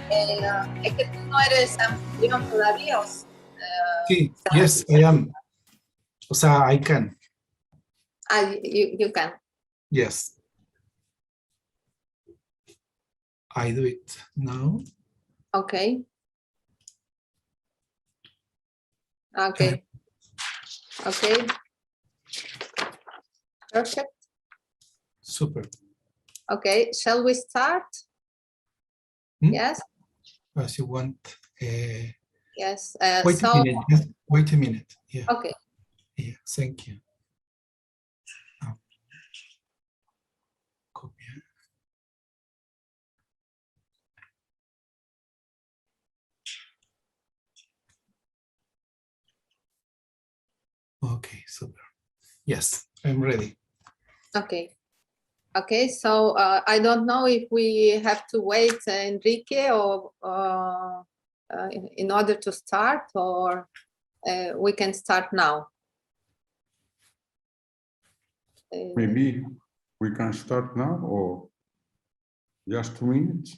Es que tú no eres anfitrión todavía. Sí, yes, I am. O sea, I can. You can. Yes. I do it now. Okay. Okay. Okay. Perfect. Super. Okay, shall we start? Yes. As you want. Yes. Wait a minute. Yes. Wait a minute. Yeah. Okay. Yeah. Thank you. Copiar. Okay, super. Yes, I'm ready. Okay. Okay, so I don't know if we have to wait, Enrique, or in order to start, or we can start now. Maybe we can start now, or just 2 minutes.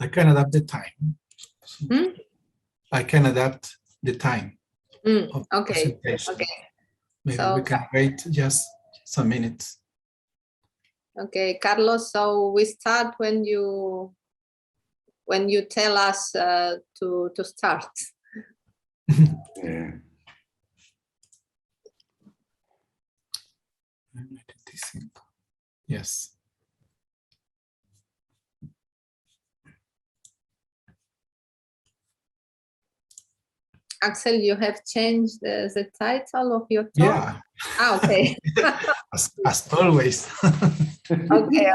I can adapt the time. I can adapt the time. Okay. Okay. Maybe So, we can wait just some minutes. Okay, Carlos. So we start when you tell us to start. Yeah. Yes. Axel, you have changed the title of your talk? Yeah. Okay. as always. Okay,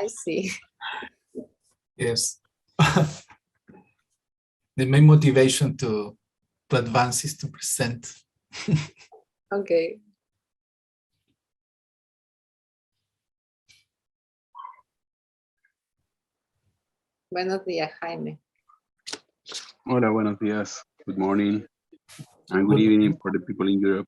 I see. Yes. The main motivation to advance is to present. Okay. Buenos días, Jaime. Hola, buenos días. Good morning. And good evening for the people in Europe.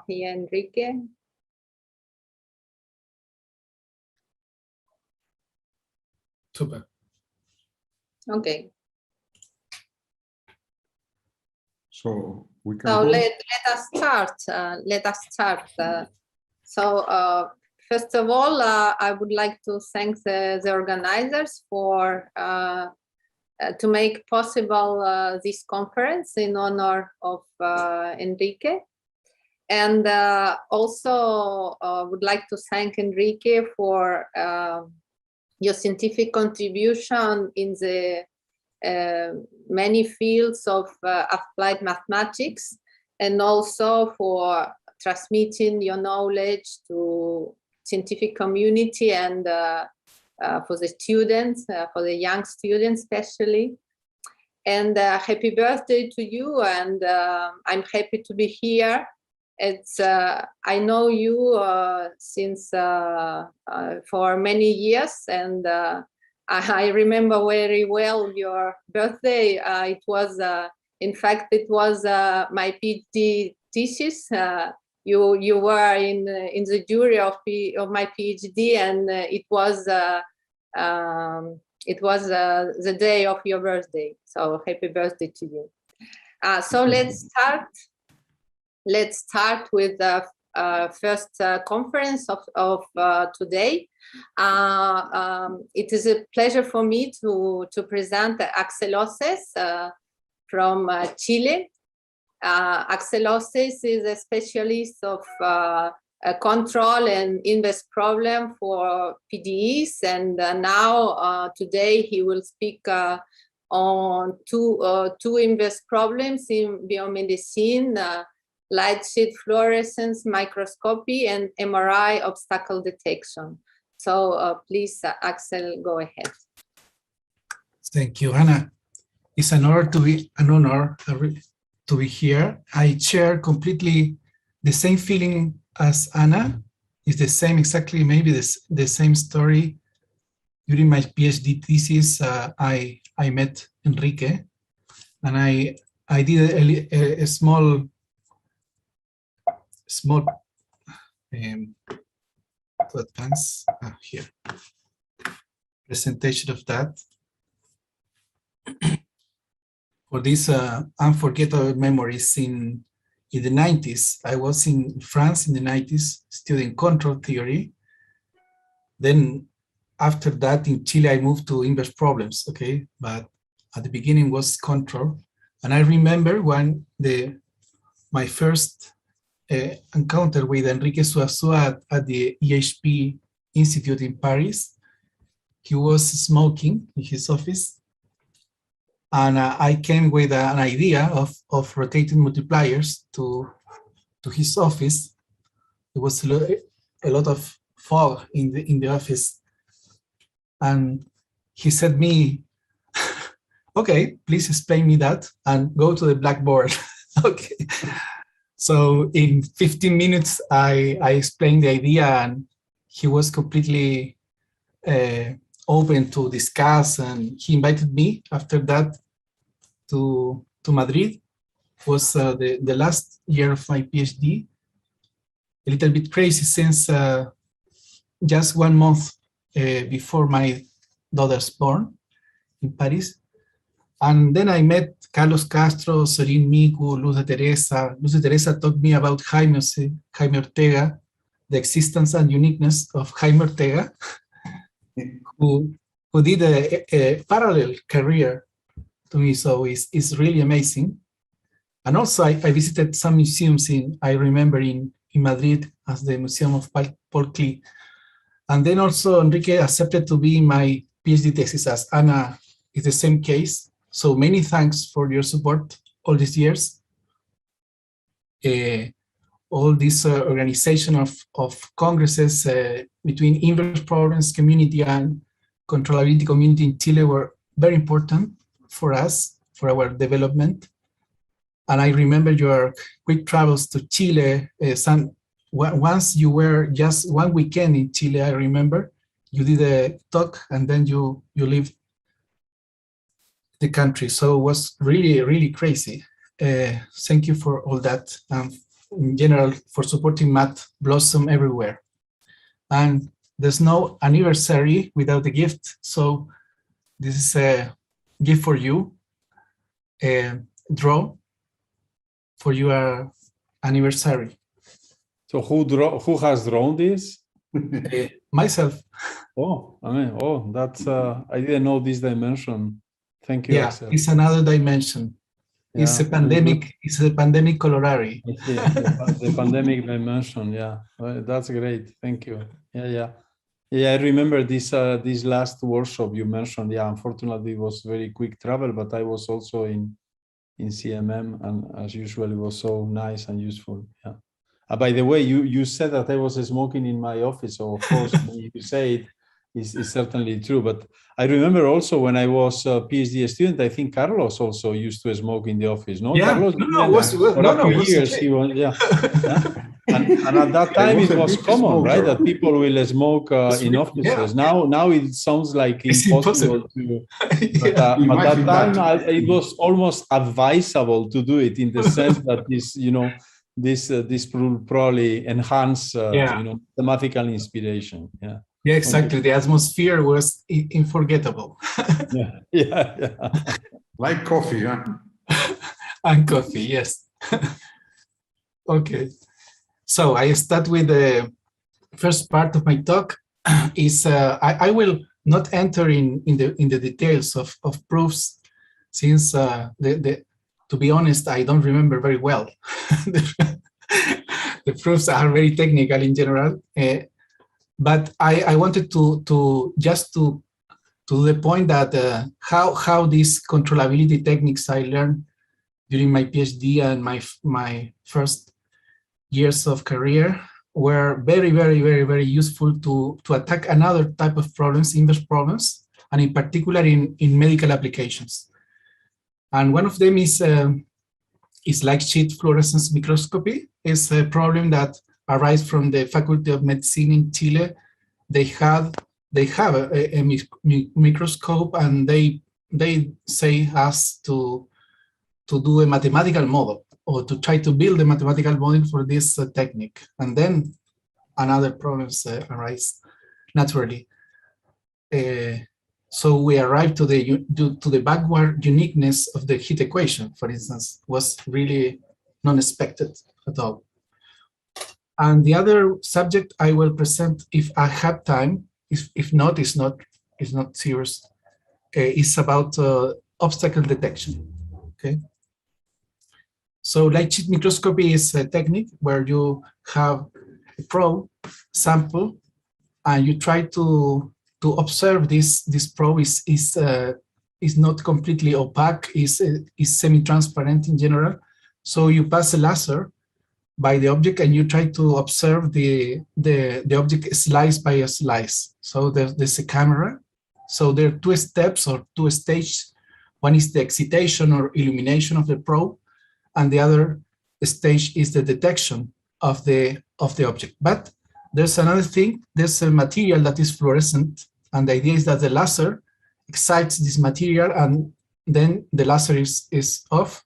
Here, Enrique. Super. Okay. So we can So go. let us start. First of all, I would like to thank the organizers for to make possible this conference in honor of Enrique. And also would like to thank Enrique for your scientific contribution in the many fields of applied mathematics, and also for transmitting your knowledge to scientific community and for the students, for the young students especially. And happy birthday to you, and I'm happy to be here. It's I know you since for many years, and I remember very well your birthday. It was, in fact, it was my PhD thesis. You were in the jury of my PhD, and it was the day of your birthday. So happy birthday to you. So let's start. Let's start with the first conference of today. It is a pleasure for me to present Axel Oces from Chile. Axel Oces is a specialist of control and inverse problem for PDEs. And now today he will speak on two inverse problems in biomedicine, light sheet fluorescence microscopy and MRI obstacle detection. So please, Axel, go ahead. Thank you, Anna. It's an honor to be here. I share completely the same feeling as Anna. It's the same, exactly, maybe the same story. During my PhD thesis, I met Enrique, and I did a small to advance here presentation of that. For these unforgettable memories in the 90s. I was in France in the 90s studying control theory. Then after that in Chile, I moved to inverse problems, okay? But at the beginning was control. And I remember when my first encounter with Enrique Zuazua at the EHP Institute in Paris. He was smoking in his office. And I came with an idea of rotating multipliers to his office. There was a lot of fog in the office. And he said me, okay, please explain me that and go to the blackboard. Okay. So in 15 minutes, I explained the idea and he was completely open to discuss, and he invited me after that to Madrid. It was the last year of my PhD. A little bit crazy since just 1 month before my daughter's born in Paris. And then I met Carlos Castro, Sorin Miku, Luz de Teresa. Luz de Teresa taught me about Jaime Ortega, the existence and uniqueness of Jaime Ortega, who did a parallel career to me, so it's really amazing. And also I visited some museums I remember in Madrid, as the Museum of Paul Klee. And then also Enrique accepted to be in my PhD thesis, as Anna is the same case. So many thanks for your support all these years. All this organization of congresses between inverse problems community and controllability community in Chile were very important for us, for our development. And I remember your quick travels to Chile. Once you were just 1 weekend in Chile, I remember. You did a talk and then you lived the country. So it was really, really crazy. Thank you for all that. In general, for supporting Math Blossom everywhere. And there's no anniversary without a gift. So this is a gift for you. Draw for your anniversary. So who has drawn this? Myself. Oh, I mean, that's I didn't know this dimension. Thank you. Yeah, Axel. it's another dimension. Yeah, it's a pandemic. It's a pandemic colorari. The pandemic dimension. Yeah, that's great. Thank you. Yeah. I remember this last workshop you mentioned. Yeah, unfortunately it was very quick travel, but I was also in CMM, and as usual it was so nice and useful. Yeah. By the way, you said that I was smoking in my office, so of course you say it is certainly true. But I remember also when I was a PhD student, I think Carlos also used to smoke in the office. No, yeah. Carlos. For a few years he was, yeah. And at that time it was common, right, that people will smoke in offices. Yeah. Now it sounds like impossible to. But at that time it was almost advisable to do it, in the sense that this will probably enhance mathematical inspiration. Yeah. Yeah, exactly. Okay. The atmosphere was unforgettable. Yeah. Like coffee, huh? And coffee, yes. Okay. So I start with the first part of my talk. I will not enter in the details of proofs, since to be honest, I don't remember very well the proofs are very technical in general. But I wanted to just to the point that how these controllability techniques I learned during my PhD and my first years of career were very, very, very, very useful to attack another type of problems, inverse problems, and in particular in medical applications. And one of them is light sheet fluorescence microscopy. It's a problem that arises from the Faculty of Medicine in Chile. They have a microscope, and they say us to do a mathematical model, or to try to build a mathematical model for this technique. And then another problems arise naturally. So we arrived to the backward uniqueness of the heat equation, for instance, was really non-expected at all. And the other subject I will present, if I have time, if not, it's not serious, is about obstacle detection. Okay. So light sheet microscopy is a technique where you have a probe sample, and you try to observe this probe is not completely opaque, is semi-transparent in general. So you pass a laser by the object, and you try to observe the object slice by a slice. So there's a camera. So there are two steps or two stages. One is the excitation or illumination of the probe, and the other stage is the detection of the object. But there's another thing. There's a material that is fluorescent, and the idea is that the laser excites this material, and then the laser is off,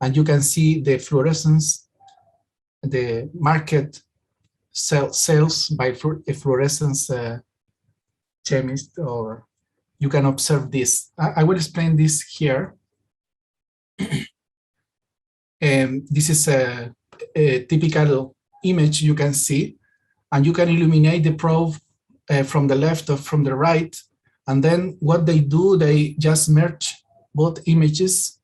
and you can see the fluorescence, the marked cells by a fluorescence chemist, or you can observe this. I will explain this here. This is a typical image you can see, and you can illuminate the probe from the left or from the right. And then what they do, they just merge both images,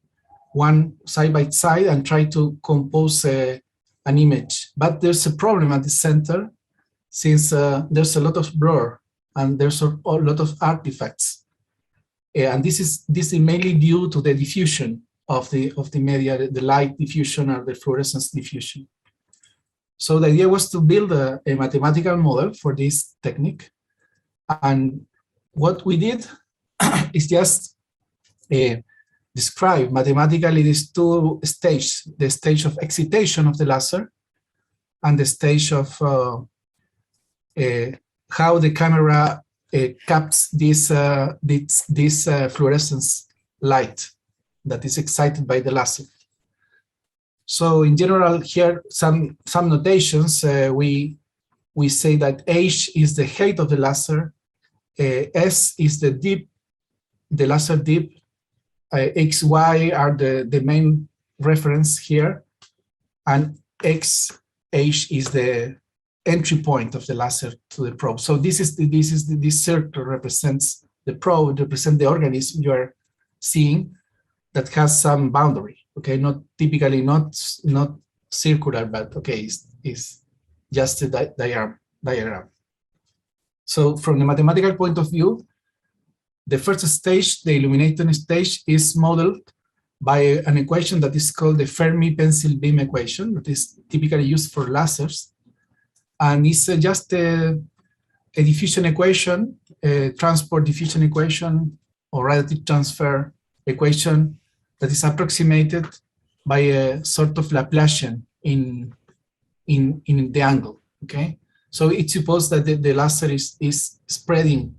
one side by side, and try to compose an image. But there's a problem at the center, since there's a lot of blur and there's a lot of artifacts. And this is mainly due to the diffusion of the media, the light diffusion or the fluorescence diffusion. So the idea was to build a mathematical model for this technique. And what we did is just describe mathematically these two stages, the stage of excitation of the laser and the stage of how the camera captures this fluorescence light that is excited by the laser. So in general, here some notations. We say that H is the height of the laser, S is the dip, the laser dip, X, Y are the main reference here, and H is the entry point of the laser to the probe. So this circle represents the probe, represents the organism you are seeing that has some boundary. Okay, not typically not circular, but okay, is just a diagram. So from the mathematical point of view, the first stage, the illuminating stage, is modeled by an equation that is called the Fermi pencil beam equation, that is typically used for lasers, and it's just a diffusion equation, a transport diffusion equation, or radiative transfer equation that is approximated by a sort of Laplacian in the angle. Okay, so it's supposed that the laser is spreading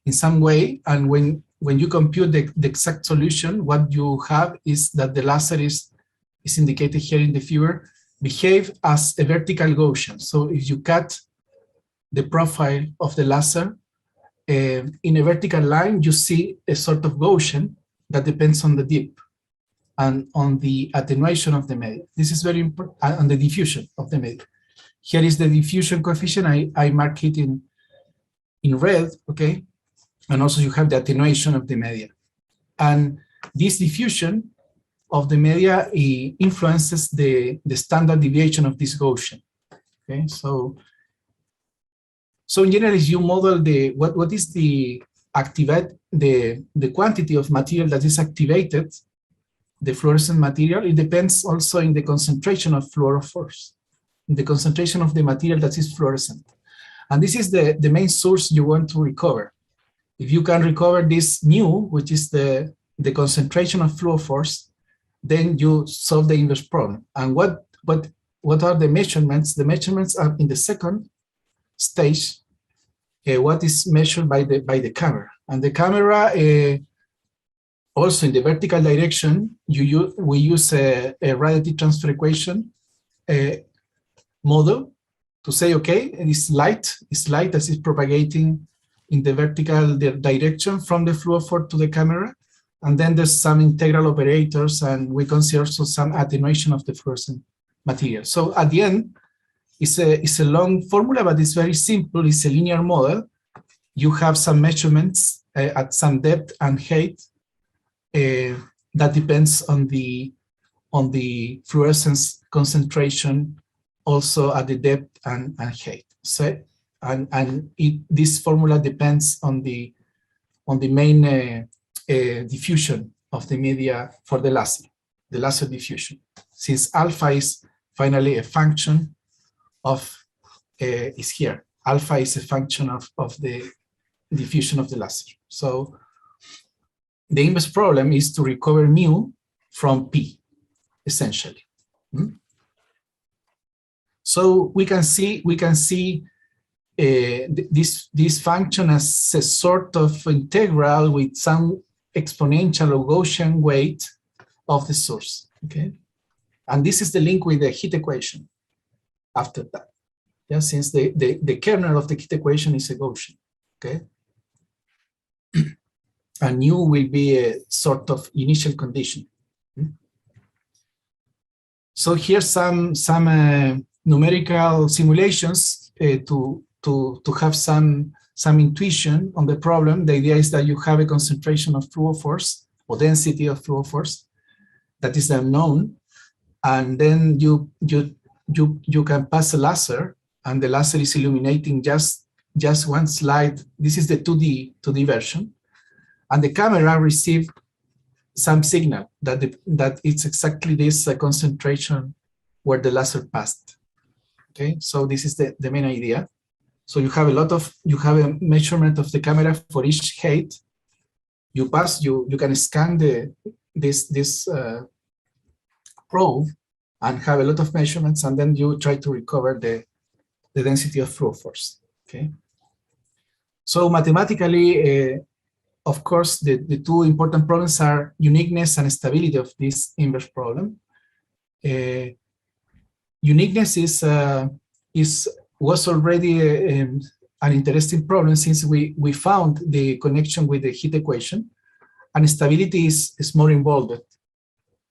in some way, and when you compute the exact solution, what you have is that the laser is indicated here in the figure, behave as a vertical Gaussian. So if you cut the profile of the laser in a vertical line, you see a sort of Gaussian that depends on the dip and on the attenuation of the media. This is very important, on the diffusion of the media. Here is the diffusion coefficient. I mark it in red, okay? And also you have the attenuation of the media. And this diffusion of the media influences the standard deviation of this Gaussian. Okay, so in general, if you model what is the the quantity of material that is activated, the fluorescent material, it depends also in the concentration of fluorophores, the concentration of the material that is fluorescent. And this is the main source you want to recover. If you can recover this mu, which is the concentration of fluorophores, then you solve the inverse problem. And what are the measurements? The measurements are in the second stage, what is measured by the camera. And the camera, also in the vertical direction, we use a radiative transfer equation model to say, okay, it's light as it's propagating in the vertical direction from the fluorophore to the camera. And then there's some integral operators, and we consider also some attenuation of the fluorescent material. So at the end, it's a long formula, but it's very simple. It's a linear model. You have some measurements at some depth and height that depends on the fluorescence concentration, also at the depth and height. So, this formula depends on the main diffusion of the media for the laser diffusion. Since alpha is finally a function of, is here. Alpha is a function of the diffusion of the laser. So the inverse problem is to recover mu from P, essentially. So we can see this function as a sort of integral with some exponential or Gaussian weight of the source. Okay, and this is the link with the heat equation. After that, yeah, since the kernel of the heat equation is a Gaussian. Okay. And nu will be a sort of initial condition. So here's some numerical simulations to have some intuition on the problem. The idea is that you have a concentration of fluorophores or density of fluorophores that is unknown, and then you can pass a laser, and the laser is illuminating just one slide. This is the 2D version. And the camera received some signal that it's exactly this concentration where the laser passed. Okay, so this is the main idea. So you have a measurement of the camera for each height. You pass, you can scan this probe and have a lot of measurements, and then you try to recover the density of fluorophores. Okay, so mathematically. Of course, the two important problems are uniqueness and stability of this inverse problem. Uniqueness was already an interesting problem since we found the connection with the heat equation, and stability is more involved.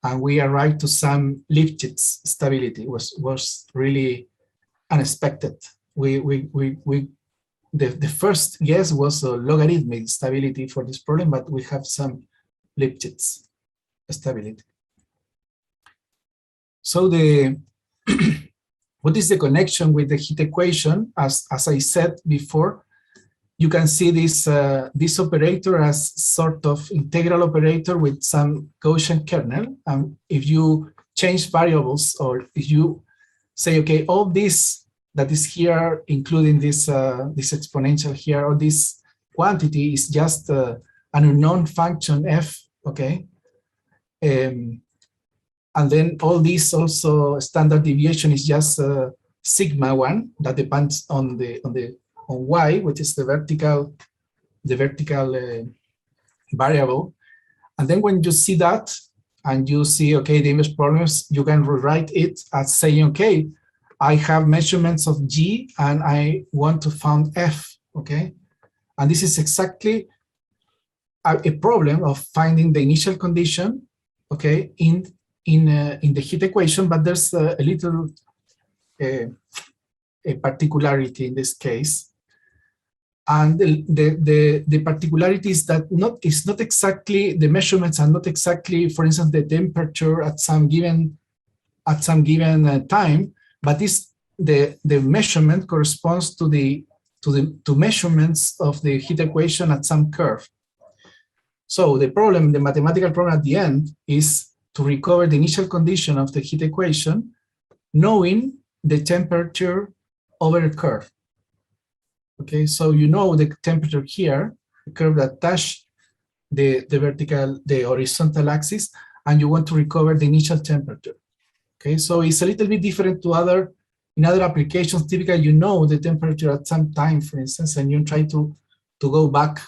And we arrived to some Lipschitz stability. Was really unexpected. The first guess was a logarithmic stability for this problem, but we have some Lipschitz stability. So what is the connection with the heat equation? As I said before, you can see this operator as sort of integral operator with some Gaussian kernel. And if you change variables, or if you say, okay, all this that is here, including this exponential here, or this quantity is just an unknown function f, okay? And then all this also standard deviation is just sigma 1 that depends on y, which is the vertical variable. And then when you see that, and you see, okay, the inverse problems, you can rewrite it as saying, okay, I have measurements of G and I want to find F, okay? And this is exactly a problem of finding the initial condition, okay, in the heat equation, but there's a little a particularity in this case. And the particularity is that it's not exactly, the measurements are not exactly, for instance, the temperature at some given time, but it's the measurement corresponds to measurements of the heat equation at some curve. So the mathematical problem at the end is to recover the initial condition of the heat equation, knowing the temperature over a curve. Okay, so you know the temperature here, the curve that touch the horizontal axis, and you want to recover the initial temperature. Okay, so it's a little bit different to in other applications. Typically, you know the temperature at some time, for instance, and you try to go back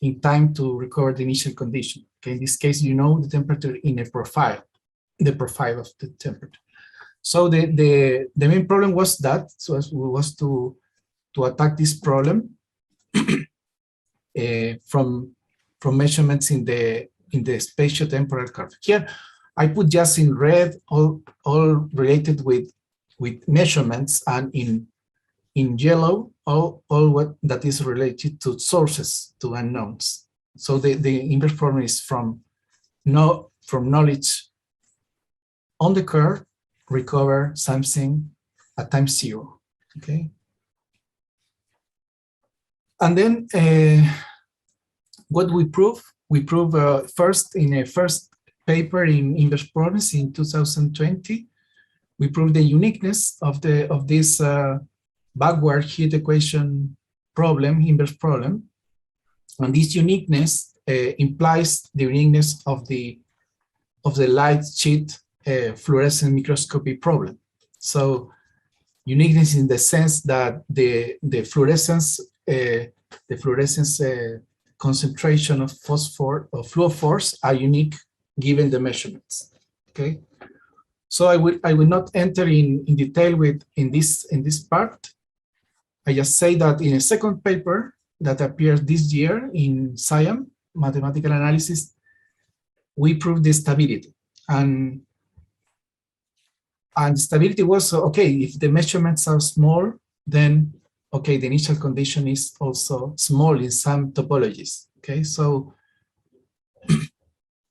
in time to recover the initial condition. Okay, in this case, you know the temperature in a profile, the profile of the temperature. So the main problem was that, so was to attack this problem from measurements in the spatio-temporal curve. Here, I put just in red all related with measurements, and in yellow all what that is related to sources, to unknowns. So the inverse problem is from knowledge on the curve, recover something at time 0. Okay. And then what we prove? We prove first in a first paper in inverse problems in 2020. We prove the uniqueness of this backward heat equation problem, inverse problem, and this uniqueness implies the uniqueness of the light sheet fluorescent microscopy problem. So uniqueness in the sense that the fluorescence concentration of fluorophores are unique given the measurements. Okay, so I will not enter in detail in this part. I just say that in a second paper that appeared this year in SciAm, Mathematical Analysis, we proved the stability, and stability was okay if the measurements are small, then okay, the initial condition is also small in some topologies. Okay, so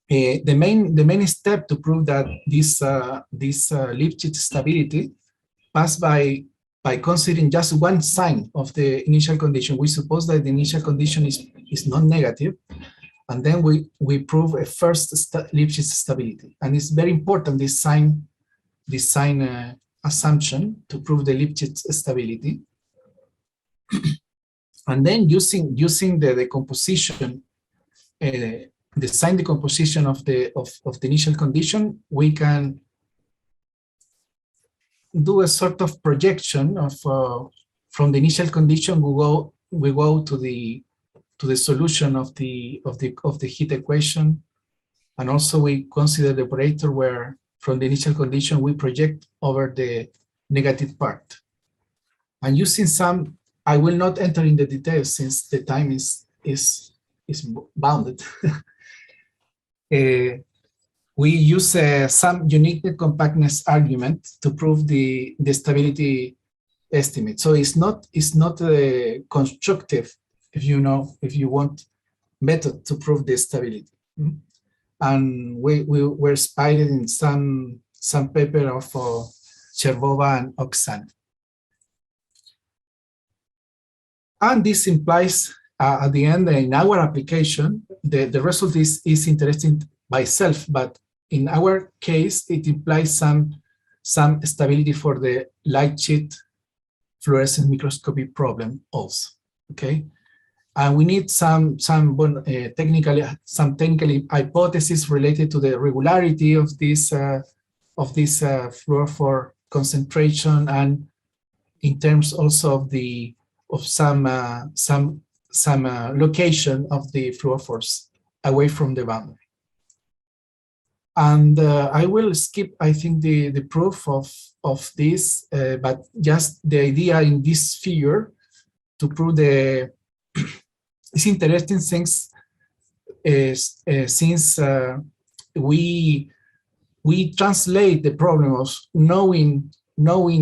the main step to prove that this Lipschitz stability passed by considering just one sign of the initial condition. We suppose that the initial condition is non-negative, and then we prove a first Lipschitz stability, and it's very important this sign assumption to prove the Lipschitz stability. And then using the decomposition, the sign decomposition of the initial condition, we can do a sort of projection of from the initial condition we go to the solution of the heat equation, and also we consider the operator where from the initial condition we project over the negative part. And using some, I will not enter in the details since the time is bounded. We use some unique compactness argument to prove the stability estimate. So it's not constructive, if you want method to prove the stability. And we were inspired in some paper of Chervova and Oksan. And this implies at the end in our application, the result is interesting by itself, but in our case, it implies some stability for the light sheet fluorescence microscopy problem also. Okay, and we need some technical hypotheses related to the regularity of this fluorophore concentration, and in terms also of some location of the fluorophores away from the boundary. And I will skip, I think, the proof of this, but just the idea in this figure to prove it's interesting things since we translate the problem of knowing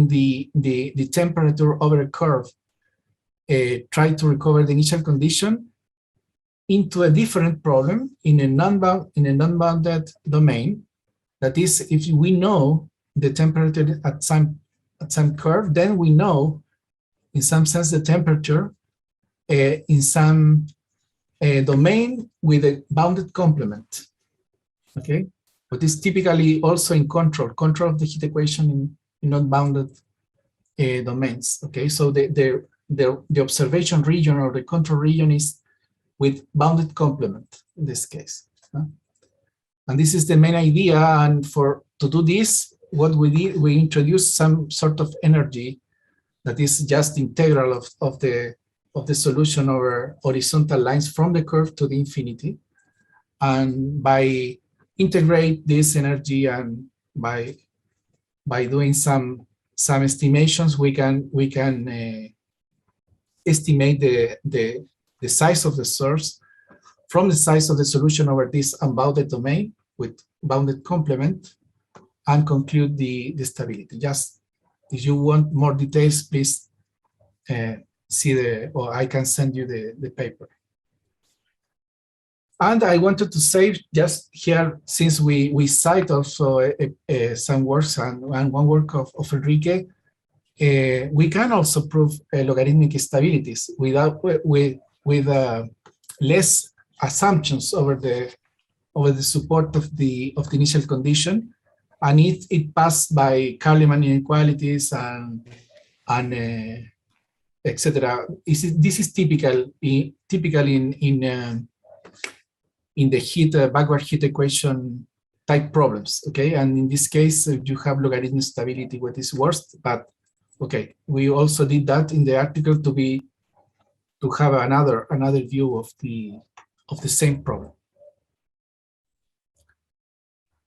the temperature over a curve, try to recover the initial condition into a different problem in a non-bounded domain. That is, if we know the temperature at some curve, then we know, in some sense, the temperature in some domain with a bounded complement. Okay, but it's typically also in control of the heat equation in non-bounded domains. Okay, so the observation region or the control region is with bounded complement in this case. And this is the main idea. And to do this, what we did, we introduced some sort of energy that is just integral of the solution over horizontal lines from the curve to the infinity. And by integrate this energy and by doing some estimations, we can estimate the size of the source from the size of the solution over this unbounded domain with bounded complement and conclude the stability. Just if you want more details, please see or I can send you the paper. And I wanted to say just here, since we cite also some works and one work of Enrique, we can also prove logarithmic stabilities with less assumptions over the support of the initial condition, and it passed by Kahneman inequalities and etc. This is typical in the backward heat equation type problems. Okay, and in this case you have logarithmic stability, what is worst, but okay, we also did that in the article to have another view of the same problem.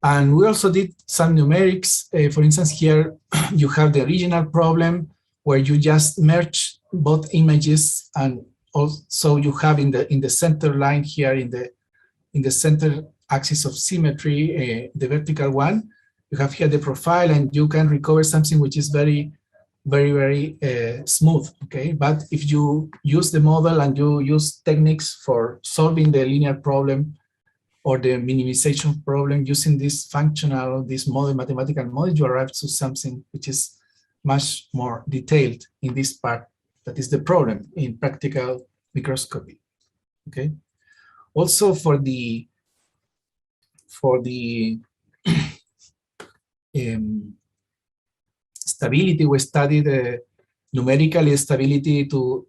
And we also did some numerics. For instance, here you have the original problem where you just merge both images, and also you have in the center line here in the center axis of symmetry, the vertical one, you have here the profile, and you can recover something which is very smooth. Okay, but if you use the model and you use techniques for solving the linear problem or the minimization problem using this functional, this model, mathematical model, you arrive to something which is much more detailed in this part. That is the problem in practical microscopy. Okay. Also for the stability, we studied numerically stability to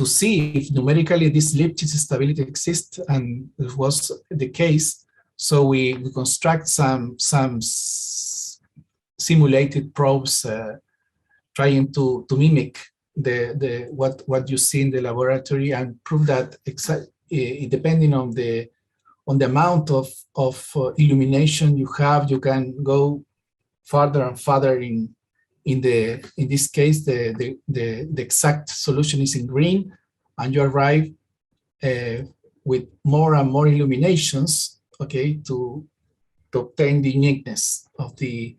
see if numerically this Lipschitz stability exists, and it was the case. So we construct some simulated probes trying to mimic what you see in the laboratory and prove that depending on the amount of illumination you have, you can go farther and farther in this case, the exact solution is in green, and you arrive with more and more illuminations, okay, to obtain the uniqueness of the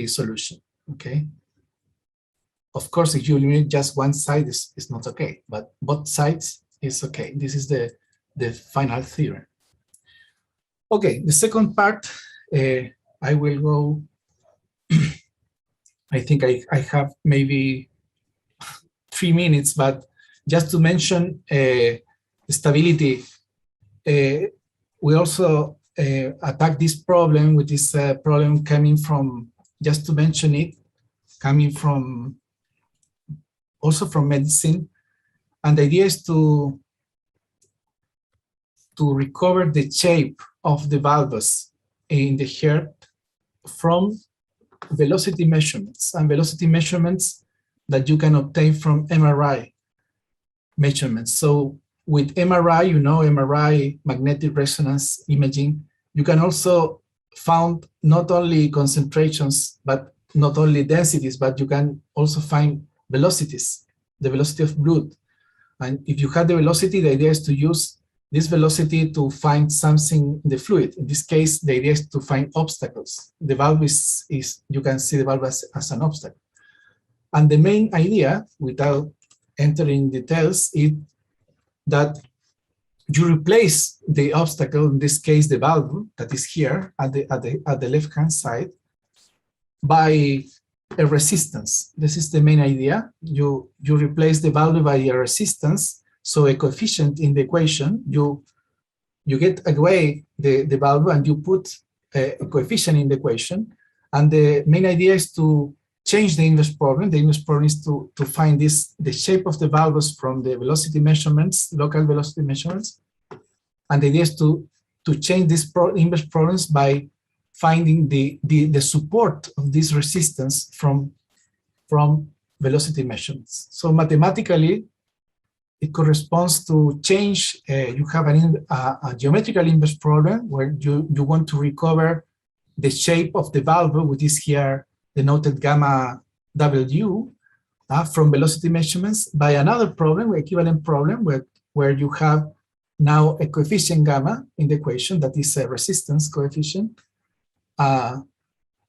solution, okay. Of course, if you illuminate just one side, it's not okay, but both sides is okay. This is the final theorem. Okay, the second part, I will go. I think I have maybe 3 minutes, but just to mention stability, we also attack this problem, which is a problem coming from, just to mention it, coming from also from medicine. And the idea is to recover the shape of the valves in the heart from velocity measurements, and velocity measurements that you can obtain from MRI measurements. So with MRI, you know, MRI, magnetic resonance imaging, you can also find not only concentrations, but not only densities, but you can also find velocities, the velocity of blood. And if you have the velocity, the idea is to use this velocity to find something in the fluid. In this case, the idea is to find obstacles. The valve is you can see the valve as an obstacle. And the main idea, without entering details, is that you replace the obstacle, in this case, the valve that is here at the left-hand side, by a resistance. This is the main idea. You replace the value by a resistance, so a coefficient in the equation. You get away the value and you put a coefficient in the equation. And the main idea is to change the inverse problem. The inverse problem is to find the shape of the valves from the velocity measurements, local velocity measurements. And the idea is to change these inverse problems by finding the support of this resistance from velocity measurements. So mathematically, it corresponds to change. You have a geometrical inverse problem where you want to recover the shape of the valve, which is here denoted gamma W, from velocity measurements, by another problem, equivalent problem, where you have now a coefficient gamma in the equation that is a resistance coefficient,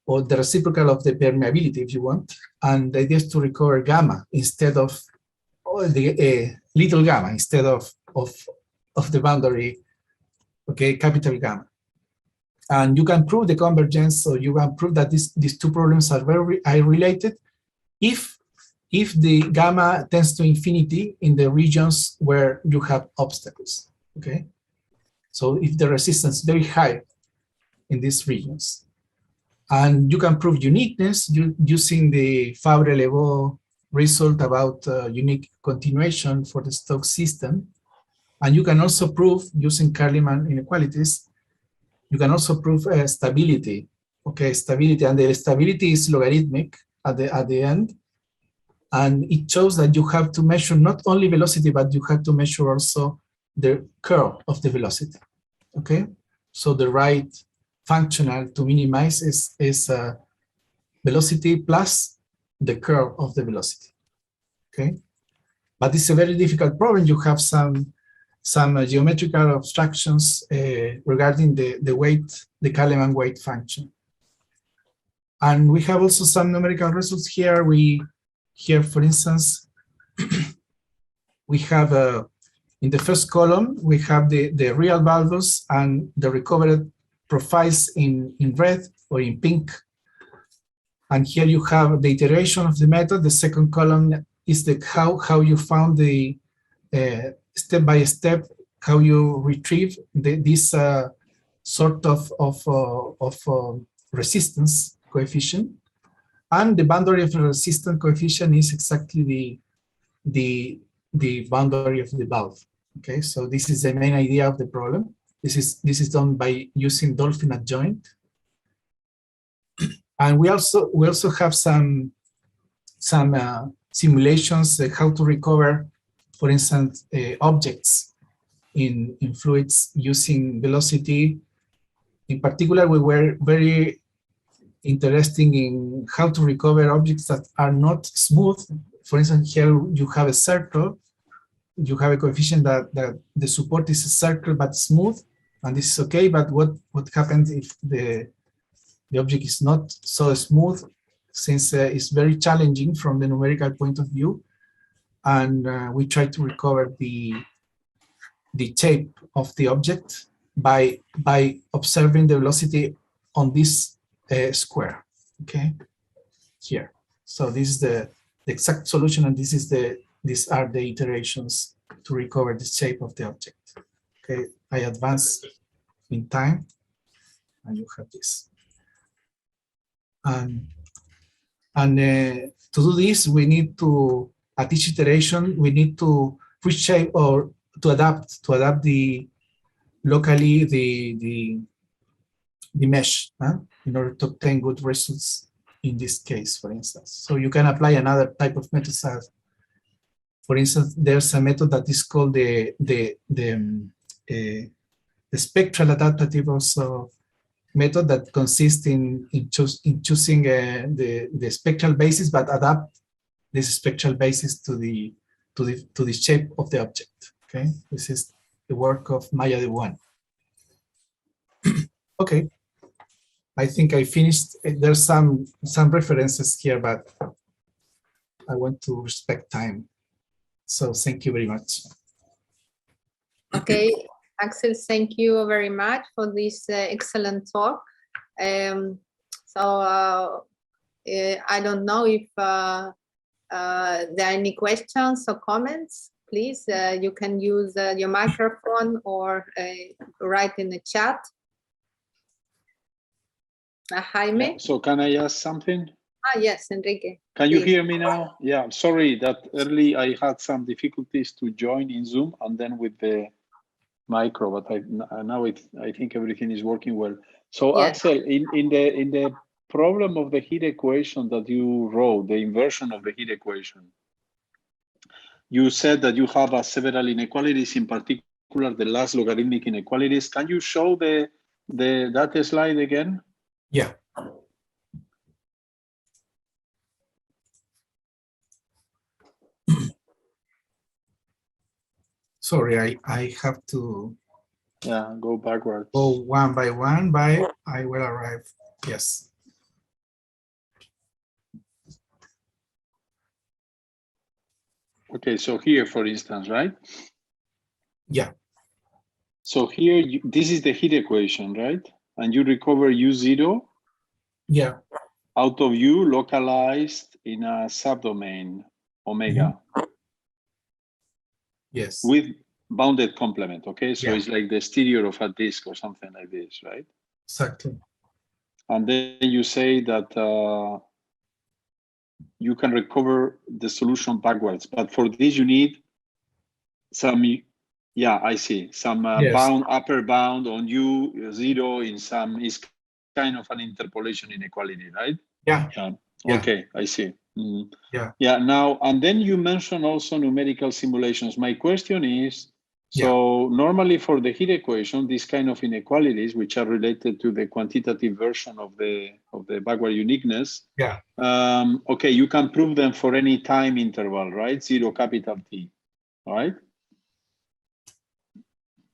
or the reciprocal of the permeability, if you want. And the idea is to recover gamma instead of the little gamma, instead of the boundary, okay, capital gamma. And you can prove the convergence, so you can prove that these two problems are related if the gamma tends to infinity in the regions where you have obstacles, okay? So if the resistance is very high in these regions. And you can prove uniqueness using the Fabre-Lebeau result about unique continuation for the Stokes system. And you can also prove, using Carliman inequalities, you can also prove stability, okay, stability, and the stability is logarithmic at the end. And it shows that you have to measure not only velocity, but you have to measure also the curl of the velocity, okay? So the right functional to minimize is velocity plus the curl of the velocity, okay? But it's a very difficult problem. You have some geometrical abstractions regarding the weight, the Kaleman weight function. And we have also some numerical results here. Here, for instance, we have in the first column, we have the real valves and the recovered profiles in red or in pink. And here you have the iteration of the method. The second column is how you found the step by step, how you retrieve this sort of resistance coefficient. And the boundary of the resistance coefficient is exactly the boundary of the valve. Okay, so this is the main idea of the problem. This is done by using dolphin adjoint. And we also have some simulations how to recover, for instance, objects in fluids using velocity. In particular, we were very interested in how to recover objects that are not smooth. For instance, here you have a circle. You have a coefficient that the support is a circle but smooth, and this is okay. But what happens if the object is not so smooth, since it's very challenging from the numerical point of view? And we try to recover the shape of the object by observing the velocity on this square, okay, here. So this is the exact solution, and these are the iterations to recover the shape of the object. Okay, I advance in time, and you have this. And to do this, we need to, at each iteration, we need to reshape or to adapt locally the mesh in order to obtain good results in this case, for instance. So you can apply another type of method. For instance, there's a method that is called the spectral adaptative also method, that consists in choosing the spectral basis, but adapt this spectral basis to the shape of the object. Okay, this is the work of Maya de Wuan. Okay, I think I finished. There's some references here, but I want to respect time. So thank you very much. Okay, Axel, thank you very much for this excellent talk. I don't know if there are any questions or comments. Please, you can use your microphone or write in the chat. Jaime? Yeah, so can I ask something? Yes, Enrique. Can you please. hear me now? Yeah, sorry that early I had some difficulties to join in Zoom and then with the micro, but now I think everything is working well. So Yes. Axel, in the problem of the heat equation that you wrote, the inversion of the heat equation, you said that you have several inequalities, in particular the last logarithmic inequalities. Can you show that slide again? Yeah. Sorry, I have to go backwards. Go one by one, I will arrive. Yes. Okay, so here, for instance, right? Yeah. So here, this is the heat equation, right? And you recover U0. Yeah. Out of U localized in a subdomain omega. Yes. With bounded complement, okay? So yeah. it's like the exterior of a disk or something like this, right? Exactly. And then you say that you can recover the solution backwards, but for this you need some, yeah, I see, some Yes. upper bound on U0 in some, is kind of an interpolation inequality, right? Yeah. Yeah. Okay, I see. Yeah. Yeah, now, and then you mentioned also numerical simulations. My question is, so normally for the heat equation, these kind of inequalities, which are related to the quantitative version of the backward uniqueness, okay, you can prove them for any time interval, right? 0 capital T, right?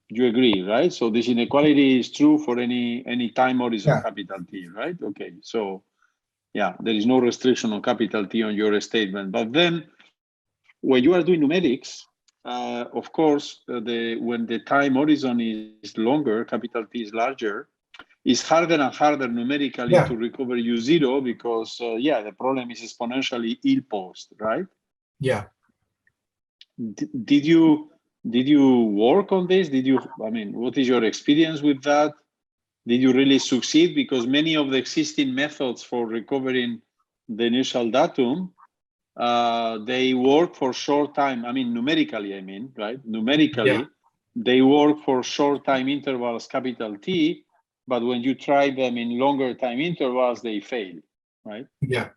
You agree, right? So this inequality is true for any time horizon capital T, right? Okay, so yeah, there is no restriction on capital T on your statement. But then when you are doing numerics, of course, when the time horizon is longer, capital T is larger, it's harder and harder numerically to recover U0 because, the problem is exponentially ill-posed, right? Yeah. Did you work on this? What is your experience with that? Did you really succeed? Because many of the existing methods for recovering the initial datum, they work for short time. Numerically, right? Numerically, they work for short time intervals, capital T, but when you try them in longer time intervals, they fail, right? Yeah.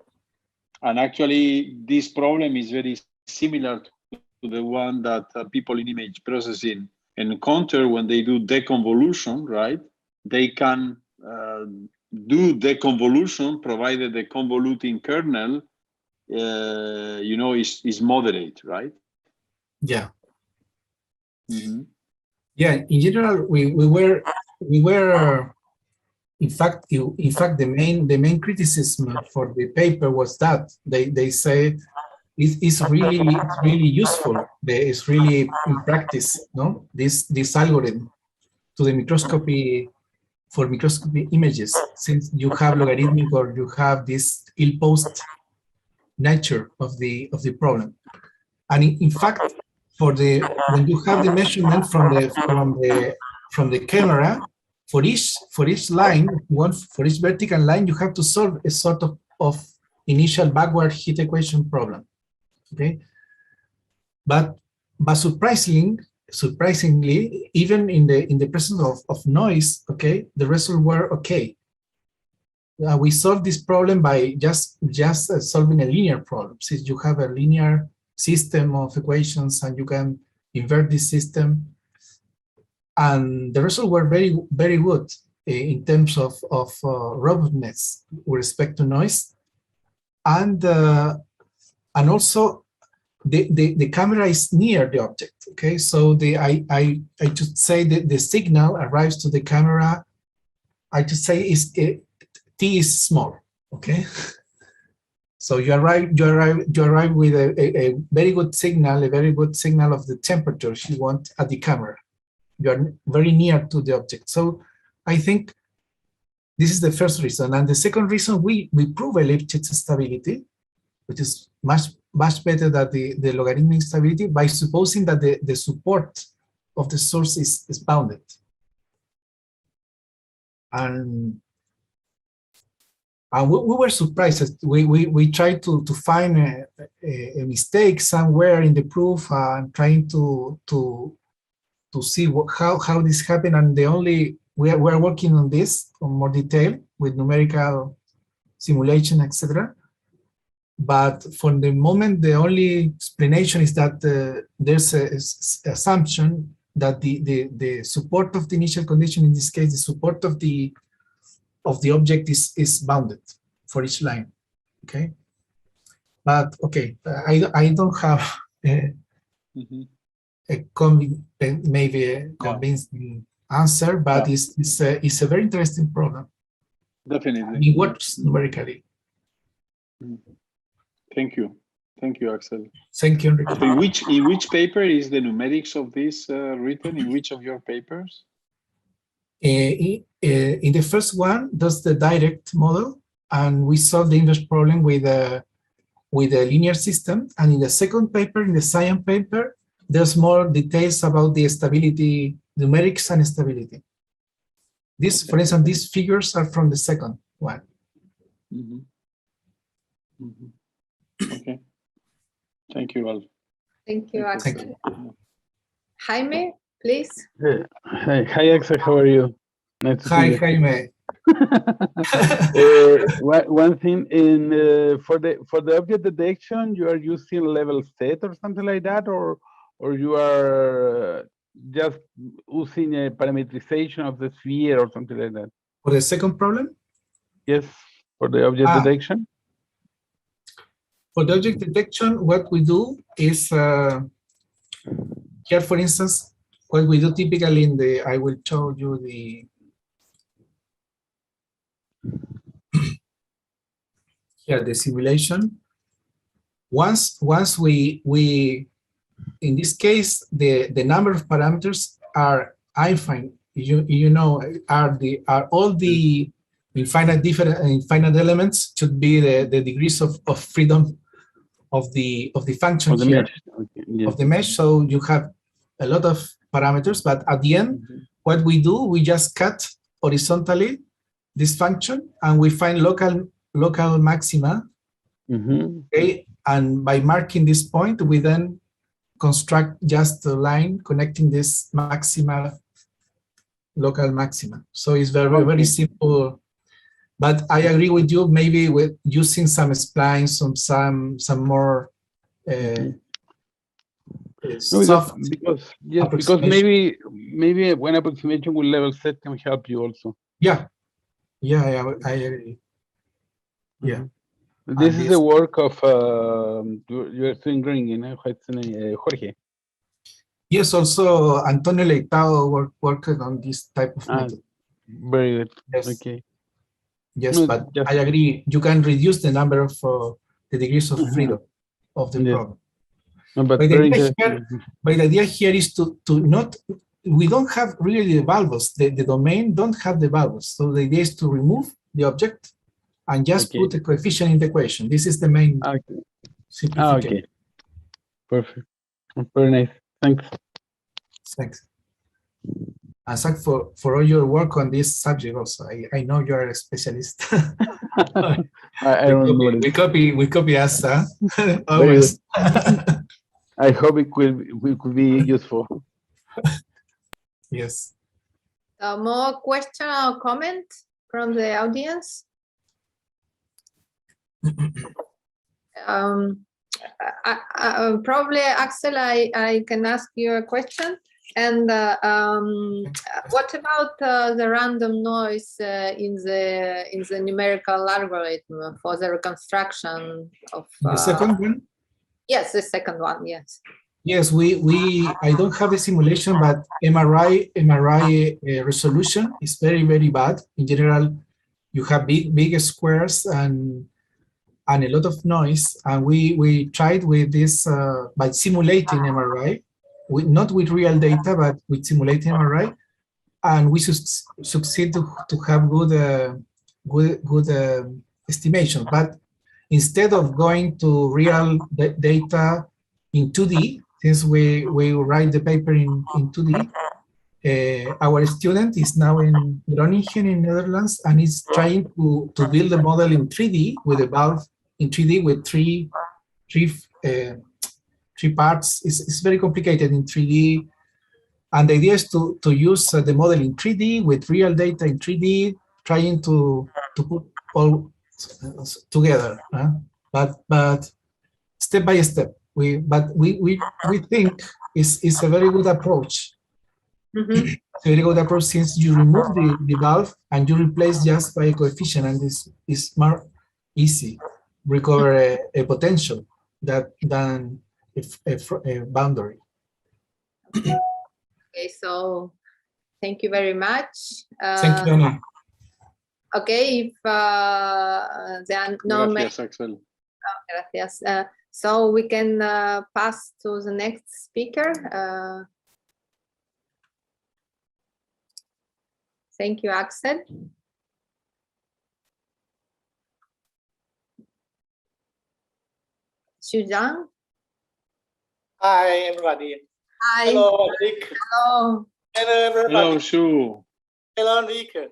And actually, this problem is very similar to the one that people in image processing encounter when they do deconvolution, right? They can do deconvolution provided the convoluting kernel is moderate, right? Yeah. Mm-hmm. Yeah. In general, we were in fact the main criticism for the paper was that they say it's really useful. It's really in practice, no? This algorithm to the microscopy for microscopy images, since you have logarithmic or you have this ill-posed nature of the problem. And in fact, when you have the measurement from the camera, for each line, for each vertical line, you have to solve a sort of initial backward heat equation problem. Okay, but surprisingly, even in the presence of noise, okay, the results were okay. We solved this problem by just solving a linear problem. Since you have a linear system of equations and you can invert this system, and the results were very good in terms of robustness with respect to noise, and also the camera is near the object. Okay, so I should say that the signal arrives to the camera. I should say T is small. Okay. So you arrive with a very good signal, of the temperature you want at the camera. you are very near to the object. So I think this is the first reason. And the second reason, we prove elliptic stability, which is much better than the logarithmic stability, by supposing that the support of the source is bounded. And we were surprised. We tried to find a mistake somewhere in the proof and trying to see how this happened. And we are working on this in more detail with numerical simulation, etc. But for the moment, the only explanation is that there's an assumption that the support of the initial condition, in this case, the support of the object is bounded for each line. Okay, but okay, I don't have maybe a convincing answer, but it's a very interesting problem. Definitely, it works numerically. Thank you, Axel. Thank you, Enrique. So in which paper is the numerics of this written? In which of your papers? In the first one, that's the direct model, and we solved the inverse problem with a linear system. And in the second paper, in the science paper, there's more details about the stability, numerics and stability. This, for instance, these figures are from the second one. Okay. Thank you, Al. Thank you, Axel. Thank you. Jaime, please. Hi, Axel. How are you? Nice to see you. Jaime. One thing for the object detection, you are using level set or something like that, or you are just using a parametrization of the sphere or something like that. For the second problem? Yes, for the object detection. For the object detection, what we do is here, for instance, what we do typically I will show you here the simulation. Once we in this case the number of parameters are infinite. You know, are all the infinite elements should be the degrees of freedom of the function of the mesh. Okay. Yeah. Of the mesh. So you have a lot of parameters, but at the end, what we do, we just cut horizontally this function and we find local maxima. Okay, and by marking this point, we then construct just a line connecting this maxima, local maxima. So it's very simple. But I agree with you, maybe with using some splines, some more soft. Because maybe one approximation with level set can help you also. Yeah, I agree. Yeah. This is the work of your student Green, Jorge. Yes, also Antonio Leitao worked on this type of method. Very good. Yes. Okay. Yes, but I agree. You can reduce the number of the degrees of freedom of the problem. No, but the idea here is to not. We don't have really the valves. The domain don't have the valves. So the idea is to remove the object and just put a coefficient in the equation. This is the main simplification. Okay. Perfect. Very nice. Thanks. Thanks. And thanks for all your work on this subject also. I know you are a specialist. I don't we copy us, always. I hope it could be useful. Yes. More question or comment from the audience? Probably, Axel, I can ask you a question. And what about the random noise in the numerical algorithm for the reconstruction of the second one? Yes, the second one. Yes. Yes, I don't have a simulation, but MRI resolution is very bad. In general, you have big squares and a lot of noise. And we tried with this by simulating MRI. not with real data, but with simulated MRI, and we succeed to have good estimation. But instead of going to real data in 2D, since we write the paper in 2D, our student is now in Groningen in Netherlands and is trying to build a model in 3D with a valve in 3D with three parts. It's very complicated in 3D. And the idea is to use the model in 3D with real data in 3D, trying to put all together. But step by step, we think it's a very good approach. Mm-hmm. It's a very good approach since you remove the valve and you replace just by a coefficient, and it's more easy recover a potential than a boundary. Okay, so thank you very much. Thank you, Anna. Okay, if there are no Gracias, Axel. gracias. So we can pass to the next speaker. Thank you, Axel. Suzanne. Hi, everybody. Hi. Hello, Enrique. Hello. Hello, everybody. Hello, Shu. Hello, Enrique.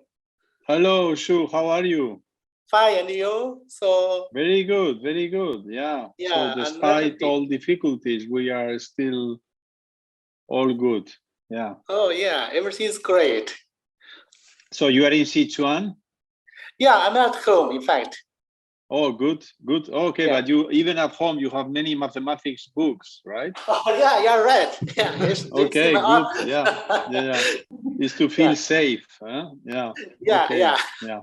Hello, Shu. How are you? Fine, and you? So, Very good, very good. Yeah. Yeah, So I'm despite very all difficulties, we are still all good. Yeah. oh yeah, everything's great. So you are in Sichuan? Yeah, I'm at home, in fact. Oh, good, good. Okay, Yeah. but you even at home you have many mathematics books, right? Oh yeah, right. Yeah. Okay, my good. art. Yeah. Is to feel Yeah. safe, huh? Yeah. Yeah, Okay. yeah. Yeah.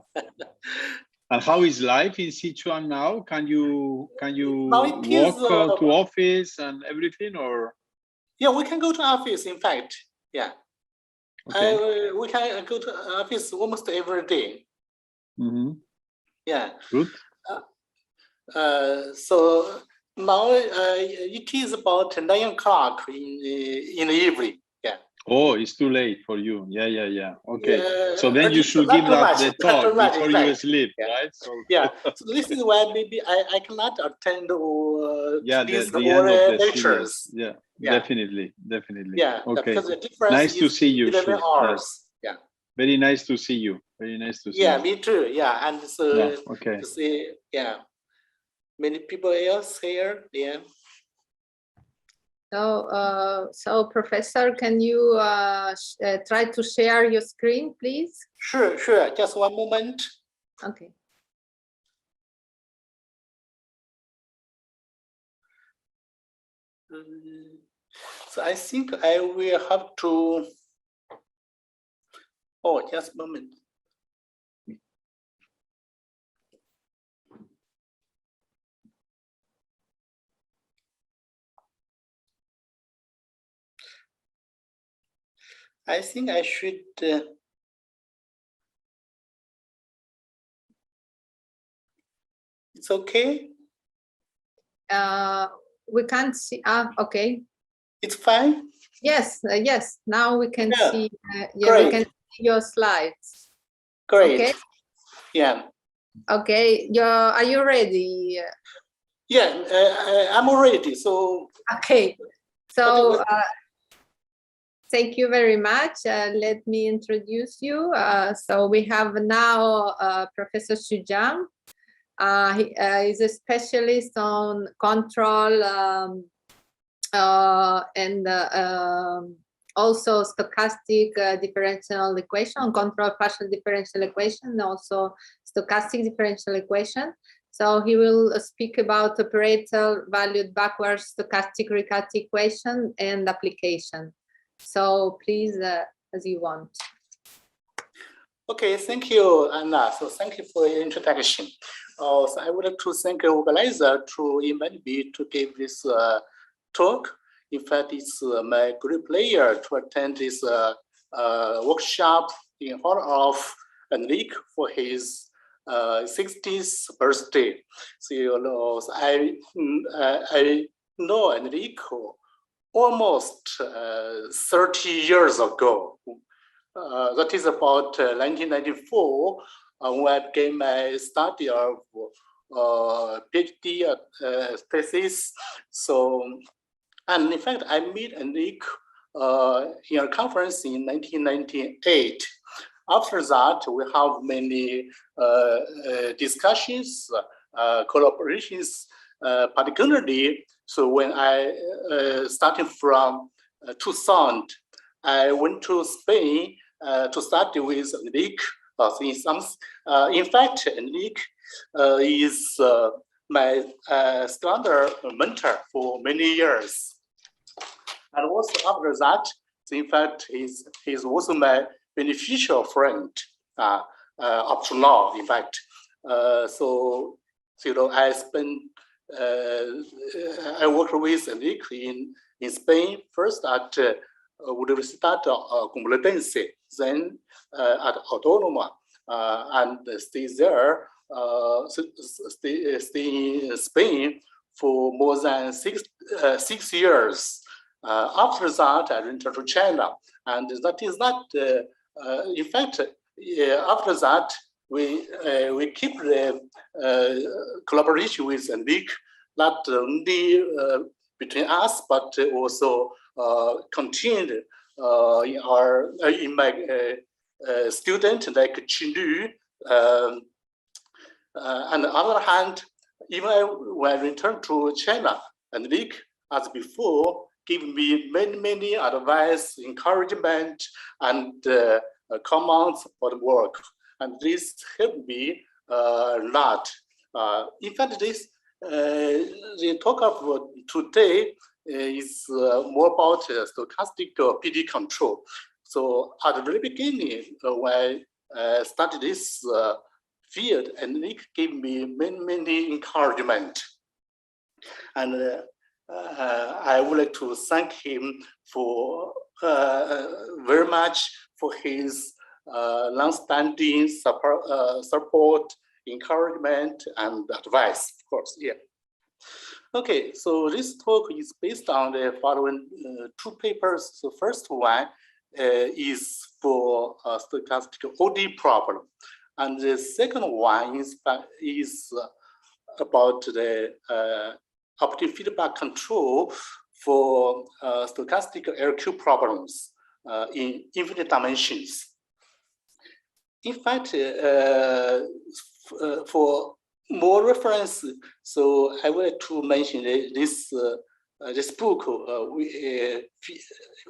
And how is life in Sichuan now? Can you Now it is, walk to office and everything, or? Yeah, we can go to office, in fact. Yeah. Okay. We can go to office almost every day. Mm-hmm. Yeah. Good. So now it is about 9 o'clock in the evening. Yeah. Oh, it's too late for you. Yeah. Okay. Yeah, So then you should give the talk before you sleep, yeah. right? So Yeah. So this is why maybe I cannot attend yeah, these the end of the lectures. series. Yeah, Yeah. definitely. Yeah, Okay. because the difference Nice to is see you, 11 Shu. hours. Yeah. Yeah. Very nice to see you. Very nice to see Yeah, you. me too. Yeah, and so Yeah. Okay. to see, yeah, many people else here. Yeah. So Professor, can you try to share your screen, please? Sure. Just one moment. Okay. So I think I will have to. Oh, just a moment. I think I should. It's okay. We can't see. Okay. It's fine. Yes. Yes. Now we can Yeah. see. Great. We can see your slides. Great. Okay. Yeah. Okay. Are you ready? Yeah. I'm ready. So. Okay. So. Thank you very much. Let me introduce you. So we have now Professor Xu Jiang. He is a specialist on control and also stochastic differential equation, control partial differential equation, and also stochastic differential equation. So he will speak about operator valued backwards stochastic Riccati equation and application. So please, as you want. Okay, thank you, Anna. So thank you for your introduction. So I would like to thank the organizer to invite me to give this talk. In fact, it's my great pleasure to attend this workshop in honor of Enrique for his 60th birthday. So you know, I know Enrique almost 30 years ago. That is about 1994, when I began my study of PhD thesis. So, and in fact, I met Enrique in a conference in 1998. After that, we have many discussions, collaborations, particularly. So when I started from 2000, I went to Spain to study with Enrique. In fact, Enrique is my scholar mentor for many years. And also after that, in fact, he's also my beneficial friend up to now, in fact. So you know, I worked with Enrique in Spain, first at Universidad Complutense, then at Autónoma, and stay there, stay in Spain for more than six years. After that, I returned to China, and that is not, in fact, after that, we keep the collaboration with Enrique, not only between us, but also continued in my student like Chindu. On the other hand, even when I returned to China, Enrique, as before, gave me many advice, encouragement, and comments for the work. And this helped me a lot. In fact, this the talk of today is more about stochastic PD control. So at the very beginning, when I started this field, Enrique gave me many encouragement. And I would like to thank him for very much for his long-standing support, encouragement, and advice, of course. Yeah. Okay, so this talk is based on the following two papers. So first one is for stochastic OD problem, and the second one is about the optic feedback control for stochastic LQ problems in infinite dimensions. In fact, for more reference, so I would like to mention this book.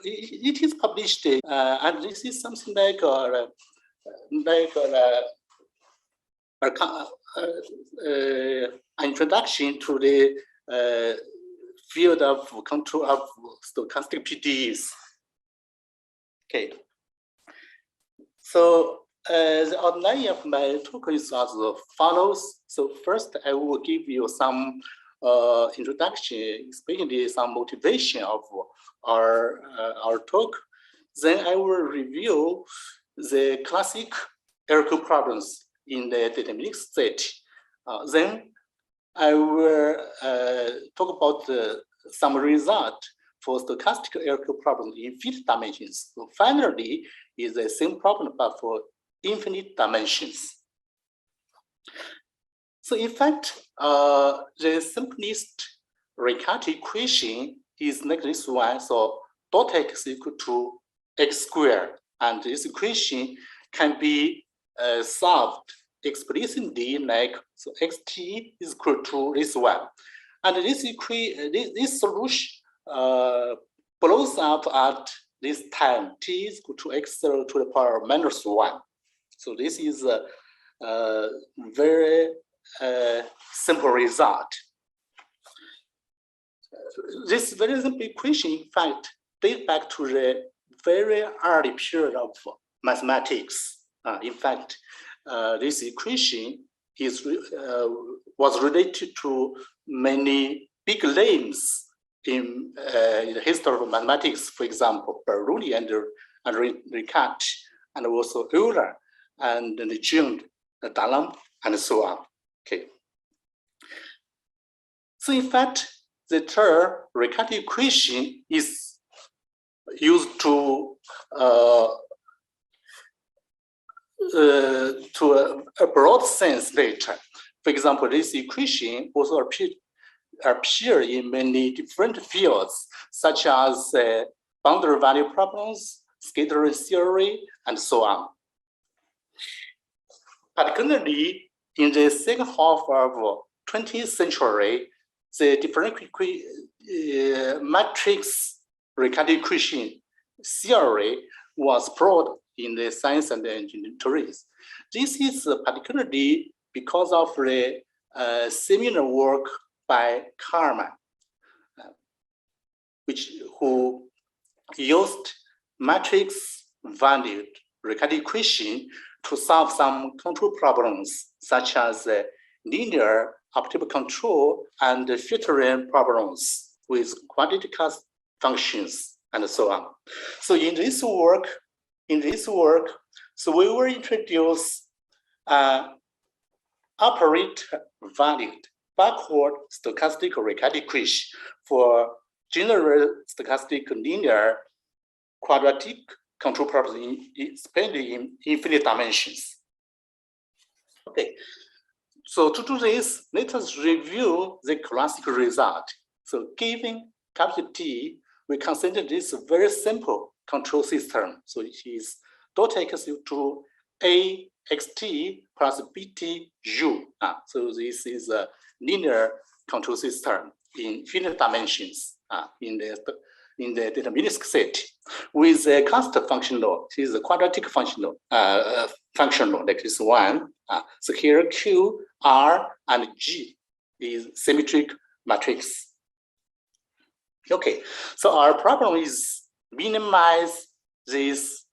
It is published, and this is something like an introduction to the field of control of stochastic PDEs. Okay. So the outline of my talk is as follows. So first, I will give you some introduction, especially some motivation of our talk. Then I will review the classic LQ problems in the deterministic state. Then I will talk about some result for stochastic LQ problems in infinite dimensions. So finally, is the same problem but for infinite dimensions. So in fact, the simplest Riccati equation is like this one. So dot x equal to x squared, and this equation can be solved explicitly like so xt is equal to this one, and this equation, this solution blows up at this time t is equal to x0 to the power -1. So this is a very simple result. This very simple equation, in fact, dates back to the very early period of mathematics. In fact, this equation was related to many big names in the history of mathematics. For example, Bernoulli and Riccati, and also Euler and Lejeune, Dalam, and so on. Okay. So in fact, the term Riccati equation is used to a broad sense later. For example, this equation also appear in many different fields, such as boundary value problems, scattering theory, and so on. Particularly in the second half of 20th century, the differential matrix Riccati equation theory was brought in the science and engineering. This is particularly because of the seminal work by Karman, who used matrix valued Riccati equation to solve some control problems, such as linear optimal control and filtering problems with quadratic functions and so on. So in this work, so we will introduce operator valued backward stochastic Riccati equation for general stochastic linear quadratic control problems expanded in infinite dimensions. Okay, so to do this, let us review the classical result. So given capital T, we consider this a very simple control system. So it is dot x to a xt plus bt u. So this is a linear control system in infinite dimensions in the deterministic set with a constant functional. This is a quadratic functional like this one. So here Q, R, and G is symmetric matrix. Okay, so our problem is minimize this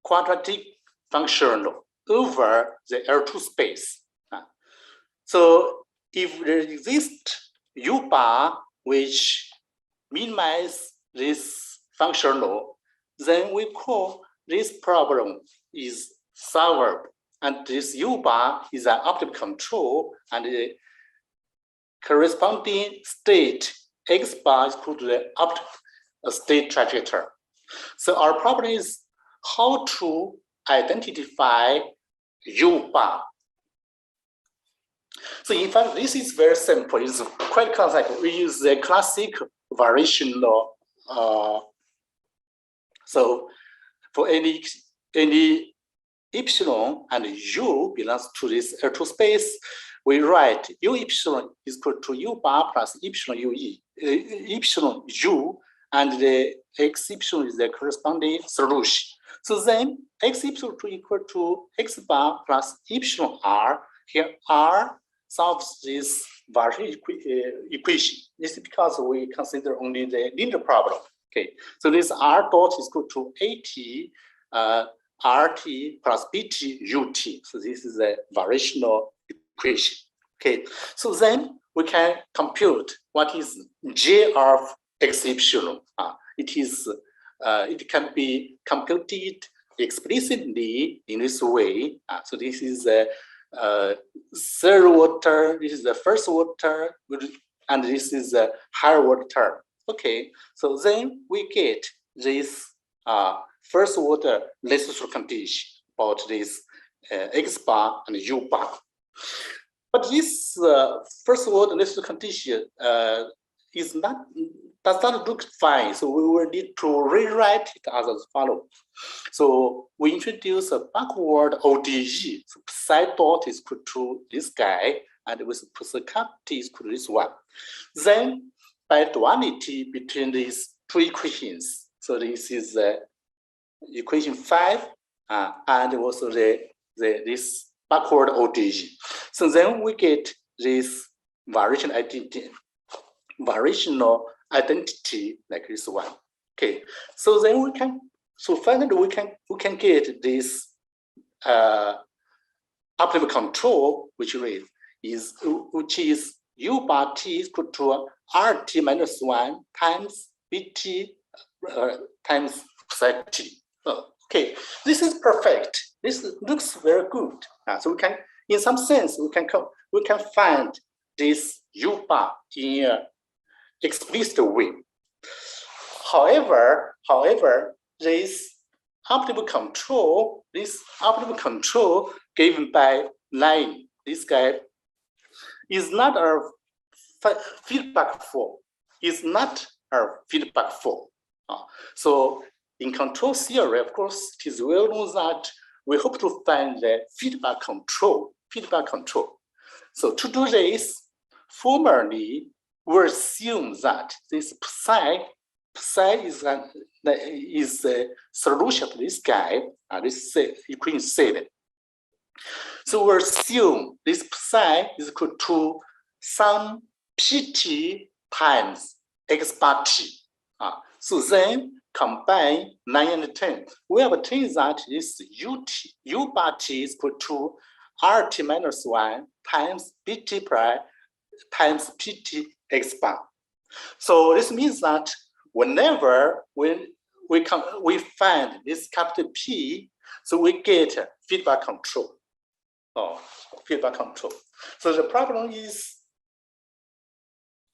quadratic functional over the L2 space. So if there exists U bar which minimize this functional, then we call this problem is solved, and this U bar is an optimal control, and the corresponding state X bar is equal to the optimal state trajectory. So our problem is how to identify U bar. So in fact, this is very simple. It's quite complex. We use the classic variation law. So for any epsilon and U belongs to this L2 space, we write U epsilon is equal to U bar plus epsilon UE, epsilon U, and the X epsilon is the corresponding solution. So then X epsilon equal to X bar plus epsilon R. Here R solves this variation equation. This is because we consider only the linear problem. Okay, so this R dot is equal to AT RT plus BT UT. So this is a variational equation. Okay, so then we can compute what is J of X epsilon. It can be computed explicitly in this way. So this is a third order, this is the first order, and this is the higher order term. Okay, so then we get this first order necessary condition about this X bar and U bar. But this first order necessary condition does not look fine. So we will need to rewrite it as follows. So we introduce a backward ODE. So psi dot is equal to this guy, and with psi cap t is equal to this one. Then by duality between these two equations. So this is equation 5, and also this backward ODE. So then we get this variational identity like this one. Okay, so then we can, so finally we can get this optimal control, which is U bar t is equal to RT minus 1 times BT times psi t. Okay, this is perfect. This looks very good. So we can, in some sense, we can find this U bar in explicit way. However, this optimal control given by line, this guy is not a feedback form. It's not a feedback form. So in control theory, of course, it is well known that we hope to find the feedback control. So to do this, formally, we assume that this psi is the solution to this guy, this equation 7. So we assume this psi is equal to some pt times x bar t. So then combine 9 and 10. We obtain that this u bar t is equal to rt minus 1 times pt prime times pt x bar. So this means that whenever we find this capital P, so we get feedback control. So the problem is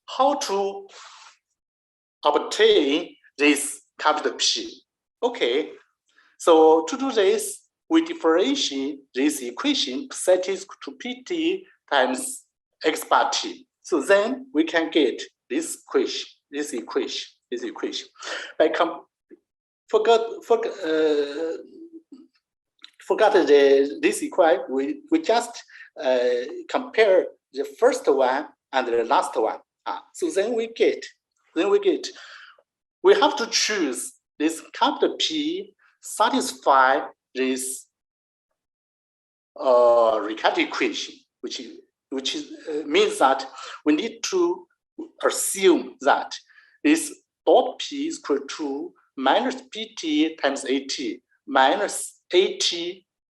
how to obtain this capital P. Okay, so to do this, we differentiate this equation set is to pt times x bar t. So then we can get this equation. Forgot this equation. We just compare the first one and the last one. So then we get we have to choose this capital P satisfy this Riccati equation, which means that we need to assume that this dot P is equal to minus pt times at minus at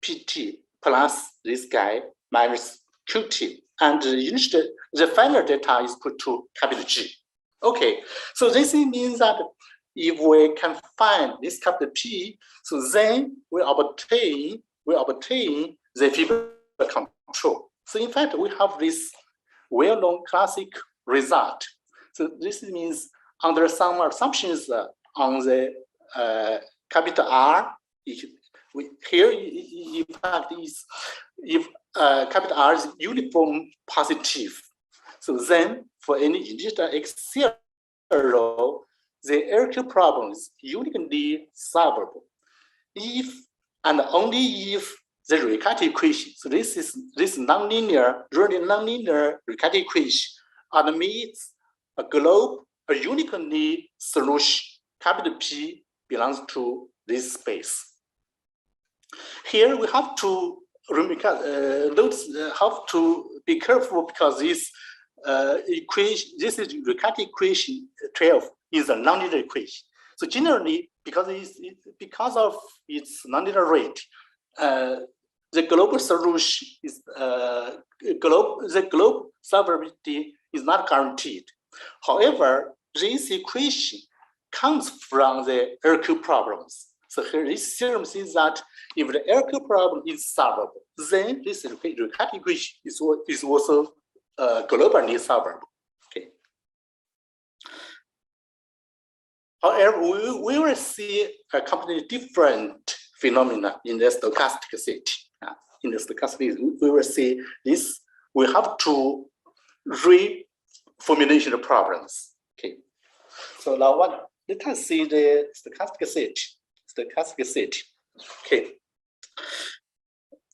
pt plus this guy minus qt, and the final data is equal to capital G. Okay, so this means that if we can find this capital P, so then we obtain the feedback control. So in fact, we have this well-known classic result. So this means under some assumptions on the capital R, here in fact is if capital R is uniform positive. So then for any integer x0, the LQ problem is uniquely solvable. If and only if the Riccati equation, so this really nonlinear Riccati equation admits a uniquely solution, capital P belongs to this space. Here we have to have to be careful because this equation, this is Riccati equation 12 is a nonlinear equation. So generally, because of its nonlinear rate, the global solution is the globe solvability is not guaranteed. However, this equation comes from the LQ problems. So here this theorem says that if the LQ problem is solvable, then this Riccati equation is also globally solvable. Okay. However, we will see a completely different phenomena in the stochastic set. In the stochastic, we will see this. We have to reformulation the problems. Okay. So now let us see the stochastic set. Okay.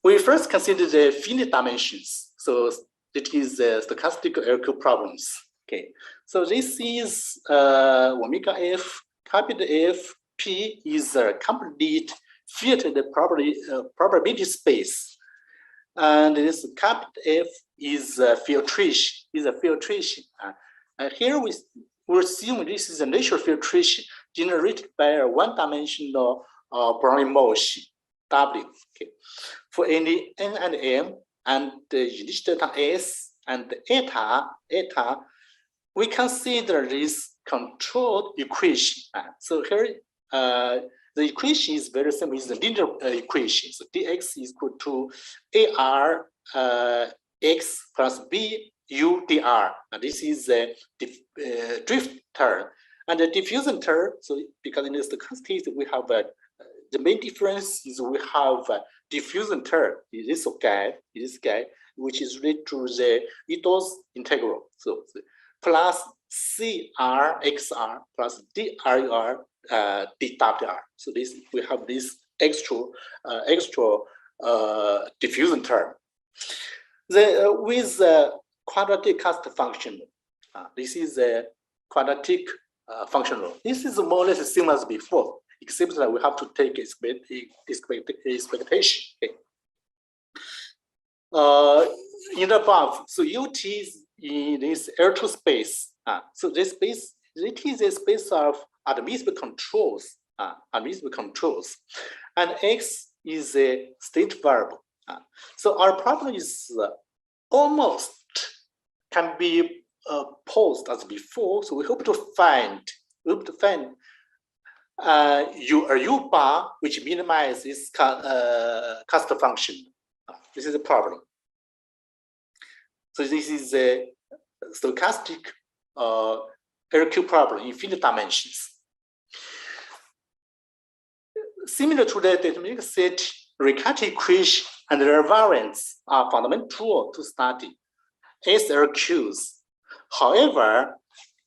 We first consider the finite dimensions. So it is the stochastic LQ problems. Okay. So this is omega f, capital F, P is a complete filtered probability space. And this capital F is a filtration. And here we assume this is a natural filtration generated by a one-dimensional Brownian motion W. Okay. For any n and m and the unit delta s and eta, we consider this controlled equation. So here the equation is very simple. It's a linear equation. So dx is equal to ar x plus b UDR. And this is a drift term. And the diffusion term, so because in the stochastics we have the main difference is we have a diffusion term in this guy, which is related to the Ito's integral. So plus CRXR plus DRUR DWR. So this we have this extra diffusion term. With the quadratic cast function, this is a quadratic functional. This is more or less the same as before, except that we have to take expectation. Okay. In the above, so UT is in this L2 space. So this space, it is a space of admissible controls, and X is a state variable. So our problem is almost can be posed as before. So we hope to find U bar which minimizes cast function. This is a problem. So this is a stochastic LQ problem in finite dimensions. Similar to the deterministic set, Riccati equation and their variants are fundamental to study SLQs. However,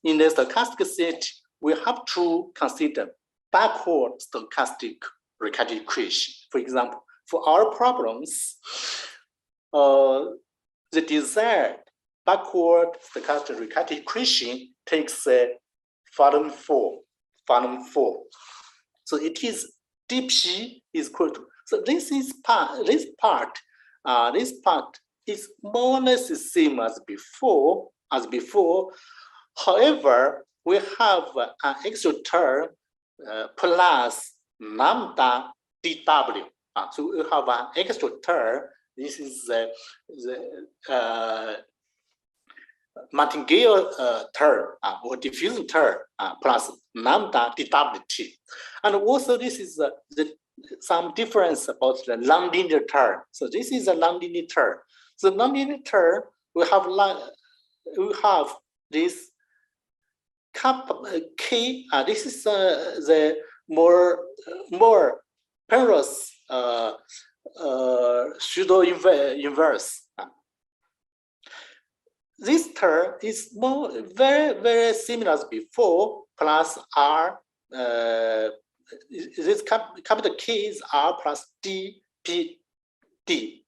in the stochastic set, we have to consider backward stochastic Riccati equation. For example, for our problems, the desired backward stochastic Riccati equation takes a following form. So it is dp is equal to. So this part is more or less the same as before. However, we have an extra term plus lambda dw. So we have an extra term. This is the martingale term or diffusion term plus lambda dwt. And also this is some difference about the nonlinear term. So this is a nonlinear term. So nonlinear term, we have this K. This is the more perilous pseudo inverse. This term is very similar as before, plus R. This capital K is R plus D, P, D.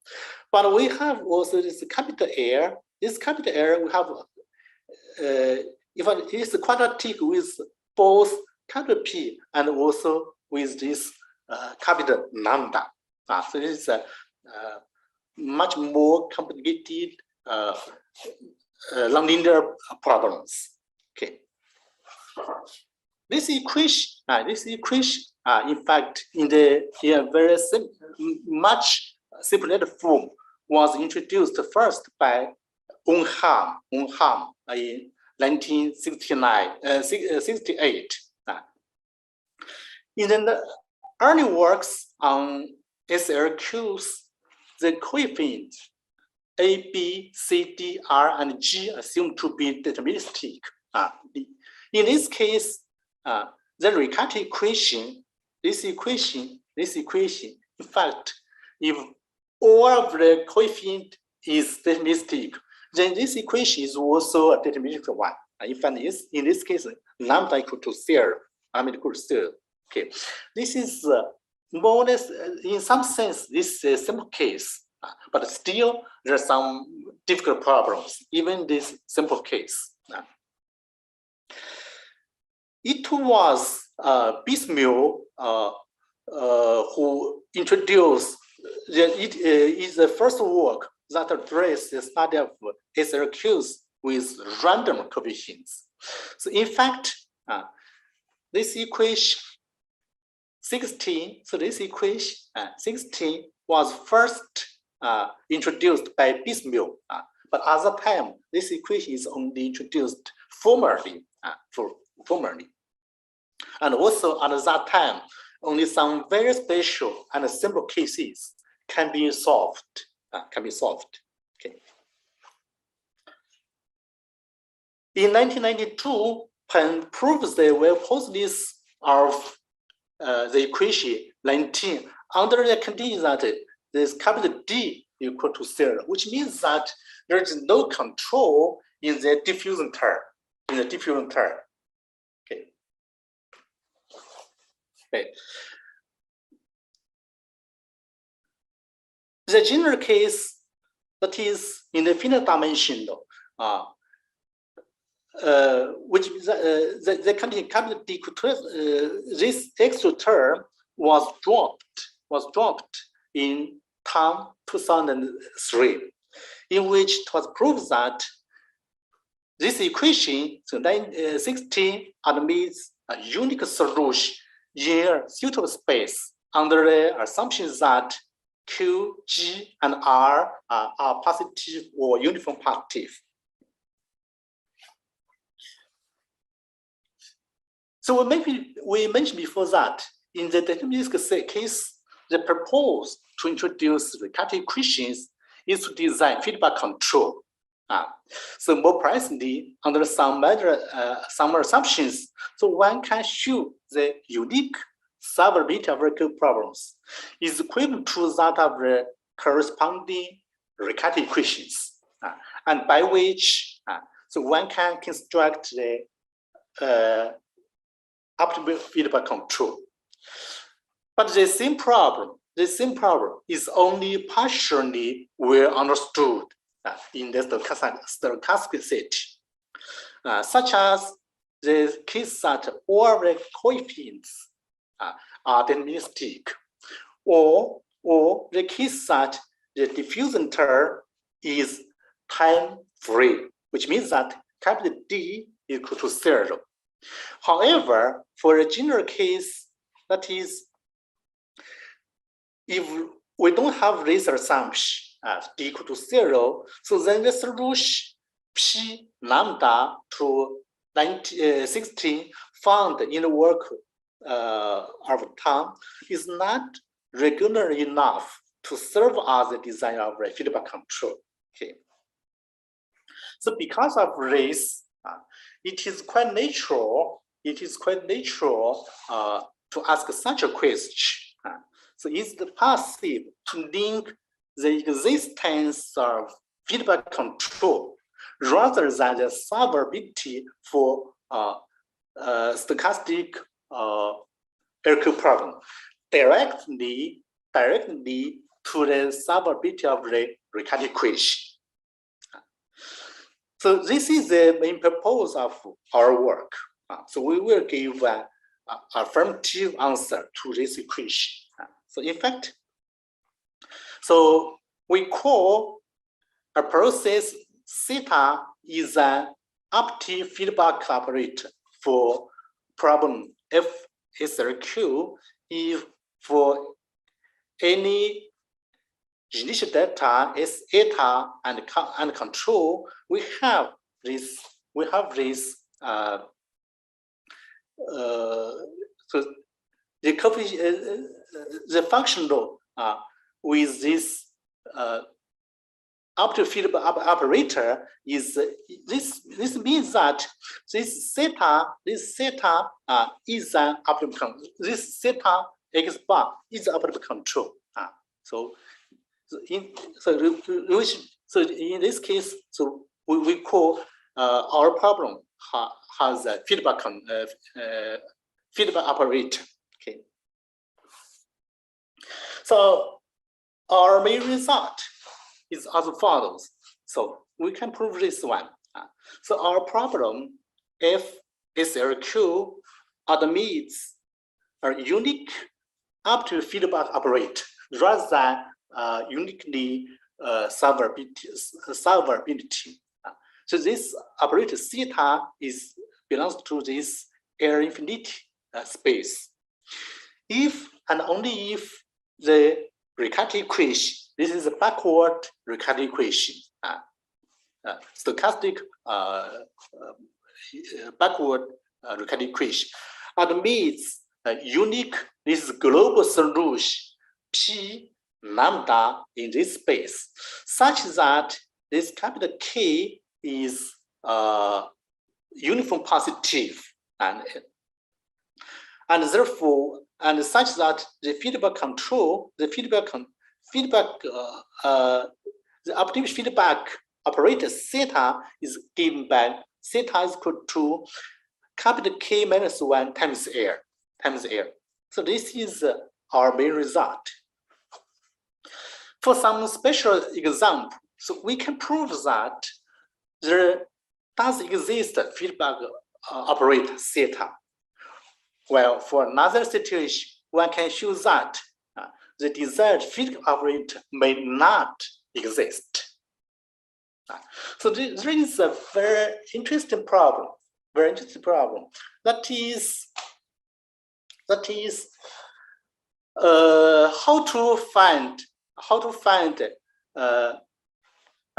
But we have also this capital L. This capital L, we have, if it is quadratic with both capital P and also with this capital lambda. So this is much more complicated nonlinear problems. Okay. This equation, in fact, in a very much simpler form, was introduced first by Unham in 1968. In the early works on SLQs, the coefficients A, B, C, D, R, and G assumed to be deterministic. In this case, the Riccati equation, this equation, in fact, if all of the coefficient is deterministic, then this equation is also a deterministic one. In fact, in this case, lambda equal to 0, lambda equal to 0. Okay, this is more or less, in some sense, this is a simple case, but still there are some difficult problems, even this simple case. It was Bismuth who introduced, it is the first work that addressed the study of SLQs with random coefficients. So in fact, this equation 16, so this equation 16 was first introduced by Bismuth, but at the time, this equation is only introduced formally. And also at that time, only some very special and simple cases can be solved. Okay. In 1992, Penn proves the well-positiveness of the equation 19 under the condition that this capital D equal to 0, which means that there is no control in the diffusion term. Okay. The general case that is in the finite dimension, which the condition capital D equal to this extra term was dropped in term 2003, in which it was proved that this equation, so 16, admits a unique solution in a suitable space under the assumption that Q, G, and R are positive or uniform positive. So we mentioned before that in the deterministic case, the purpose to introduce recursive equations is to design feedback control. So more precisely, under some assumptions, so one can show the unique solvability of recursive problems is equivalent to that of the corresponding recursive equations, and by which so one can construct the optimal feedback control. But the same problem is only partially well understood in the stochastic set, such as the case that all the coefficients are deterministic, or the case that the diffusion term is time-free, which means that capital D is equal to 0. However, for a general case, that is, if we don't have this assumption D equal to 0, so then the solution P lambda to 16 found in the work of time is not regular enough to serve as the design of the feedback control. Okay. So because of this, it is quite natural to ask such a question. So is it possible to link the existence of feedback control rather than the solvability for stochastic recursive problem directly to the solvability of the recursive equation? So this is the main purpose of our work. So we will give an affirmative answer to this equation. So in fact, so we call a process theta is an optic feedback operator for problem F SRQ if for any initial data S eta and control, we have this so the coefficient the functional with this optic feedback operator is this means that this theta is an optimal this theta x bar is optimal control. So in this case, so we call our problem has a feedback operator. Okay. So our main result is as follows. So we can prove this one. So our problem F SRQ admits a unique optical feedback operator rather than uniquely solvability. So this operator theta belongs to this air infinity space. If and only if the recursive equation, this is a backward recursive equation, stochastic backward recursive equation, admits a unique, this global solution P lambda in this space, such that this capital K is uniform positive, and therefore, and such that the feedback control, the optimal feedback operator theta is given by theta is equal to capital K minus 1 times air. So this is our main result. For some special example, so we can prove that there does exist a feedback operator theta. Well, for another situation, one can show that the desired feedback operator may not exist. So there is a very interesting problem. That is how to find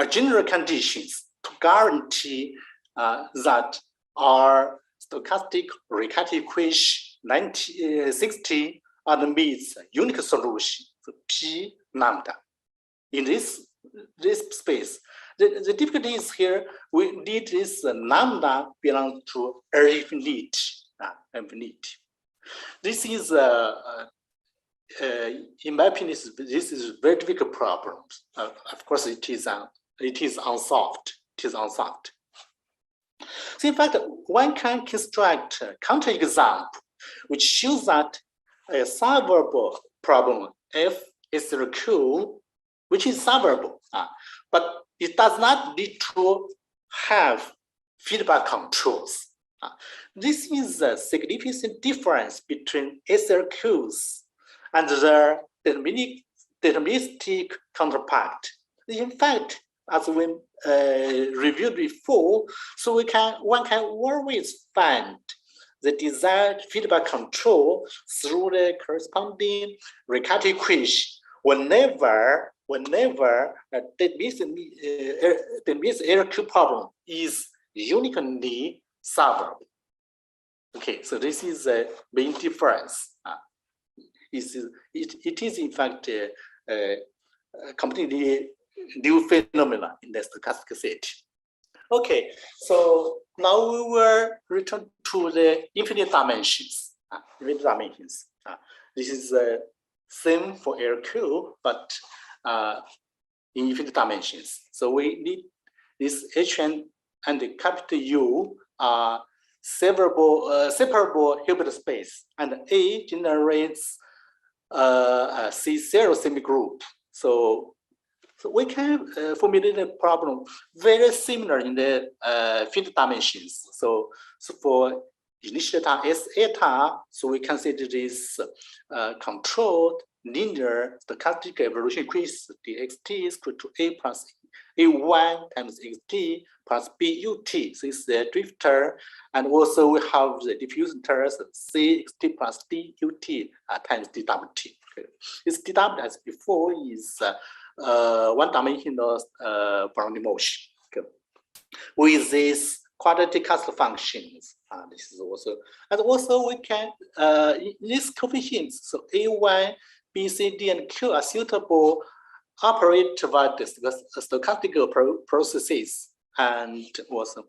general conditions to guarantee that our stochastic Riccati equation 60 meets unique solution, so P lambda. In this space, the difficulty is here, we need this lambda belongs to infinity. This is, in my opinion, this is a very difficult problem. Of course, it is unsolved. So in fact, one can construct a counterexample which shows that a solvable problem F is a Q, which is solvable, but it does not need to have feedback controls. This is a significant difference between SRQs and their deterministic counterpart. In fact, as we reviewed before, so one can always find the desired feedback control through the corresponding Riccati equation whenever the RQ problem is uniquely solvable. Okay, so this is the main difference. It is in fact a completely new phenomenon in the stochastic set. Okay, so now we will return to the infinite dimensions. This is the same for RQ, but in infinite dimensions. So we need this Hn and the capital U are separable Hilbert space, and A generates a C0 semigroup. So we can formulate a problem very similar in the infinite dimensions. So for initial data S eta, so we consider this controlled linear stochastic evolution equation dxt is equal to A plus A1 times xt plus BUT. So it's the drifter, and also we have the diffusion terms CXT plus DUT times DWT. Okay. This DW as before is one-dimensional Brownian motion. Okay. With these quadratic Castle functions, this is also, and also we can these coefficients. So A1, B, C, D, and Q are suitable operate via the stochastic processes, and also.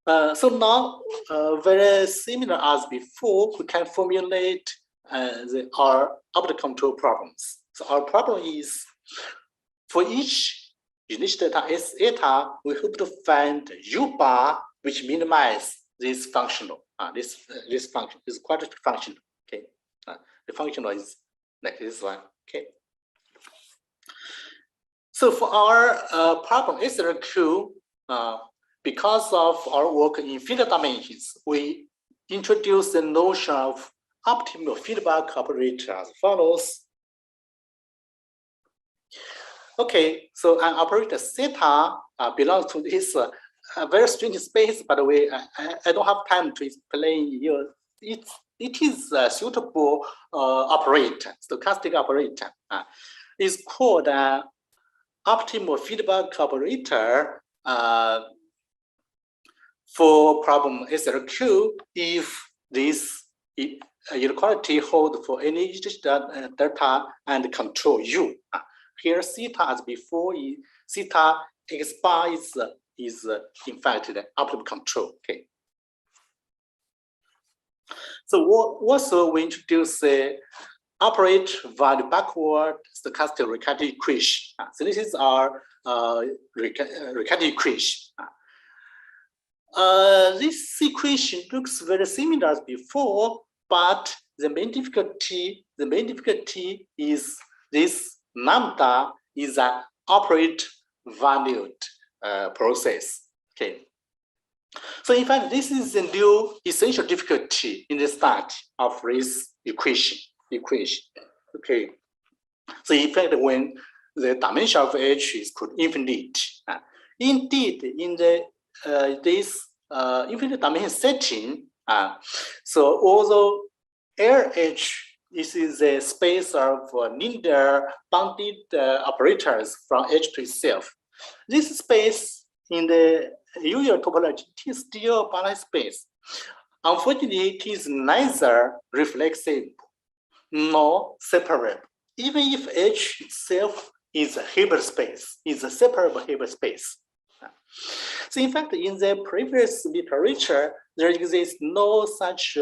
So now, very similar as before, we can formulate our object control problems. So our problem is for each initial data S eta, we hope to find U bar which minimize this functional. This function is quadratic function. Okay, the functional is like this one. Okay. So for our problem SRQ, because of our work in infinite dimensions, we introduce the notion of optimal feedback operator as follows. Okay, so an operator theta belongs to this very strange space. By the way, I don't have time to explain you. It is a suitable operator, stochastic operator. It's called optimal feedback operator for problem SRQ if this inequality hold for any delta and control U. Here theta as before, theta x bar is is in fact the optimal control. Okay. So also we introduce operate value backward stochastic Riccati equation. So this is our Riccati equation. This equation looks very similar as before, but the main difficulty is this lambda is an operate valued process. Okay. So in fact, this is a new essential difficulty in the start of this equation. Okay. So in fact, when the dimension of H is infinite, indeed in the this infinite dimension setting, so although LH is a space of linear bounded operators from H to itself, this space in the usual topology is still a Banach space. Unfortunately, it is neither reflexive nor separable. Even if H itself is a Hilbert space, is a separable Hilbert space. So in fact, in the previous literature, there exists no such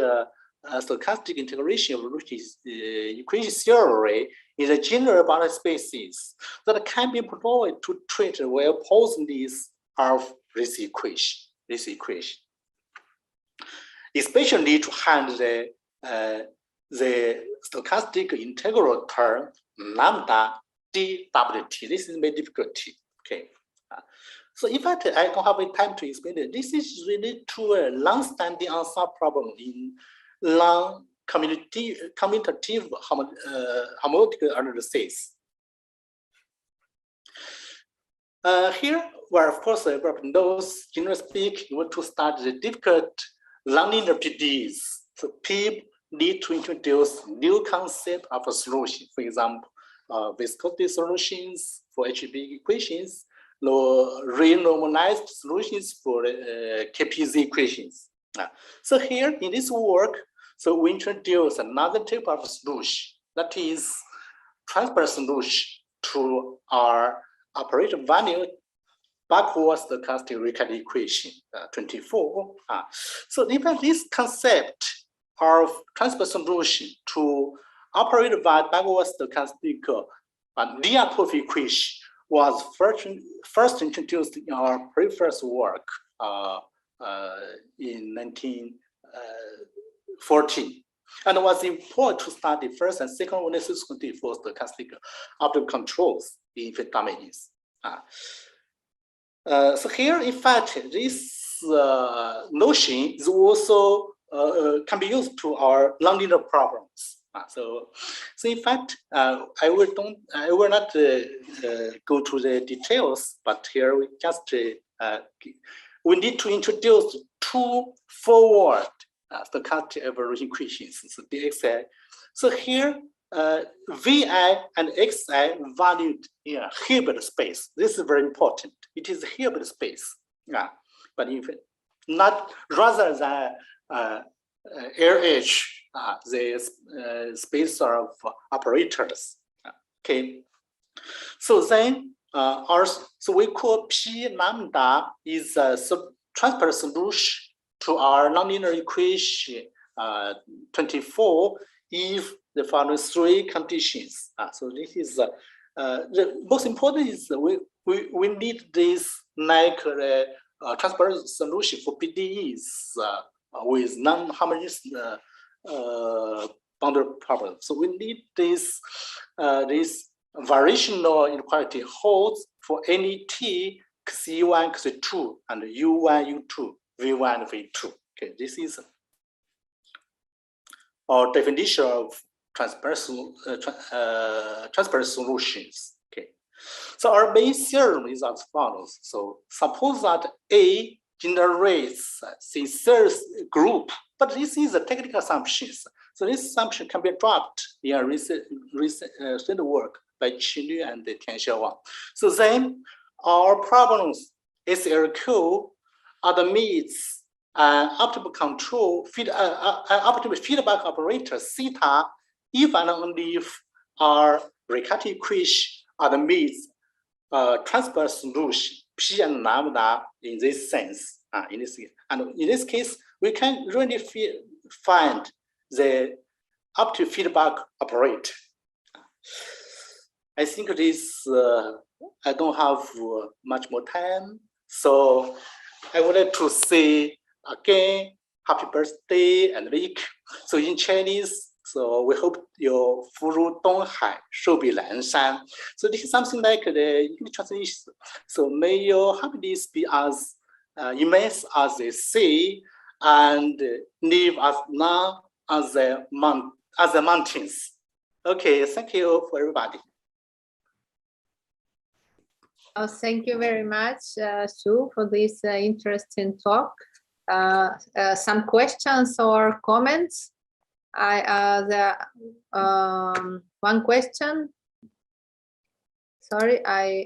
stochastic integration of equation theory in the general Banach spaces that can be employed to treat the well-posedness of this equation. Especially to handle the stochastic integral term lambda dwt. This is my difficulty. Okay. So in fact, I don't have time to explain it. This is related to a long-standing unsolved problem in non-commutative homological analysis. Here, where of course, everyone knows, generally speaking, you want to start the difficult nonlinear PDEs. So people need to introduce new concept of a solution. For example, viscosity solutions for HB equations, renormalized solutions for KPZ equations. So here in this work, so we introduce another type of solution, that is transfer solution to our operator value backwards stochastic Riccati equation 24. So even this concept of transfer solution to operator value backwards stochastic Liapoff equation was first introduced in our previous work in 1914, and it was important to study first and second one subsequently for stochastic optical controls in infinite domains. So here, in fact, this notion is also can be used to our nonlinear problems. So in fact, I will not go to the details, but here we just we need to introduce two forward stochastic evolution equations. So dxi. So here, vi and xi valued in a Hilbert space. This is very important. It is a Hilbert space, but if not rather than LH. The space of operators. Okay, so then so we call P lambda is a transfer solution to our nonlinear equation 24 if the following three conditions. So this is the most important is we need this like transfer solution for PDEs with non-harmonious boundary problem. So we need this this variational inequality holds for any t c1, c2, and u1, u2, v1, v2. Okay, this is our definition of transfer solutions. Okay, so our main theorem is as follows. So suppose that A generates a sincere group, but this is a technical assumption. So this assumption can be dropped in a recent work by Qinyu and Tianxiao. So then our problems SLQ admits optimal control optimal feedback operator theta if and only if our Riccati equation admits transfer solution P and lambda in this sense. In this case. And in this case, we can really find the up to feedback operate. I think this, I don't have much more time. So I would like to say again, happy birthday, Enrique. So in Chinese, so we hope your 福如东海，寿比南山. So this is something like the English translation. So may your happiness be as immense as the sea, and live as long as the mountains. Okay, thank you for everybody. Oh, thank you very much, Sue, for this interesting talk. Some questions or comments? One question. Sorry, I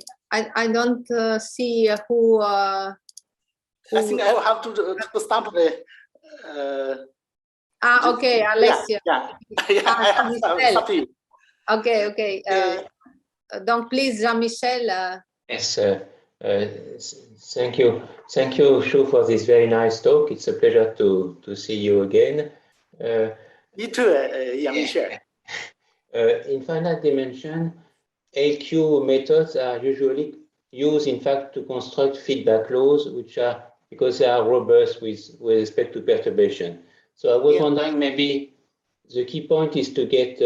don't see who. I think I will have to stop the. Okay, Alessio. Yeah. Something. Okay. Donc, please, Jean-Michel. Yes, thank you. Thank you, Shu, for this very nice talk. It's a pleasure to see you again. Me too, Jean-Michel. In finite dimension, LQ methods are usually used, in fact, to construct feedback laws, which are, because they are robust with respect to perturbation. So I was wondering, maybe the key point is to get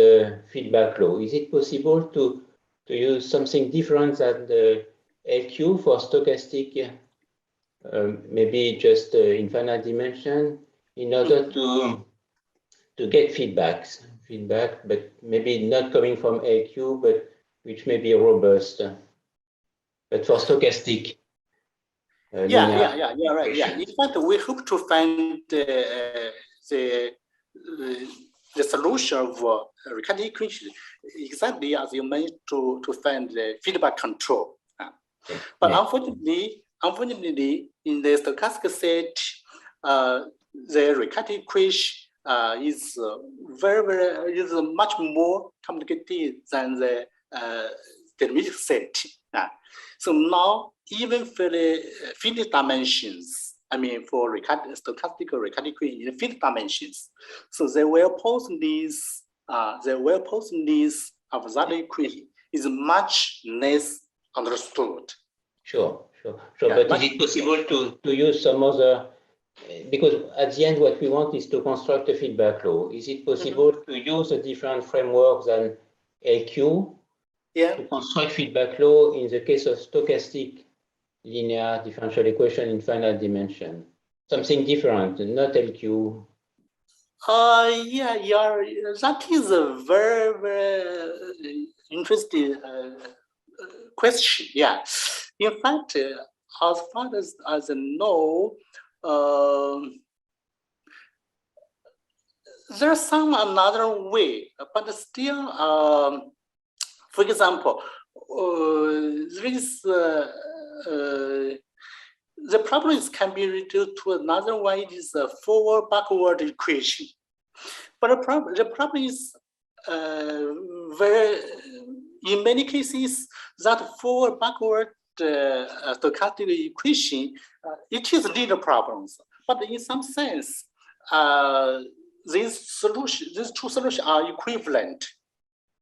feedback law. Is it possible to use something different than the LQ for stochastic, maybe just infinite dimension, in order to get feedback, but maybe not coming from LQ, but which may be robust, but for stochastic. Yeah, right. Yeah, in fact, we hope to find the solution of Riccati equation exactly as you meant to find the feedback control. But unfortunately, in the stochastic set, the Riccati equation is is much more complicated than the deterministic set. So now, even for the finite dimensions, I mean, for stochastic Riccati equation in finite dimensions, so the well-posedness of that equation is much less understood. Sure. But is it possible to use some other, because at the end what we want is to construct a feedback law. Is it possible to use a different framework than LQ to construct feedback law in the case of stochastic linear differential equation in finite dimension? Something different, not LQ. That is a very interesting question. Yeah, in fact, as far as I know, there's some another way, but still, for example, there is the problem can be reduced to another one. It is a forward-backward equation, but the problem is in many cases that forward-backward stochastic equation it is little problems, but in some sense these two solutions are equivalent.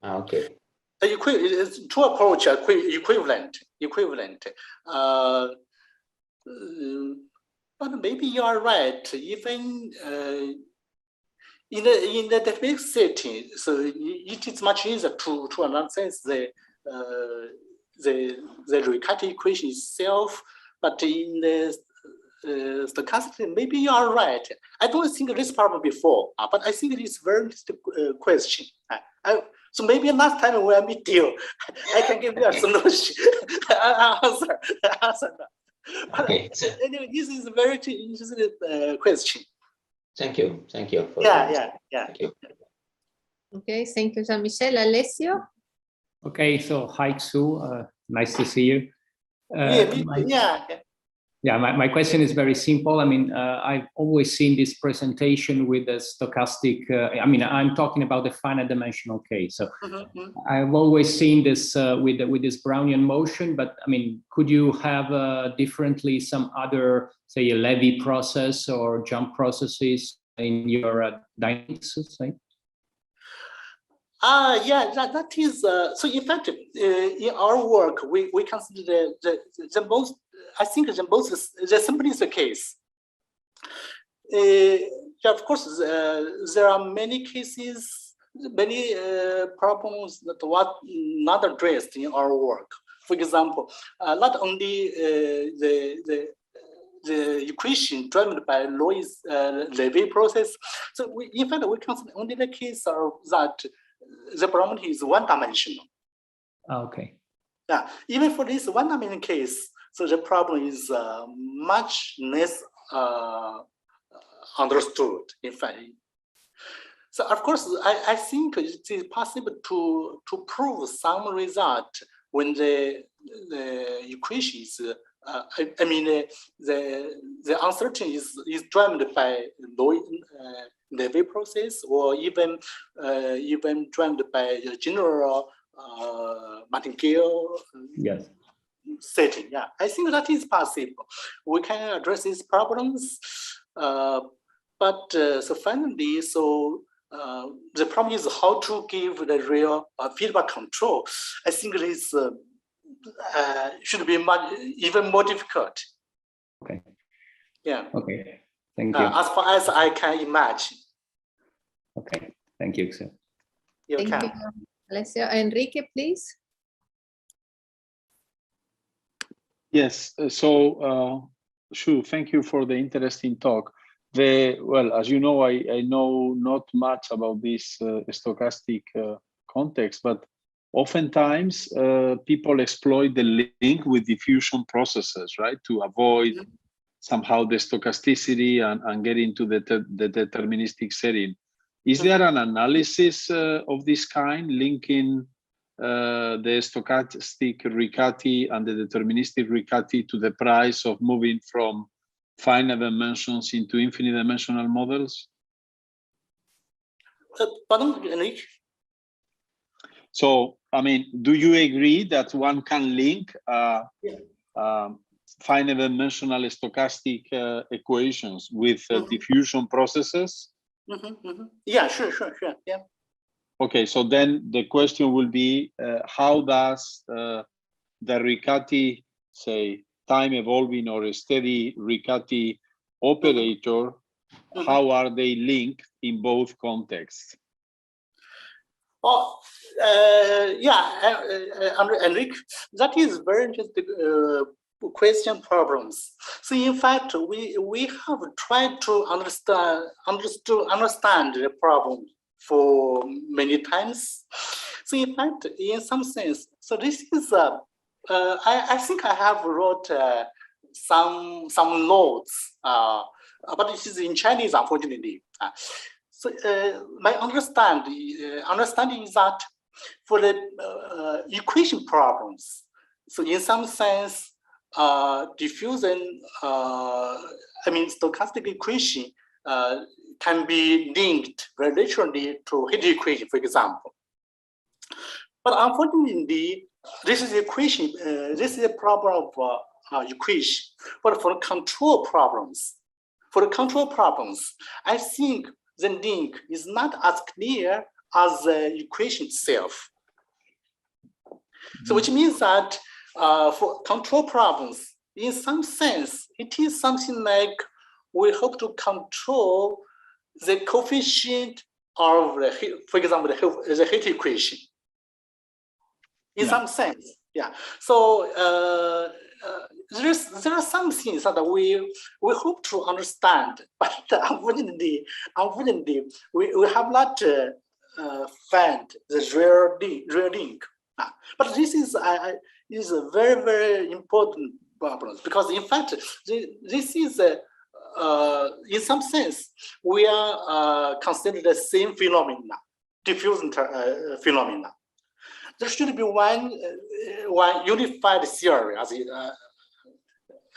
Okay. Two approaches are equivalent. But maybe you are right. Even in the deterministic setting, so it is much easier to understand the Riccati equation itself. But in the stochastic, maybe you are right. I don't think this problem before, but I think it is a very interesting question. So maybe last time when I meet you, I can give you a solution, answer that. Okay. Anyway, this is a very interesting question. Thank you. Yeah. Thank you. Okay, thank you, Jean-Michel. Alessio? Okay, so hi, Sue. Nice to see you. Yeah, my question is very simple. I mean, I've always seen this presentation with the stochastic, I mean, I'm talking about the finite dimensional case. So I've always seen this with this Brownian motion, but I mean, could you have differently some other, say, a Levy process or jump processes in your dynamics, say? Yeah, that is, so in fact, in our work, we consider the most, I think the simplest case. Yeah, of course, there are many cases, many problems that were not addressed in our work. For example, not only the equation driven by Lewis-Levy process. So in fact, we consider only the case of that the problem is one-dimensional. Okay. Yeah, even for this one-dimensional case, so the problem is much less understood, in fact. So of course, I think it is possible to prove some result when the equation is, I mean, the uncertainty is driven by Levy process, or even driven by the general martingale setting. Yeah, I think that is possible. We can address these problems, but so finally, so the problem is how to give the real feedback control. I think this should be even more difficult. Okay. Yeah. Okay. Thank you. As far as I can imagine. Okay. Thank you, sir. Thank you, Alessio. Enrique, please. Yes. So, Shu, thank you for the interesting talk. Well, as you know, I know not much about this stochastic context, but oftentimes people exploit the link with diffusion processes, right, to avoid somehow the stochasticity and get into the deterministic setting. Is there an analysis of this kind linking the stochastic Riccati and the deterministic Riccati to the price of moving from finite dimensions into infinite dimensional models? Pardon, Enrique? So, I mean, do you agree that one can link finite dimensional stochastic equations with diffusion processes? Yeah, sure, yeah. Okay, so then the question will be, how does the Riccati, say, time evolving or a steady Riccati operator, how are they linked in both contexts? Oh, yeah, Enrique, that is very interesting question problems. So in fact, we have tried to understand the problem for many times. So in fact, in some sense, so this is I think I have wrote some notes, but it is in Chinese, unfortunately. So my understanding is that for the equation problems, so in some sense, diffusion, I mean, stochastic equation can be linked relationally to heat equation, for example. But unfortunately, this is equation. This is a problem of equation. But for control problems, I think the link is not as clear as the equation itself. So which means that for control problems, in some sense, it is something like we hope to control the coefficient of, for example, the heat equation. In some sense, yeah. So there are some things that we hope to understand, but unfortunately, we have not found the real link. But this is a very, very important problem, because in fact, this is in some sense we are considering the same phenomena, diffusion phenomena. There should be one unified theory,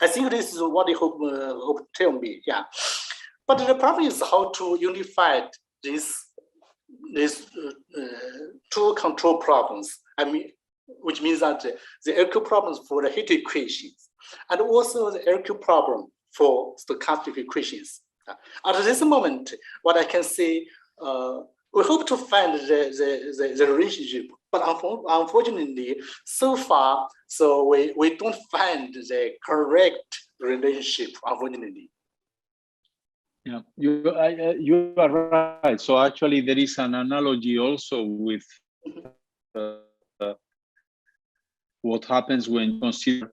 I think this is what they hope tell me. Yeah, but the problem is how to unify these two control problems. I mean, which means that the LQ problems for the heat equations and also the LQ problem for stochastic equations. At this moment, what I can say, we hope to find the relationship, but unfortunately, so far, so we don't find the correct relationship, unfortunately. Yeah, you are right. So actually, there is an analogy also with what happens when you consider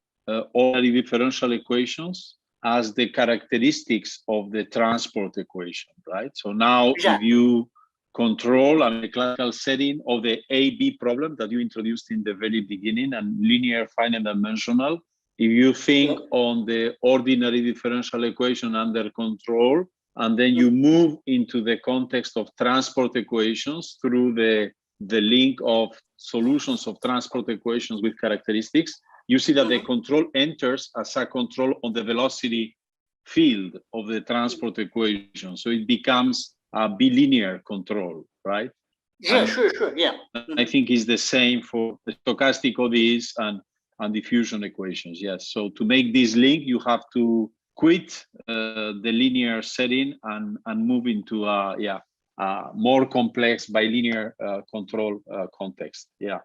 ordinary differential equations as the characteristics of the transport equation, right? So now, if you control a classical setting of the AB problem that you introduced in the very beginning and linear finite dimensional, if you think on the ordinary differential equation under control, and then you move into the context of transport equations through the link of solutions of transport equations with characteristics, you see that the control enters as a control on the velocity field of the transport equation. So it becomes a bilinear control, right? Yeah, sure, yeah. I think it's the same for the stochastic ODEs and diffusion equations, yes. So to make this link, you have to quit the linear setting and move into a more complex bilinear control context. Yeah.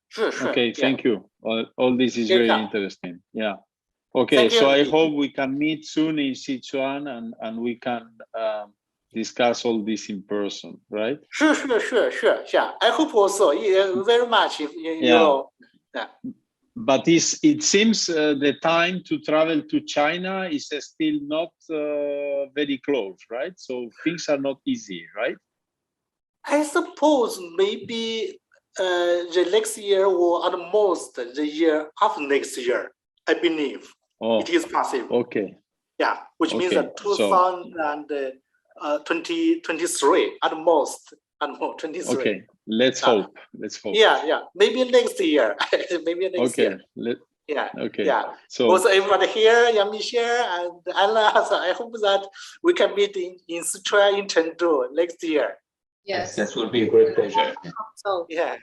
Sure. Okay, thank you. All this is very interesting. Yeah. Okay, so I hope we can meet soon in Sichuan and we can discuss all this in person, right? Sure. I hope also very much. But it seems the time to travel to China is still not very close, right? So things are not easy, right? I suppose maybe the next year or at most the year after next year, I believe it is possible. Okay. Yeah, which means that 2023 at most, and more 23. Okay, let's hope. Yeah, maybe next year. Maybe next year. Okay. So also everybody here, Michelle and Anna, so I hope that we can meet in Sichuan in Chengdu next year. Yes, that will be a great pleasure. So yeah.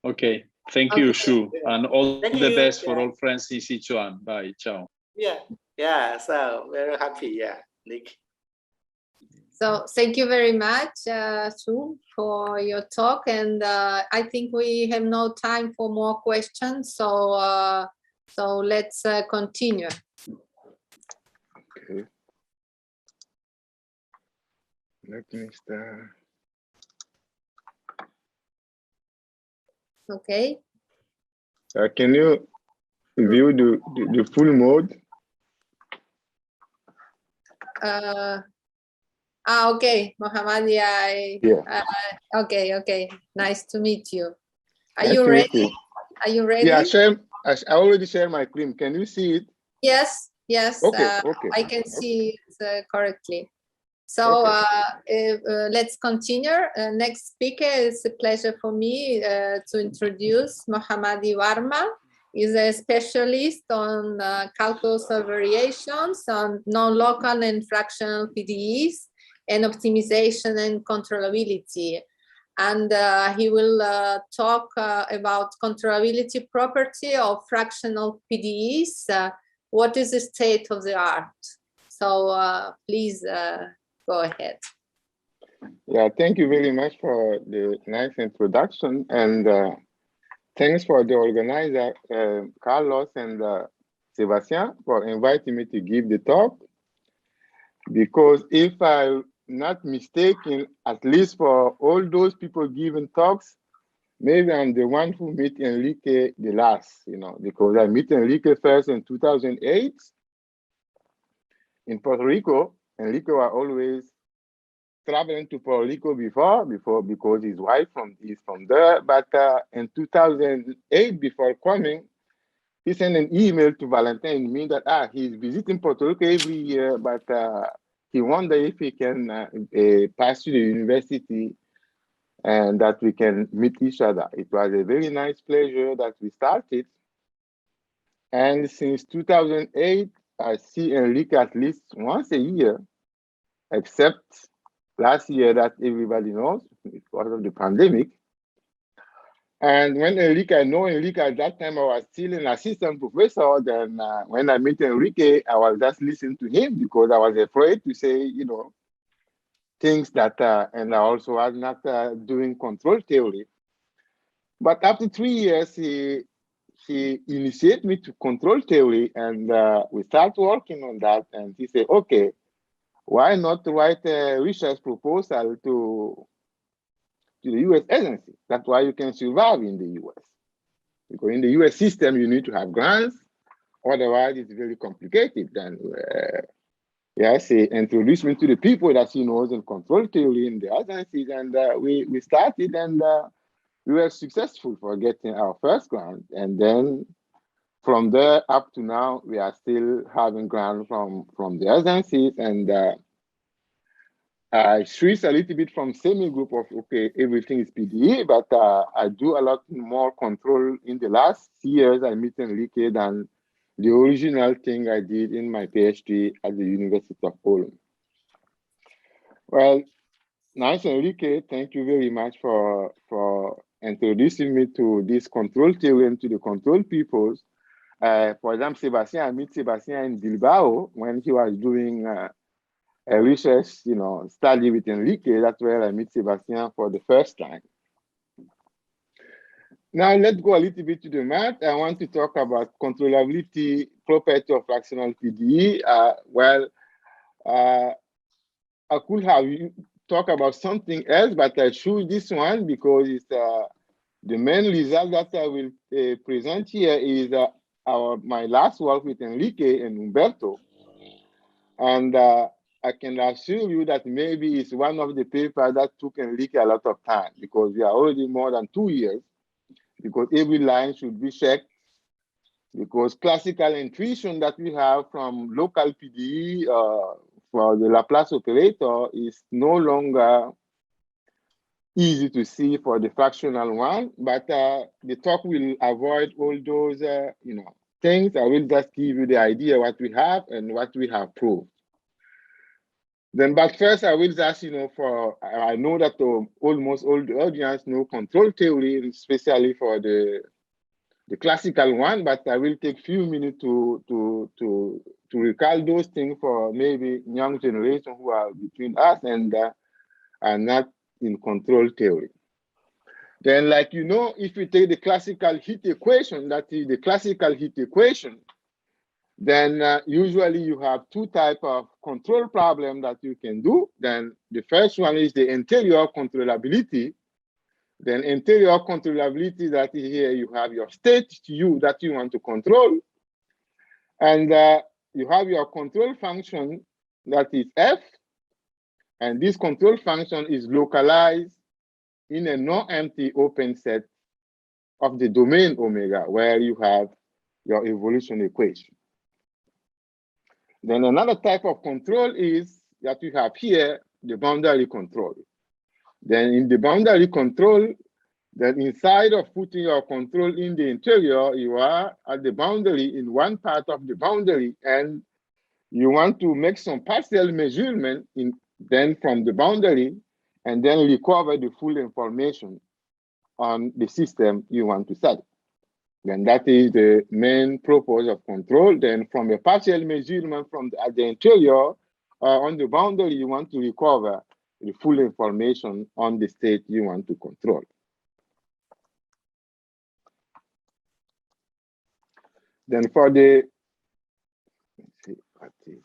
Okay, thank you, Shu, and all the best for all friends in Sichuan. Bye, ciao. Yeah. So very happy. Nick. So thank you very much, Shu, for your talk. And I think we have no time for more questions. So let's continue. Okay. Let me start. Okay. Can you view the full mode? Okay, Mohammad. Okay. Nice to meet you. Are you ready? Are you ready? Yeah, I already shared my screen. Can you see it? Yes. Okay. I can see it correctly. So let's continue. Next speaker, is a pleasure for me to introduce Mohammad Warma. He's a specialist on calculus of variations on non-local and fractional PDEs and optimization and controllability. And he will talk about controllability property of fractional PDEs. What is the state of the art? So please go ahead. Yeah, thank you very much for the nice introduction, and thanks for the organizer, Carlos and Sebastian, for inviting me to give the talk. Because if I'm not mistaken, at least for all those people giving talks, maybe I'm the one who met Enrique the last, because I met Enrique first in 2008 in Puerto Rico. Enrique was always traveling to Puerto Rico before because his wife is from there. But in 2008, before coming, he sent an email to Valentin and me that he's visiting Puerto Rico every year, but he wondered if he can pass to the university and that we can meet each other. It was a very nice pleasure that we started. And since 2008, I see Enrique at least once a year, except last year that everybody knows because of the pandemic. And when I know Enrique at that time, I was still an assistant professor. Then when I met Enrique, I was just listening to him because I was afraid to say, things that, and I also was not doing control theory. But after 3 years, he initiated me to control theory, and we start working on that. And he said, okay, why not write a research proposal to the US agency? That's why you can survive in the US. Because in the US system, you need to have grants, otherwise it's very complicated. And yes, he introduced me to the people that he knows in control theory in the agencies, and we started, and we were successful for getting our first grant. And then from there up to now, we are still having grants from the agencies, and I switched a little bit from semi-group of, okay, everything is PDE, but I do a lot more control in the last years. I met Enrique than the original thing I did in my PhD at the University of Poland. Well, nice, Enrique. Thank you very much for introducing me to this control theory and to the control peoples. For example, Sebastian, I met Sebastian in Bilbao when he was doing a research, study with Enrique. That's where I met Sebastian for the first time. Now let's go a little bit to the math. I want to talk about controllability property of fractional PDE. I could have talked about something else, but I choose this one because it's the main result that I will present here is my last work with Enrique and Humberto. And I can assure you that maybe it's one of the papers that took Enrique a lot of time, because we are already more than 2 years, because every line should be checked, because classical intuition that we have from local PDE for the Laplace operator is no longer easy to see for the fractional one, but the talk will avoid all those things. I will just give you the idea what we have and what we have proved. Then, but first I will just, I know that almost all the audience know control theory, especially for the classical one, but I will take few minutes to recall those things for maybe young generation who are between us and are not in control theory. Then, if you take the classical heat equation, that is the classical heat equation, then usually you have two types of control problem that you can do. Then the first one is the interior controllability. Then interior controllability, that is here you have your state U that you want to control. And you have your control function that is F. And this control function is localized in a non-empty open set of the domain omega, where you have your evolution equation. Then another type of control is that you have here, the boundary control. Then in the boundary control, then inside of putting your control in the interior, you are at the boundary in one part of the boundary, and you want to make some partial measurement then from the boundary, and then recover the full information on the system you want to study. Then that is the main purpose of control. Then from a partial measurement at the interior, on the boundary, you want to recover the full information on the state you want to control. Then for the, let's see what is.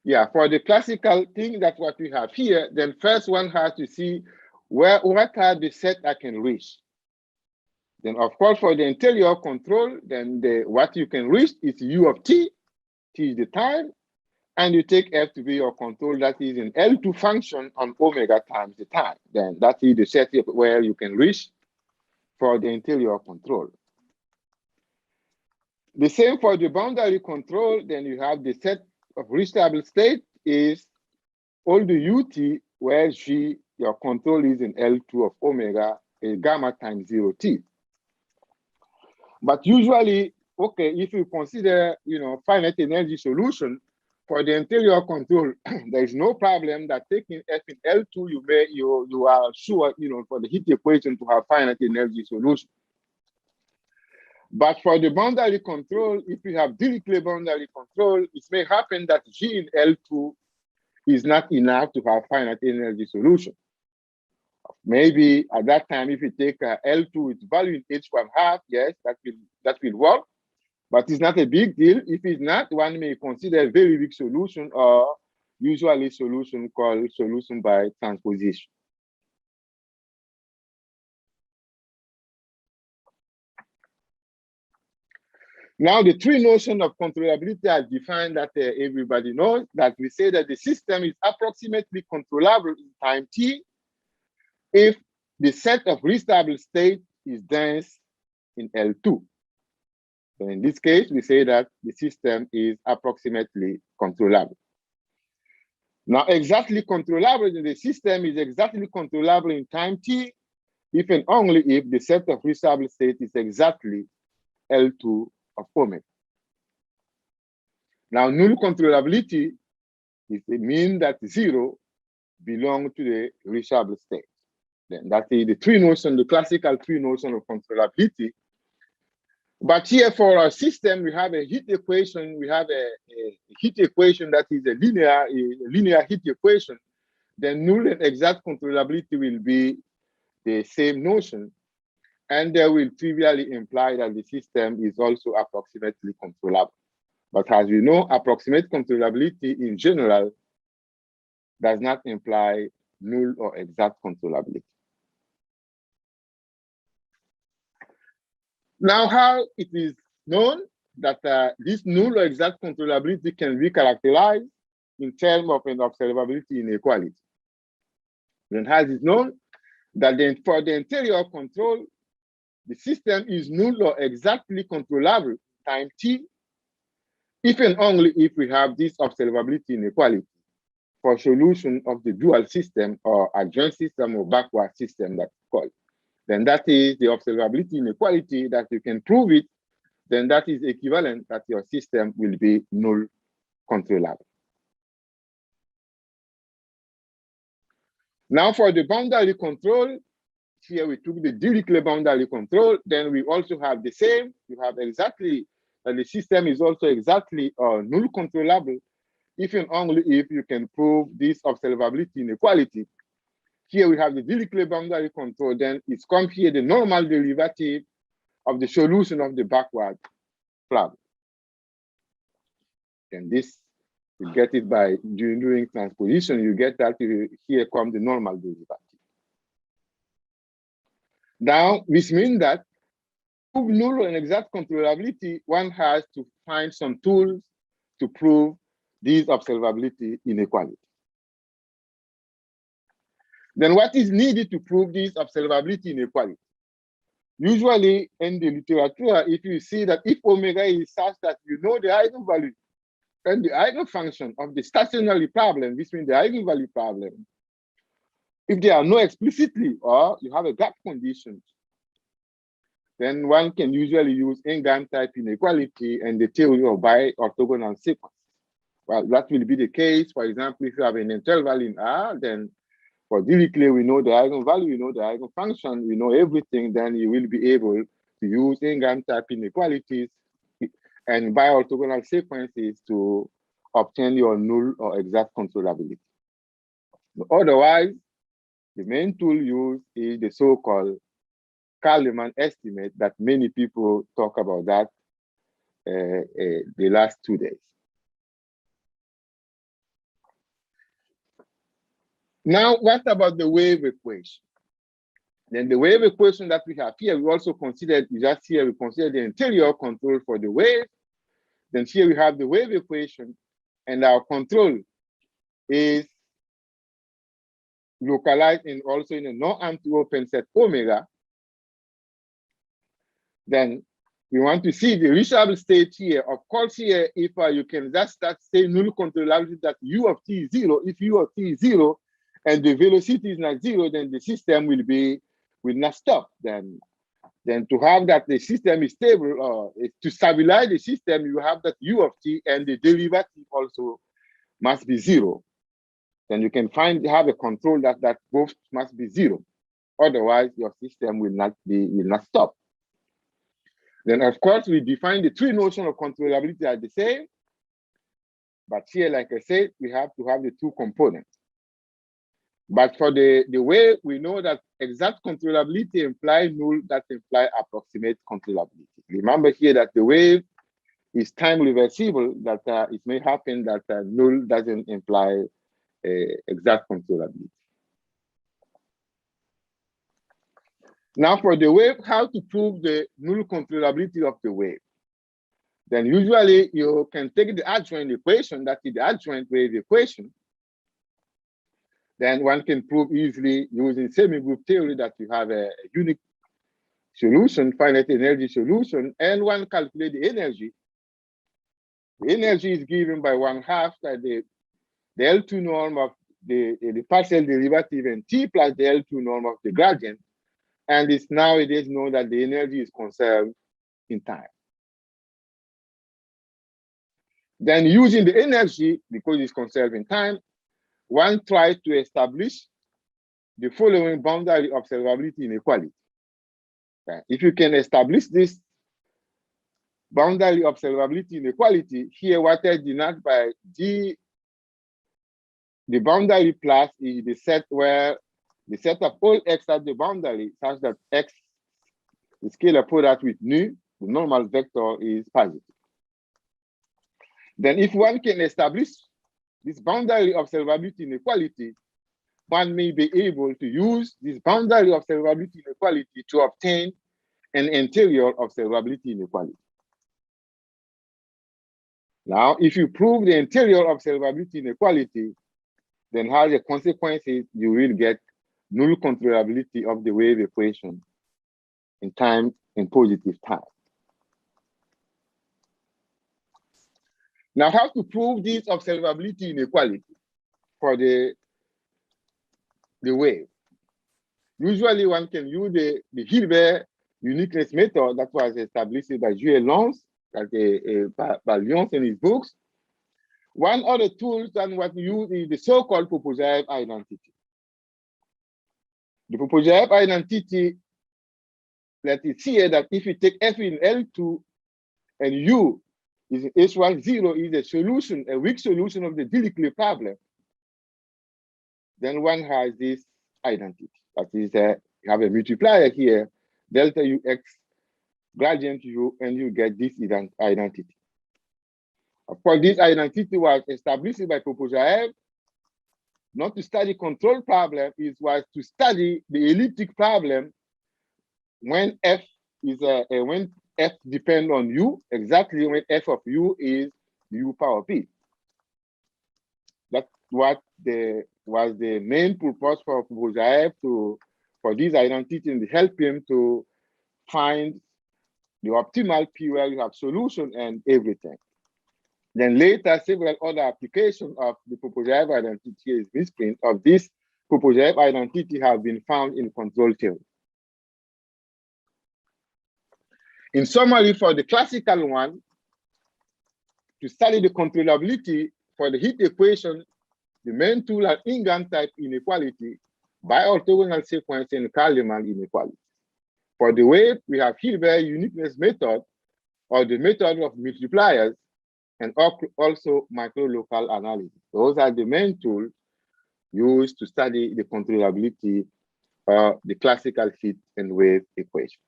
Yeah, for the classical thing, that's what we have here. Then first one has to see what are the set I can reach. Then of course for the interior control, then what you can reach is U of t, t is the time, and you take F to be your control, that is an L2 function on omega times the time. Then that is the set where you can reach for the interior control. The same for the boundary control, then you have the set of reachable state is all the UT where G, your control is in L2 of omega, a gamma times 0t. But usually, okay, if you consider, finite energy solution for the interior control, there is no problem that taking F in L2, you are sure, for the heat equation to have finite energy solution. But for the boundary control, if you have Dirichlet boundary control, it may happen that G in L2 is not enough to have finite energy solution. Maybe at that time, if you take L2 its value in H1/2, yes, that will work, but it's not a big deal. If it's not, one may consider a very weak solution, or usually solution called solution by transposition. Now, the three notions of controllability are defined that everybody knows, that we say that the system is approximately controllable in time t if the set of restable state is dense in L2. So in this case, we say that the system is approximately controllable. Now, exactly controllable in the system is exactly controllable in time t if and only if the set of restable state is exactly L2 of omega. Now, null controllability is the mean that zero belongs to the reachable state. Then that is the three notion, the classical three notion of controllability. But here for our system, we have a heat equation. We have a heat equation that is a linear heat equation. Then null and exact controllability will be the same notion. And they will trivially imply that the system is also approximately controllable. But as we know, approximate controllability in general does not imply null or exact controllability. Now, how it is known that this null or exact controllability can be characterized in terms of an observability inequality. Then how is it known that for the interior control, the system is null or exactly controllable time t if and only if we have this observability inequality for solution of the dual system or adjoint system or backward system that's called. Then that is the observability inequality that you can prove it, then that is equivalent that your system will be null controllable. Now for the boundary control, here we took the Dirichlet boundary control, then we also have the same, you have exactly, the system is also exactly null controllable if and only if you can prove this observability inequality. Here we have the Dirichlet boundary control, then it's come here the normal derivative of the solution of the backward problem. And this, you get it by doing transposition, you get that here comes the normal derivative. Now, this means that to prove null and exact controllability, one has to find some tools to prove this observability inequality. Then what is needed to prove this observability inequality? Usually in the literature, if you see that if omega is such that you know the eigenvalue and the eigenfunction of the stationary problem, this means the eigenvalue problem, if they are not explicitly or you have a gap condition, then one can usually use N-GAN type inequality and the theory of bi-orthogonal sequence. Well, that will be the case. For example, if you have an interval in R, then for Dirichlet, we know the eigenvalue, we know the eigenfunction, we know everything, then you will be able to use N-GAN type inequalities and bi-orthogonal sequences to obtain your null or exact controllability. Otherwise, the main tool used is the so-called Kahneman estimate that many people talk about that the last 2 days. Now, what about the wave equation? Then the wave equation that we have here, we also considered, just here, we consider the interior control for the wave. Then here we have the wave equation, and our control is localized in also in a non-empty open set omega. Then we want to see the reachable state here. Of course, here, if you can just start saying null controllability that u of t is 0, if u of t is 0 and the velocity is not 0, then the system will not stop. Then Then to have that the system is stable, or to stabilize the system, you have that U of t, and the derivative also must be 0. Then you can have a control that both must be 0. Otherwise, your system will not stop. Then, of course, we define the 3 notions of controllability as the same. But here, like I said, we have to have the 2 components. But for the wave, we know that exact controllability implies null that imply approximate controllability. Remember here that the wave is time reversible, that it may happen that null doesn't imply exact controllability. Now for the wave, how to prove the null controllability of the wave? Then usually you can take the adjoint equation, that is the adjoint wave equation. Then one can prove easily using semi-group theory that you have a unique solution, finite energy solution, and one calculate the energy. The energy is given by 1/2 the L2 norm of the partial derivative in t plus the L2 norm of the gradient. And it's nowadays known that the energy is conserved in time. Then using the energy, because it's conserved in time, one tries to establish the following boundary observability inequality. If you can establish this boundary observability inequality, here what I denote by G, the boundary plus is the set where the set of all x at the boundary such that x, the scalar product with nu, the normal vector, is positive. Then if one can establish this boundary observability inequality, one may be able to use this boundary observability inequality to obtain an interior observability inequality. Now, if you prove the interior observability inequality, then as a consequence, you will get null controllability of the wave equation in time, in positive time. Now, how to prove this observability inequality for the wave? Usually, one can use the Hilbert uniqueness method that was established by Jules Lens, by Lyons in his books. One other tool than what we use is the so-called Popozaev identity. The Popozaev identity, that is here that if you take F in L2 and U is H1, 0 is a solution, a weak solution of the Dirichlet problem, then one has this identity. That is, you have a multiplier here, delta UX, gradient U, and you get this identity. Of course, this identity was established by Popozaev not to study control problem, it was to study the elliptic problem when F is when F depends on U, exactly when F of U is U power P. That's what was the main purpose for Popozaev for this identity, and help him to find the optimal P where you have solution and everything. Then later, several other applications of the Popozaev identity is misprint of this Popozaev identity have been found in control theory. In summary, for the classical one, to study the controllability for the heat equation, the main tool are Ingham type inequality, bi-orthogonal sequence, and Kalimann inequality. For the wave, we have Hilbert uniqueness method, or the method of multipliers, and also micro-local analysis. Those are the main tools used to study the controllability of the classical heat and wave equation.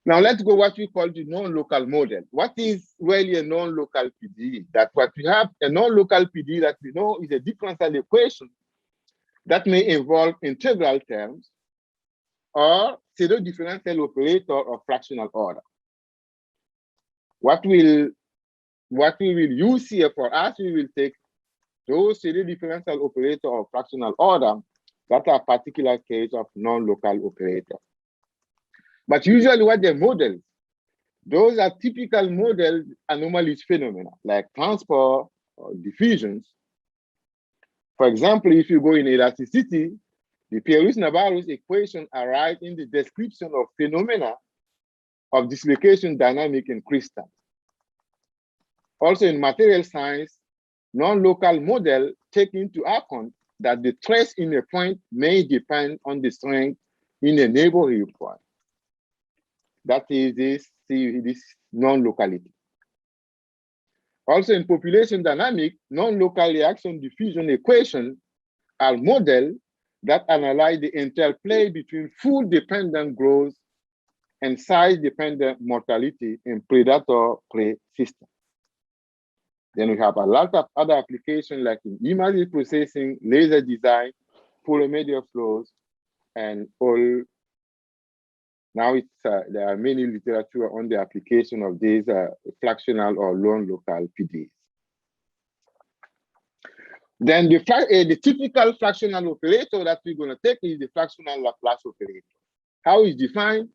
Now let's go what we call the non-local model. What is really a non-local PDE? That what we have a non-local PDE that we know is a differential equation that may involve integral terms or pseudo-differential operator of fractional order. What we will use here for us, we will take those pseudo-differential operator of fractional order that are particular case of non-local operator. But usually what they model, those are typical model anomalies phenomena like transport or diffusions. For example, if you go in elasticity, The Pieris-Navarro's equation arrived in the description of phenomena of dislocation dynamic in crystals. Also in material science, non-local model take into account that the stress in a point may depend on the strength in a neighborhood point. That is this non-locality. Also in population dynamic, non-local reaction diffusion equation are models that analyze the interplay between food dependent growth and size dependent mortality in predator-prey system. Then we have a lot of other applications like in image processing, laser design, polymedia flows, and all. Now there are many literature on the application of these fractional or non-local PDs. Then the typical fractional operator that we're going to take is the fractional Laplace operator. How is defined?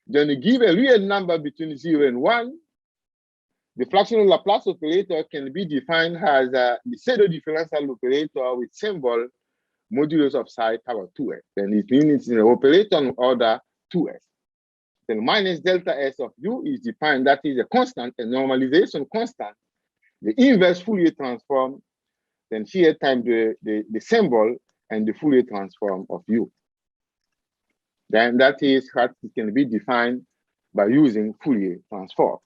Then you give a real number between 0 and 1. The fractional Laplace operator can be defined as the pseudo-differential operator with symbol modulus of psi power 2s. Then it means it's an operator on order 2s. Then minus delta S of U is defined, that is a constant, a normalization constant, the inverse Fourier transform, then here times the symbol and the Fourier transform of U. Then that is how it can be defined by using Fourier transform.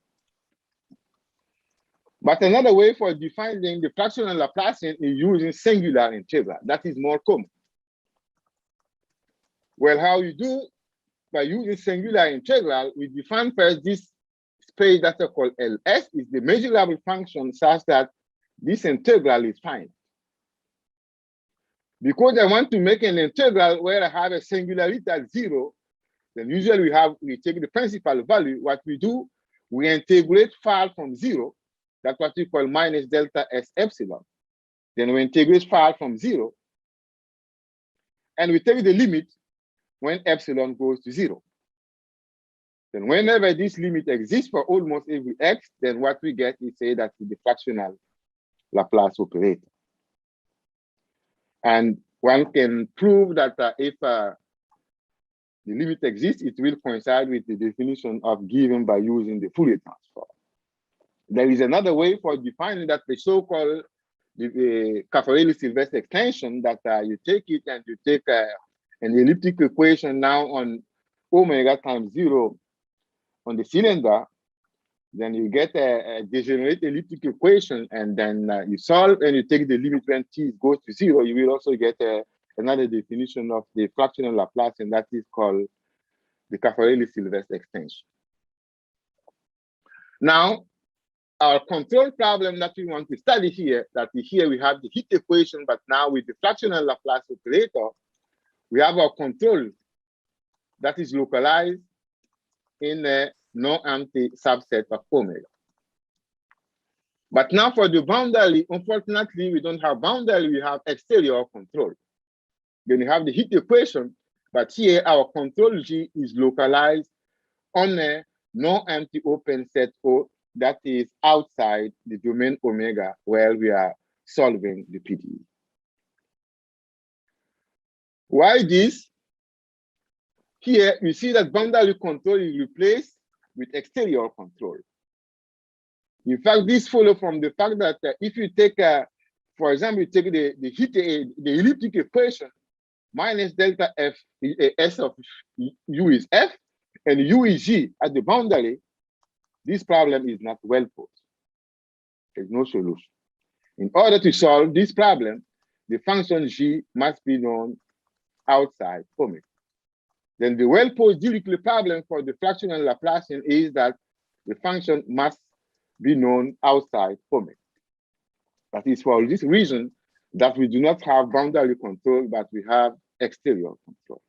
But another way for defining the fractional Laplacian is using singular integral. That is more common. Well, how you do? By using singular integral, we define first this space that I call LS is the measurable function such that this integral is finite. Because I want to make an integral where I have a singularity at 0, then usually we take the principal value. What we do, we integrate far from 0. That's what we call minus delta S epsilon. Then we integrate far from 0. And we take the limit when epsilon goes to 0. Then whenever this limit exists for almost every x, then what we get is say that is the fractional Laplace operator. And one can prove that if the limit exists, it will coincide with the definition of given by using the Fourier transform. There is another way for defining that, the so-called the Caffarelli-Silvestre extension, that you take it and you take an elliptic equation now on omega times 0 on the cylinder, then you get a degenerate elliptic equation, and then you solve and you take the limit when t goes to 0. You will also get another definition of the fractional Laplace, and that is called the Caffarelli-Silvestre extension. Now, our control problem that we want to study here, that here we have the heat equation, but now with the fractional Laplace operator, we have our control that is localized in a non-empty subset of omega. But now for the boundary, unfortunately, we don't have boundary, we have exterior control. Then you have the heat equation, but here our control G is localized on a non-empty open set O that is outside the domain omega where we are solving the PDE. Why this? Here you see that boundary control is replaced with exterior control. In fact, this follows from the fact that if you take, for example, you take the elliptic equation, minus delta F, S of U is F, and U is G at the boundary, this problem is not well posed. There's no solution. In order to solve this problem, the function G must be known outside omega. Then the well-posed Dirichlet problem for the fractional Laplacian is that the function must be known outside omega. That is for this reason that we do not have boundary control, but we have exterior control.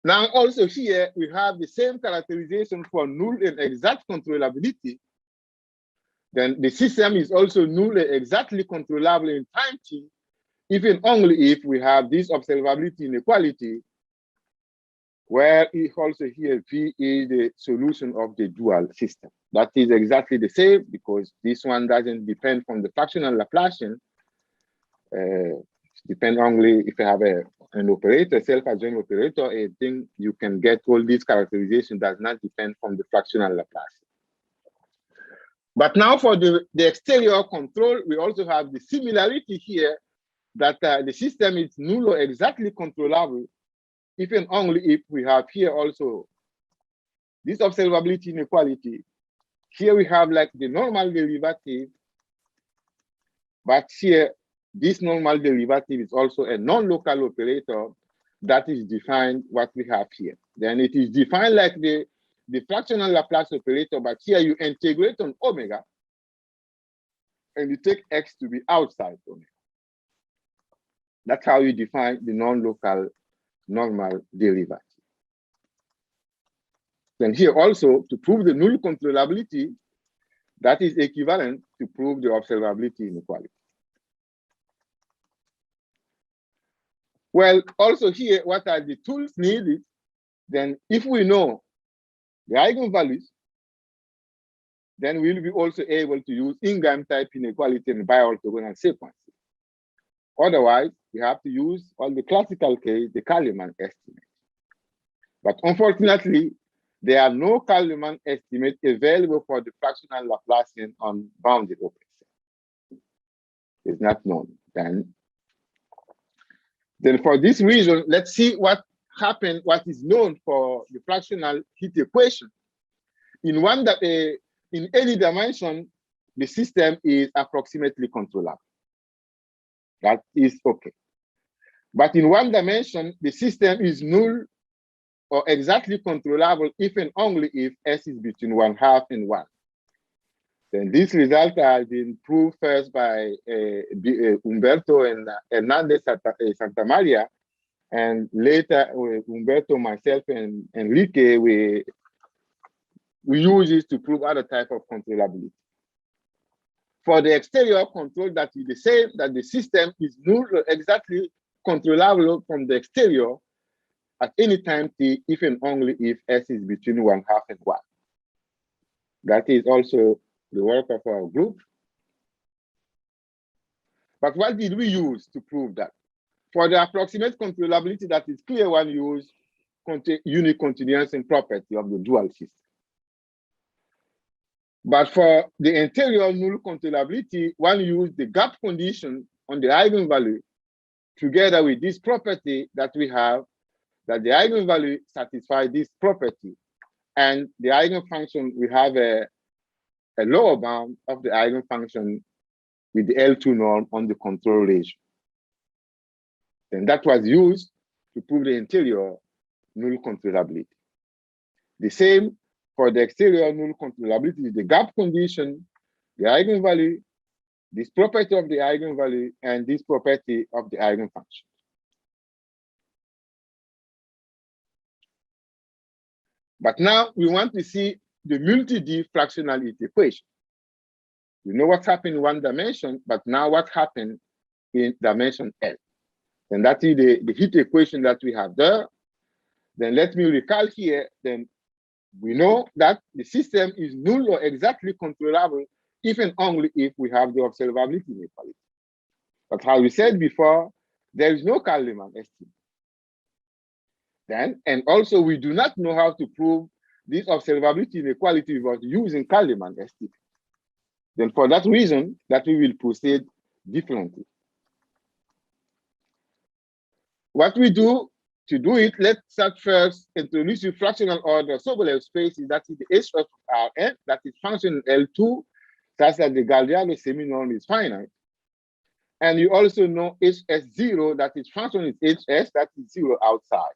Now also here, we have the same characterization for null and exact controllability. Then the system is also null and exactly controllable in time t, even only if we have this observability inequality, where also here V is the solution of the dual system. That is exactly the same because this one doesn't depend on the fractional Laplacian. Depend only if you have an operator, self-adjoint operator, I think you can get all these characterizations does not depend from the fractional Laplace. But now for the exterior control, we also have the similarity here that the system is null or exactly controllable if and only if we have here also this observability inequality. Here we have like the normal derivative, but here this normal derivative is also a non-local operator that is defined what we have here. Then it is defined like the fractional Laplace operator, but here you integrate on omega and you take x to be outside omega. That's how you define the non-local normal derivative. Then here also, to prove the null controllability, that is equivalent to prove the observability inequality. Well, also here, what are the tools needed? Then if we know the eigenvalues, then we'll be also able to use Ingham type inequality and bi-orthogonal sequences. Otherwise, we have to use all the classical case, the Kalman estimate. But unfortunately, there are no Kalman estimates available for the fractional Laplacian on bounded open set. It's not known. Then for this reason, let's see what happened, what is known for the fractional heat equation. In one that in any dimension, the system is approximately controllable. That is okay. But in one dimension, the system is null or exactly controllable if and only if S is between 1/2 and 1. Then this result has been proved first by Umberto and Hernandez Santa Maria, and later Umberto, myself, and Enrique, we use it to prove other type of controllability. For the exterior control, that is the same, that the system is null or exactly controllable from the exterior at any time t, if and only if S is between 1/2 and 1. That is also the work of our group. But what did we use to prove that? For the approximate controllability, that is clear, one use unique continuance and property of the dual system. But for the interior null controllability, one used the gap condition on the eigenvalue together with this property that we have, that the eigenvalue satisfies this property. And the eigenfunction, we have a lower bound of the eigenfunction with the L2 norm on the control region. And that was used to prove the interior null controllability. The same for the exterior null controllability, the gap condition, the eigenvalue, this property of the eigenvalue, and this property of the eigenfunction. But now we want to see the multi-D fractional heat equation. We know what happened in one dimension, but now what happened in dimension L. And that is the heat equation that we have there. Then let me recall here, then we know that the system is null or exactly controllable if and only if we have the observability inequality. But how we said before, there is no Kalman estimate. Then, and also we do not know how to prove this observability inequality without using Kalman estimate. Then for that reason, that we will proceed differently. What we do to do it, let's start first introduce the fractional order Sobolev spaces, that is the H of Rn, that is function L2, such that the Galliano semi-norm is finite. And you also know HS0, that is function is HS, that is 0 outside.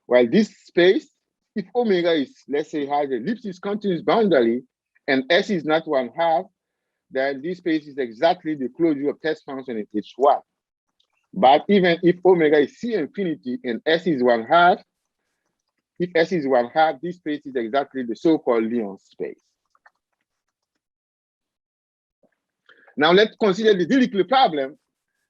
While this space, if omega is, let's say, has a ellipsis continuous boundary and S is not 1/2, then this space is exactly the closure of test function in H1. But even if omega is C infinity and S is 1/2, if S is 1/2, this space is exactly the so-called Lyon space. Now let's consider the Dirichlet problem.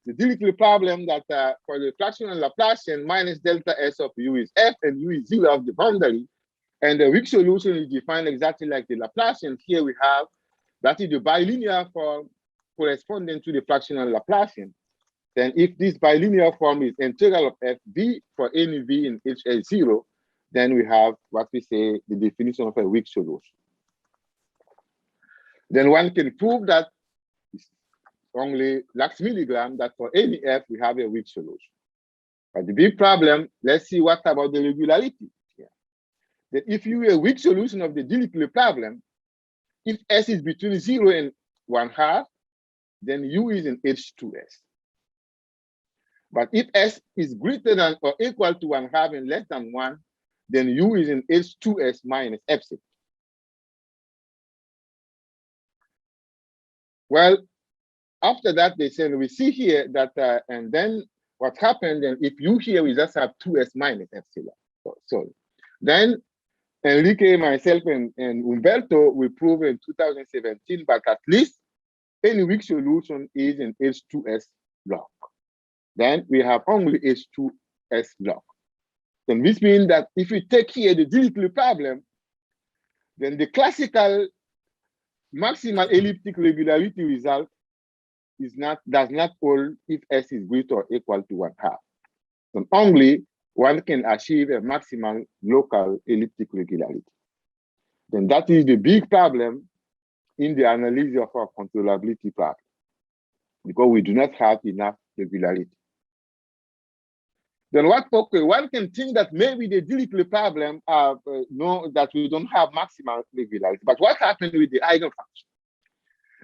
The Dirichlet problem that for the fractional Laplacian minus delta S of U is F and U is 0 of the boundary. And the weak solution is defined exactly like the Laplacian. Here we have, that is the bilinear form corresponding to the fractional Laplacian, then if this bilinear form is integral of fv for any v in H0, then we have what we say the definition of a weak solution. Then one can prove that it's only lax milligram that for any f we have a weak solution. But the big problem, let's see what about the regularity here. That if you have a weak solution of the Dirichlet problem, if S is between 0 and 1/2, then U is in H2S. But if S is greater than or equal to 1/2 and less than 1, then U is in H2S minus epsilon. Well, after that, they said, we see here that, and then what happened, and if U here, we just have 2S minus epsilon. So then Enrique, myself, and Umberto, we proved in 2017, but at least any weak solution is in H2S block. Then we have only H2S block. Then this means that if we take here the Dirichlet problem, then the classical maximal elliptic regularity result does not hold if S is greater or equal to 1/2. And only one can achieve a maximal local elliptic regularity. Then that is the big problem in the analysis of our controllability problem, because we do not have enough regularity. Then one can think that maybe the Dirichlet problem know that we don't have maximal regularity. But what happened with the eigenfunction?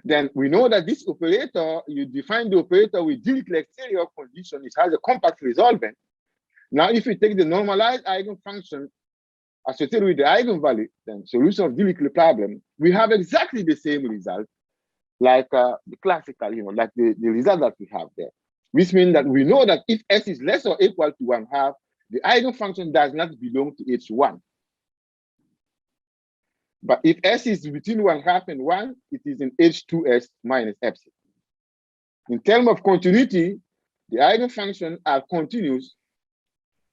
Then we know that this operator, you define the operator with Dirichlet exterior condition, it has a compact resolvent. Now, if we take the normalized eigenfunction associated with the eigenvalue, then solution of Dirichlet problem, we have exactly the same result like the classical, like the result that we have there. Which means that we know that if S is less or equal to 1/2, the eigenfunction does not belong to H1. But if S is between 1/2 and 1, it is in H2S minus epsilon. In terms of continuity, the eigenfunctions are continuous,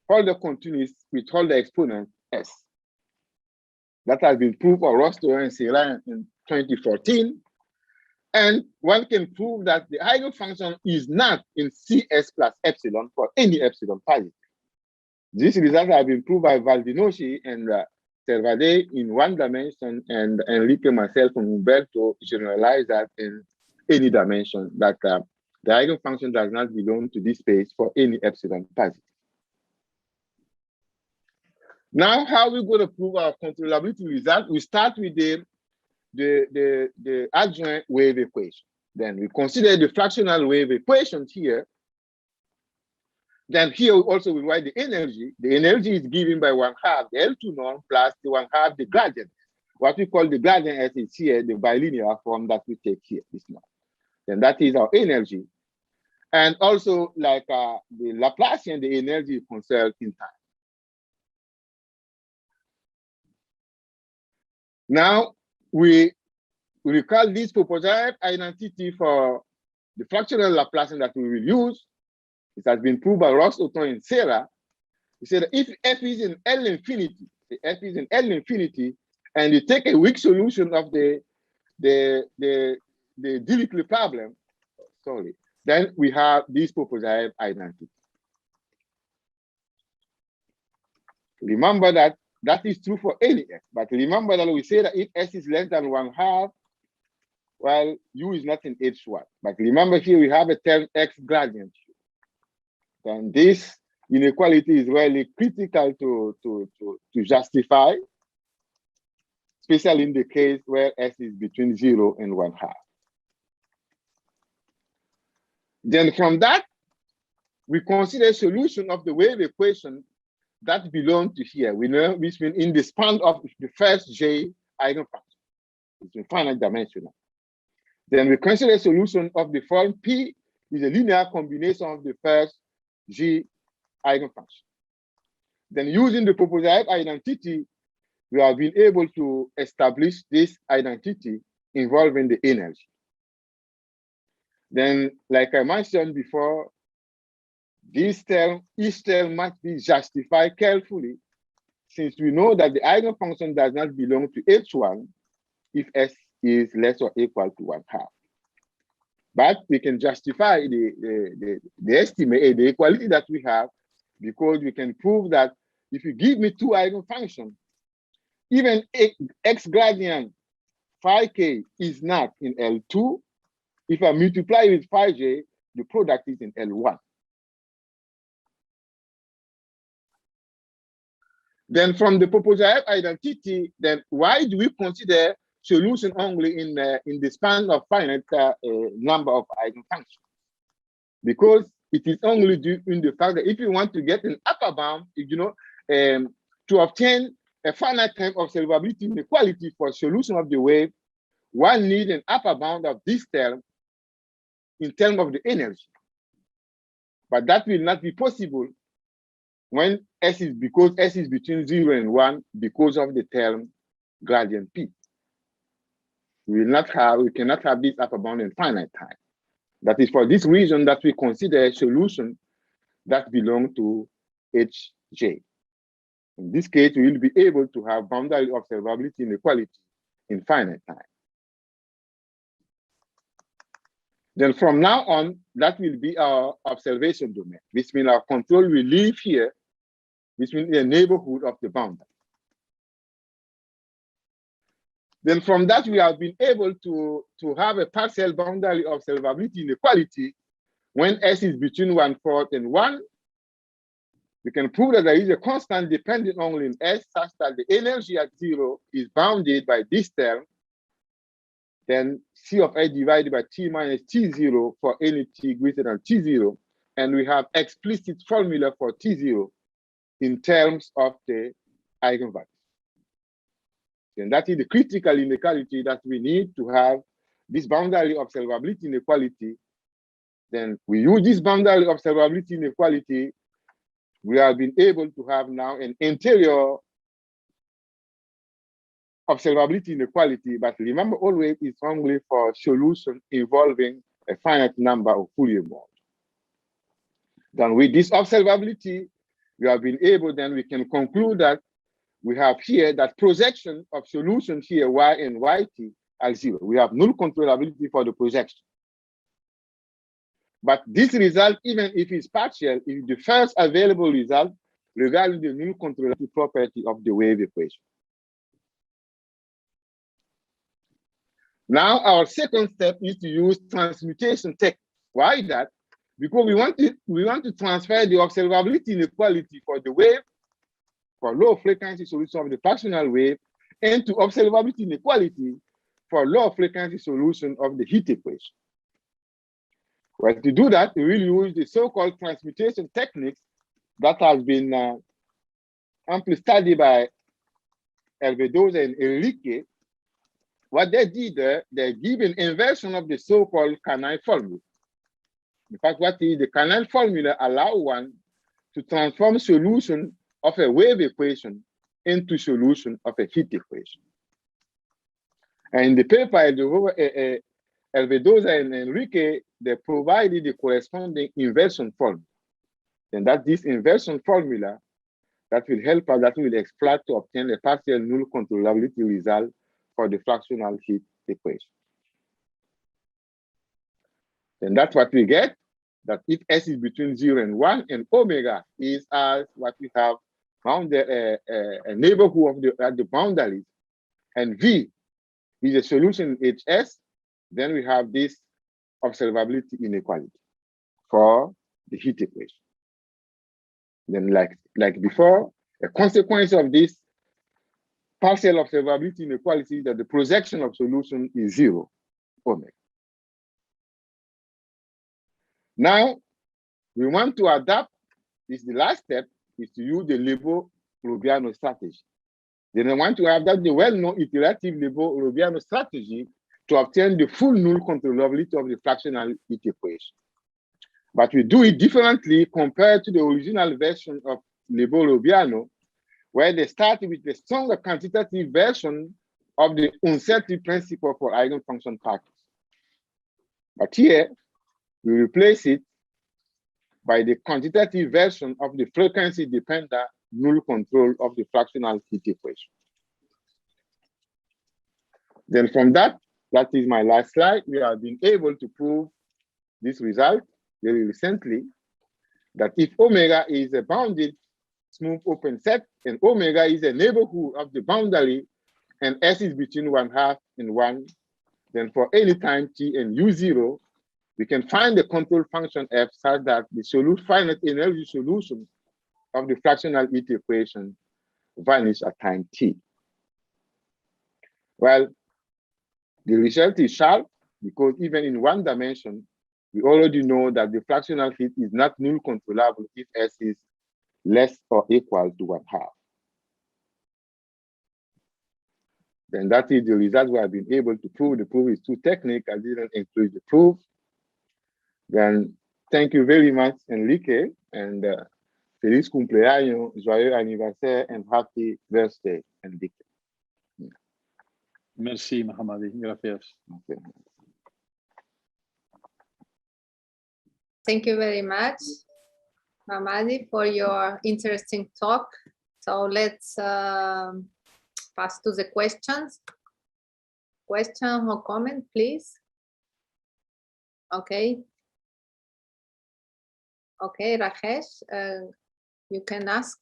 Holder continuous with Holder exponent S. That has been proved by Rostow and Serain in 2014. And one can prove that the eigenfunction is not in CS plus epsilon for any epsilon positive. This result has been proved by Valdinoshi and Servade in one dimension, and Enrique, myself, and Umberto generalize that in any dimension, that the eigenfunction does not belong to this space for any epsilon positive. Now, how are we going to prove our controllability result? We start with the adjoint wave equation. Then we consider the fractional wave equation here. Then here also we write the energy. The energy is given by 1/2 the L2 norm plus the 1/2 the gradient. What we call the gradient S is here, the bilinear form that we take here, this norm. Then that is our energy. And also like the Laplacian, the energy is conserved in time. Now, we recall this proposed identity for the fractional Laplacian that we will use. It has been proved by Rostow and Serra. He said that if F is in L infinity, F is in L infinity, and you take a weak solution of the Dirichlet problem, then we have this proposed identity. Remember that that is true for any F, but remember that we say that if S is less than 1/2, well, U is not in H1. But remember here we have a term X gradient. And this inequality is really critical to justify, especially in the case where S is between 0 and 1/2. Then from that, we consider solution of the wave equation that belong to here. We know which means in the span of the first J eigenfunction. It's infinite dimensional. Then we consider solution of the form P is a linear combination of the first G eigenfunction. Then using the proposed identity, we have been able to establish this identity involving the energy. Then, like I mentioned before, this term, each term must be justified carefully, since we know that the eigenfunction does not belong to H1 if S is less or equal to 1/2. But we can justify the estimate, the equality that we have, because we can prove that if you give me two eigenfunctions, even x gradient phi k is not in L2. If I multiply with phi j, the product is in L1. Then from the proposal identity, then why do we consider solution only in the span of finite number of eigenfunctions? Because it is only due in the fact that if you want to get an upper bound, to obtain a finite time observability inequality for solution of the wave, one needs an upper bound of this term in terms of the energy. But that will not be possible when because S is between 0 and 1 because of the term gradient P. We cannot have this upper bound in finite time. That is for this reason that we consider a solution that belong to Hj. In this case, we will be able to have boundary observability inequality in finite time. Then from now on, that will be our observation domain. This means our control will live here, which means the neighborhood of the boundary. Then from that, we have been able to have a partial boundary observability inequality when S is between 1/4 and 1. We can prove that there is a constant dependent only in S such that the energy at 0 is bounded by this term, then C of A divided by T minus T0 for any T greater than T0. And we have explicit formula for T0 in terms of the eigenvalue. And that is the critical inequality that we need to have this boundary observability inequality. Then we use this boundary observability inequality. We have been able to have now an interior observability inequality, but remember always it's only for solution involving a finite number of Fourier modes. Then with this observability, we have been able, then we can conclude that we have here that projection of solutions here, y and yt are 0. We have null controllability for the projection. But this result, even if it's partial, is the first available result regarding the null controllability property of the wave equation. Now, our second step is to use transmutation technique. Why that? Because we want to transfer the observability inequality for the wave, for low frequency solution of the fractional wave, into observability inequality for low frequency solution of the heat equation. Well, to do that, we will use the so-called transmutation techniques that has been amply studied by Alvedoza and Enrique. What they did, they give an inversion of the so-called canal formula. In fact, what is the canal formula allow one to transform solution of a wave equation into solution of a heat equation. And in the paper, Alvedoza and Enrique, they provided the corresponding inversion formula. And that this inversion formula that will help us, that will exploit to obtain a partial null controllability result for the fractional heat equation. And that's what we get, that if S is between 0 and 1, and omega is as what we have found a neighborhood of the boundaries, and V is a solution in HS, then we have this observability inequality for the heat equation. Then like before, a consequence of this partial observability inequality is that the projection of solution is 0, omega. Now, we want to adapt, this is the last step, is to use the Lebot-Robiano strategy. Then I want to adapt the well-known iterative Lebot-Robiano strategy to obtain the full null controllability of the fractional heat equation. But we do it differently compared to the original version of Lebot-Robiano, where they started with the stronger quantitative version of the uncertainty principle for eigenfunction packets. But here, we replace it by the quantitative version of the frequency-dependent null control of the fractional heat equation. Then from that is my last slide, we have been able to prove this result very recently, that if omega is a bounded smooth open set and omega is a neighborhood of the boundary and S is between 1/2 and 1, then for any time t and u0, we can find the control function f such that the finite energy solution of the fractional heat equation vanish at time t. Well, the result is sharp because even in one dimension, we already know that the fractional heat is not null controllable if S is less or equal to 1/2. Then that is the result we have been able to prove. The proof is too technical, I didn't include the proof. Then thank you very much, Enrique, and feliz cumpleaños, joyeux anniversaire, and happy birthday, Enrique. Merci, Mohammadi. Gracias. Okay. Thank you very much, Mamadi, for your interesting talk. So let's pass to the questions. Question or comment, please. Okay. Okay, Rajesh, you can ask.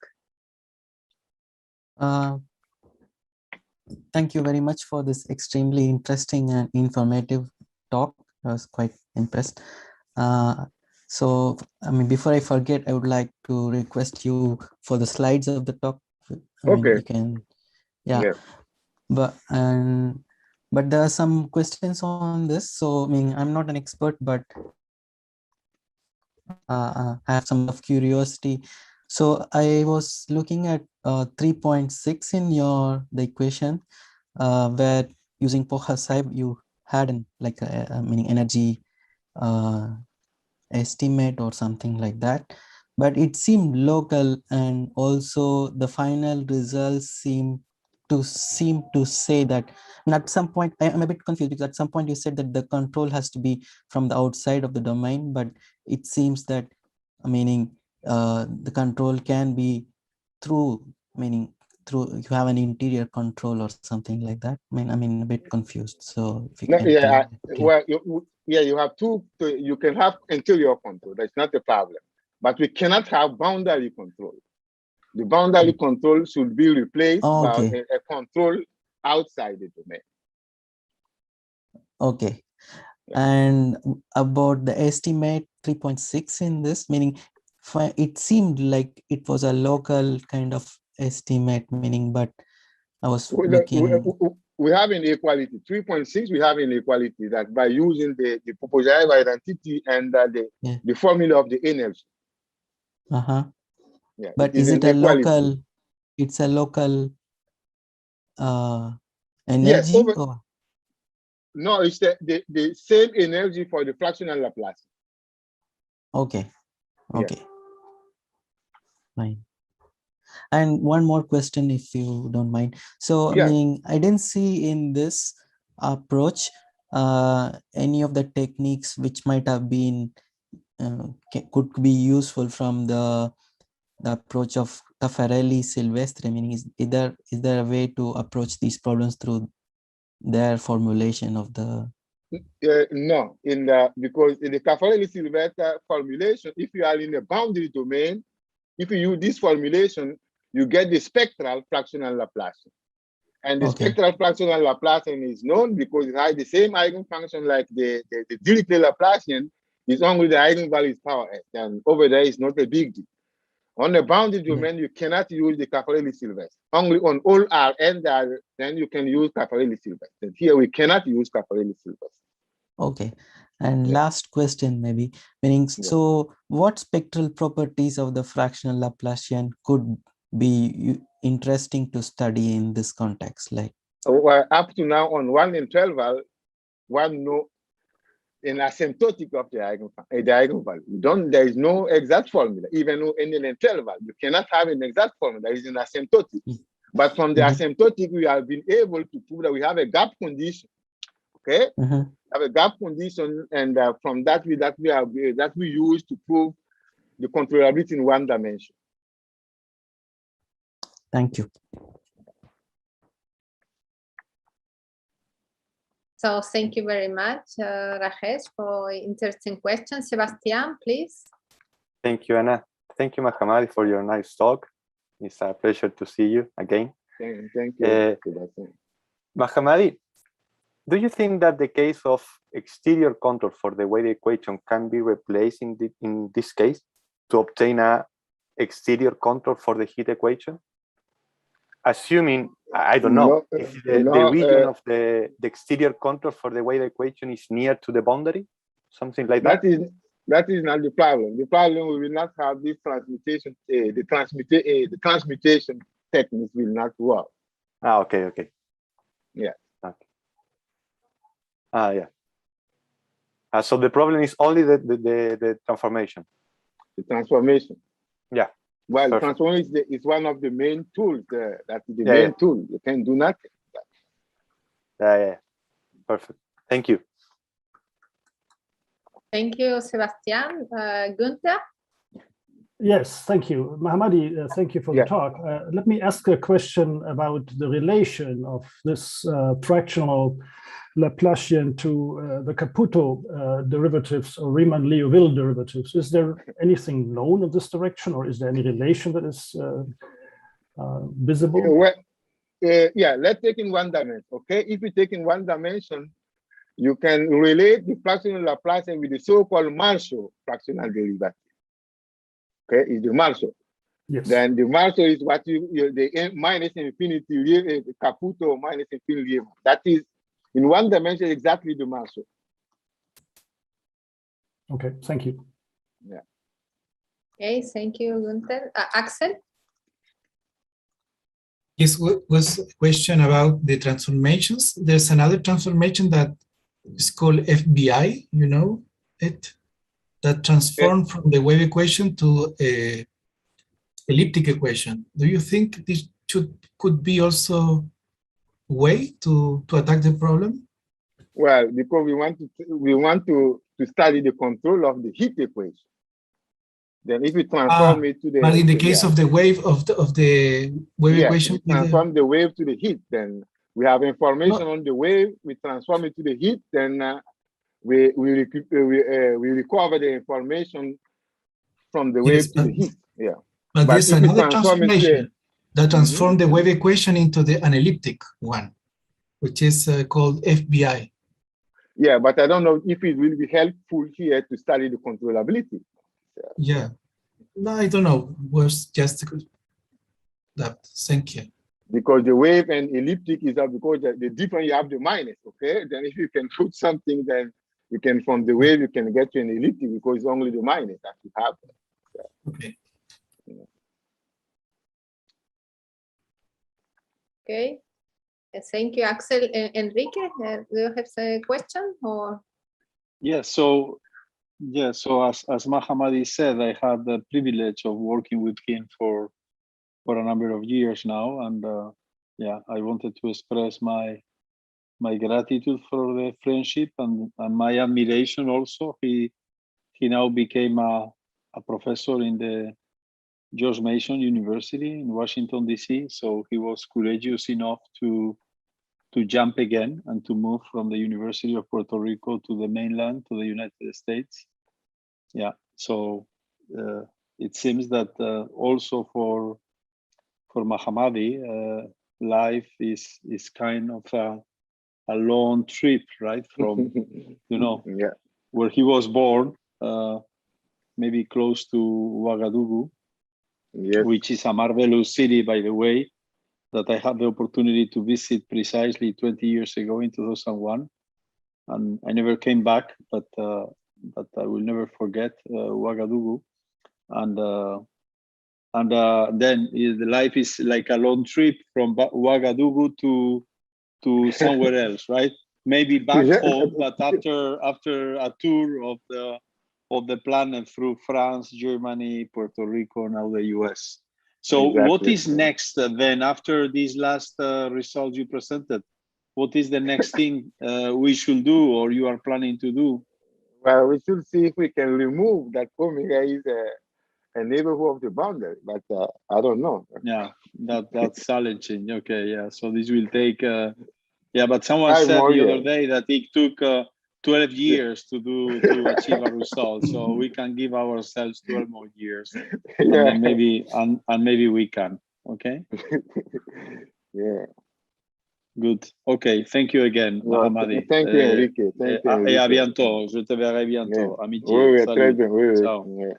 Thank you very much for this extremely interesting and informative talk. I was quite impressed. So, I mean, before I forget, I would like to request you for the slides of the talk. I mean, you can, yeah. But there are some questions on this. So, I mean, I'm not an expert, but I have some of curiosity. So I was looking at 3.6 in the equation, where using Poha-Saib you had meaning energy estimate or something like that, but it seemed local, and also the final results seem to say that. And at some point I'm a bit confused, because at some point you said that the control has to be from the outside of the domain, but it seems that, meaning the control can be through, meaning through you have an interior control or something like that. I mean, I'm a bit confused. So if you can well, you have two. You can have interior control. That's not a problem, but we cannot have boundary control. The boundary control should be replaced by a control outside the domain. Okay. And about the estimate 3.6 in this, meaning it seemed like it was a local kind of estimate, meaning, but I was looking. We have inequality. 3.6, we have inequality that by using the propositive identity and the formula of the energy. Yeah, but is it a local? It's a local energy? Yes, or? No, it's the same energy for the fractional Laplace. Okay. Okay. Fine. And one more question, if you don't mind. So, I mean, I didn't see in this approach any of the techniques which might have been could be useful from the approach of Caffarelli-Silvestri. Meaning, is there a way to approach these problems through their formulation of the? No, because in the Caffarelli-Silvestri formulation, if you are in a boundary domain, if you use this formulation, you get the spectral fractional Laplacian. And the spectral fractional Laplacian is known because it has the same eigenfunction like the Dirichlet Laplacian. It's only the eigenvalue is power s, and over there is not a big deal. On the boundary domain, you cannot use the Caffarelli-Silvestri. Only on all Rn, then you can use Caffarelli-Silvestri. And here we cannot use Caffarelli-Silvestri. Okay. And last question, maybe, meaning, so what spectral properties of the fractional Laplacian could be interesting to study in this context? Like, well, up to now, on one interval, one know an asymptotic of the eigenvalue. There is no exact formula, even in an interval. You cannot have an exact formula. There is an asymptotic. But from the asymptotic, we have been able to prove that we have a gap condition. Okay, have a gap condition, and from that we use to prove the controllability in one dimension. Thank you. So thank you very much, Rajesh, for interesting questions. Sebastian, please. Thank you, Anna. Thank you, Mahamadi, for your nice talk. It's a pleasure to see you again. Thank you. Mahamadi, do you think that the case of exterior control for the wave equation can be replaced in this case to obtain a exterior control for the heat equation? Assuming, I don't know, if the region of the exterior control for the wave equation is near to the boundary, something like that? That is not the problem. The problem, we will not have this transmutation, the transmutation techniques will not work. Ah, okay. Yeah. Okay. Ah, yeah. So the problem is only the transformation. The transformation. Yeah. Well, Perfect. transformation is one of the main tools. That's the main tool. You can do nothing. Yeah. Perfect. Thank you. Thank you, Sebastian. Gunther? Yes, thank you. Mahamadi, thank you for the talk. Let me ask a question about the relation of this fractional Laplacian to the Caputo derivatives or Riemann-Liouville derivatives. Is there anything known in this direction, or is there any relation that is visible? Well, let's take in one dimension, okay? If you take in one dimension, you can relate the fractional Laplacian with the so-called Marshall fractional derivative. Okay, is the Marshall. Yes. Then the Marshall is what the minus infinity Caputo minus infinity. That is in one dimension exactly the Marshall. Okay, thank you. Yeah. Okay, thank you, Gunther. Axel? Yes, was a question about the transformations. There's another transformation that is called FBI, you know it? That transform from the wave equation to a elliptic equation. Do you think this could be also a way to attack the problem? Well, because we want to study the control of the heat equation. Then if we transform it to the but in the case of the wave of the wave equation, we transform the wave to the heat, then we have information on the wave, we transform it to the heat, then we recover the information from the wave to the heat. Yeah. But there's another transformation that transforms the wave equation into an elliptic one, which is called FBI. Yeah, but I don't know if it will be helpful here to study the controllability. Yeah. No, I don't know. Was just that. Thank you. Because the wave and elliptic is up because the difference you have the minus, okay? Then if you can put something, then you can, from the wave, you can get to an elliptic because it's only the minus that you have. Okay. Okay. Thank you, Axel. Enrique, do you have a question or? Yes. So as Mahamadi said, I had the privilege of working with him for a number of years now, and I wanted to express my gratitude for the friendship and my admiration also. He now became a professor in the George Mason University in Washington, D.C. So he was courageous enough to jump again and to move from the University of Puerto Rico to the mainland, to the United States. Yeah, so it seems that also for Mahamadi, life is kind of a long trip, right? From, where he was born, maybe close to Ouagadougou, which is a marvelous city, by the way, that I had the opportunity to visit precisely 20 years ago in 2001. And I never came back, but I will never forget Ouagadougou. And then the life is like a long trip from Ouagadougou to somewhere else, right? Maybe back home, but after a tour of the planet through France, Germany, Puerto Rico, now the US. So what is next then after these last results you presented? What is the next thing we should do or you are planning to do? Well, we should see if we can remove that omega is a neighborhood of the boundary, but I don't know. Yeah, that's challenging. Okay, yeah. So this will take Yeah, but someone Five said more the other years. day that it took 12 years to achieve a result. So we can give ourselves 12 more years, and Yeah. then maybe we can. Okay. Yeah. Good. Okay. Thank you again, Well, Mahamadi. thank you, Enrique. Thank you, Et à Enrique. bientôt. Je te verrai Yeah. bientôt. Oui, Amitié. oui, très Salut. bien. Oui, oui. Ciao. Yeah.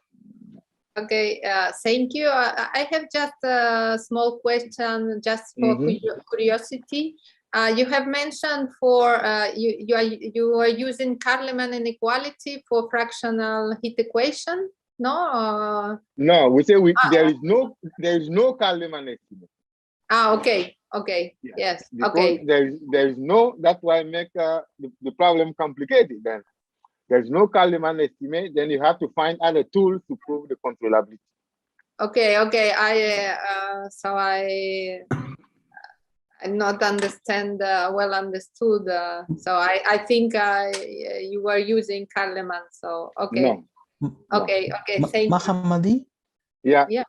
Okay, thank you. I have just a small question, just for curiosity. You have mentioned for you are using Kahneman inequality for fractional heat equation, no? No, we say there is no Kahneman estimate. Okay, okay, Yeah. yes, Because okay. there is no. That's why make the problem complicated. Then there's no Kahneman estimate. Then you have to find other tools to prove the controllability. Okay, okay. So I not understand well understood. So I think you were using Kahneman. So okay. No. Okay, okay. Thank Mahamadi? Yeah. Yeah.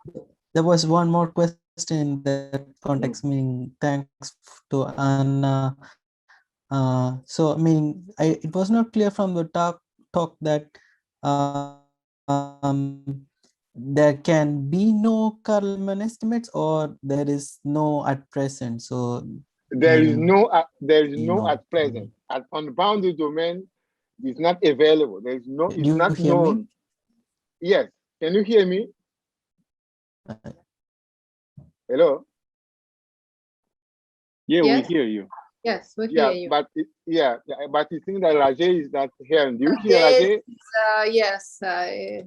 There was one more question in that context, meaning thanks to Anna. So I mean, it was not clear from the talk that there can be no Kahneman estimates, or there is no at present. So there is no at present. On the boundary domain, it's not available. There is no. It's not known. Me? Yes. Can you hear me? Hello. Yeah, yes. we hear you. Yes, we hear you. But but the thing that Rajay is not hearing. Do you hear Rajay? Yes. Yeah.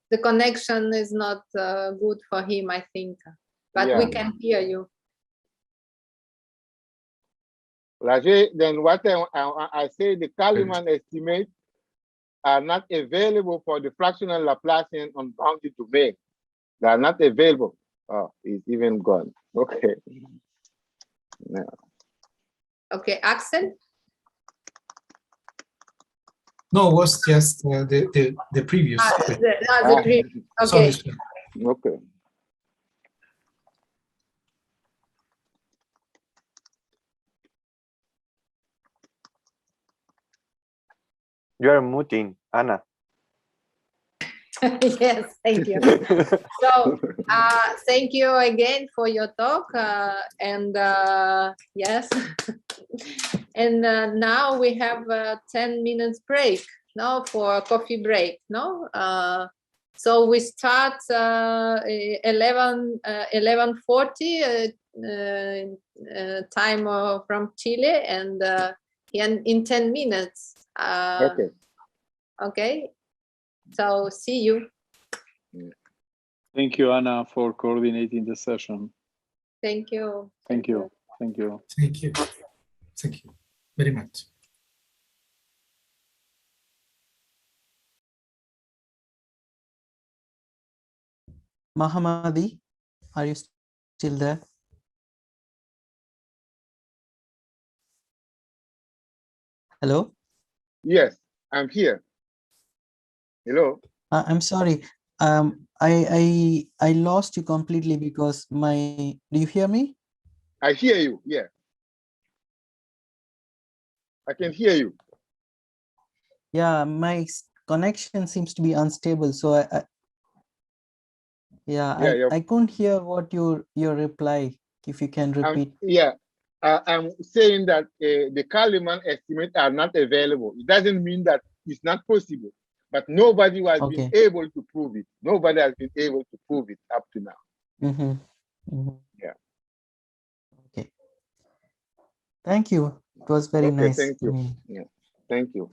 The connection is not good for him, I think, but we can hear you. Rajay, then what I say, the Kahneman estimates are not available for the fractional Laplacian on boundary domain. They are not available. Oh, it's even gone. Okay. Yeah. Okay, Axel? No, it was just the previous. The previous. Okay. Sorry. Okay. You are muting, Anna. Yes, thank you. So thank you again for your talk, and yes, and now we have a 10 minutes break, no, for a coffee break, no. So we start 11:40 time from Chile, and in 10 minutes. Okay. Okay. So see you. Thank you, Anna, for coordinating the session. Thank you. Thank you. Thank you. Thank you. Thank you very much. Mahamadi, are you still there? Hello? Yes, I'm here. Hello? I'm sorry. I lost you completely because do you hear me? I hear you, yeah. I can hear you. Yeah, my connection seems to be unstable. So I couldn't hear what your reply, if you can repeat. I'm saying that the Kahneman estimates are not available. It doesn't mean that it's not possible, but nobody has been able to prove it. Nobody has been able to prove it up to now. Yeah. Okay. Thank you. It was very nice. Thank you. Yeah. Thank you.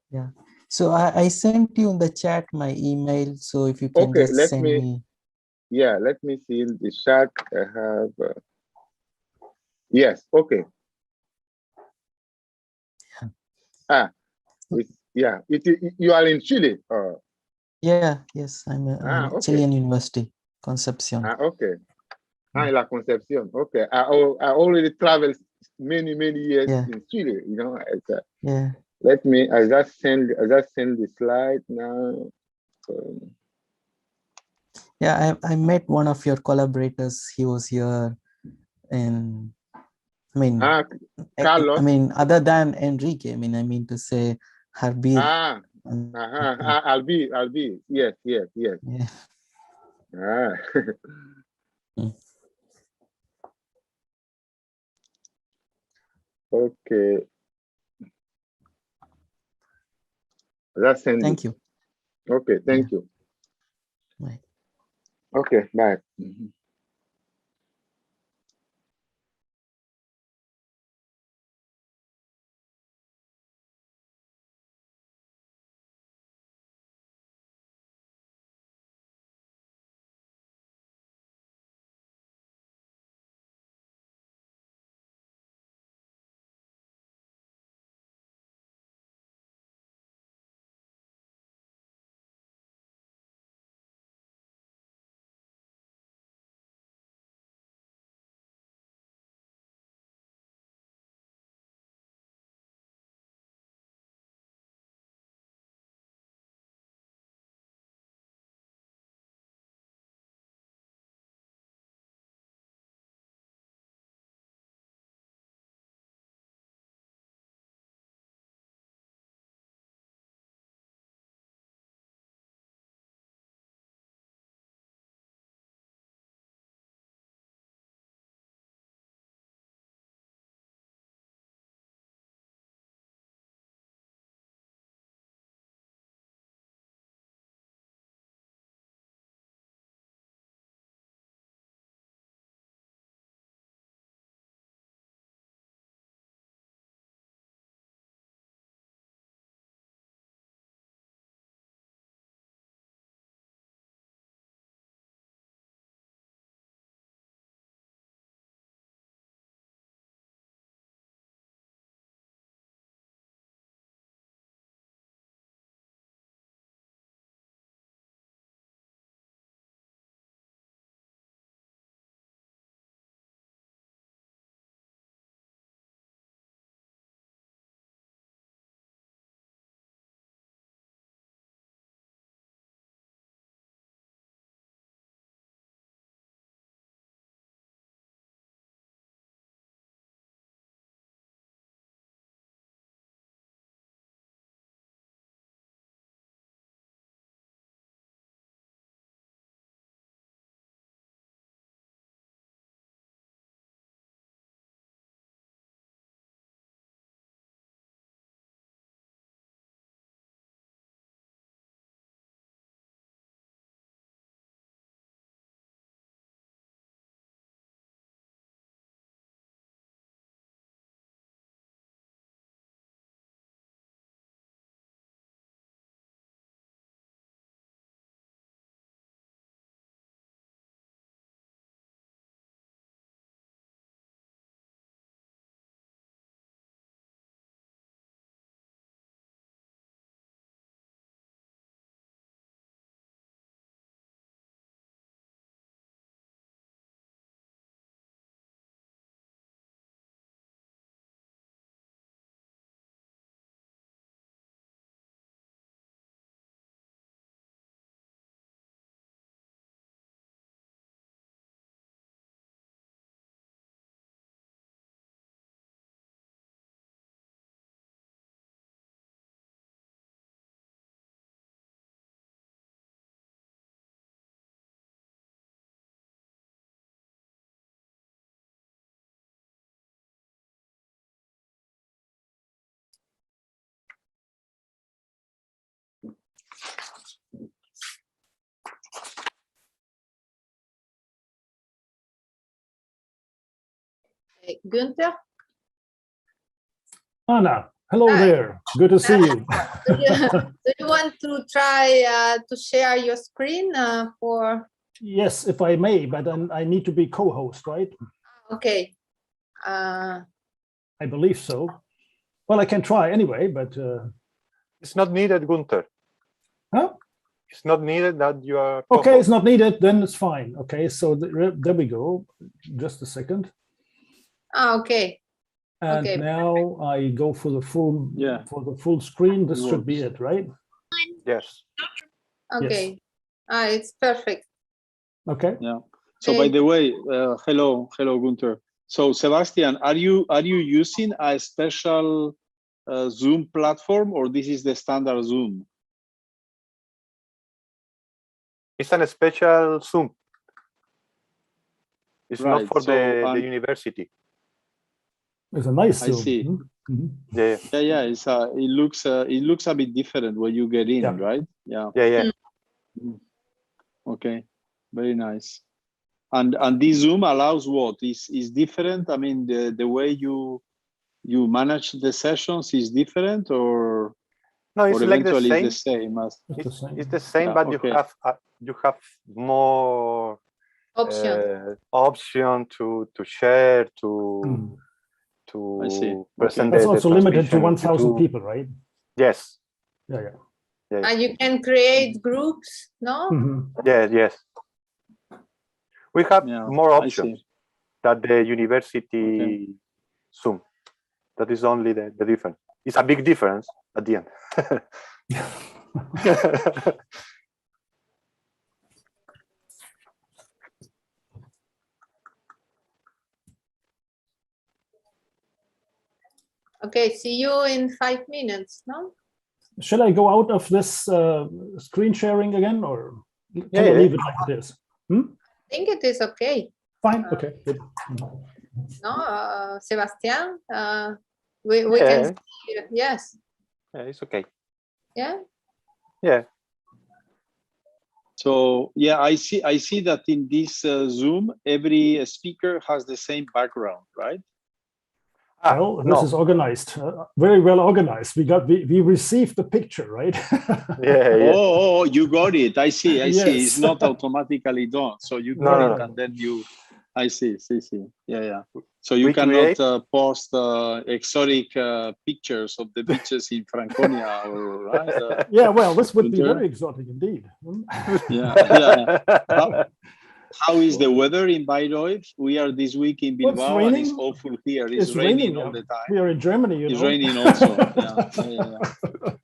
Yeah. So I sent you in the chat my email. So if you can just send me. Yeah, let me see in the chat. I have. Yes. Okay. Yeah. You are in Chile. Yeah. Yes, I'm at Chilean University, Concepcion. Okay. La Concepcion. Okay. I already traveled many years in Chile. You know. Yeah. Let me. I just send the slide now. Yeah, I met one of your collaborators. He was here in I mean, Carlos. I mean, other than Enrique, I mean to say Harbir. Albir. Yes. Yeah. Ah. Okay. That's Sandy. Thank you. Okay, thank you. Bye. Okay, bye. Günther? Anna, hello there. Good to see you. Do you want to try to share your screen for? Yes, if I may, but then I need to be co-host, right? Okay. I believe so. Well, I can try anyway, but it's not needed, Gunther. Huh? It's not needed that you are. Okay, it's not needed, then it's fine. Okay, so there we go. Just a second. Okay. And okay. Now I go for the full screen. This should be it, right? Yes. Okay. Yes. It's perfect. Okay. Yeah. So by the way, hello, Gunther. So Sebastian, are you using a special Zoom platform, or this is the standard Zoom? It's a special Zoom. It's Right, not for so, the university. It's a nice I Zoom. see. Mhm. Yeah, Yeah. It looks a bit different when you get in, Yeah. right? Yeah. yeah. Okay. Very nice. And this Zoom allows what? Is different? I mean, the way you manage the sessions is different, or No, it's like the eventually same. it's the same as It's the same, Yeah, but okay. you have more Option. to share I see. to present That's the also limited to transmission 1,000 to- people, right? Yes. Yeah. And you can create groups, no? Yes. We have more I options than the university Zoom. That is only the difference. It's a big difference at the end. Okay, see you in 5 minutes, no? Shall I go out of this screen sharing again, or can I leave it like it is? I think it is okay. Fine. Okay. Good. No, Sebastian, we can see, yes. Yeah, it's okay. Yeah. Yeah. So yeah, I see that in this Zoom, every speaker has the same background, right? Well, this is organized, very well organized. We received the picture, right? Yeah. Oh, you got it. I see. Yes. It's not automatically done. So you got it, and then you. I see. Yeah. So you cannot post exotic pictures of the beaches in Franconia, or right? Yeah, well, this would be very exotic indeed. Yeah. How is the weather in Bayreuth? We are this week in Bilbao, and it's awful here. It's raining all the time. We are in Germany, It's raining also. Yeah.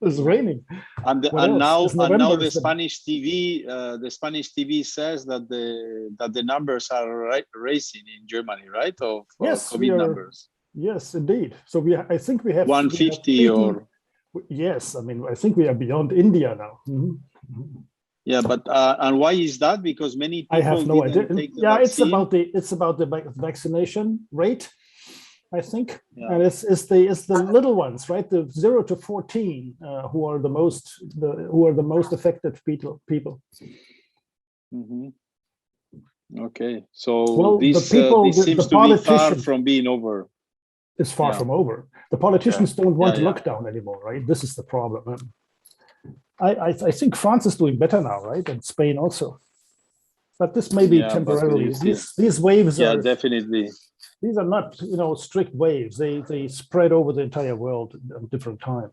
It's raining. And now the Spanish TV says that the numbers are rising in Germany, right? Of COVID numbers. Yes, indeed. So I think we have 150 or. Yes, I mean, I think we are beyond India now. Yeah, but and why is that? Because many people I have no idea. Yeah, it's about the vaccination rate, I think, and it's the little ones, right? The 0 to 14 who are the most affected people. Okay, so this seems to be far from being over. It's far from over. The politicians don't want lockdown anymore, right? This is the problem. I think France is doing better now, right? And Spain also. But this may be temporarily. These waves are definitely. These are not, strict waves. They spread over the entire world at different times.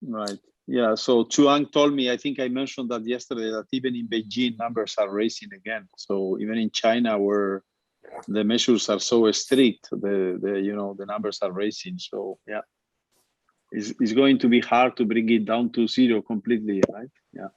Right. Yeah. So Chuang told me, I think I mentioned that yesterday, that even in Beijing numbers are rising again. So even in China, where the measures are so strict, the numbers are rising. So yeah. It's going to be hard to bring it down to zero completely, right? Yeah.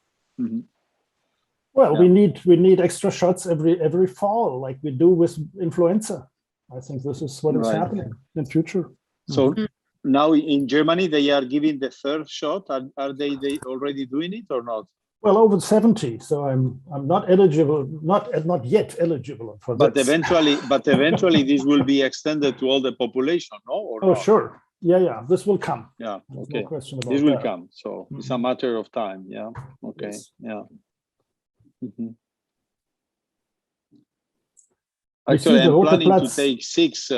Well, we need extra shots every fall, like we do with influenza. I think this is what is happening in future. So now in Germany, they are giving the third shot. Are they already doing it or not? Well, over 70, so I'm not eligible, not yet eligible for but this. Eventually, this will be extended to all the population, no? Or not? Sure. Yeah, this will come. Yeah, There's okay. No question about this will that. come. So it's a matter of time. Yeah. Okay. Yes. Yeah. I Actually, I'm planning to take six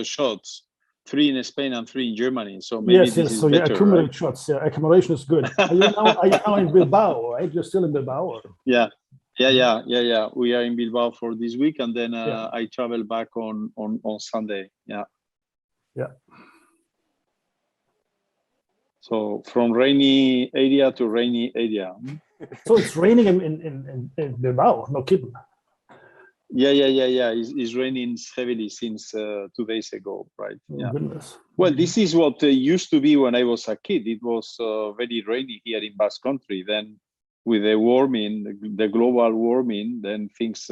shots, 3 in Spain and 3 in Germany. So maybe yes. This is so better, you accumulate right? shots. Yeah, accumulation is good. Are you now in Bilbao, right? You're still in Bilbao. Or? Yeah. We are in Bilbao for this week, and then I travel back on Sunday. Yeah. So from rainy area to rainy area. So it's raining in Bilbao. No kidding. Yeah. It's raining heavily since 2 days ago, right? Oh, goodness. Well, this is what used to be when I was a kid. It was very rainy here in Basque Country. Then with the warming, the global warming, then things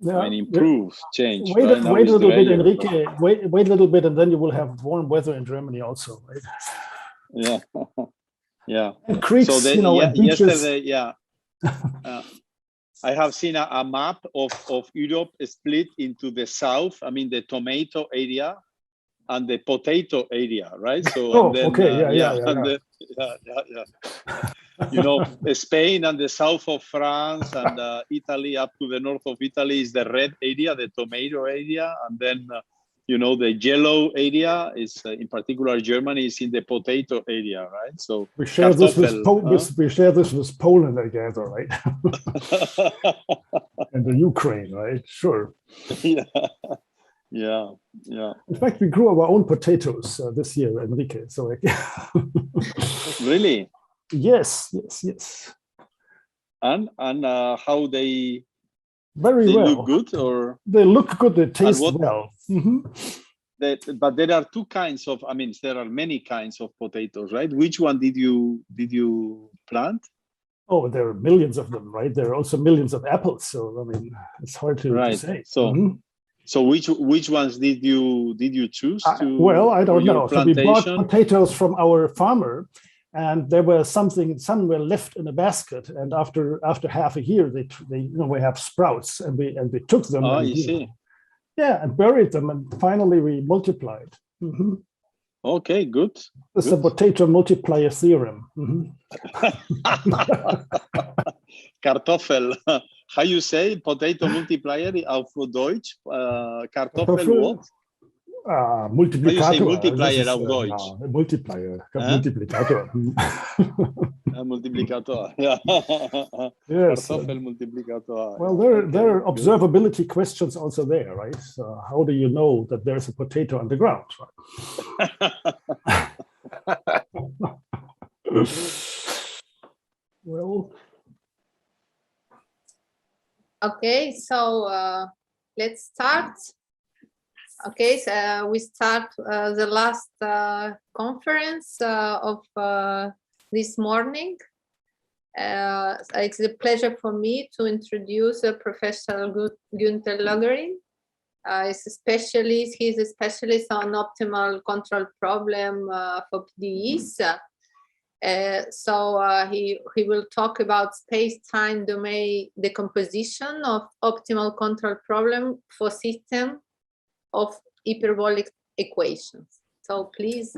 I mean, improves, change. Wait, right? wait a little bit, drier, Enrique. Wait a little bit, and then you will have warm weather in Germany also, right? Yeah, yeah. And creeks, So you know, and beaches. yesterday, yeah. I have seen a map of Europe split into the south, I mean, the tomato area and the potato area, right? So, Oh, and then, okay, yeah. You know, Spain and the south of France and Italy up to the north of Italy is the red area, the tomato area. And then, you know, the yellow area is, in particular, Germany is in the potato area, right? So we share this with Poland, I gather, right? And the Ukraine, right? Sure. Yeah. In fact, we grew our own potatoes this year, Enrique. So really? Yes. And how they very well look good, or they look good, they taste well. But there are two kinds of, I mean, there are many kinds of potatoes, right? Which one did you plant? Oh, there are millions of them, right? There are also millions of apples. So I mean, it's hard to say. So so which ones did you choose to? Well, I don't know. So we bought plantation? potatoes from our farmer, and there were some were left in a basket. And after half a year, they you know, we have sprouts, and we took them. Oh, and, you see. Yeah, and buried them, and finally we multiplied. Okay, good. It's a potato multiplier theorem. Kartoffel. How you say potato multiplier auf Deutsch? Kartoffel what? Multiplikator. How you say multiplier auf Deutsch? Multiplier. Multiplikator. Multiplicator. Yeah. Yes. Kartoffel multiplicator. Well, there are observability questions also there, right? So how do you know that there's a potato on the ground? Well. Okay, so let's start. Okay, so we start the last conference of this morning. It's a pleasure for me to introduce Professor Günther Lögerin. He's a specialist on optimal control problem for PDEs. So he will talk about space-time domain decomposition of optimal control problem for system of hyperbolic equations. So please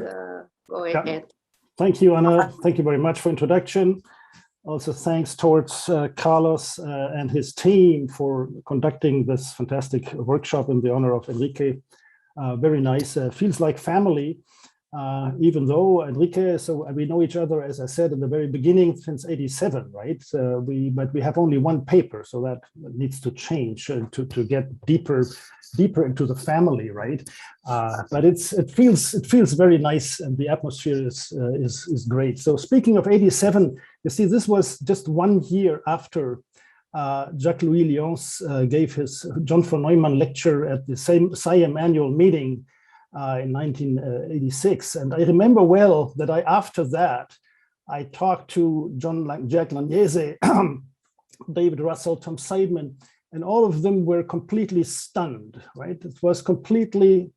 go ahead. Thank you, Anna. Thank you very much for introduction. Also thanks towards Carlos and his team for conducting this fantastic workshop in the honor of Enrique. Very nice, feels like family. Even though Enrique, so we know each other, as I said in the very beginning, since '87, right? But we have only one paper, so that needs to change to get deeper into the family, right? But it feels very nice, and the atmosphere is great. So speaking of '87, you see, this was just 1 year after Jacques-Louis Lyons gave his John von Neumann lecture at the same SIAM annual meeting in 1986. And I remember well that after that, I talked to Jack Lagnese, David Russell, Tom Seidman, and all of them were completely stunned, right? It was completely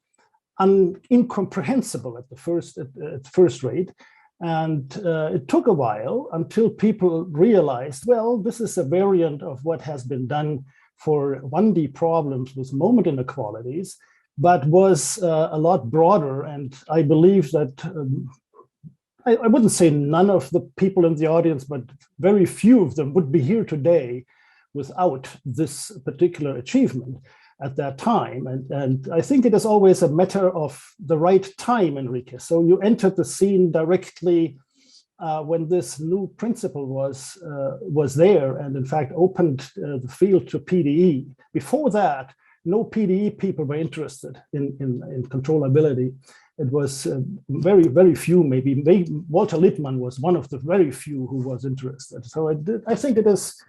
incomprehensible at first rate. And it took a while until people realized, well, this is a variant of what has been done for 1D problems with moment inequalities, but was a lot broader. And I believe that, I wouldn't say none of the people in the audience, but very few of them would be here today without this particular achievement at that time. And I think it is always a matter of the right time, Enrique. So you entered the scene directly when this new principle was there, and in fact opened the field to PDE. Before that, no PDE people were interested in controllability. It was very, very few, maybe Walter Lippmann was one of the very few who was interested. So I think it is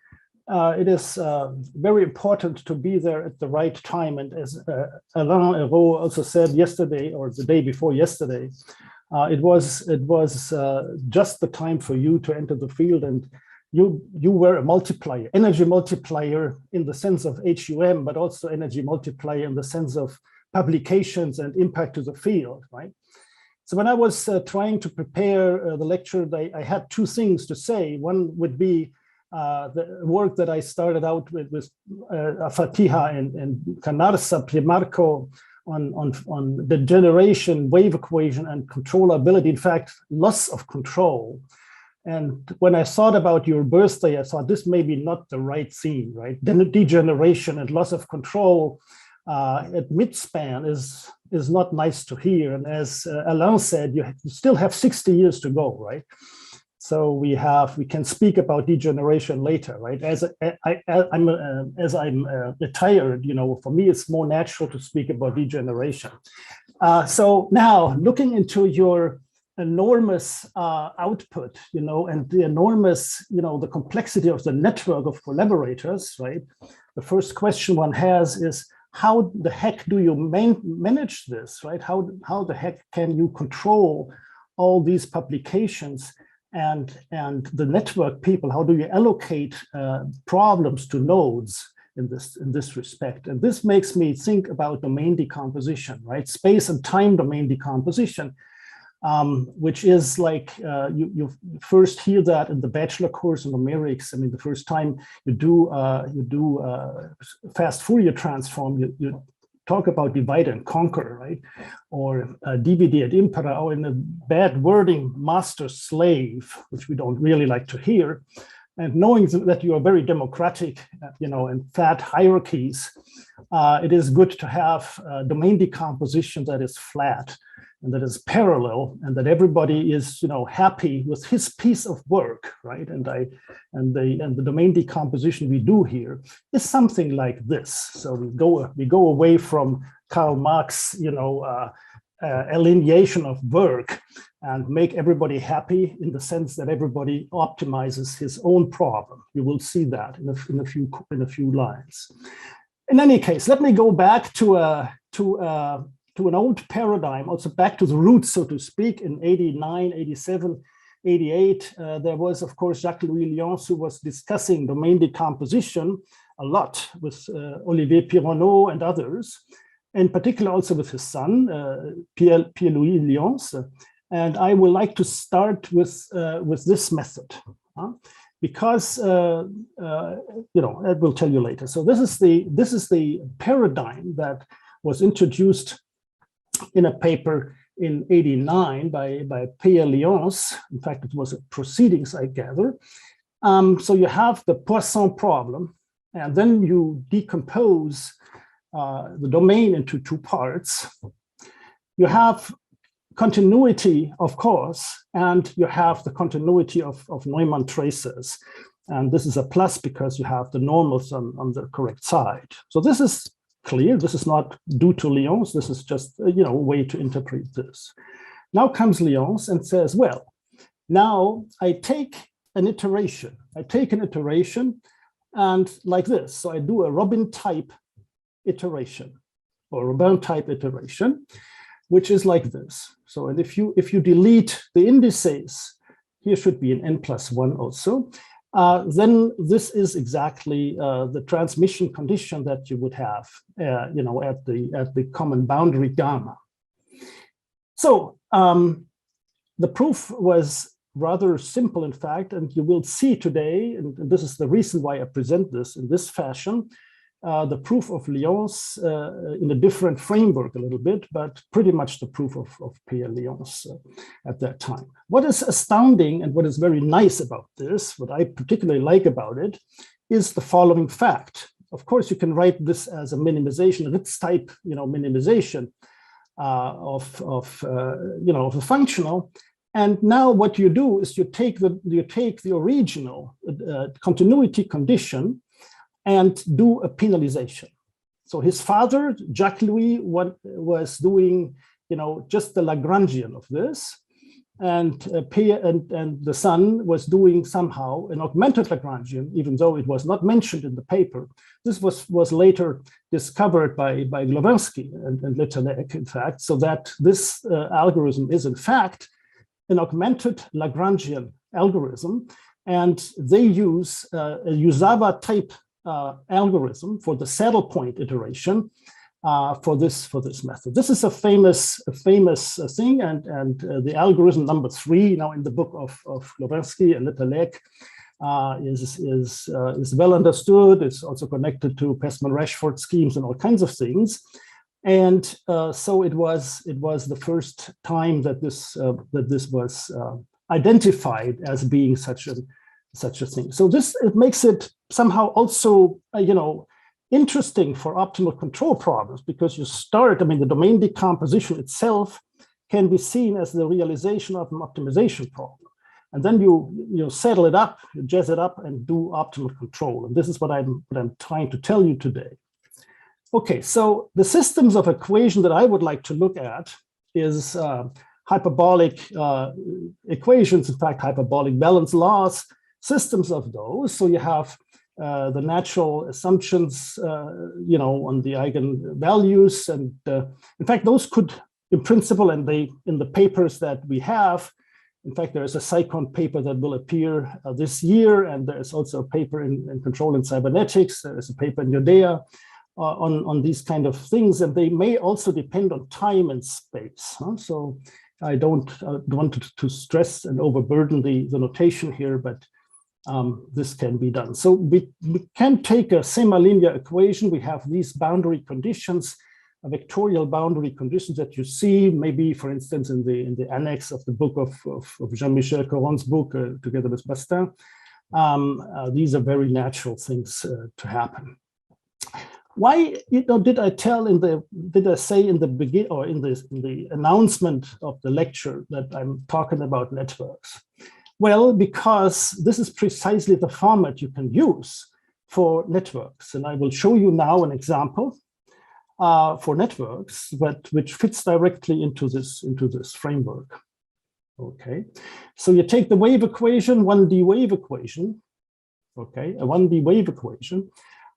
very important to be there at the right time. And as Alain Hérault also said yesterday, or the day before yesterday, it was just the time for you to enter the field. And you were a multiplier, energy multiplier in the sense of HUM, but also energy multiplier in the sense of publications and impact to the field, right? So when I was trying to prepare the lecture, I had two things to say. One would be the work that I started out with Fatiha and Canarsa Primarco on the generation, wave equation, and controllability, in fact, loss of control. And when I thought about your birthday, I thought this may be not the right theme, right? Then degeneration and loss of control at midspan is not nice to hear. And as Alain said, you still have 60 years to go, right? So we can speak about degeneration later, right? As I'm retired, you know, for me it's more natural to speak about degeneration. So now looking into your enormous output, you know, and the enormous, you know, the complexity of the network of collaborators, right? The first question one has is, how the heck do you manage this, right? How the heck can you control all these publications and the network people? How do you allocate problems to nodes in this respect? And this makes me think about domain decomposition, right? Space and time domain decomposition, which is like you first hear that in the bachelor course in numerics. I mean, the first time you do fast Fourier transform, you talk about divide and conquer, right? Or DVD ad impera, or in a bad wording, master slave, which we don't really like to hear. And knowing that you are very democratic, you know, and flat hierarchies, it is good to have domain decomposition that is flat and that is parallel, and that everybody is, you know, happy with his piece of work, right? And the domain decomposition we do here is something like this. So we go away from Karl Marx, you know, alienation of work, and make everybody happy in the sense that everybody optimizes his own problem. You will see that in a few lines. In any case, let me go back to an old paradigm, also back to the roots, so to speak. In 89, 87, 88, there was, of course, Jacques-Louis Lyons, who was discussing domain decomposition a lot with Olivier Pironneau and others, in particular also with his son, Pierre-Louis Lyons. And I would like to start with this method, because you know, I will tell you later. So this is the paradigm that was introduced in a paper in 89 by Pierre Lyons. In fact, it was a proceedings, I gather. So you have the Poisson problem, and then you decompose the domain into two parts. You have continuity, of course, and you have the continuity of Neumann traces. And this is a plus because you have the normals on the correct side. So this is clear. This is not due to Lyons. This is just, you know, a way to interpret this. Now comes Lyons and says, well, now I take an iteration. And like this. So I do a Robin type iteration, or Robin type iteration, which is like this. So, and if you delete the indices, here should be an n+1 also. Then this is exactly the transmission condition that you would have, you know, at the common boundary gamma. So the proof was rather simple, in fact, and you will see today, and this is the reason why I present this in this fashion, the proof of Lyons in a different framework a little bit, but pretty much the proof of Pierre Lyons at that time. What is astounding and what is very nice about this, what I particularly like about it, is the following fact. Of course, you can write this as a minimization, Ritz type, you know, minimization of a functional. And now what you do is you take the original continuity condition and do a penalization. So his father, Jacques-Louis, was doing, you know, just the Lagrangian of this, and the son was doing somehow an augmented Lagrangian, even though it was not mentioned in the paper. This was later discovered by Glowinski and Letelec, in fact, so that this algorithm is in fact an augmented Lagrangian algorithm. And they use a Zuazua type algorithm for the saddle point iteration for this method. This is a famous thing, and the algorithm number 3 now in the book of Lorensky and Letalek is well understood. It's also connected to Passman-Rashford schemes and all kinds of things. And so it was the first time that this was identified as being such a thing. So it makes it somehow also interesting for optimal control problems, because you start, the domain decomposition itself can be seen as the realization of an optimization problem. And then you settle it up, you jazz it up and do optimal control. And this is what I'm trying to tell you today. Okay, so the systems of equation that I would like to look at is hyperbolic equations, in fact, hyperbolic balance laws, systems of those. So you have the natural assumptions, on the eigenvalues, and in fact, those could, in principle, and in the papers that we have, in fact, there is a SciCon paper that will appear this year, and there is also a paper in Control in Cybernetics. There is a paper in Udea on these kind of things, and they may also depend on time and space. So I don't want to stress and overburden the notation here, but this can be done. So we can take a semi-linear equation. We have these boundary conditions, vectorial boundary conditions that you see, maybe, for instance, in the annex of the book of Jean-Michel Coron's book, together with Bastin. These are very natural things to happen. Why did I say in the beginning, or in the announcement of the lecture, that I'm talking about networks? Well, because this is precisely the format you can use for networks. And I will show you now an example for networks, which fits directly into this framework. Okay, so you take the wave equation, 1D wave equation, okay, a 1D wave equation,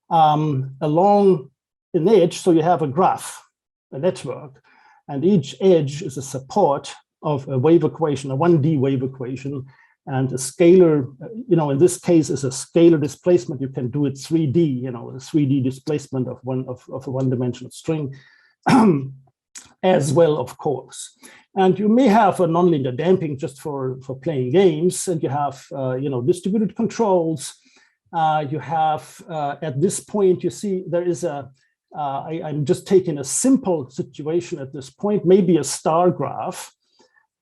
along an edge, so you have a graph, a network, and each edge is a support of a wave equation, a 1D wave equation, and a scalar, in this case, is a scalar displacement. You can do it 3D, a 3D displacement of a one-dimensional string as well, of course. And you may have a nonlinear damping just for playing games, and you have, distributed controls. You have, at this point, you see there is I'm just taking a simple situation at this point, maybe a star graph.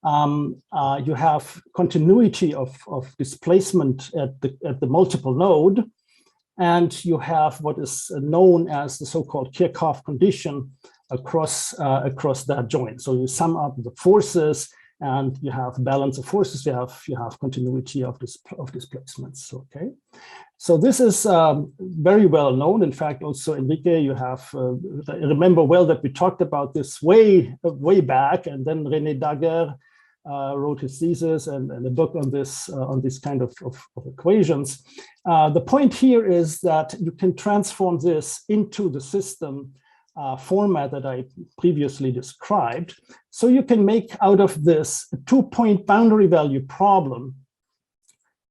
You have continuity of displacement at the multiple node, and you have what is known as the so-called Kirchhoff condition across that joint. So you sum up the forces, and you have balance of forces. You have continuity of displacements. Okay, so this is very well known. In fact, also Enrique, you have I remember well that we talked about this way back, and then René Daguerre wrote his thesis and a book on this kind of equations. The point here is that you can transform this into the system format that I previously described. So you can make out of this a 2-point boundary value problem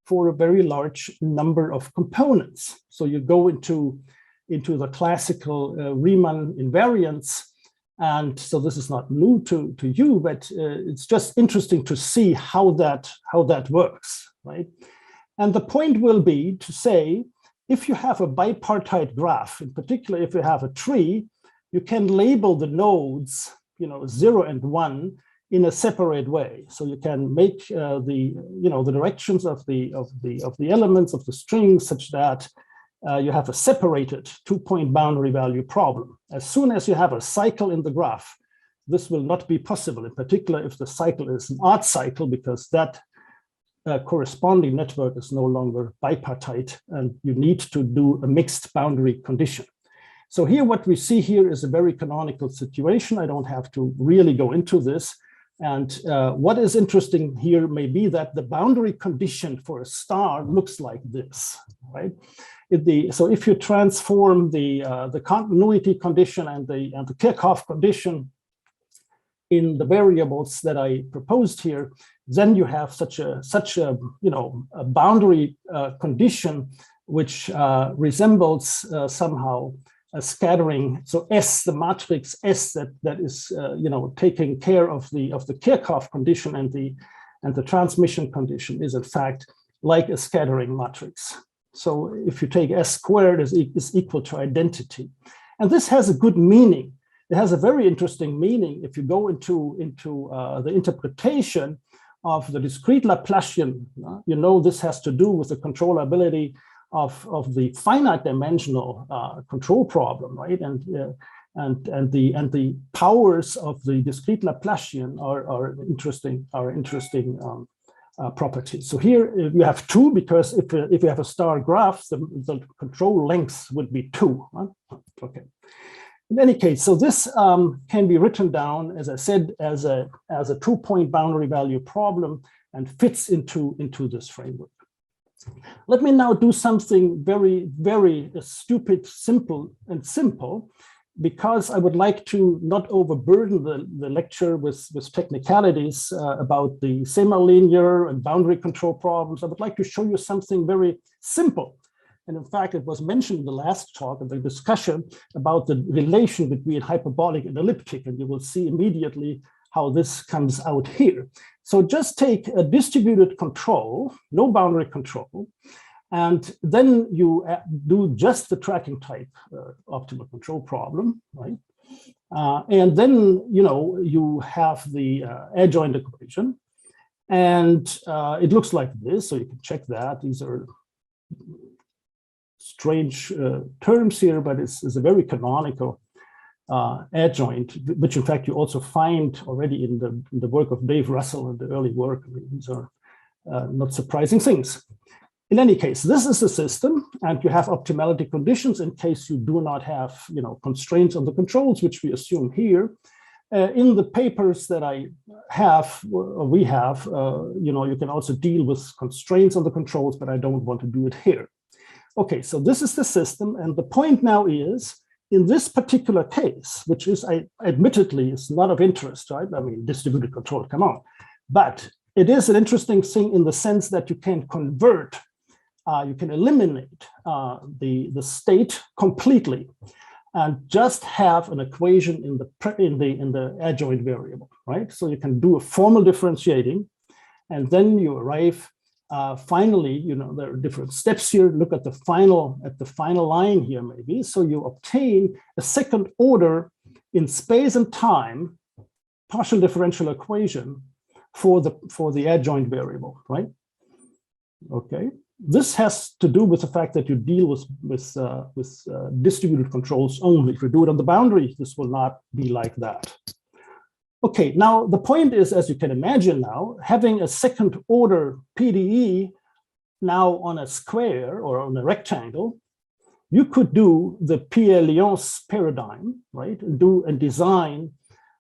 for a very large number of components. So you go into the classical Riemann invariants. And so this is not new to you, but it's just interesting to see how that works, right? And the point will be to say, if you have a bipartite graph, in particular, if you have a tree, you can label the nodes, 0 and 1 in a separate way. So you can make the directions of the elements of the string such that you have a separated 2-point boundary value problem. As soon as you have a cycle in the graph, this will not be possible, in particular if the cycle is an odd cycle, because that corresponding network is no longer bipartite, and you need to do a mixed boundary condition. So here, what we see here is a very canonical situation. I don't have to really go into this. And what is interesting here may be that the boundary condition for a star looks like this, right? So if you transform the continuity condition and the Kirchhoff condition in the variables that I proposed here, then you have such a a boundary condition which resembles somehow a scattering. So S, the matrix S that is taking care of the Kirchhoff condition and the transmission condition is in fact like a scattering matrix. So if you take S squared is equal to identity, and this has a good meaning. It has a very interesting meaning if you go into the interpretation of the discrete Laplacian. This has to do with the controllability of the finite dimensional control problem, right? And the powers of the discrete Laplacian are interesting properties. So here you have 2 because if you have a star graph, the control length would be 2. Right? Okay. In any case, so this can be written down, as I said, as a 2-point boundary value problem and fits into this framework. Let me now do something very, very stupid, simple, because I would like to not overburden the lecture with technicalities about the semilinear and boundary control problems. I would like to show you something very simple. And in fact, it was mentioned in the last talk of the discussion about the relation between hyperbolic and elliptic, and you will see immediately how this comes out here. So just take a distributed control, no boundary control, and then you do just the tracking type optimal control problem, right? And then you have the adjoint equation, and it looks like this. So you can check that. These are strange terms here, but it's a very canonical adjoint, which in fact you also find already in the work of Dave Russell and the early work. I mean, these are not surprising things. In any case, this is the system, and you have optimality conditions in case you do not have constraints on the controls, which we assume here. In the papers that I have, we have, you can also deal with constraints on the controls, but I don't want to do it here. Okay, so this is the system, and the point now is, in this particular case, which is, admittedly, is not of interest, right? I mean, distributed control, come on. But it is an interesting thing in the sense that you can convert, you can eliminate the state completely and just have an equation in the adjoint variable, right? So you can do a formal differentiating, and then you arrive finally, there are different steps here. Look at the final line here, maybe. So you obtain a second order in space and time partial differential equation for the adjoint variable, right? Okay. This has to do with the fact that you deal with distributed controls only. If you do it on the boundary, this will not be like that. Okay, now the point is, as you can imagine now, having a second order PDE now on a square or on a rectangle, you could do the Pierre-Lyons paradigm, right? And design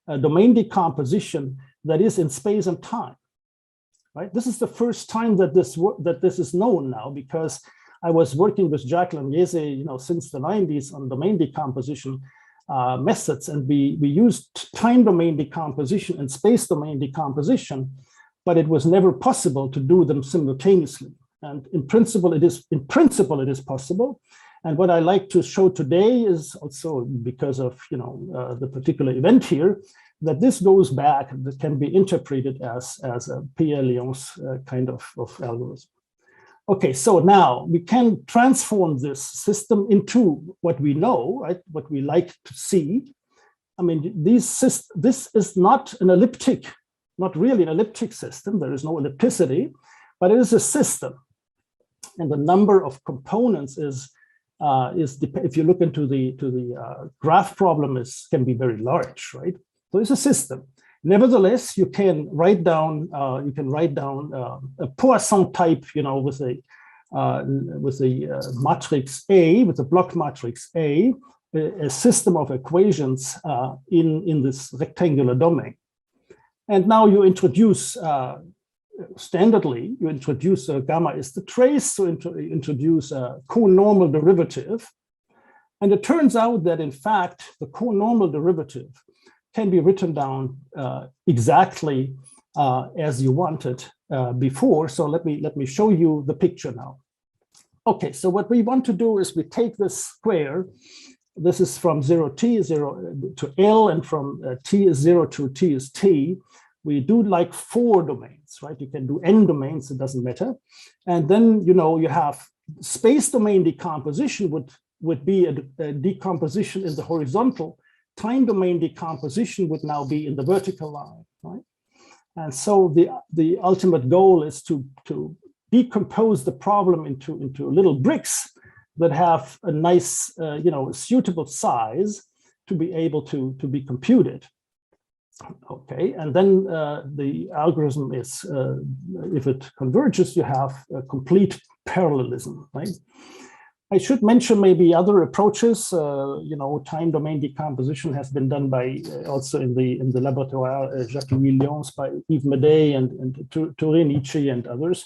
a domain decomposition that is in space and time, right? This is the first time that this is known now, because I was working with Jacques Laniese, since the 90s on domain decomposition methods, and we used time domain decomposition and space domain decomposition, but it was never possible to do them simultaneously. And in principle, it is possible. And what I like to show today is also because of the particular event here, that this goes back, that can be interpreted as a Pierre-Lyons kind of algorithm. Okay, so now we can transform this system into what we know, right? What we like to see. I mean, this is not an elliptic, not really an elliptic system. There is no ellipticity, but it is a system. And the number of components is if you look into the graph problem, can be very large, right? So it's a system. Nevertheless, you can write down a Poisson type, with a matrix A, with a block matrix A, a system of equations in this rectangular domain. And now you introduce standardly, gamma is the trace, so introduce a co-normal derivative. And it turns out that in fact, the co-normal derivative can be written down exactly as you wanted before. So let me show you the picture now. Okay, so what we want to do is we take this square. This is from 0t, 0 to L, and from t is 0 to t is t. We do like 4 domains, right? You can do n domains, it doesn't matter. And then, you have space domain decomposition would be a decomposition in the horizontal. Time domain decomposition would now be in the vertical line, right? And so the ultimate goal is to decompose the problem into little bricks that have a nice, suitable size to be able to be computed. Okay, and then the algorithm is, if it converges, you have a complete parallelism, right? I should mention maybe other approaches. Time domain decomposition has been done by also in the laboratoire Jacques-Louis Lyons by Yves Médey and Torinici and others.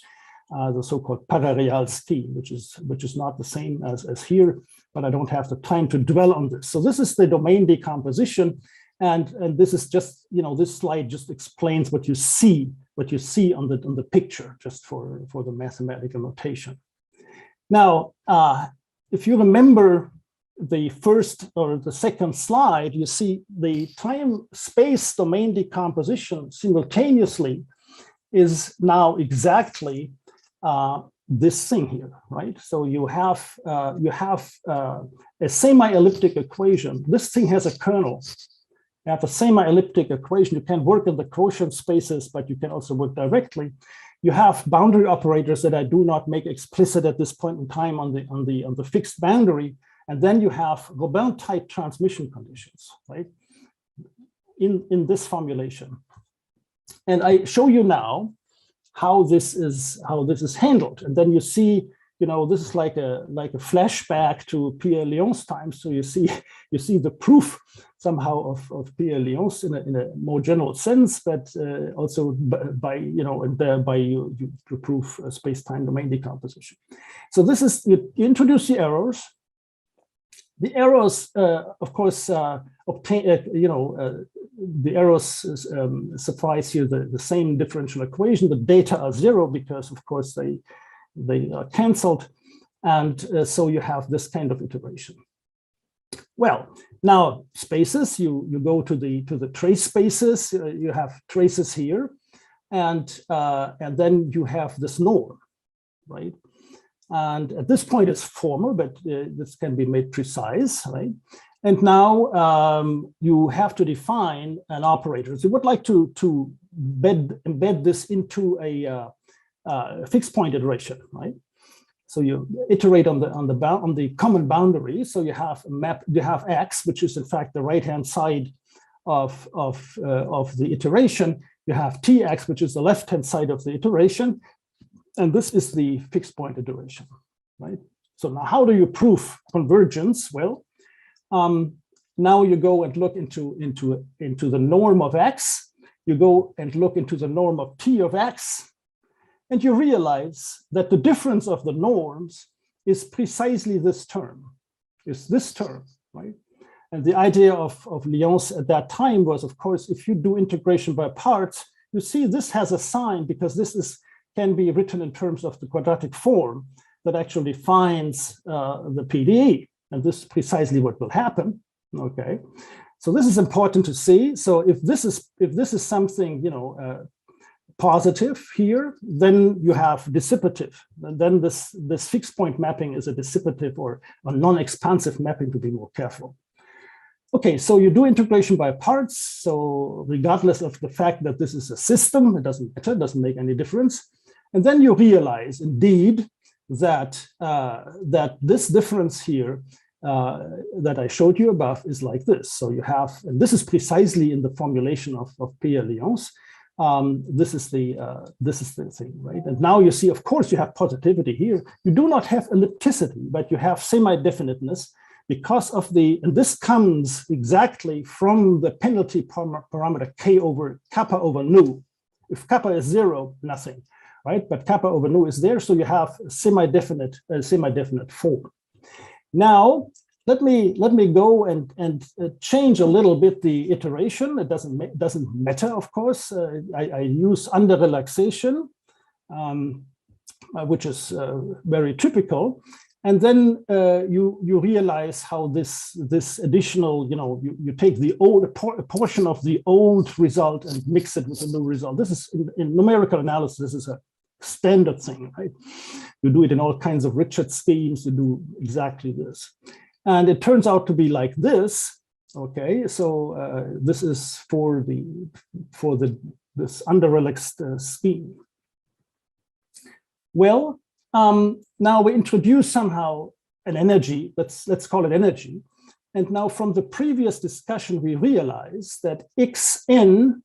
The so-called parareal scheme, which is not the same as here, but I don't have the time to dwell on this. So this is the domain decomposition, and this is just, this slide just explains what you see on the picture, just for the mathematical notation. Now, if you remember the first or the second slide, you see the time-space domain decomposition simultaneously is now exactly this thing here, right? So you have a semi-elliptic equation. This thing has a kernel. You have a semi-elliptic equation. You can work in the quotient spaces, but you can also work directly. You have boundary operators that I do not make explicit at this point in time on the fixed boundary, and then you have Robin-type transmission conditions, right? In this formulation, and I show you now how this is handled, and then you see, this is like a flashback to Pierre Lyon's time. So you see the proof somehow of Pierre Lyon's in a more general sense, but also by you prove space-time domain decomposition. So this is, you introduce the errors. The errors, of course, the errors suffice here the same differential equation. The data are 0 because, of course, they are canceled, and so you have this kind of iteration. Well, now spaces, you go to the trace spaces. You have traces here, and then you have this norm, right? And at this point, it's formal, but this can be made precise, right? And now you have to define an operator. So you would like to embed this into a fixed point iteration, right? So you iterate on the common boundary. So you have a map. You have X, which is in fact the right-hand side of the iteration. You have Tx, which is the left-hand side of the iteration, and this is the fixed point iteration, right? So now, how do you prove convergence? Well, now you go and look into the norm of X. You go and look into the norm of T of X. And you realize that the difference of the norms is precisely this term, right? And the idea of Lyons at that time was, of course, if you do integration by parts, you see this has a sign because this can be written in terms of the quadratic form that actually defines the PDE. And this is precisely what will happen, okay? So this is important to see. So if this is something, positive here, then you have dissipative. And then this fixed point mapping is a dissipative or a non-expansive mapping, to be more careful. Okay, so you do integration by parts. So regardless of the fact that this is a system, it doesn't matter, it doesn't make any difference. And then you realize indeed that this difference here that I showed you above is like this. So you have, and this is precisely in the formulation of Pierre Lyons. This is the thing, right? And now you see, of course, you have positivity here. You do not have ellipticity, but you have semi-definiteness because of and this comes exactly from the penalty parameter k over kappa over nu. If kappa is 0, nothing, right? But kappa over nu is there, so you have semi-definite form. Now, let me go and change a little bit the iteration. It doesn't matter, of course. I use under relaxation, which is very typical. And then you realize how this additional, you take the old portion of the old result and mix it with a new result. This is in numerical analysis. This is a standard thing, right? You do it in all kinds of Richard schemes. You do exactly this, and it turns out to be like this. Okay, so this is for this under-relaxed scheme. Well, now we introduce somehow an energy. Let's call it energy. And now from the previous discussion, we realize that xn,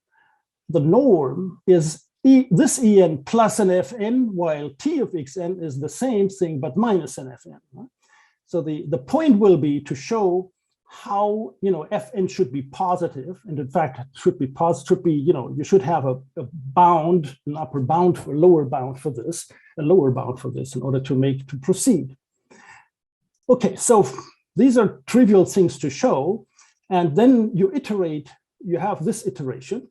the norm, is this En plus an Fn, while T of xn is the same thing, but minus an Fn. Right? So the point will be to show how, Fn should be positive. And in fact, it should be positive, you should have a bound, an upper bound, for lower bound for this, a lower bound for this in order to proceed. Okay, so these are trivial things to show. And then you iterate, you have this iteration,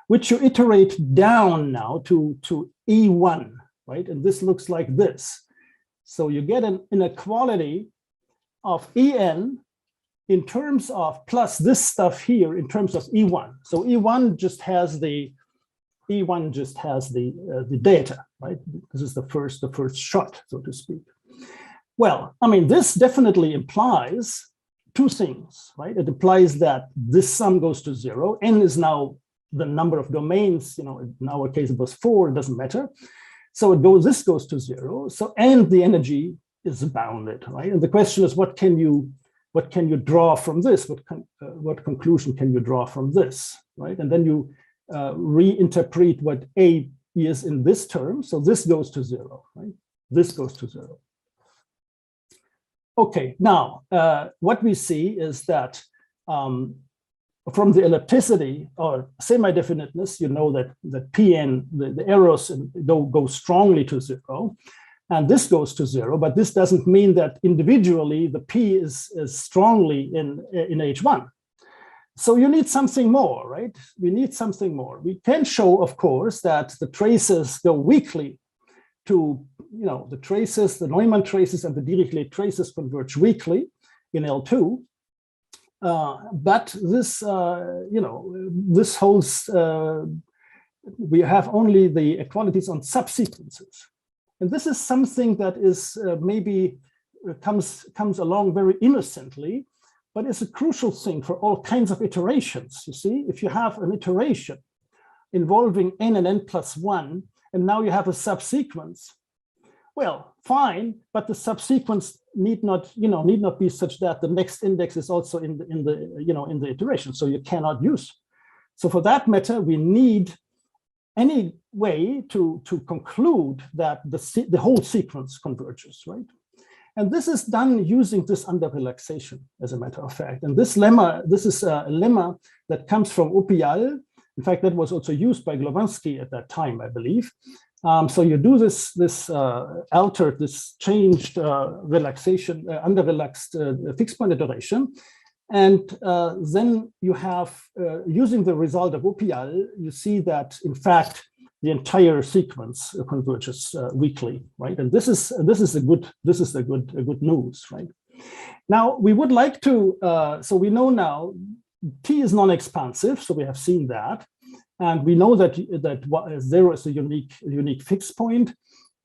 which you iterate down now to E1, right? And this looks like this. So you get an inequality of En in terms of plus this stuff here in terms of E1. So E1 just has the data, right? This is the first shot, so to speak. Well, I mean, this definitely implies two things, right? It implies that this sum goes to 0. N is now the number of domains, in our case it was 4, it doesn't matter. So this goes to 0. So, and the energy is bounded, right? And the question is, what can you draw from this? What conclusion can you draw from this, right? And then you reinterpret what A is in this term. So this goes to 0, right? This goes to 0. Okay, now what we see is that from the ellipticity or semi-definiteness, you know that Pn, the errors go strongly to 0, and this goes to 0. But this doesn't mean that individually the P is strongly in H1. So you need something more, right? We need something more. We can show, of course, that the traces go weakly to, the traces, the Neumann traces and the Dirichlet traces converge weakly in L2. But this, this holds, we have only the equalities on subsequences. And this is something that is maybe comes along very innocently, but it's a crucial thing for all kinds of iterations. You see, if you have an iteration involving n and n plus 1, and now you have a subsequence, well, fine, but the subsequence need not be such that the next index is also in the iteration, so you cannot use. So for that matter, we need any way to conclude that the whole sequence converges, right? And this is done using this under relaxation, as a matter of fact. And this is a lemma that comes from Oppial. In fact, that was also used by Glowacki at that time, I believe. So you do this altered, this changed relaxation, under relaxed fixed point iteration. And then you have, using the result of Oppial, you see that, in fact, the entire sequence converges weakly, right? And this is the good news, right? Now we would like to, so we know now T is non-expansive, so we have seen that, and we know that 0 is a unique fixed point,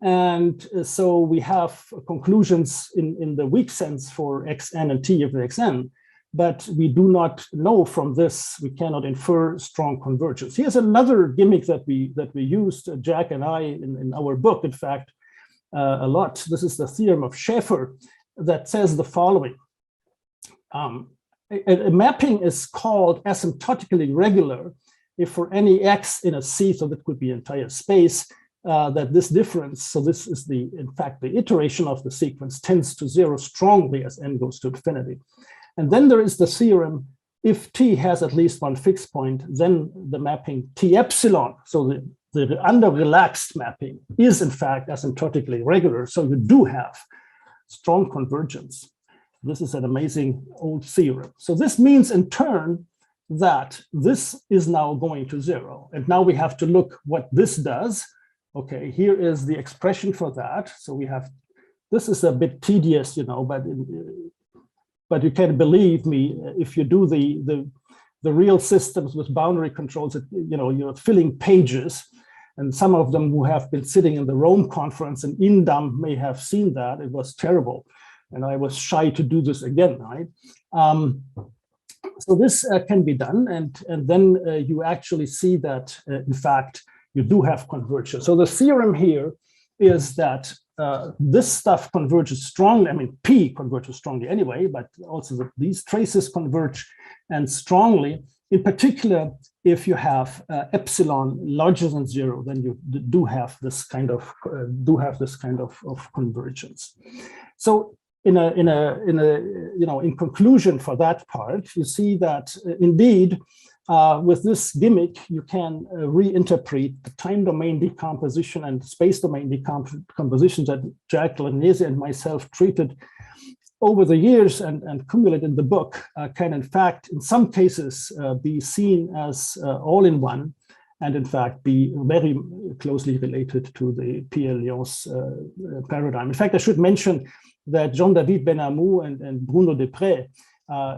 and so we have conclusions in the weak sense for xn and T of xn. But we do not know from this, we cannot infer strong convergence. Here's another gimmick that we used, Jack and I, in our book, in fact, a lot. This is the theorem of Schäfer that says the following. A mapping is called asymptotically regular if for any x in a C, so that could be entire space, that this difference, so this is in fact, the iteration of the sequence tends to 0 strongly as n goes to infinity. And then there is the theorem, if T has at least one fixed point, then the mapping T epsilon, so the under relaxed mapping is in fact asymptotically regular. So you do have strong convergence. This is an amazing old theorem. So this means in turn that this is now going to 0. And now we have to look what this does. Okay, here is the expression for that. So we have, this is a bit tedious, you know, but you can believe me, if you do the real systems with boundary controls, you know, you're filling pages. And some of them who have been sitting in the Rome conference in Indam may have seen that. It was terrible. And I was shy to do this again, right? So this can be done. And then you actually see that, in fact, you do have convergence. So the theorem here is that this stuff converges strongly. I mean, P converges strongly anyway, but also these traces converge and strongly. In particular, if you have epsilon larger than 0, then you do have this kind of convergence. So in conclusion for that part, you see that indeed with this gimmick you can reinterpret the time domain decomposition and space domain decomposition that Jack Lanese and myself treated over the years and accumulate in the book, can in fact in some cases be seen as all-in-one, and in fact be very closely related to the Pierre-Lyon's paradigm. In fact, I should mention that Jean-David Benamou and Bruno Desprez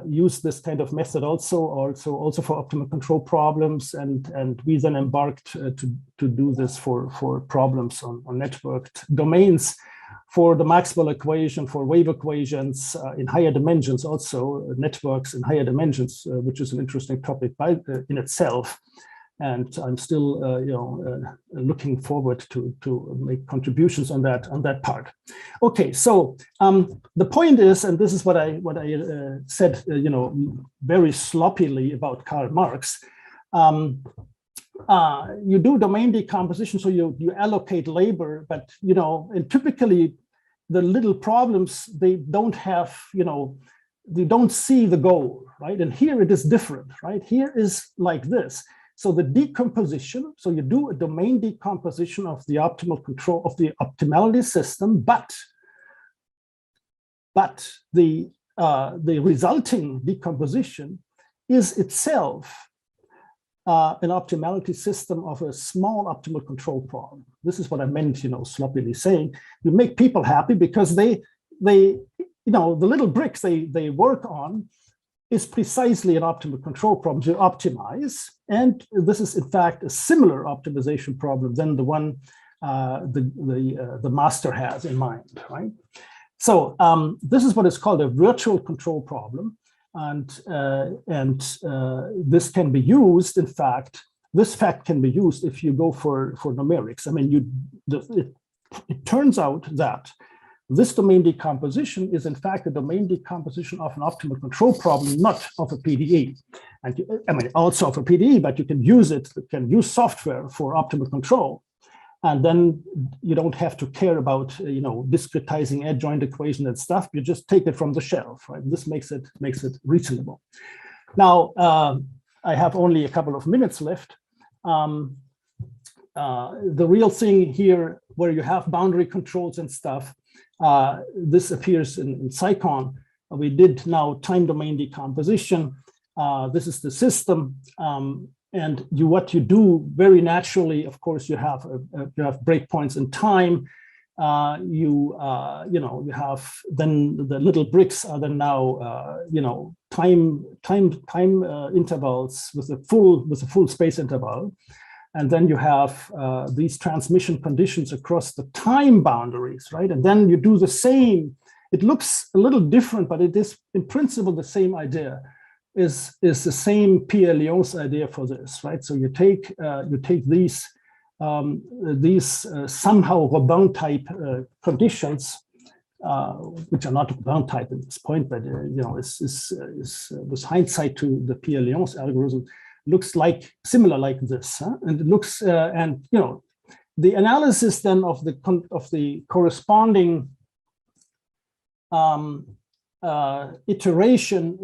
used this kind of method also for optimal control problems, and we then embarked to do this for problems on networked domains, for the Maxwell equation, for wave equations in higher dimensions, also networks in higher dimensions, which is an interesting topic in itself. And I'm still, looking forward to make contributions on that part. Okay, so the point is, and this is what I said, very sloppily about Karl Marx. You do domain decomposition, so you allocate labor, but and typically the little problems, they don't have, they don't see the goal, right? And here it is different, right? Here is like this. So the decomposition, so you do a domain decomposition of the optimal control of the optimality system, but the resulting decomposition is itself an optimality system of a small optimal control problem. This is what I meant, sloppily saying. You make people happy because they the little bricks they work on is precisely an optimal control problem to optimize. And this is in fact a similar optimization problem than the one the master has in mind, right? So this is what is called a virtual control problem. And this can be used, in fact, this fact can be used if you go for numerics. I mean, it turns out that this domain decomposition is in fact a domain decomposition of an optimal control problem, not of a PDE. And also of a PDE, but you can use software for optimal control. And then you don't have to care about, discretizing adjoint equation and stuff. You just take it from the shelf, right? This makes it reasonable. Now, I have only a couple of minutes left. The real thing here, where you have boundary controls and stuff, this appears in Psychon. We did now time domain decomposition. This is the system. And what you do very naturally, of course, you have breakpoints in time. You have then the little bricks are then now time intervals with a full space interval, and then you have these transmission conditions across the time boundaries, right? And then you do the same. It looks a little different, but it is in principle the same idea. Is the same Pierre-Lyon's idea for this, right? So you take these somehow Robin type conditions, which are not Robin type at this point, but with hindsight to the Pierre-Lyon's algorithm, looks similar like this, huh? And it looks the analysis then of the corresponding iteration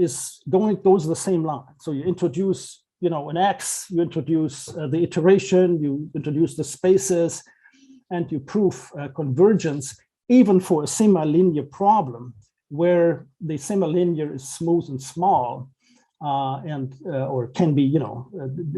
goes the same line. So you introduce, an X, you introduce the iteration, you introduce the spaces, and you prove convergence. even for a semi-linear problem where the semi-linear is smooth and small, or can be,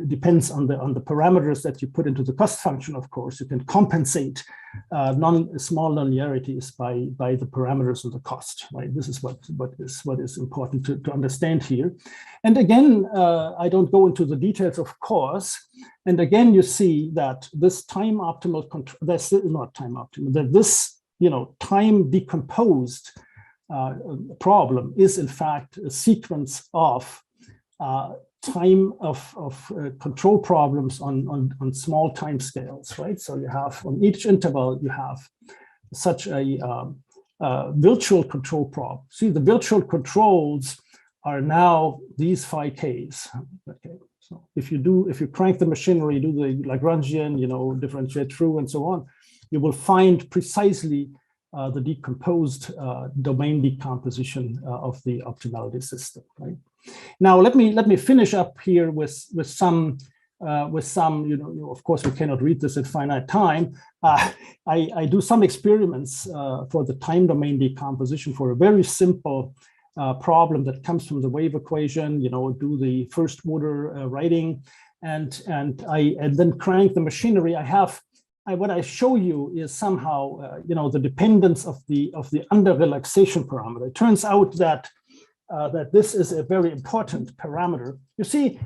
depends on the parameters that you put into the cost function. Of course, you can compensate small nonlinearities by the parameters of the cost. Right. This is what is important to understand here. And again, I don't go into the details, of course. And again, you see that this time optimal control. That's not time optimal. That this time decomposed problem is in fact a sequence of time of control problems on small time scales, right? So you have on each interval, you have such a virtual control problem. See, the virtual controls are now these phi k's. Okay, so if you crank the machinery, do the Lagrangian, differentiate through and so on, you will find precisely the decomposed domain decomposition of the optimality system, right? Now let me finish up here with some of course we cannot read this at finite time. I do some experiments for the time domain decomposition for a very simple problem that comes from the wave equation. Do the first order writing, and then crank the machinery. What I show you is somehow the dependence of the under relaxation parameter. It turns out that this is a very important parameter. You see,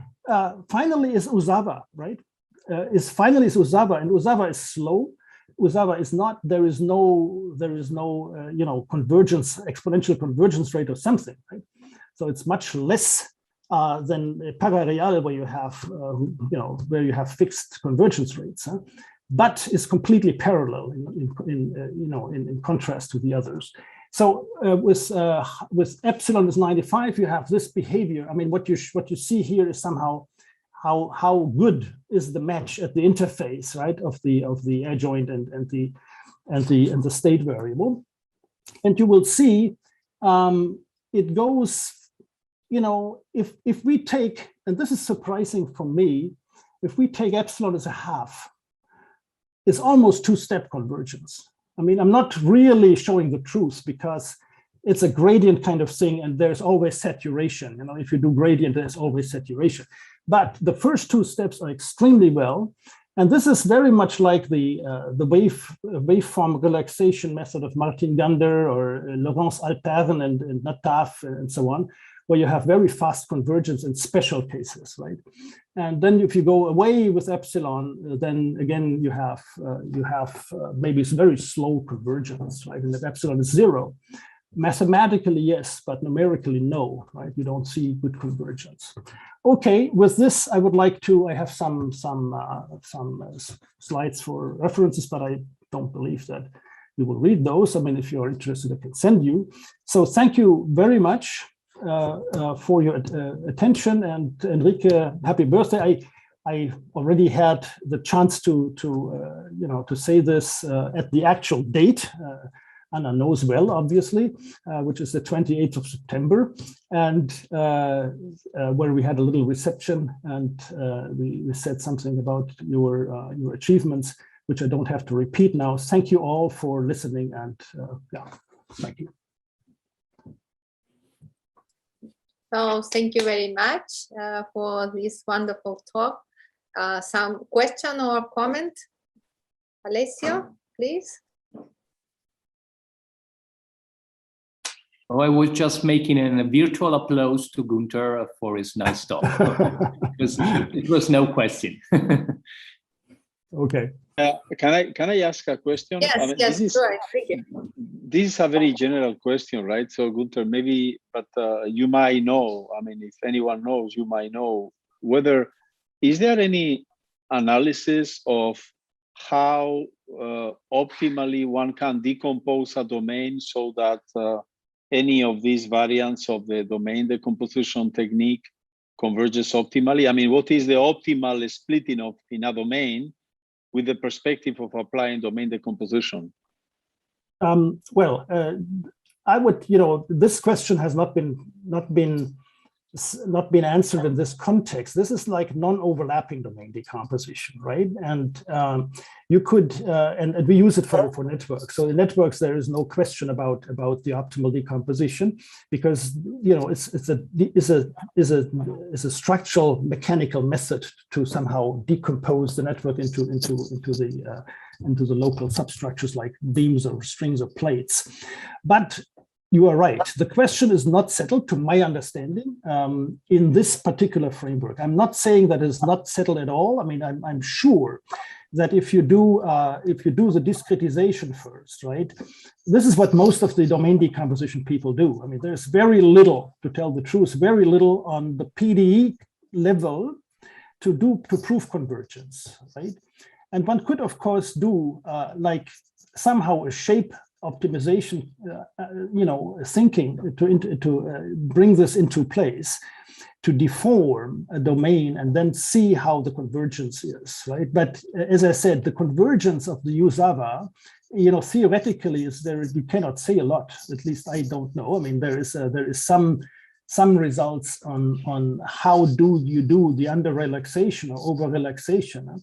finally is Zuazua, right? Finally is Zuazua, and Zuazua is slow. Zuazua is not. There is no convergence, exponential convergence rate or something, right? So it's much less than Parareal, where you have fixed convergence rates. Huh? But is completely parallel in contrast to the others. So with epsilon is 95, you have this behavior. I mean, what you see here is somehow how good is the match at the interface, right, of the adjoint and the state variable, and you will see it goes. If we take, and this is surprising for me, if we take epsilon as a half, it's almost two-step convergence. I mean, I'm not really showing the truth because it's a gradient kind of thing, and there's always saturation. If you do gradient, there's always saturation. But the first two steps are extremely well, and this is very much like the waveform relaxation method of Martin Gander or Laurence Alperne and Nataf and so on, where you have very fast convergence in special cases, right? And then if you go away with epsilon, then again you have maybe it's very slow convergence, right? And if epsilon is 0, mathematically yes, but numerically no, right? You don't see good convergence. Okay, with this I would like to. I have some slides for references, but I don't believe that you will read those. I mean, if you're interested, I can send you. So thank you very much for your attention, and Enrique, happy birthday. I already had the chance to say this at the actual date. Anna knows well, obviously, which is the 28th of September, and where we had a little reception, and we said something about your achievements, which I don't have to repeat now. Thank you all for listening, and thank you. So thank you very much for this wonderful talk. Some question or comment? Alessio, please. Oh, I was just making a virtual applause to Gunther for his nice talk. It was no question. Okay. Can I ask a question? Yes, I mean, yes, this is a very general question, right? So Gunther, maybe, but you might know, I mean, if anyone knows, you might know whether, is there any analysis of how optimally one can decompose a domain so that any of these variants of the domain decomposition technique converges optimally? I mean, what is the optimal splitting of in a domain with the perspective of applying domain decomposition? I would, this question has not been not been answered in this context. This is like non-overlapping domain decomposition, right? And you could, and we use it for networks. So in networks, there is no question about the optimal decomposition, because it's a structural mechanical method to somehow decompose the network into the local substructures like beams or strings or plates. But you are right. The question is not settled, to my understanding, in this particular framework. I'm not saying that it's not settled at all. I mean, I'm sure that if you do the discretization first, right? This is what most of the domain decomposition people do. I mean, there's very little, to tell the truth, very little on the PDE level to prove convergence, right? And one could, of course, do like somehow a shape optimization, thinking to bring this into place, to deform a domain and then see how the convergence is, right? But as I said, the convergence of the Zuazua, theoretically is there. You cannot say a lot. At least I don't know. I mean, there is some results on how do you do the under relaxation or over relaxation.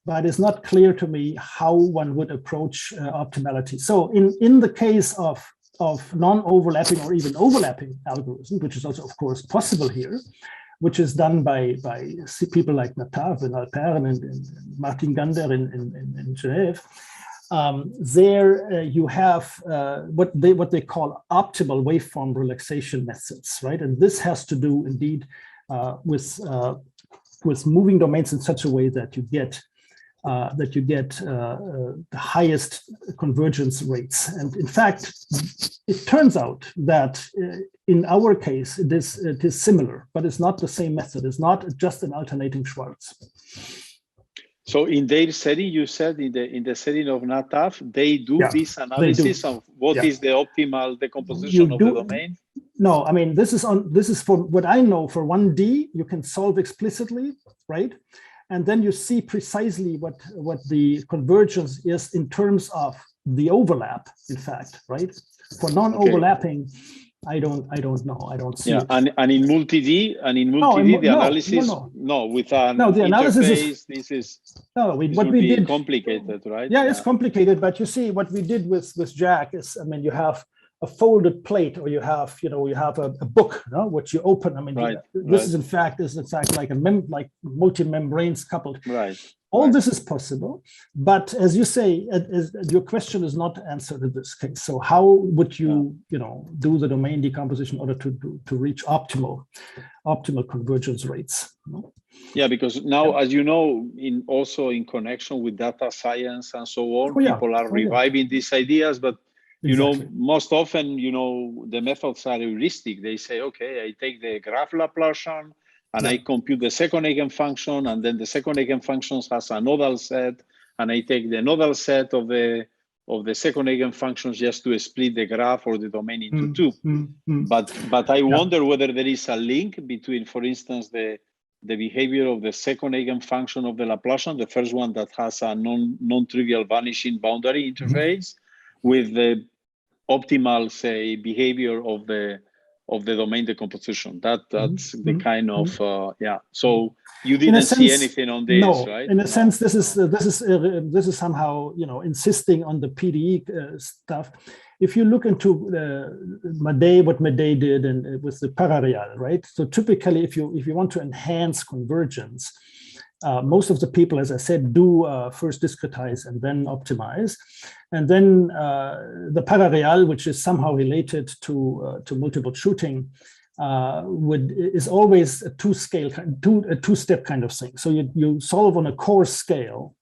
But it's not clear to me how one would approach optimality. So in the case of non-overlapping or even overlapping algorithm, which is also, of course, possible here, which is done by people like Natav and Alpern and Martin Gander in Genève, there you have what they call optimal waveform relaxation methods, right? And this has to do indeed with moving domains in such a way that you get the highest convergence rates. And in fact, it turns out that in our case, it is similar, but it's not the same method. It's not just an alternating Schwarz. So in their setting, you said in the setting of NATAF, they do this analysis of what is the optimal decomposition of the domain? No, I mean, this is for what I know for 1D, you can solve explicitly, right? And then you see precisely what the convergence is in terms of the overlap, in fact, right? For non-overlapping, I don't know. I don't see it. And in multi-D, the analysis, with an the analysis interface, what we did complicated, right? Yeah, it's complicated, but you see what we did with Jack is, I mean, you have a folded plate, or you have a book, which you open. I mean, this is in fact like like multi-membranes coupled. Right. All this is possible, but as you say, your question is not answered in this case. So how would you, do the domain decomposition in order to reach optimal convergence rates? Yeah, because now, as you know, also in connection with data science and so on, people are reviving these ideas, but most often, the methods are heuristic. They say, okay, I take the graph Laplacian and I compute the second eigenfunction, and then the second eigenfunction has a nodal set, and I take the nodal set of the second eigenfunctions just to split the graph or the domain into two. But I wonder whether there is a link between, for instance, the behavior of the second eigenfunction of the Laplacian, the first one that has a non-trivial vanishing boundary interface, with the optimal, say, behavior of the domain decomposition. That's the kind of So you didn't see anything on this, right? In a sense, this is somehow insisting on the PDE stuff. If you look into what Madej did and with the parareal, right? So typically, if you want to enhance convergence, most of the people, as I said, do first discretize and then optimize. And then the parareal, which is somehow related to multiple shooting, is always a two-step kind of thing. So you solve on a coarse scale,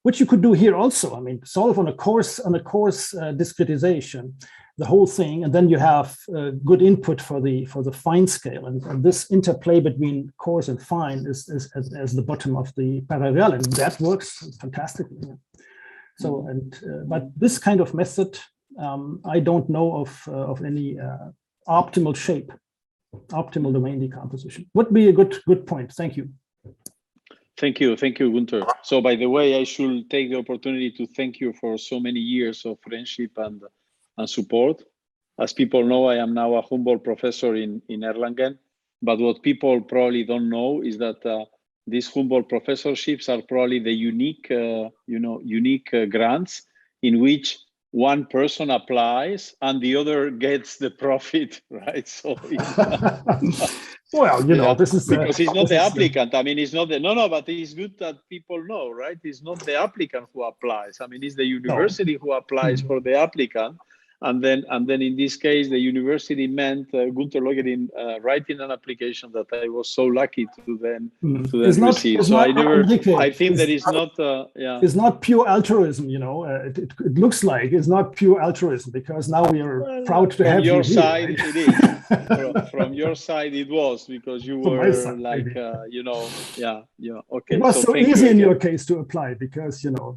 which you could do here also. I mean, solve on a coarse discretization, the whole thing, and then you have good input for the fine scale, and this interplay between coarse and fine is as the bottom of the parareal, and that works fantastically. So, but this kind of method, I don't know of any optimal shape, optimal domain decomposition. Would be a good point. Thank you. Thank you, Gunther. So, by the way, I should take the opportunity to thank you for so many years of friendship and support. As people know, I am now a Humboldt professor in Erlangen, But what people probably don't know is that these Humboldt professorships are probably the unique, unique grants in which one person applies and the other gets the profit, right? So, well, this is because he's not the applicant. I mean, it's not no, but it's good that people know, right? It's not the applicant who applies. I mean, it's the university who applies for the applicant. And then in this case, the university meant Gunther Logerin writing an application that I was so lucky to then receive. So I think that is not, It's not pure altruism, it looks like it's not pure altruism because now we are proud to have you here. From your side, it is. From your side, it was because you were like, okay. It was so easy in your case to apply because, still,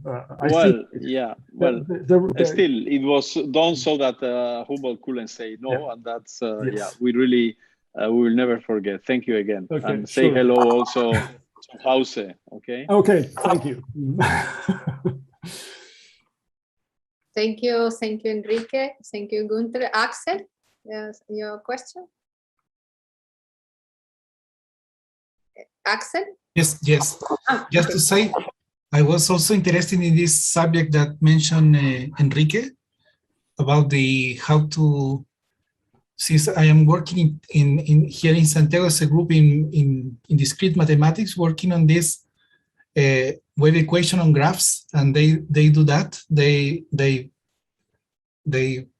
it was done so that Humboldt couldn't say no, and that's we really we will never forget. Thank you again, and say hello also to Hause. Okay. Okay. Thank you. Thank you, Enrique. Thank you, Gunther. Axel, yes, your question. Axel. Yes. Just to say, I was also interested in this subject that mentioned Enrique, about how to, since I am working in here in Santiago as a group in discrete mathematics, working on this wave equation on graphs, and they do that. They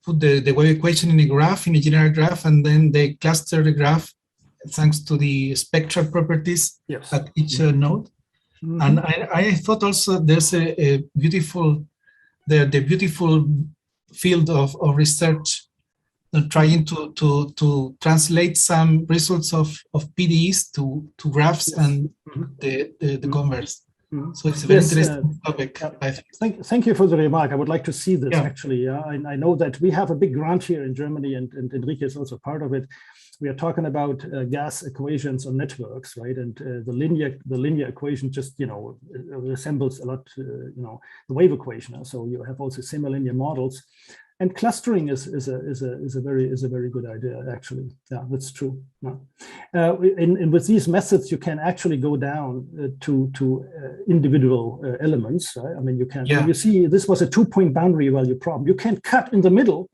put the wave equation in a graph, in a general graph, and then they cluster the graph thanks to the spectral properties at each node. And I thought also there's a beautiful field of research trying to translate some results of PDEs to graphs and the converse. So it's a very interesting topic, I think. Thank you for the remark. I would like to see this actually. I know that we have a big grant here in Germany, and Enrique is also part of it. We are talking about gas equations on networks, right? And the linear equation just resembles a lot the wave equation. So you have also semi-linear models, and clustering is a very good idea actually. Yeah, that's true. And with these methods, you can actually go down to individual elements. Right? I mean, you can. You see, this was a 2-point boundary value problem. You can cut in the middle.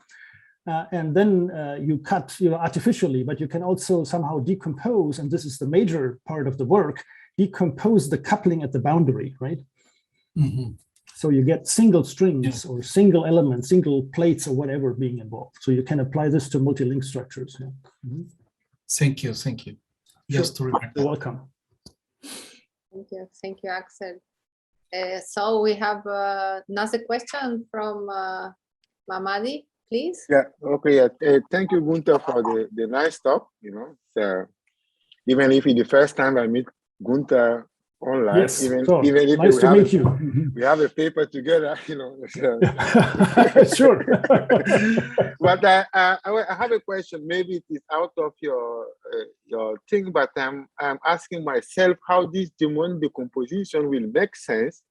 And then you cut artificially, but you can also somehow decompose, and this is the major part of the work, decompose the coupling at the boundary, right? So you get single strings or single elements, single plates or whatever being involved. So you can apply this to multi-link structures. Thank you. Just to remember. You're welcome. Thank you, Axel. So we have another question from Mamadi. Please. Yeah. Okay. Thank you, Gunther, for the nice talk. So even if it's the first time I meet Gunther online, even if nice to meet you. We have a paper together, So. Sure. But I have a question. Maybe it is out of your thing, but I'm asking myself how this domain decomposition will make sense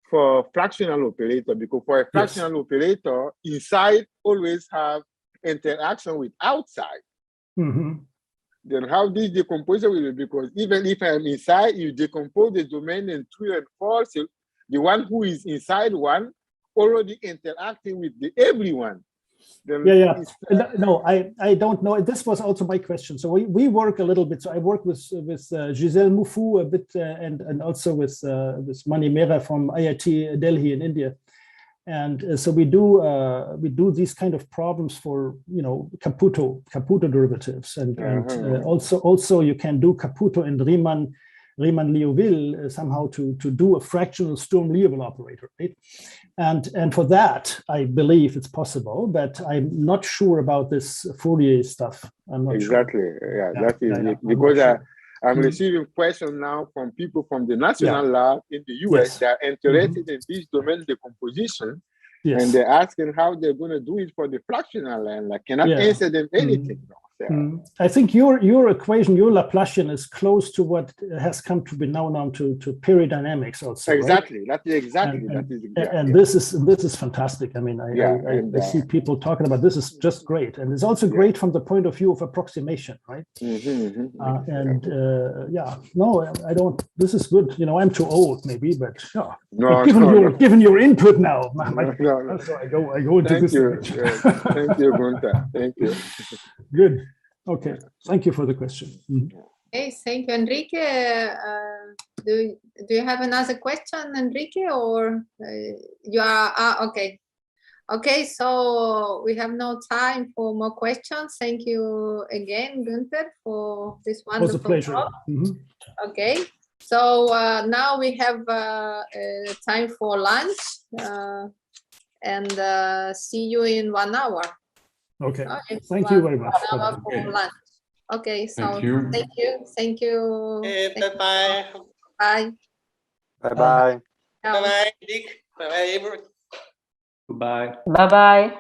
for fractional operator, because for a fractional operator, inside always have interaction with outside. Then how this decomposition will be, because even if I'm inside, you decompose the domain in true and false. So the one who is inside one already interacting with everyone. Then no, I don't know. This was also my question. So we work a little bit. So I work with Giselle Mufu a bit, and also with Mani Mehra from IIT Delhi in India. And so we do these kind of problems for Caputo derivatives, and also you can do Caputo and Riemann-Liouville somehow to do a fractional Sturm-Liouville operator, right? And for that, I believe it's possible, but I'm not sure about this Fourier stuff. I'm not sure. That is it. Because I'm receiving questions now from people from the national lab in the US that are interested in this domain decomposition, and they're asking how they're going to do it for the fractional, and I cannot answer them anything. I think your equation, your Laplacian, is close to what has come to be known to period dynamics also. Exactly. Right? That is exactly. And this is fantastic. I mean, I see people talking about this is just great, and it's also great from the point of view of approximation, right? No, I don't. This is good. You know, I'm too old, maybe, but yeah. No, but given your input now, no. so I go into this direction. Thank you, Gunther. Thank you. Good. Okay. Thank you for the question. Okay, thank you, Enrique. Do you have another question, Enrique, or you are okay? Okay, so we have no time for more questions. Thank you again, Gunther, for this wonderful It was a pleasure. talk. Okay, so now we have time for lunch, and see you in 1 hour. Okay. Thank you very much. For lunch. Okay, so thank you. Bye-bye. Bye. Bye-bye. Bye-bye, Nick. Bye-bye, everyone. Goodbye. Bye-bye.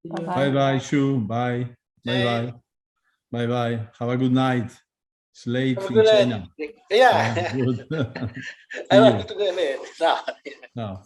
Bye-bye, Shu. Bye. Bye-bye. Bye-bye. Have a good night. It's late in China. Yeah. Good. I want to go to bed now. No.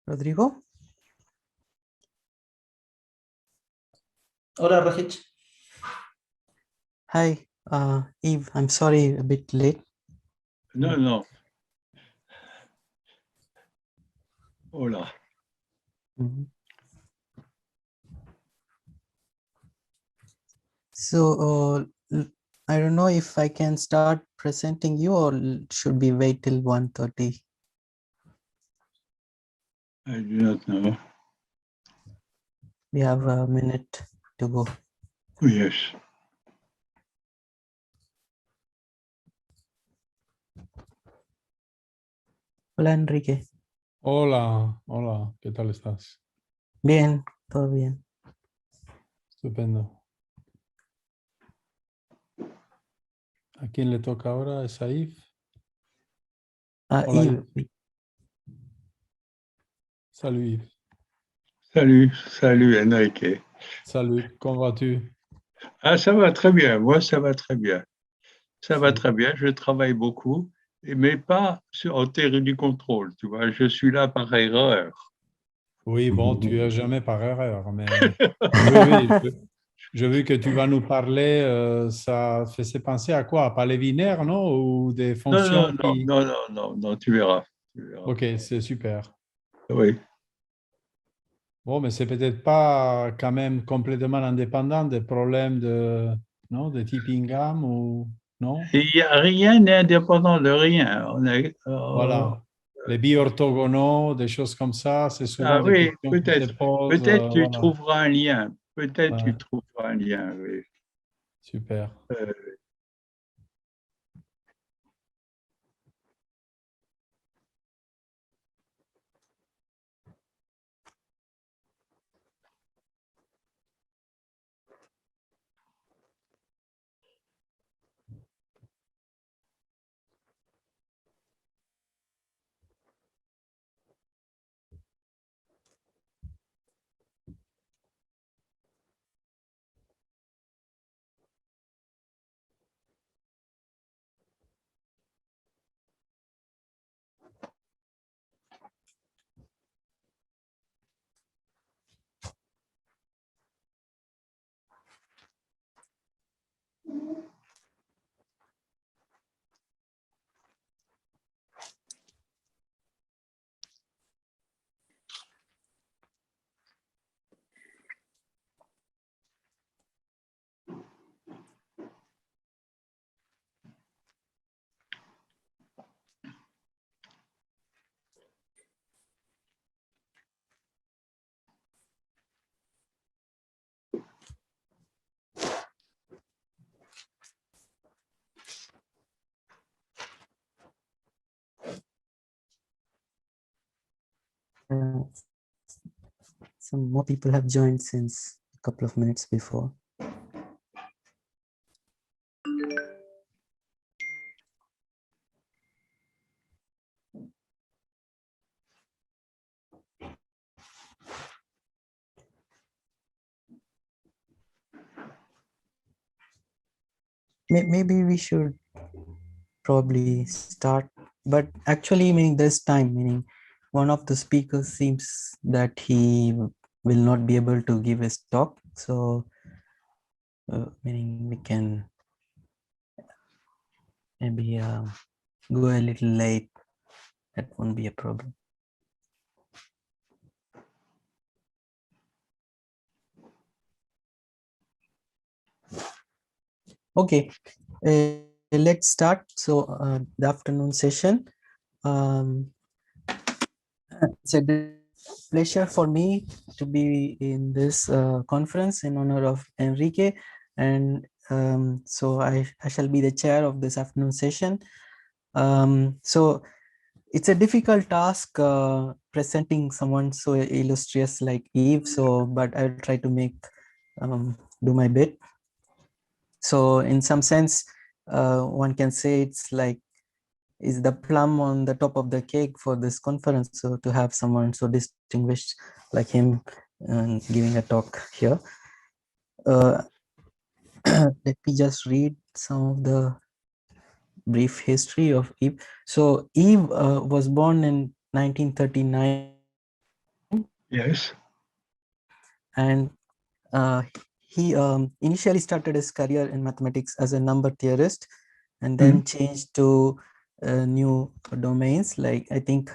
Rodrigo? Hola, Rohit. Hi, Eve. I'm sorry, a bit late. No, no. Hola. Mhm. So I don't know if I can start presenting you, or should we wait till 1:30? I do not know. We have a minute to go. Yes. Hola, Enrique. Hola, hola, ¿qué tal estás? Bien, todo bien. Estupendo. ¿A quién le toca ahora? ¿Es a Yves? Hola, Eve. Yves. Salut Yves. Salut, salut Enrique. Salut, comment vas-tu? Ah, ça va très bien. Moi, ça va très bien. Ça va très bien. Je travaille beaucoup, mais pas en terre du contrôle. Tu vois, je suis là par erreur. Oui, bon, tu es jamais par erreur, mais oui, je vu que tu vas nous parler, ça faisait penser à quoi? À pas les binaires, non? Ou des Non, fonctions non, qui... non, non, non, non, tu verras. Tu verras. Ok, c'est super. Oui. Bon, mais c'est peut-être pas quand même complètement indépendant des problèmes de, non, de type Ingham ou non? Il n'y a rien d'indépendant de rien. Voilà. Les bi-orthogonaux, des choses comme ça, c'est souvent Ah des oui, questions qui se peut-être. posent. Peut-être tu Voilà. trouveras un lien. Peut-être tu Ouais. trouveras un lien, oui. Super. Some more people have joined since a couple of minutes before. Maybe we should probably start, but actually, meaning this time, meaning one of the speakers seems that he will not be able to give his talk, so meaning we can maybe go a little late. That won't be a problem. Okay, let's start. So the afternoon session. It's a great pleasure for me to be in this conference in honor of Enrique, and so I shall be the chair of this afternoon session. So it's a difficult task presenting someone so illustrious like Eve. So, but I'll try to do my bit. So, in some sense, one can say it's like is the plum on the top of the cake for this conference. So to have someone so distinguished like him giving a talk here. Let me just read some of the brief history of Eve. So Eve was born in 1939 Yes. And he initially started his career in mathematics as a number theorist, and then changed to new domains, like I think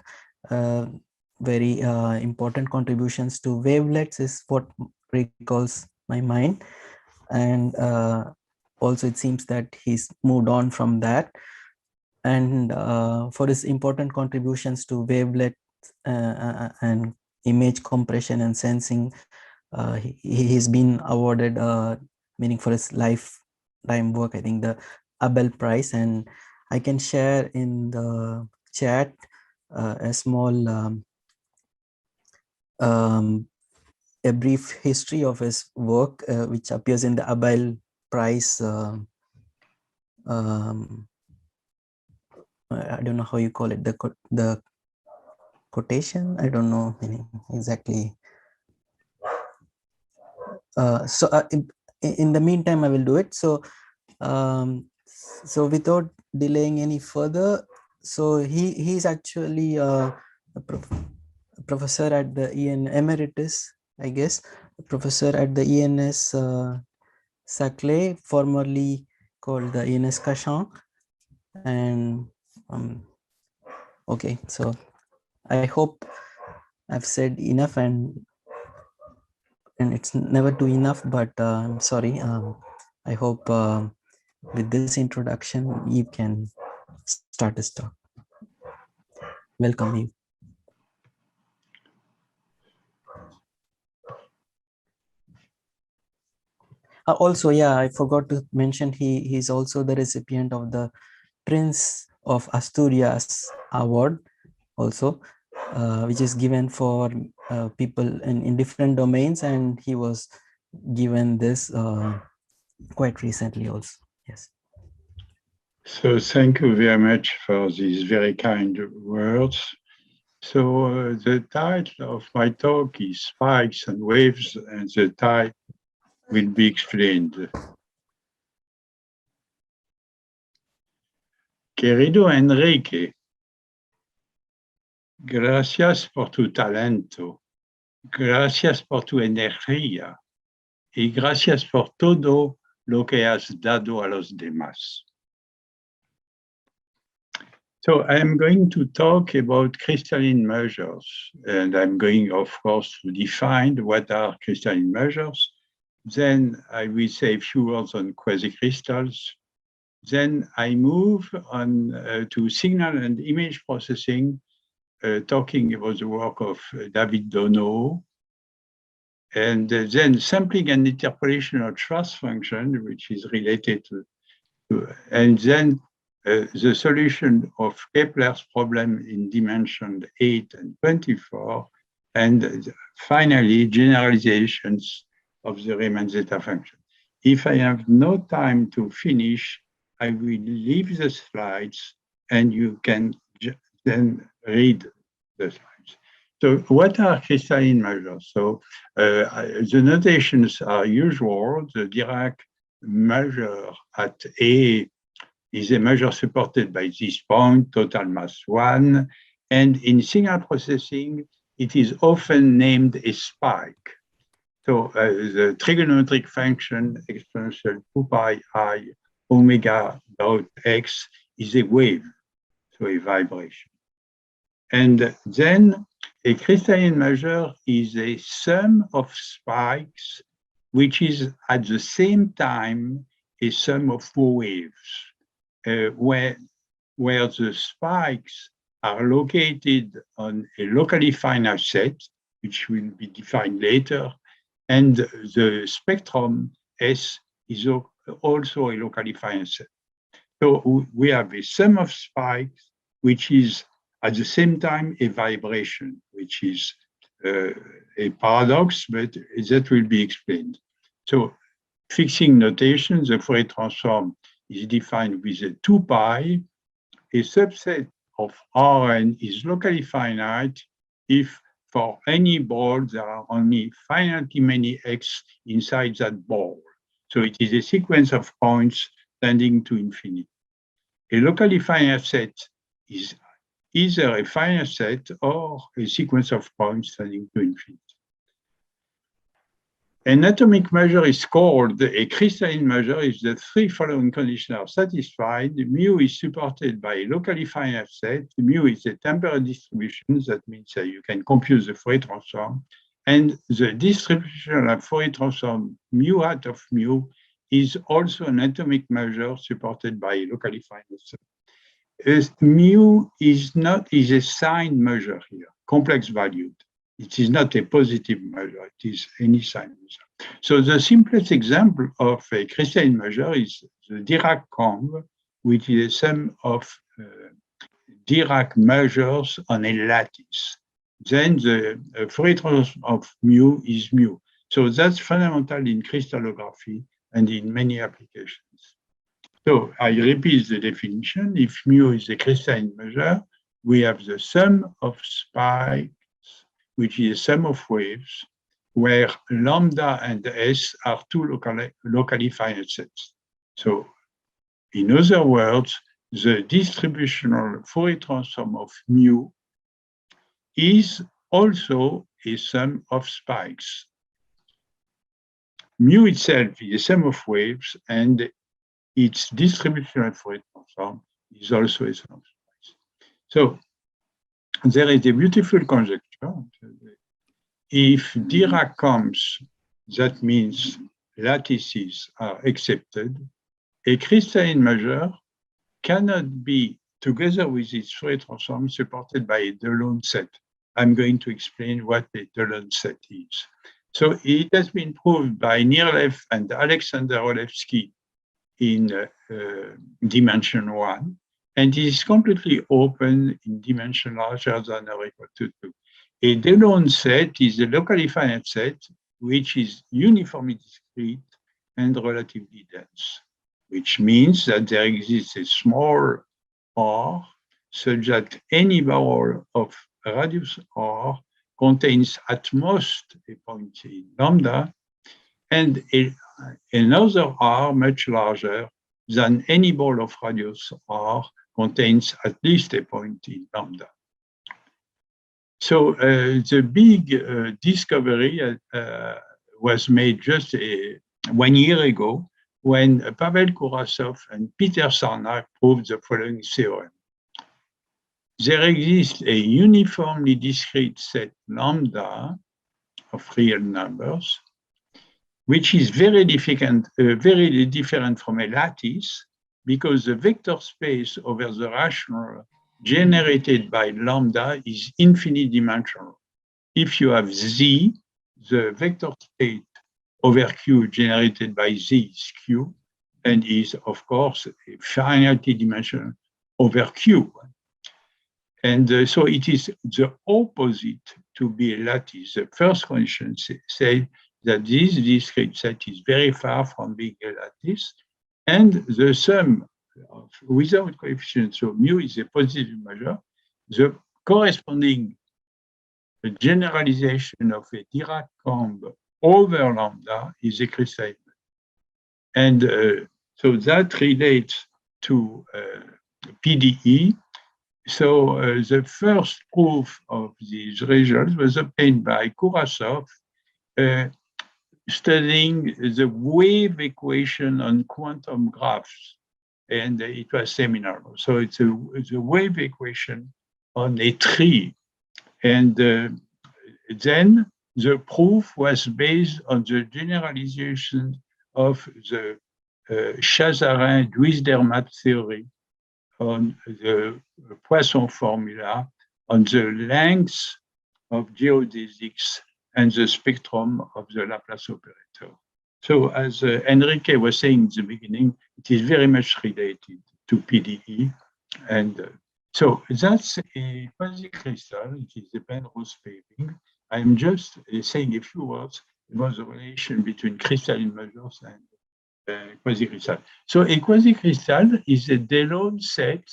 very important contributions to wavelets is what recalls my mind. And also it seems that he's moved on from that. And for his important contributions to wavelet and image compression and sensing, he's been awarded meaning for his lifetime work, I think the Abel Prize. And I can share in the chat a small a brief history of his work, which appears in the Abel Prize. I don't know how you call it, the quotation. I don't know exactly. In the meantime, I will do it. So without delaying any further, so he's actually a professor at the emeritus, I guess, professor at the ENS Saclay, formerly called the ENS Cachan. And okay, so I hope I've said enough, and it's never too enough, but I'm sorry. I hope with this introduction, you can start this talk. Welcome you. Also, yeah, I forgot to mention he's also the recipient of the Prince of Asturias Award, also, which is given for people in different domains, and he was given this quite recently also. Yes. So thank you very much for these very kind words. So the title of my talk is Spikes and Waves, and the type will be explained. Querido Enrique, gracias por tu talento, gracias por tu energía y gracias por todo lo que has dado a los demás. So I'm going to talk about crystalline measures, and I'm going, of course, to define what are crystalline measures. Then I will say a few words on quasicrystals. Then I move on to signal and image processing, talking about the work of David Dono. And then sampling and interpolation of truss function, which is related to and then the solution of Kepler's problem in dimension 8 and 24, and finally, generalizations of the Riemann zeta function. If I have no time to finish, I will leave the slides and you can then read the slides. So what are crystalline measures? So the notations are usual. The Dirac measure at A is a measure supported by this point, total mass 1. And in signal processing, it is often named a spike. So the trigonometric function exponential 2 pi I omega dot x is a wave, so a vibration. And then a crystalline measure is a sum of spikes, which is at the same time a sum of waves. Where the spikes are located on a locally finite set, which will be defined later, and the spectrum S is also a locally finite set. So we have a sum of spikes, which is at the same time a vibration, which is a paradox, but that will be explained. So fixing notation, the Fourier transform is defined with a 2 pi. A subset of Rn is locally finite if for any ball there are only finitely many x inside that ball. So it is a sequence of points tending to infinity. A locally finite set is either a finite set or a sequence of points tending to infinity. An atomic measure is called a crystalline measure if the three following conditions are satisfied. Mu is supported by a locally finite set. Mu is a temporal distribution. That means you can compute the Fourier transform. And the distribution of Fourier transform mu hat of mu is also an atomic measure supported by a locally finite set. Mu is a sign measure here, complex valued. It is not a positive measure, it is any sign measure. So the simplest example of a crystalline measure is the Dirac comb, which is a sum of Dirac measures on a lattice. Then the Fourier transform of mu is mu. So that's fundamental in crystallography and in many applications. So I repeat the definition. If mu is a crystalline measure, we have the sum of spikes, which is a sum of waves, where lambda and S are two locally finite sets. So in other words, the distributional Fourier transform of mu is also a sum of spikes. Mu itself is a sum of waves, and its distributional Fourier transform is also a sum of spikes. So there is a beautiful conjecture. If Dirac combs, that means lattices are accepted, a crystalline measure cannot be, together with its Fourier transform, supported by a Delon set. I'm going to explain what a Delon set is. So it has been proved by Nirlev and Alexander Olevsky in dimension 1, and it is completely open in dimension larger than or equal to 2. A Delon set is a locally finite set which is uniformly discrete and relatively dense, which means that there exists a small r such that any barrel of radius r contains at most a point in lambda, and another r much larger than any ball of radius r contains at least a point in lambda. So the big discovery was made just 1 year ago when Pavel Kurasov and Peter Sarnak proved the following theorem. There exists a uniformly discrete set lambda of real numbers, which is very different from a lattice, because the vector space over the rational generated by lambda is infinite dimensional. If you have Z, the vector state over Q generated by Z is Q, and is, of course, finitely dimensional over Q. And so it is the opposite to be a lattice. The first condition says that this discrete set is very far from being a lattice, and the sum without coefficients, so mu is a positive measure, the corresponding generalization of a Dirac comb over lambda is a crystalline. And so that relates to PDE. So the first proof of these results was obtained by Kurasov, studying the wave equation on quantum graphs, and it was seminal. So it's a wave equation on a tree, and then the proof was based on the generalization of the Chazarin-Duisdermatt theory on the Poisson formula, on the length of geodesics and the spectrum of the Laplace operator. So as Enrique was saying in the beginning, it is very much related to PDE. And so that's a quasi-crystal, it is a Penrose paving. I'm just saying a few words about the relation between crystalline measures and quasi-crystal. So a quasi-crystal is a Delon set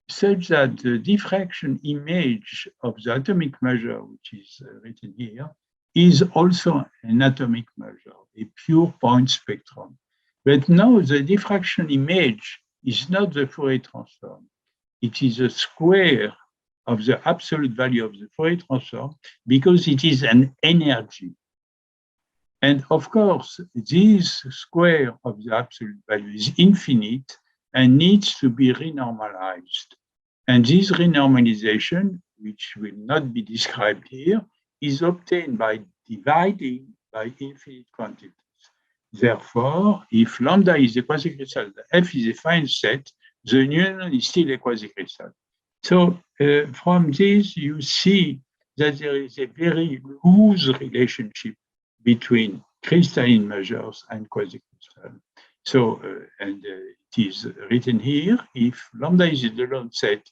such that the diffraction image of the atomic measure, which is written here, is also an atomic measure, a pure point spectrum. But now the diffraction image is not the Fourier transform. It is a square of the absolute value of the Fourier transform because it is an energy. And of course, this square of the absolute value is infinite and needs to be renormalized. And this renormalization, which will not be described here, is obtained by dividing by infinite quantities. Therefore, if lambda is a quasi-crystal, F is a fine set, the union is still a quasi-crystal. So from this, you see that there is a very loose relationship between crystalline measures and quasi-crystal. So, it is written here, if lambda is a Delon set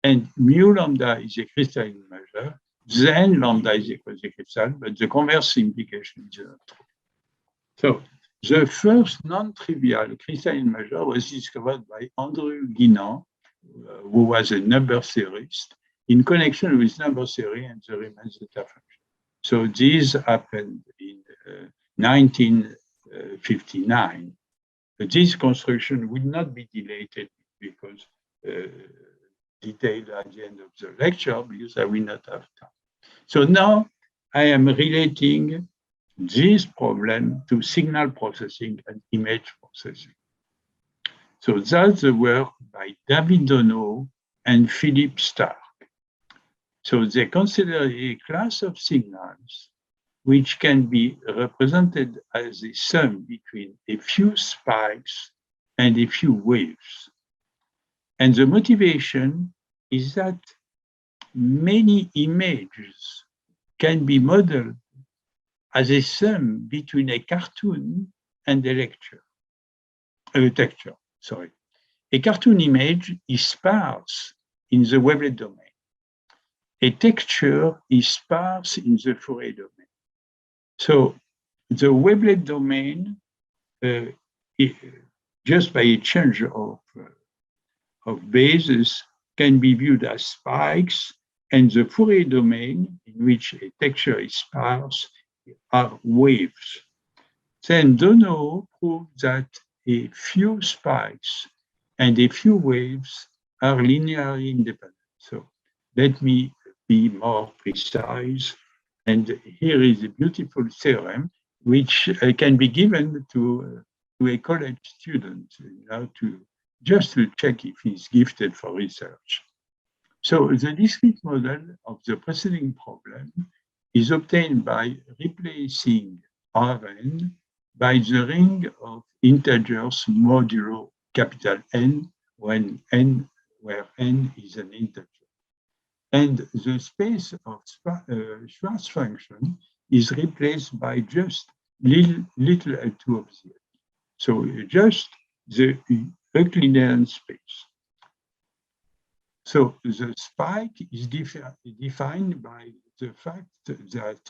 and mu lambda is a crystalline measure, then lambda is a quasi-crystal, but the converse implication is not true. So, the first non-trivial crystalline measure was discovered by Andrew Guinan, who was a number theorist, in connection with number theory and the Riemann zeta function. So this happened in 1959. But this construction would not be dilated because detailed at the end of the lecture, because I will not have time. So now I am relating this problem to signal processing and image processing. So that's the work by David Dono and Philip Stark. So they consider a class of signals which can be represented as a sum between a few spikes and a few waves. And the motivation is that many images can be modeled as a sum between a cartoon and a texture. Sorry. A cartoon image is sparse in the wavelet domain. A texture is sparse in the Fourier domain. So the wavelet domain, just by a change of bases, can be viewed as spikes, and the Fourier domain, in which a texture is sparse, are waves. Then Dono proved that a few spikes and a few waves are linearly independent. So let me be more precise. And here is a beautiful theorem which can be given to a college student, just to check if he's gifted for research. So the discrete model of the preceding problem is obtained by replacing Rn by the ring of integers modulo capital N, where n is an integer. And the space of Schwarz function is replaced by just little L2 of Z. So just the Euclidean space. So the spike is defined by the fact that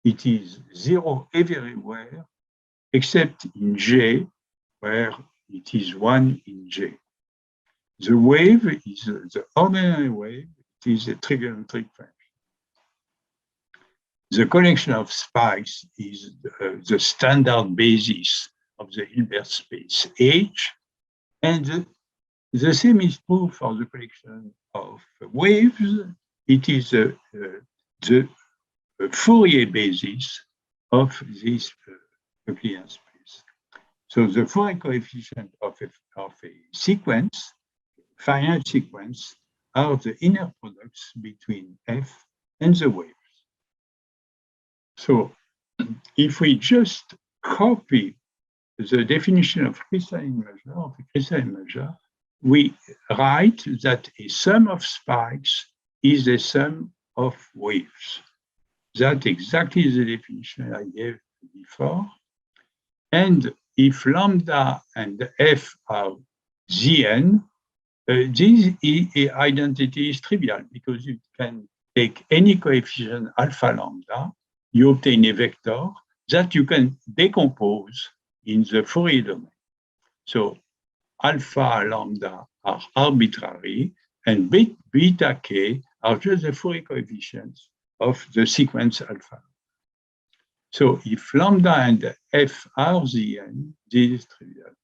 it is zero everywhere except in J, where it is 1 in J. The wave is the ordinary wave. It is a trigonometric function. The collection of spikes is the standard basis of the Hilbert space H, and the same is true for the collection of waves. It is the Fourier basis of this Euclidean space. So the Fourier coefficient of a sequence, finite sequence, are the inner products between F and the waves. So if we just copy the definition of crystalline measure, we write that a sum of spikes is a sum of waves. That's exactly the definition I gave before. And if lambda and F are Zn, this identity is trivial because you can take any coefficient alpha lambda, you obtain a vector that you can decompose in the Fourier domain. So alpha lambda are arbitrary, and beta k are just the Fourier coefficients of the sequence alpha. So if lambda and F are Zn, this is trivial.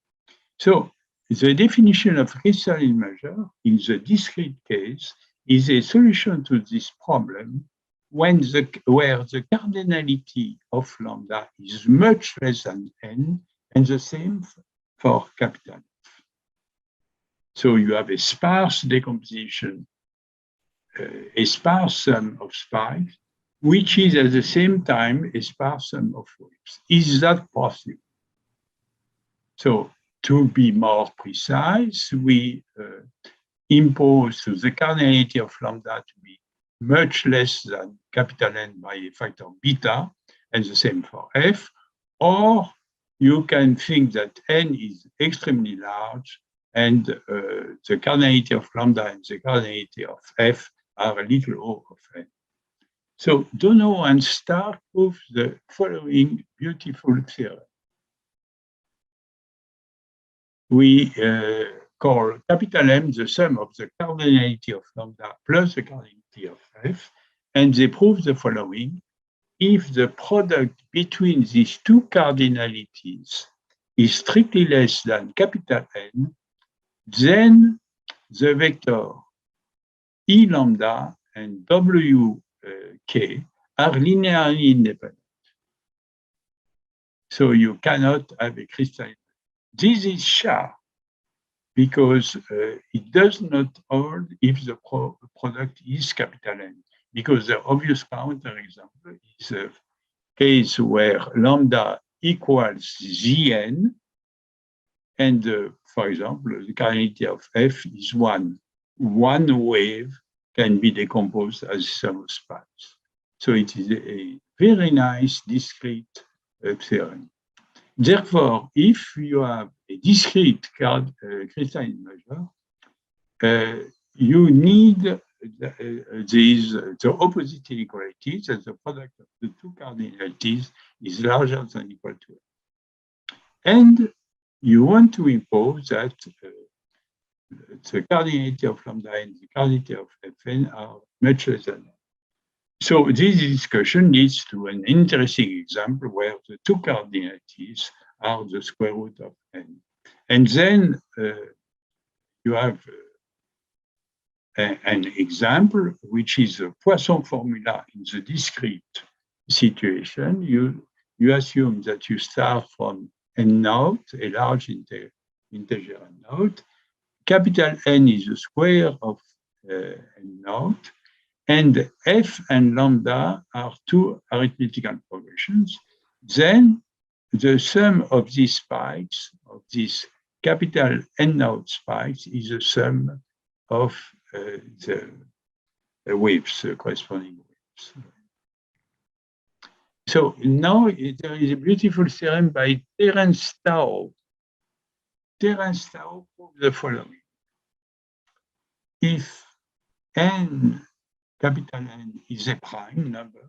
So the definition of crystalline measure in the discrete case is a solution to this problem where the cardinality of lambda is much less than n, and the same for capital F. So you have a sparse decomposition, a sparse sum of spikes, which is at the same time a sparse sum of waves. Is that possible? So to be more precise, we impose to the cardinality of lambda to be much less than capital N by a factor beta, and the same for F, or you can think that N is extremely large and the cardinality of lambda and the cardinality of F are a little O of N. So Dono and Stark prove the following beautiful theorem. We call capital M the sum of the cardinality of lambda plus the cardinality of F, and they prove the following. If the product between these two cardinalities is strictly less than capital N, then the vector E lambda and WK are linearly independent. So you cannot have a crystalline. This is sharp because it does not hold if the product is capital N, because the obvious counterexample is a case where lambda equals Gn, and for example, the cardinality of F is 1. One wave can be decomposed as sum of spikes. So it is a very nice discrete theorem. Therefore, if you have a discrete crystalline measure, you need the opposite inequalities, that the product of the two cardinalities is larger than or equal to N. And you want to impose that the cardinality of lambda and the cardinality of Fn are much less than N. So this discussion leads to an interesting example where the two cardinalities are the square root of N. And then you have an example, which is a Poisson formula in the discrete situation. You assume that you start from N naught, a large integer N naught. Capital N is the square of N naught. And F and lambda are two arithmetical progressions. Then the sum of these spikes, of these capital N naught spikes, is the sum of the waves, the corresponding waves. So now there is a beautiful theorem by Terence Tao. Terence Tao proves the following. If N, capital N, is a prime number,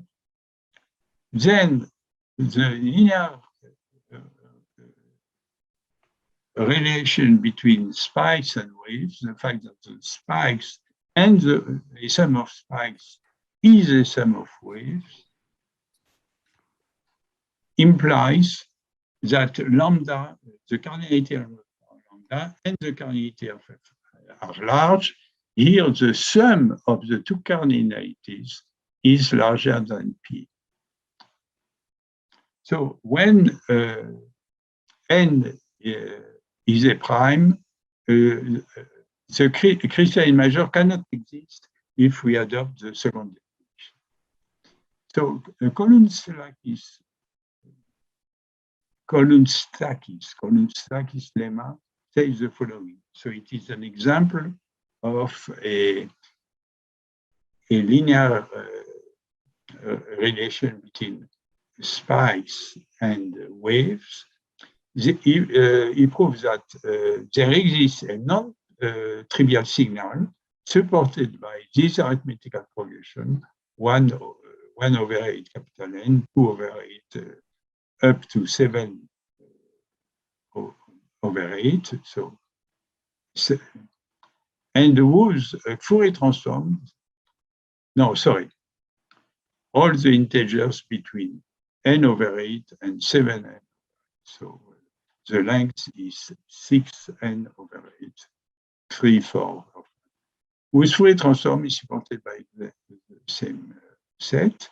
then the linear relation between spikes and waves, the fact that the spikes and the sum of spikes is a sum of waves, implies that lambda, the cardinality of lambda and the cardinality of F are large. Here, the sum of the two cardinalities is larger than P. So when N is a prime, the crystalline measure cannot exist if we adopt the second definition. So Coulomb-Stackis lemma says the following. So it is an example of a linear relation between spikes and waves. He proves that there exists a non-trivial signal supported by this arithmetical progression, 1 over 8 capital N, 2 over 8 up to 7 over 8. And whose Fourier transform, all the integers between N over 8 and 7N. So the length is 6N over 8, 3/4 of whose Fourier transform is supported by the same set.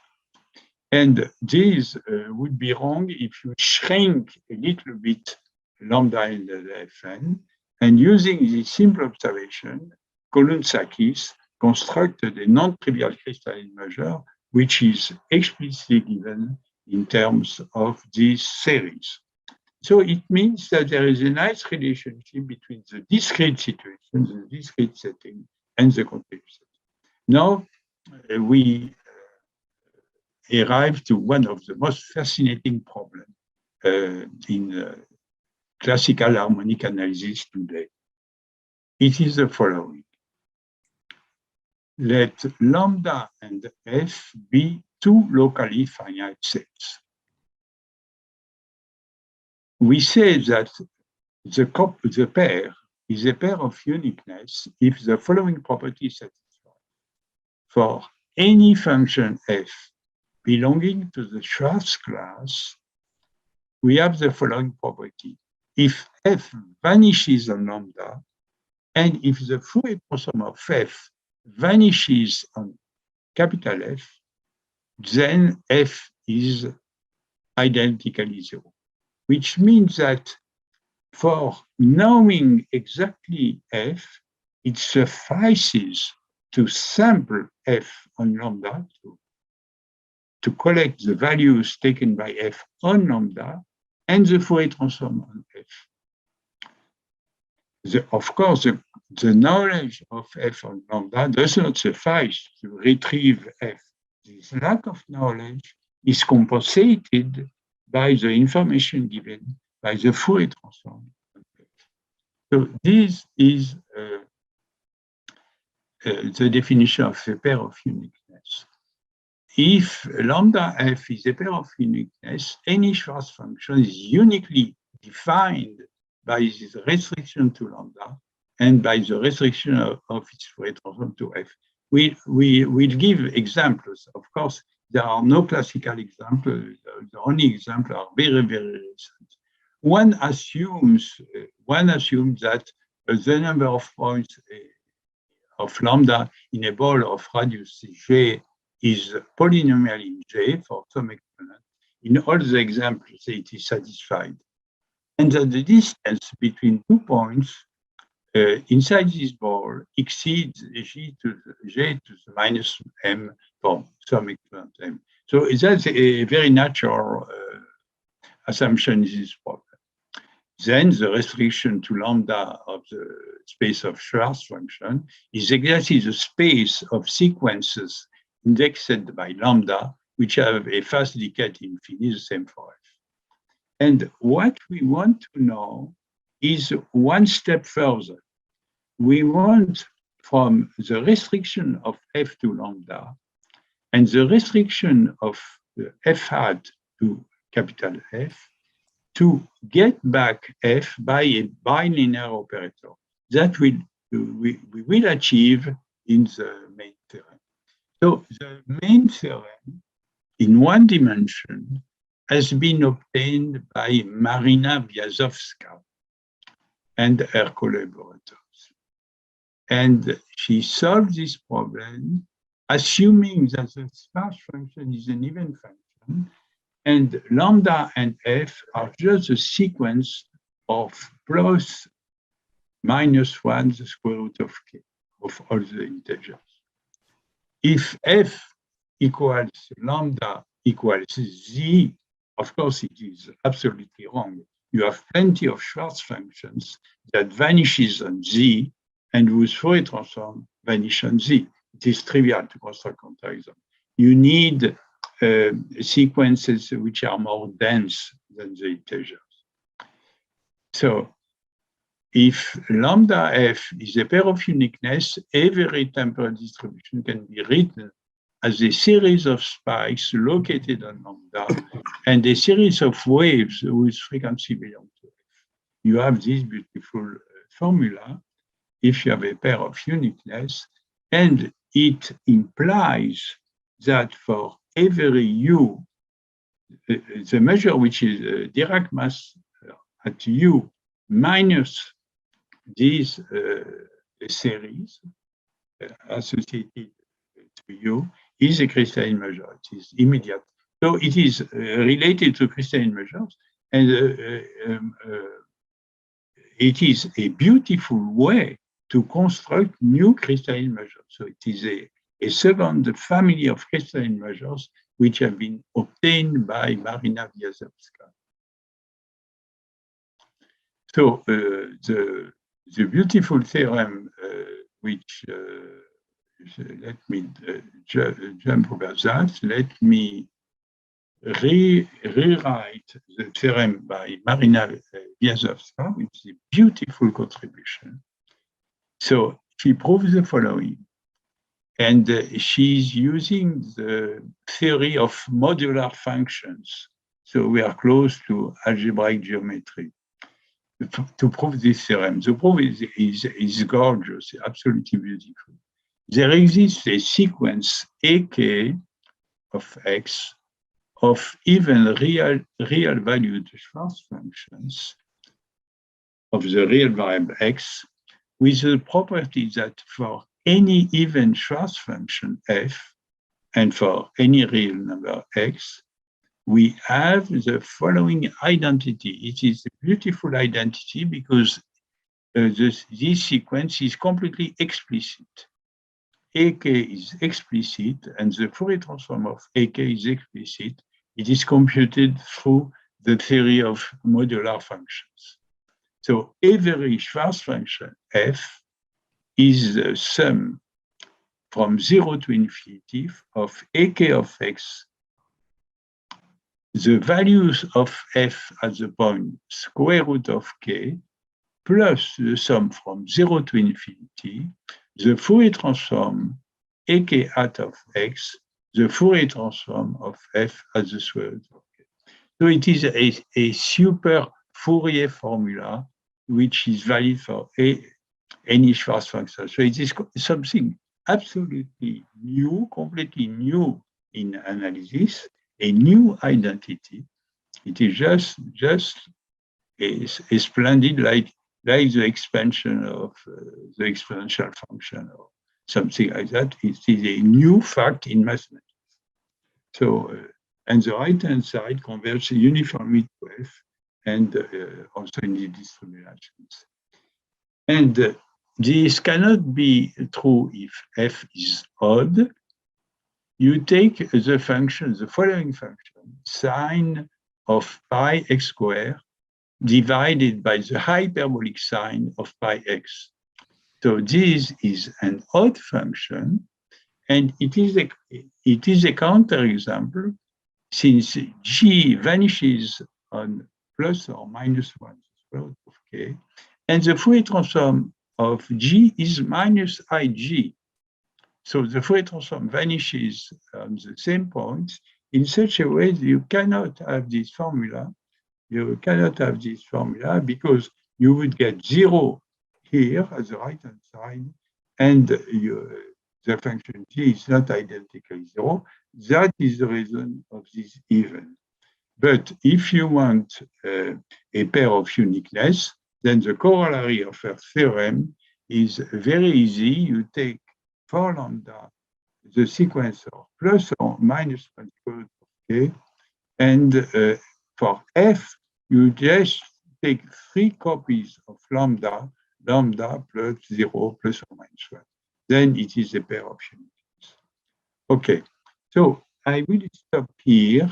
And this would be wrong if you shrink a little bit lambda and the Fn. And using this simple observation, Kolountzakis constructed a non-trivial crystalline measure, which is explicitly given in terms of this series. So it means that there is a nice relationship between the discrete situation, the discrete setting, and the continuous setting. Now we arrive to one of the most fascinating problems in classical harmonic analysis today. It is the following. Let lambda and f be two locally finite sets. We say that the pair is a pair of uniqueness if the following property is satisfied. For any function f belonging to the Schwarz class, we have the following property. If f vanishes on lambda, and if the Fourier transform of f vanishes on capital F, then f is identically zero, which means that for knowing exactly f, it suffices to sample f on lambda to collect the values taken by f on lambda and the Fourier transform on f. Of course, the knowledge of f on lambda does not suffice to retrieve f. This lack of knowledge is compensated by the information given by the Fourier transform on f. So this is the definition of a pair of uniqueness. If lambda f is a pair of uniqueness, any Schwarz function is uniquely defined by this restriction to lambda and by the restriction of its Fourier transform to f. We will give examples. Of course, there are no classical examples. The only examples are very, very recent. One assumes that the number of points of lambda in a ball of radius J is polynomial in J for some exponent. In all the examples, it is satisfied. And that the distance between 2 points inside this ball exceeds J to the minus m for some exponent m. So that's a very natural assumption in this problem. Then the restriction to lambda of the space of Schwarz function is exactly the space of sequences indexed by lambda, which have a fast decay infinity, the same for f. And what we want to know is one step further. We want from the restriction of f to lambda and the restriction of f hat to capital F to get back f by a bilinear operator. That we will achieve in the main theorem. So the main theorem in one dimension has been obtained by Marina Biazowska and her collaborators. And she solved this problem assuming that the sparse function is an even function and lambda and f are just a sequence of plus minus 1 the square root of k of all the integers. If f equals lambda equals z, of course it is absolutely wrong. You have plenty of Schwarz functions that vanishes on z and whose Fourier transform vanish on z. It is trivial to construct comparison. You need sequences which are more dense than the integers. So if lambda f is a pair of uniqueness, every temporal distribution can be written as a series of spikes located on lambda and a series of waves whose frequency belongs to f. You have this beautiful formula if you have a pair of uniqueness, and it implies that for every u, the measure which is Dirac mass at u minus this series associated to you is a crystalline measure. It is immediate. So it is related to crystalline measures, and it is a beautiful way to construct new crystalline measures. So it is a second family of crystalline measures which have been obtained by Marina Wiazowska. So the beautiful theorem, which let me jump over that. Let me rewrite the theorem by Marina Wiazowska, which is a beautiful contribution. So she proves the following, and she's using the theory of modular functions. So we are close to algebraic geometry to prove this theorem. The proof is gorgeous, absolutely beautiful. There exists a sequence AK of X of even real valued Schwarz functions of the real variable X with the property that for any even Schwarz function F and for any real number X, we have the following identity. It is a beautiful identity because this sequence is completely explicit. AK is explicit, and the Fourier transform of AK is explicit. It is computed through the theory of modular functions. So every Schwarz function F is the sum from 0 to infinity of AK of X, the values of F at the point square root of K, plus the sum from 0 to infinity, the Fourier transform AK hat of X, the Fourier transform of F at the square root of K. So it is a super Fourier formula which is valid for any Schwarz function. So it is something absolutely new, completely new in analysis, a new identity. It is just a splendid, like the expansion of the exponential function or something like that. It is a new fact in mathematics. So, and the right-hand side converges uniformly to F and also in the distributions. And this cannot be true if F is odd. You take the function, the following function, sine of pi x squared divided by the hyperbolic sine of pi x. So this is an odd function, and it is a counterexample since g vanishes on plus or minus 1 square root of k, and the Fourier transform of g is minus ig. So the Fourier transform vanishes on the same points in such a way that you cannot have this formula. You cannot have this formula because you would get 0 here at the right-hand side, and the function g is not identically 0. That is the reason of this even. But if you want a pair of uniqueness, then the corollary of our theorem is very easy. You take for lambda the sequence of plus or minus 1 square root of k, and for f, you just take 3 copies of lambda plus 0 plus or minus 1. Then it is a pair of uniqueness. Okay, so I will stop here.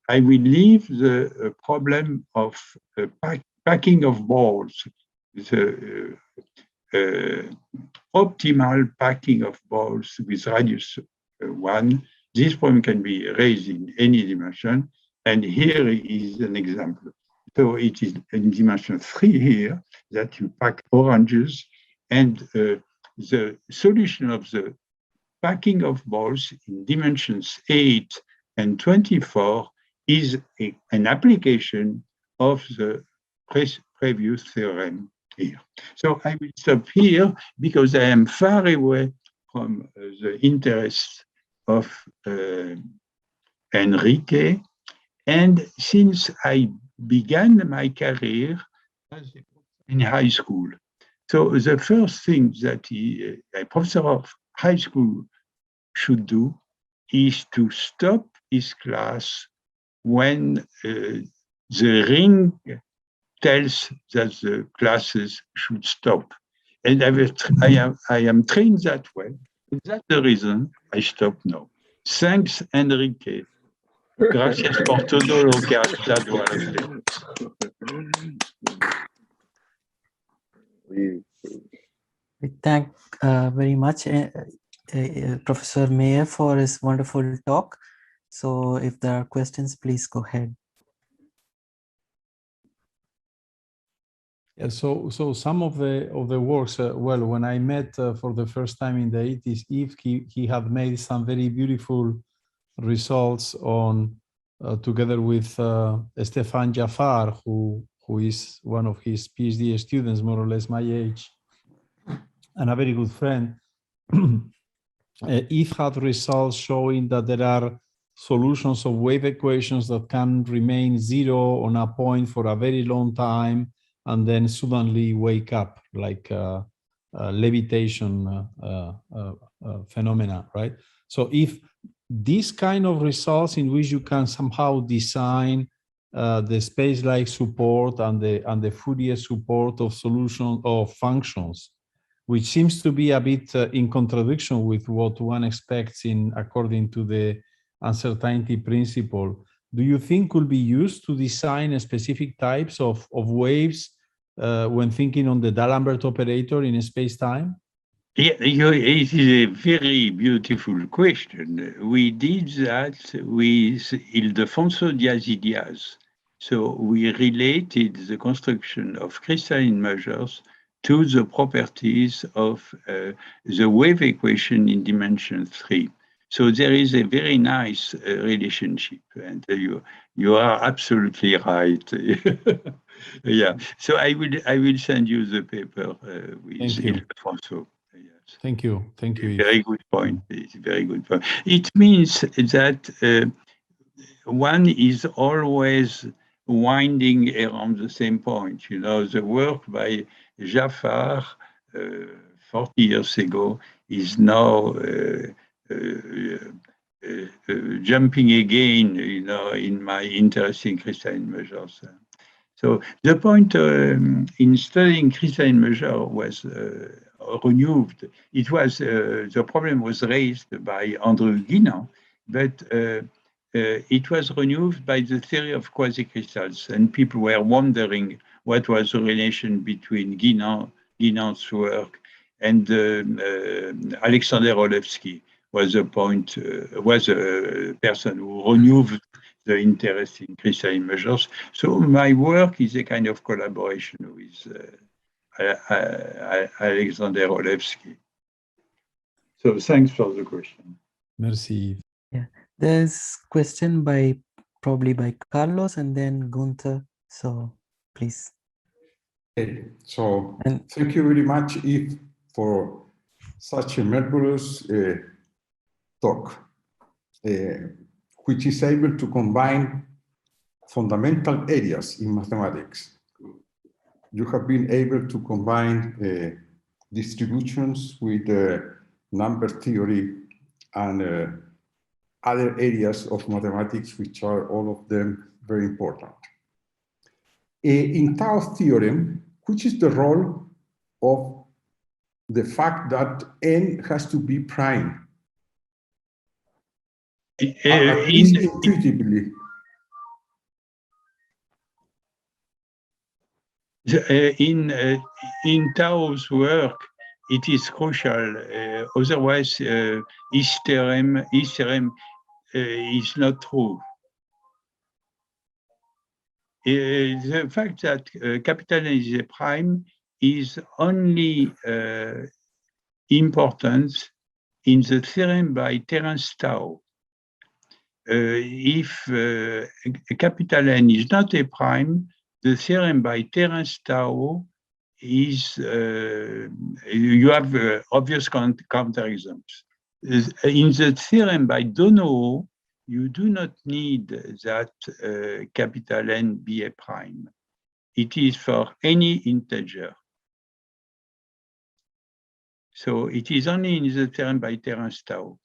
I will leave the problem of packing of balls, the optimal packing of balls with radius 1. This problem can be raised in any dimension, and here is an example. So it is in dimension 3 here that you pack oranges, and the solution of the packing of balls in dimensions 8 and 24 is an application of the previous theorem here. So I will stop here because I am far away from the interest of Enrique. And since I began my career in high school, so the first thing that a professor of high school should do is to stop his class when the ring tells that the classes should stop. And I am trained that way. That's the reason I stop now. Thanks, Enrique. Gracias por todo lo que has dado a la clase. We thank very much Professor Mayer for his wonderful talk. So if there are questions, please go ahead. Yeah, so some of the works, well, when I met for the first time in the 80s, he had made some very beautiful results on together with Stefan Jafar, who is one of his PhD students, more or less my age, and a very good friend. Eve had results showing that there are solutions of wave equations that can remain zero on a point for a very long time and then suddenly wake up, like levitation phenomena, right? So if these kind of results in which you can somehow design the space-like support and the Fourier support of solution of functions, which seems to be a bit in contradiction with what one expects according to the uncertainty principle. Do you think could be used to design specific types of waves when thinking on the D'Alembert operator in space-time? Yeah, it is a very beautiful question. We did that with Ildefonso Diaz. So we related the construction of crystalline measures to the properties of the wave equation in dimension 3. So there is a very nice relationship, and you are absolutely right. Yeah. So I will send you the paper with Ildefonso. Yes. Thank you. Thank you. Very good point. It's a very good point. It means that one is always winding around the same point. You know, the work by Jafar 40 years ago is now jumping again, you know, in my interest in crystalline measures. So the point in studying crystalline measure was renewed. It was the problem was raised by Andrew Guinan, but it was renewed by the theory of quasicrystals, and people were wondering what was the relation between Guinan's work and Alexander Olewski was a person who renewed the interest in crystalline measures. So my work is a kind of collaboration with Alexander Olewski. So thanks for the question. Merci. Yeah, there's question probably by Carlos and then Gunther. So please. Okay, so thank you very much, Eve, for such a marvelous talk, which is able to combine fundamental areas in mathematics. You have been able to combine distributions with number theory and other areas of mathematics, which are all of them very important. In Tao's theorem, which is the role of the fact that n has to be prime? At least intuitively. In Tao's work, it is crucial. Otherwise, his theorem is not true. The fact that capital N is a prime is only important in the theorem by Terence Tao. If capital N is not a prime, the theorem by Terence Tao is, you have obvious counterexamples. In the theorem by Donoho, you do not need that capital N be a prime. It is for any integer. So it is only in the terrain by terrain style.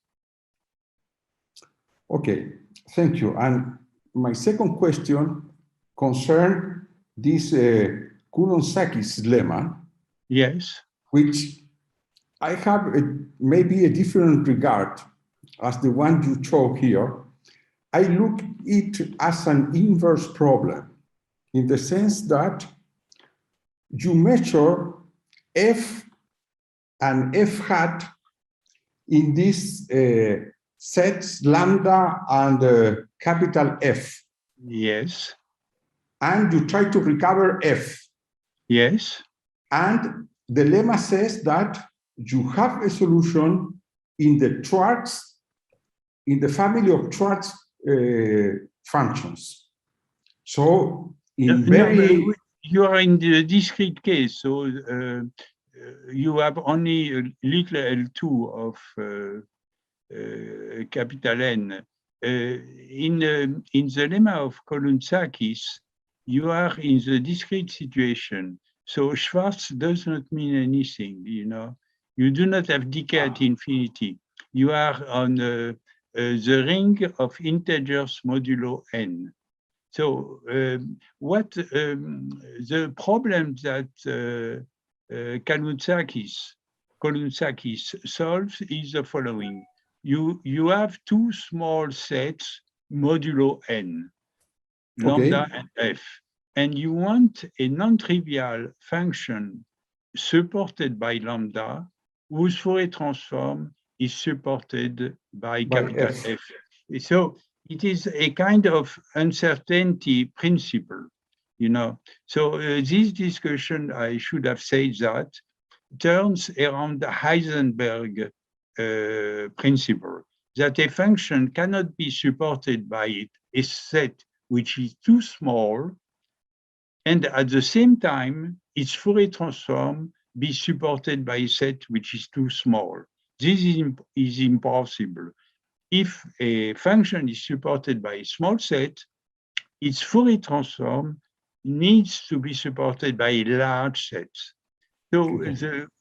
Okay, thank you. And my second question concerns this Coulomb-Sakis lemma. Yes. Which I have maybe a different regard as the one you show here. I look it as an inverse problem in the sense that you measure f and f hat in this sets lambda and capital F. Yes. And you try to recover f. Yes. And the lemma says that you have a solution in the Schwartz, in the family of Schwartz functions. So in you are in the discrete case, so you have only a little L2 of capital N. In the lemma of Coulomb-Sakis, you are in the discrete situation. So Schwartz does not mean anything, you know. You do not have decay at infinity. You are on the ring of integers modulo n. So what the problem that Coulomb-Sakis solves is the following. You have two small sets modulo n, lambda and f, and you want a non-trivial function supported by lambda whose Fourier transform is supported by capital F. So it is a kind of uncertainty principle, you know. So this discussion, I should have said that, turns around the Heisenberg principle, that a function cannot be supported by a set which is too small, and at the same time, its Fourier transform be supported by a set which is too small. This is impossible. If a function is supported by a small set, its Fourier transform needs to be supported by a large set. So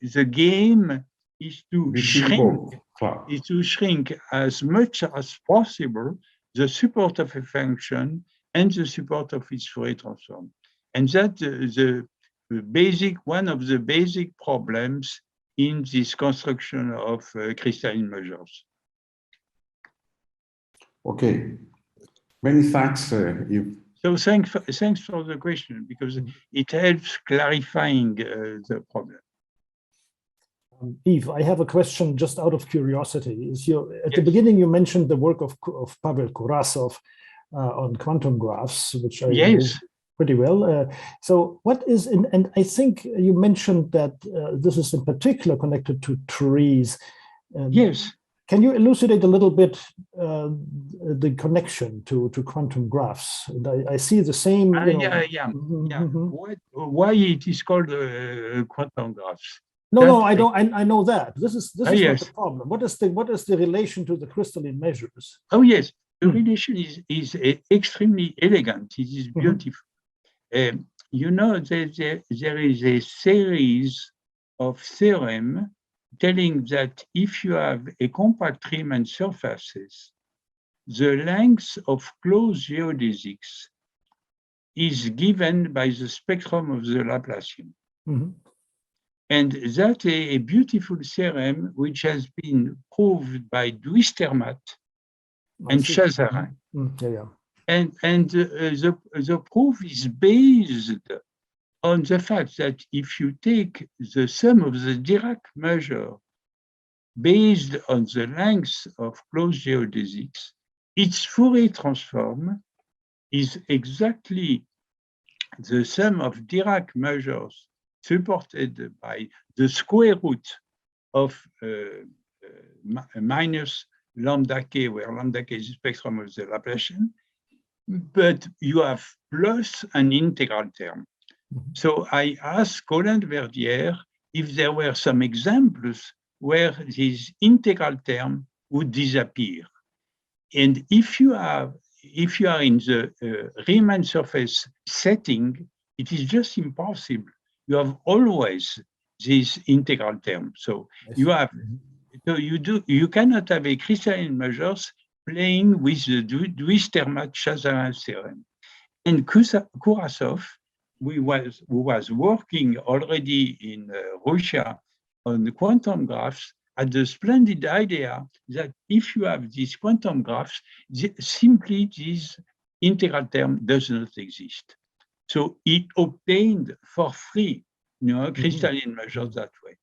the game is to shrink as much as possible the support of a function and the support of its Fourier transform. And that's one of the basic problems in this construction of crystalline measures. Okay, many thanks, Yves. So thanks for the question, because it helps clarifying the problem. Yves, I have a question just out of curiosity. At the beginning, you mentioned the work of Pavel Kurasov on quantum graphs, which I know pretty well. So what is, and I think you mentioned that this is in particular connected to trees. Yes. Can you elucidate a little bit the connection to quantum graphs? And I see the same. Why it is called quantum graphs? No, I don't. I know that. This is not the problem. What is the relation to the crystalline measures? Oh yes, the relation is extremely elegant. It is beautiful. You know, there is a series of theorems telling that if you have a compact Riemann surfaces, the length of closed geodesics is given by the spectrum of the Laplacian. And that's a beautiful theorem which has been proved by Duistermatt and Chazarin. And the proof is based on the fact that if you take the sum of the Dirac measure based on the length of closed geodesics, its Fourier transform is exactly the sum of Dirac measures supported by the square root of minus lambda k, where lambda k is the spectrum of the Laplacian, but you have plus an integral term. So I asked Colin Verdier if there were some examples where this integral term would disappear. And if you are in the Riemann surface setting, it is just impossible. You have always this integral term. So you cannot have a crystalline measures playing with the Dewey-Stermat-Chazarin theorem. And Kurasov, who was working already in Russia on the quantum graphs, had the splendid idea that if you have these quantum graphs, simply this integral term does not exist. So he obtained for free, crystalline measures that way.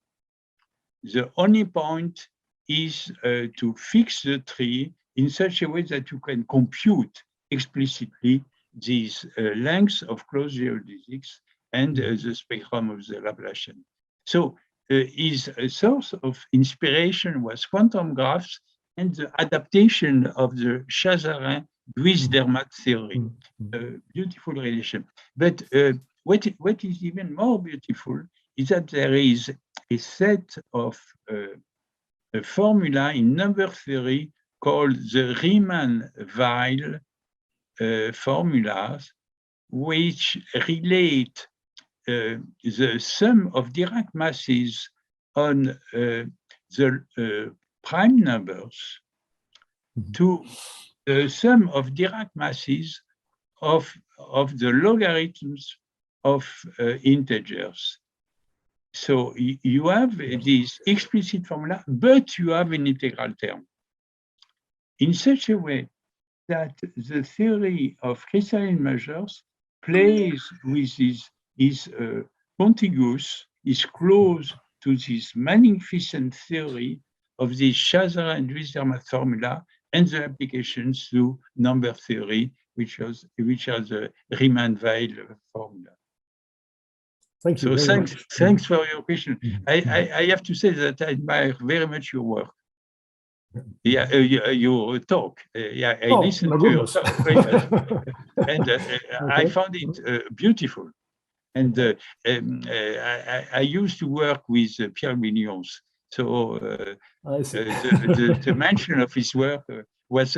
The only point is to fix the tree in such a way that you can compute explicitly these lengths of closed geodesics and the spectrum of the Laplacian. So his source of inspiration was quantum graphs and the adaptation of the Chazarin-Dewey-Stermat theory. Beautiful relation. But what is even more beautiful is that there is a set of a formula in number theory called the Riemann-Weil formulas, which relate the sum of Dirac masses on the prime numbers to the sum of Dirac masses of the logarithms of integers. So you have this explicit formula, but you have an integral term in such a way that the theory of crystalline measures plays with is contiguous, is close to this magnificent theory of the Chazarin and Dewey-Stermat formula and the applications to number theory, which are the Riemann-Weil formula. Thank you. So thanks for your question. I have to say that I admire very much your work. Yeah, your talk. Yeah, I listened to your talk, and I found it beautiful. And I used to work with Pierre Mignons, so the mention of his work was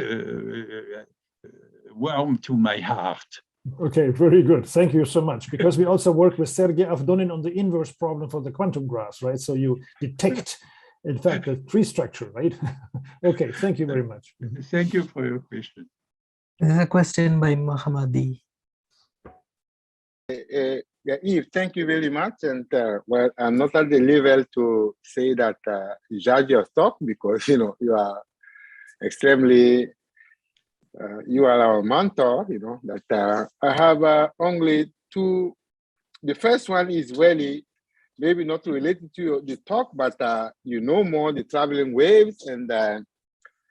warm to my heart. Okay, very good. Thank you so much. Because we also work with Sergei Avdonin on the inverse problem for the quantum graphs, right? So you detect, in fact, the tree structure, right? Okay, thank you very much. Thank you for your question. There's a question by Mahamadi. Yeah, Yves, thank you very much. And well, I'm not at the level to say that judge your talk because you are extremely. You are our mentor. That I have only two. The first one is really maybe not related to the talk, but more the traveling waves. And I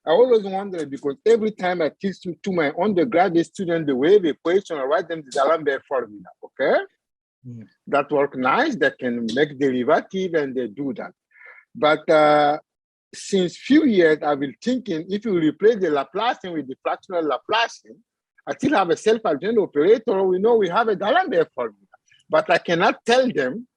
always wonder because every time I teach to my undergraduate student the wave equation, I write them the D'Alembert formula. Okay. That work nice, that can make derivative and they do that. But since few years, I've been thinking if you replace the Laplacian with the fractional Laplacian, I still have a self-adjoint operator. We know we have a D'Alembert formula, but I cannot tell them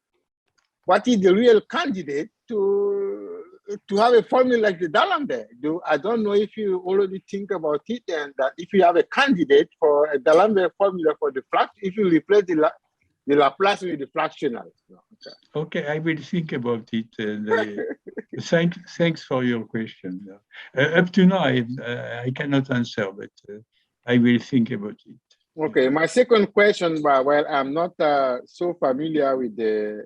what is the real candidate to have a formula like the D'Alembert. I don't know if you already think about it and that if you have a candidate for a D'Alembert formula for the fraction, if you replace the Laplacian with the fractional. Okay, I will think about it. Thanks for your question. Up to now, I cannot answer, but I will think about it. Okay, my second question, well, I'm not so familiar with the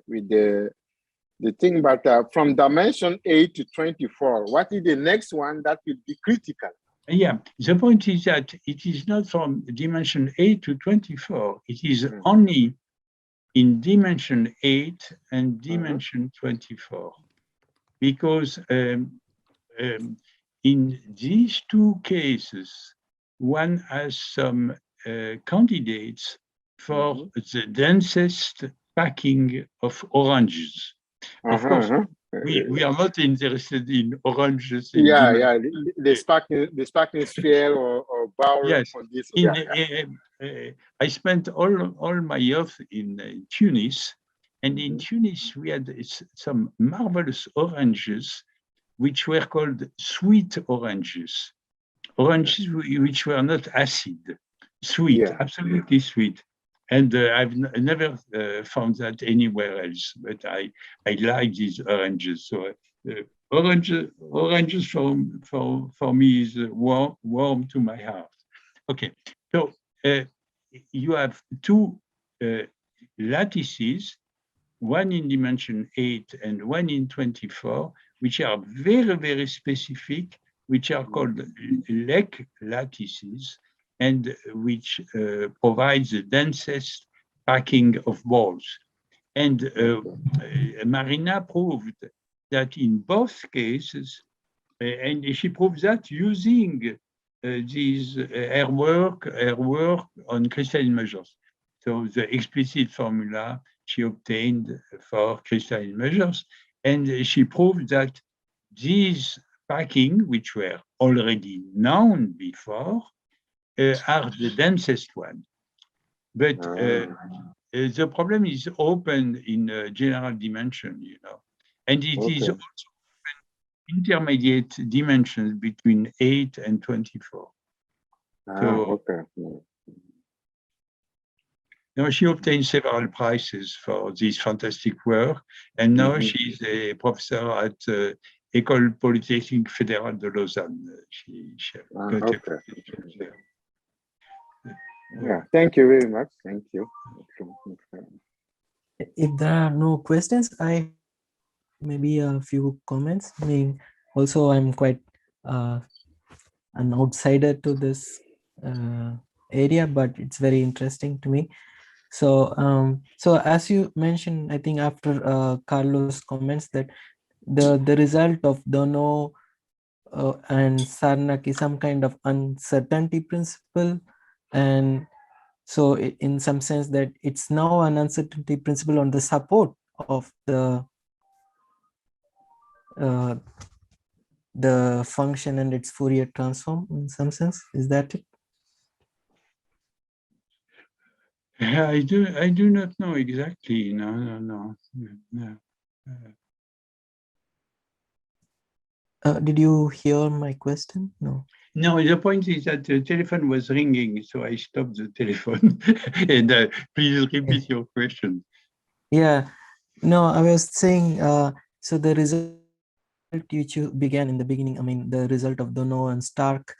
thing, but from dimension 8 to 24, what is the next one that will be critical? Yeah, the point is that it is not from dimension 8 to 24. It is only in dimension 8 and dimension 24. Because in these two cases, one has some candidates for the densest packing of oranges. Of course, we are not interested in oranges. The sparkling sphere or bowl. Yes, I spent all my youth in Tunis, and in Tunis we had some marvelous oranges, which were called sweet oranges, which were not acid, sweet, absolutely sweet. And I've never found that anywhere else, but I like these oranges. So oranges for me is warm to my heart. Okay, so you have two lattices, one in dimension 8 and one in 24, which are very, very specific, which are called Leck lattices, and which provides the densest packing of balls. And Marina proved that in both cases, and she proved that using these her work on crystalline measures. So the explicit formula she obtained for crystalline measures, and she proved that these packing, which were already known before, are the densest one. But the problem is open in general dimension, you know, and it is also intermediate dimensions between 8 and 24. Now she obtained several prizes for this fantastic work, and now she's a professor at École Polytechnique Fédérale de Lausanne. She got Yeah, thank you very much. Thank you. If there are no questions, I maybe a few comments. I mean, also I'm quite an outsider to this area, but it's very interesting to me. So so as you mentioned, I think after Carlos' comments, that the result of Dono and Sarnak is some kind of uncertainty principle, and so in some sense that it's now an uncertainty principle on the support of the function and its Fourier transform in some sense. Is that it? I do not know exactly. No. Did you hear my question? No. No, the point is that the telephone was ringing, so I stopped the telephone. And please repeat your question. Yeah, no, I was saying, so the result which you began in the beginning, I mean, the result of Dono and Stark.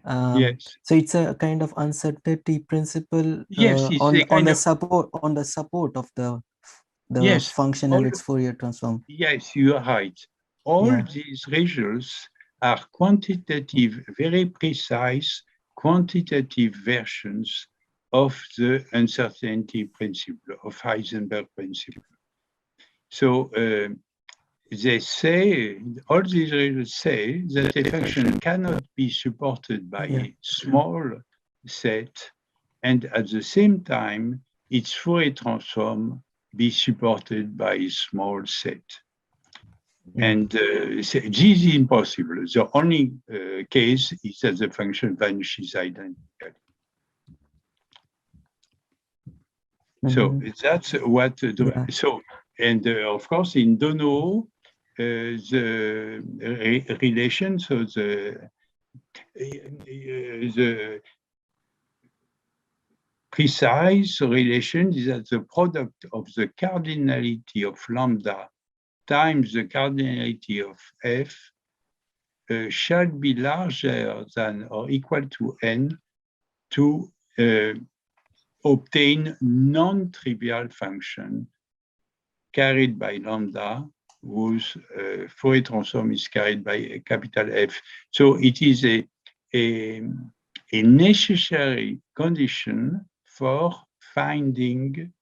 Yes. So it's a kind of uncertainty principle Yes, on the support of the yes, function and its Fourier transform. Yes, you are right. All these results are quantitative, very precise quantitative versions of the uncertainty principle, of Heisenberg principle. So they say, all these results say that a function cannot be supported by a small set, and at the same time, its Fourier transform be supported by a small set. And this is impossible. The only case is that the function vanishes identically. So that's what, so, and of course in Dono, the relation, so the precise relation is that the product of the cardinality of lambda times the cardinality of f shall be larger than or equal to n to obtain non-trivial function carried by lambda whose Fourier transform is carried by a capital F. So it is a necessary condition for finding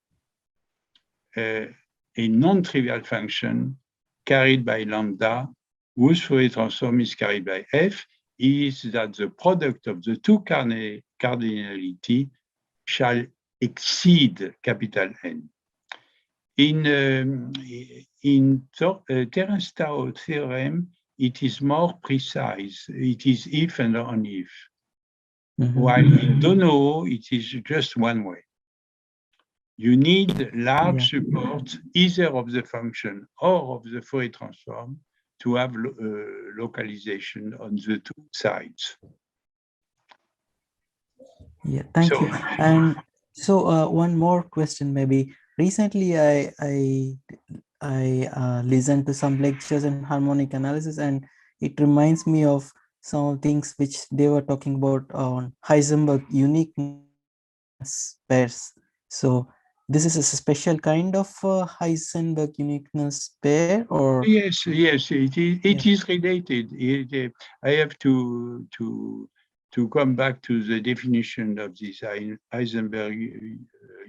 a non-trivial function carried by lambda whose Fourier transform is carried by F, is that the product of the two cardinality shall exceed capital N. In Terence-Tao theorem, it is more precise. It is if and only if. While in Dono, it is just one way. You need large support either of the function or of the Fourier transform to have localization on the two sides. Yeah, thank you. And So one more question, maybe. Recently, I listened to some lectures in harmonic analysis, and it reminds me of some things which they were talking about on Heisenberg uniqueness pairs. So this is a special kind of Heisenberg uniqueness pair, or? Yes, it is related. I have to come back to the definition of this Heisenberg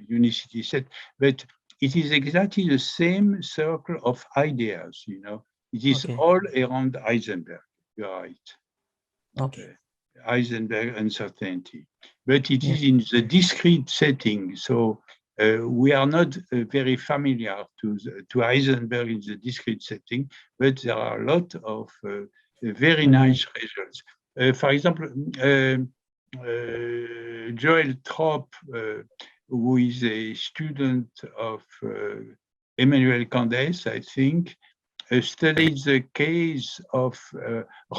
unicity set, but it is exactly the same circle of ideas, you know. It is all around Heisenberg, you're right. Okay. Heisenberg uncertainty. But it is in the discrete setting, so we are not very familiar to Heisenberg in the discrete setting, but there are a lot of very nice results. For example, Joel Trop, who is a student of Emmanuel Candes, I think, studied the case of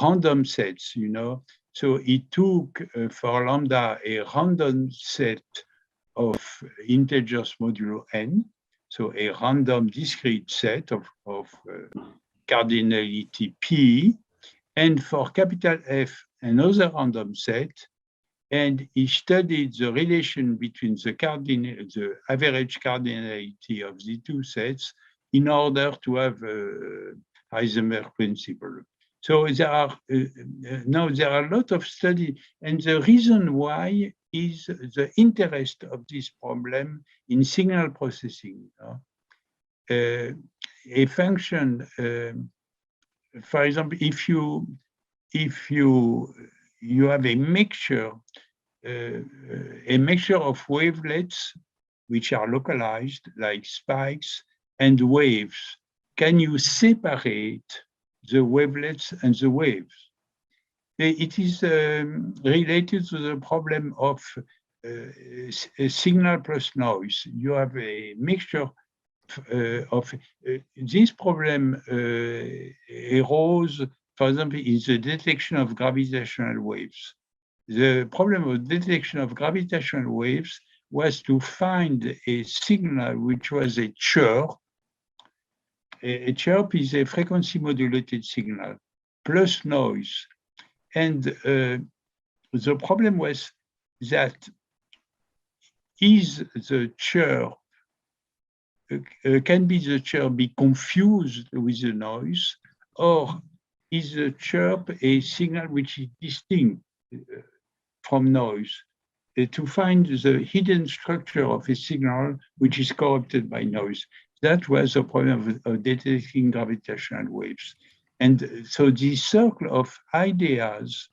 random sets, you know. So he took for lambda a random set of integers modulo n, so a random discrete set of cardinality p, and for capital F, another random set, and he studied the relation between the average cardinality of the two sets in order to have Heisenberg principle. So there are now there are a lot of studies, and the reason why is the interest of this problem in signal processing. A function, for example, if you have a mixture of wavelets which are localized, like spikes, and waves, can you separate the wavelets and the waves? It is related to the problem of signal plus noise. You have a mixture of this problem arose, for example, in the detection of gravitational waves. The problem of detection of gravitational waves was to find a signal which was a chirp. A chirp is a frequency modulated signal plus noise. And the problem was that is the chirp, can the chirp be confused with the noise, or is the chirp a signal which is distinct from noise? To find the hidden structure of a signal which is corrupted by noise. That was the problem of detecting gravitational waves. And so this circle of ideas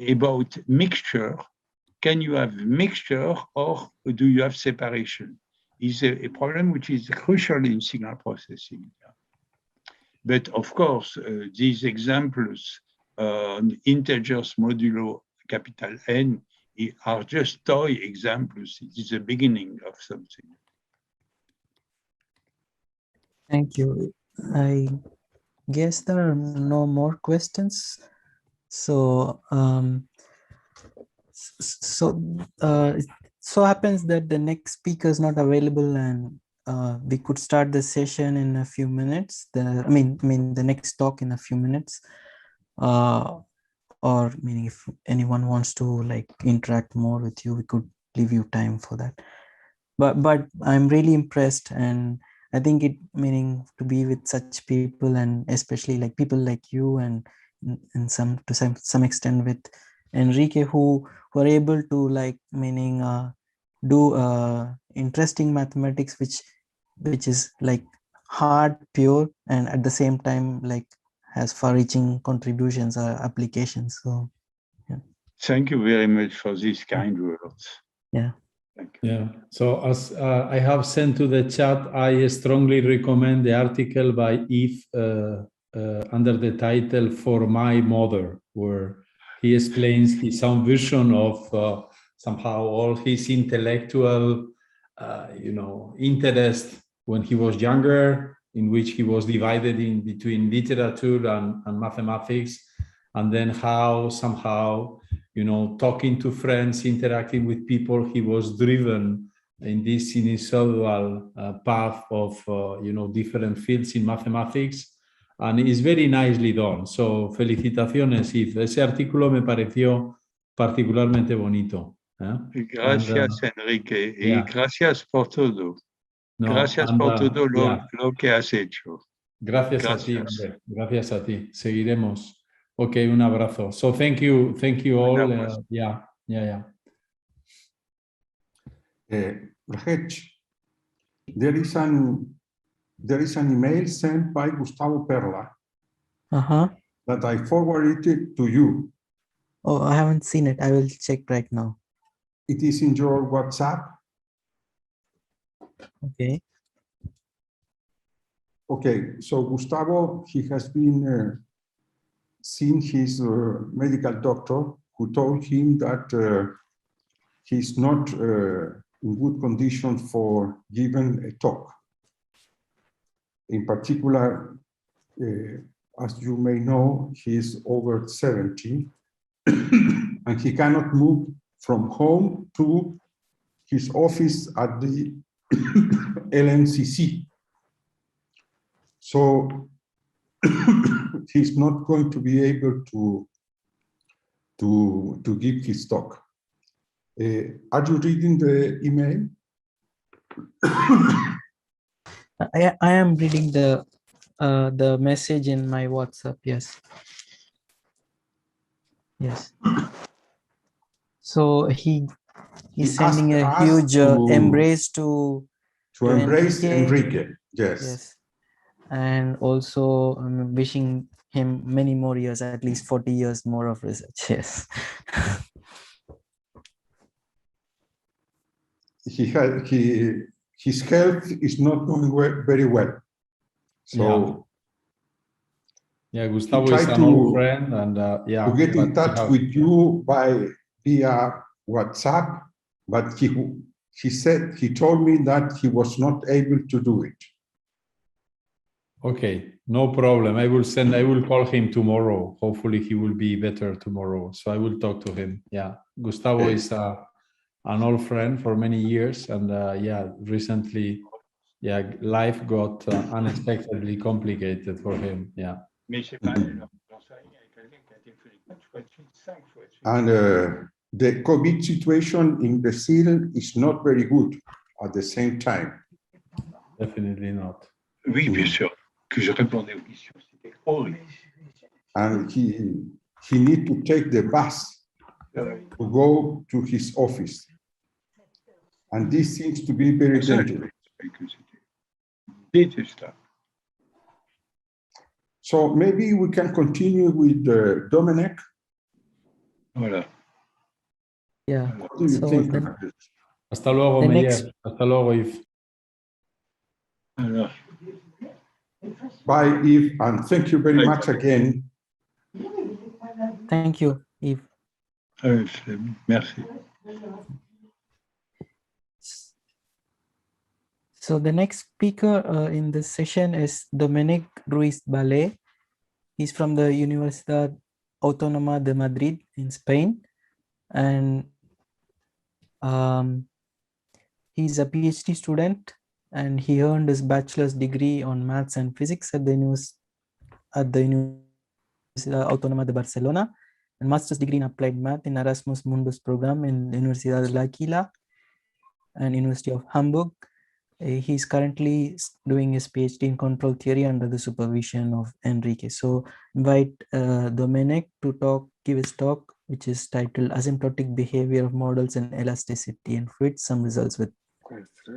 about mixture, can you have mixture or do you have separation, is a problem which is crucial in signal processing. But of course, these examples on integers modulo capital N are just toy examples. It is the beginning of something. Thank you. I guess there are no more questions. So, it so happens that the next speaker is not available, and we could start the session in a few minutes. I mean the next talk in a few minutes. Or meaning if anyone wants to like interact more with you, we could leave you time for that. But I'm really impressed, and I think it meaning to be with such people, and especially like people like you, and to some extent with Enrique, who were able to like meaning do interesting mathematics, which is like hard, pure, and at the same time like has far-reaching contributions or applications. So yeah. Thank you very much for these kind words. Yeah. Yeah. So as I have sent to the chat, I strongly recommend the article by Yves under the title "For My Mother," where he explains his own vision of somehow all his intellectual, interest when he was younger, in which he was divided in between literature and mathematics, and then how somehow talking to friends, interacting with people. He was driven in this individual path of, different fields in mathematics, and it's very nicely done. So, felicitaciones, Yves. Ese artículo me pareció particularmente bonito. Gracias, Enrique, y gracias por todo. Gracias and, por todo yeah. lo que has hecho. Gracias a ti, hombre. Gracias a ti. Seguiremos. Ok, un abrazo. So thank you all. Yeah. Raj, there is an email sent by Gustavo Perla that I forwarded to you. Oh, I haven't seen it. I will check right now. It is in your WhatsApp. Okay. Okay, so Gustavo, he has been seeing his medical doctor, who told him that he's not in good condition for giving a talk. In particular, as you may know, he's over 70 and he cannot move from home to his office at the LNCC. So he's not going to be able to give his talk. Are you reading the email? I am reading the message in my WhatsApp. Yes. So he's sending a huge embrace to embrace Enrique. Yes. And also wishing him many more years, at least 40 years more of research. Yes. His health is not going very well. So Gustavo is an old friend, and to get in touch with you via WhatsApp, but he told me that he was not able to do it. Okay, no problem. I will call him tomorrow. Hopefully he will be better tomorrow. So I will talk to him. Yeah, Gustavo is an old friend for many years, and recently, life got unexpectedly complicated for him. Yeah. And the COVID situation in Brazil is not very good at the same time. Definitely not. Oui, bien sûr. Que je répondais aux questions, c'était horrible. And he need to take the bus to go to his office. And this seems to be very dangerous. So maybe we can continue with Dominic. Voilà. Yeah. What do you think? Hasta luego, Meyer. Hasta luego, Yves. Alors. Bye, Yves, and thank you very much again. Thank you, Yves. Merci. So the next speaker in this session is Dominic Ruiz Balé. He's from the Universidad Autónoma de Madrid in Spain, and he's a PhD student, and he earned his bachelor's degree on maths and physics at the Universidad Autónoma de Barcelona, and master's degree in applied math in Erasmus Mundus program in Universidad de L'Aquila and University of Hamburg. He's currently doing his PhD in control theory under the supervision of Enrique. So invite Dominic to give his talk, which is titled Asymptotic Behavior of Models and Elasticity in Fluids, Some Results with.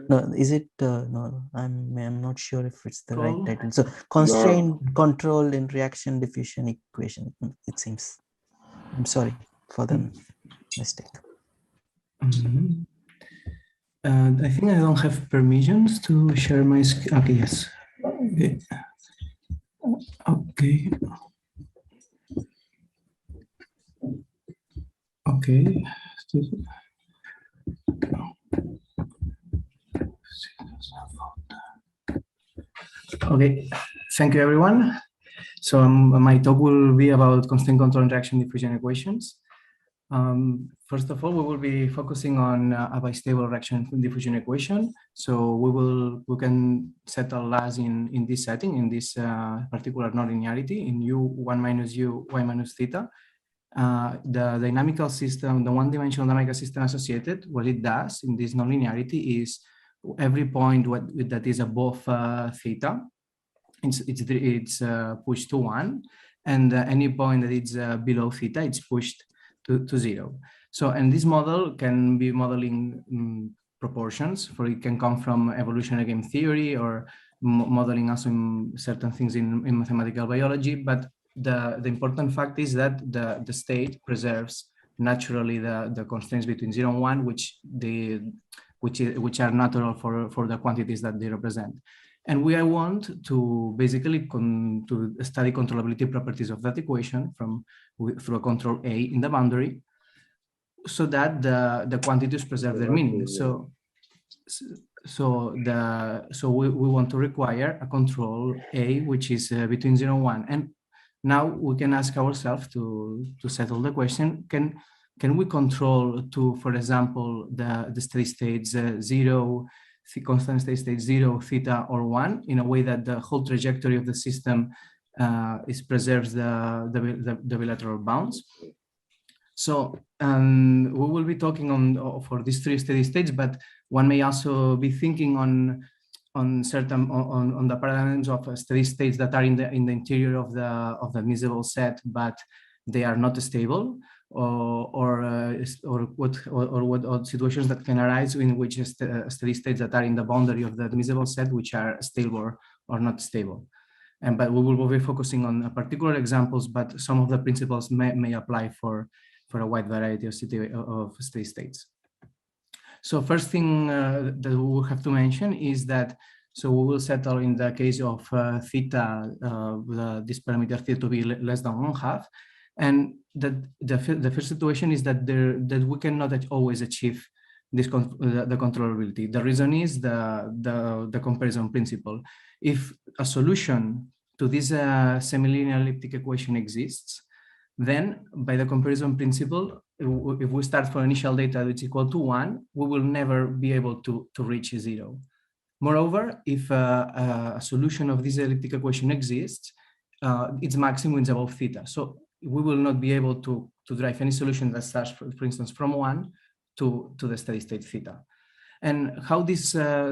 No, is it? No, I'm not sure if it's the right title. So constraint control in reaction diffusion equation, it seems. I'm sorry for the mistake. I think I don't have permissions to share my screen. Okay, yes. Okay. Okay. Okay, thank you everyone. So my talk will be about constant control and reaction diffusion equations. First of all, we will be focusing on a bistable reaction diffusion equation. So we can settle as in this setting, in this particular nonlinearity in u1 minus u y minus theta. The dynamical system, the one-dimensional dynamical system associated, what it does in this nonlinearity is every point that is above theta, it's pushed to 1, and any point that is below theta, it's pushed to 0. So, and this model can be modeling proportions, for it can come from evolutionary game theory or modeling also in certain things in mathematical biology. But the important fact is that the state preserves naturally the constraints between 0 and 1, which are natural for the quantities that they represent. And we want to basically to study controllability properties of that equation through a control A in the boundary, so that the quantities preserve their meaning. So we want to require a control A which is between 0 and 1. And now we can ask ourselves to settle the question: Can we control to, for example, the steady states 0, constant steady state 0, theta, or 1, in a way that the whole trajectory of the system preserves the bilateral bounds? So we will be talking for these 3 steady states, but one may also be thinking on the paradigms of steady states that are in the interior of the admissible set, but they are not stable, or what situations that can arise in which steady states that are in the boundary of the admissible set, which are stable or not stable. But we will be focusing on particular examples, but some of the principles may apply for a wide variety of steady states. So first thing that we will have to mention is that, so we will settle in the case of theta, this parameter theta to be less than 1/2. And the first situation is that we cannot always achieve this the controllability. The reason is the comparison principle. If a solution to this semilinear elliptic equation exists, then by the comparison principle, if we start for initial data which is equal to 1, we will never be able to reach 0. Moreover, if a solution of this elliptic equation exists, its maximum is above theta. So we will not be able to derive any solution that starts, for instance, from 1 to the steady state theta. And how the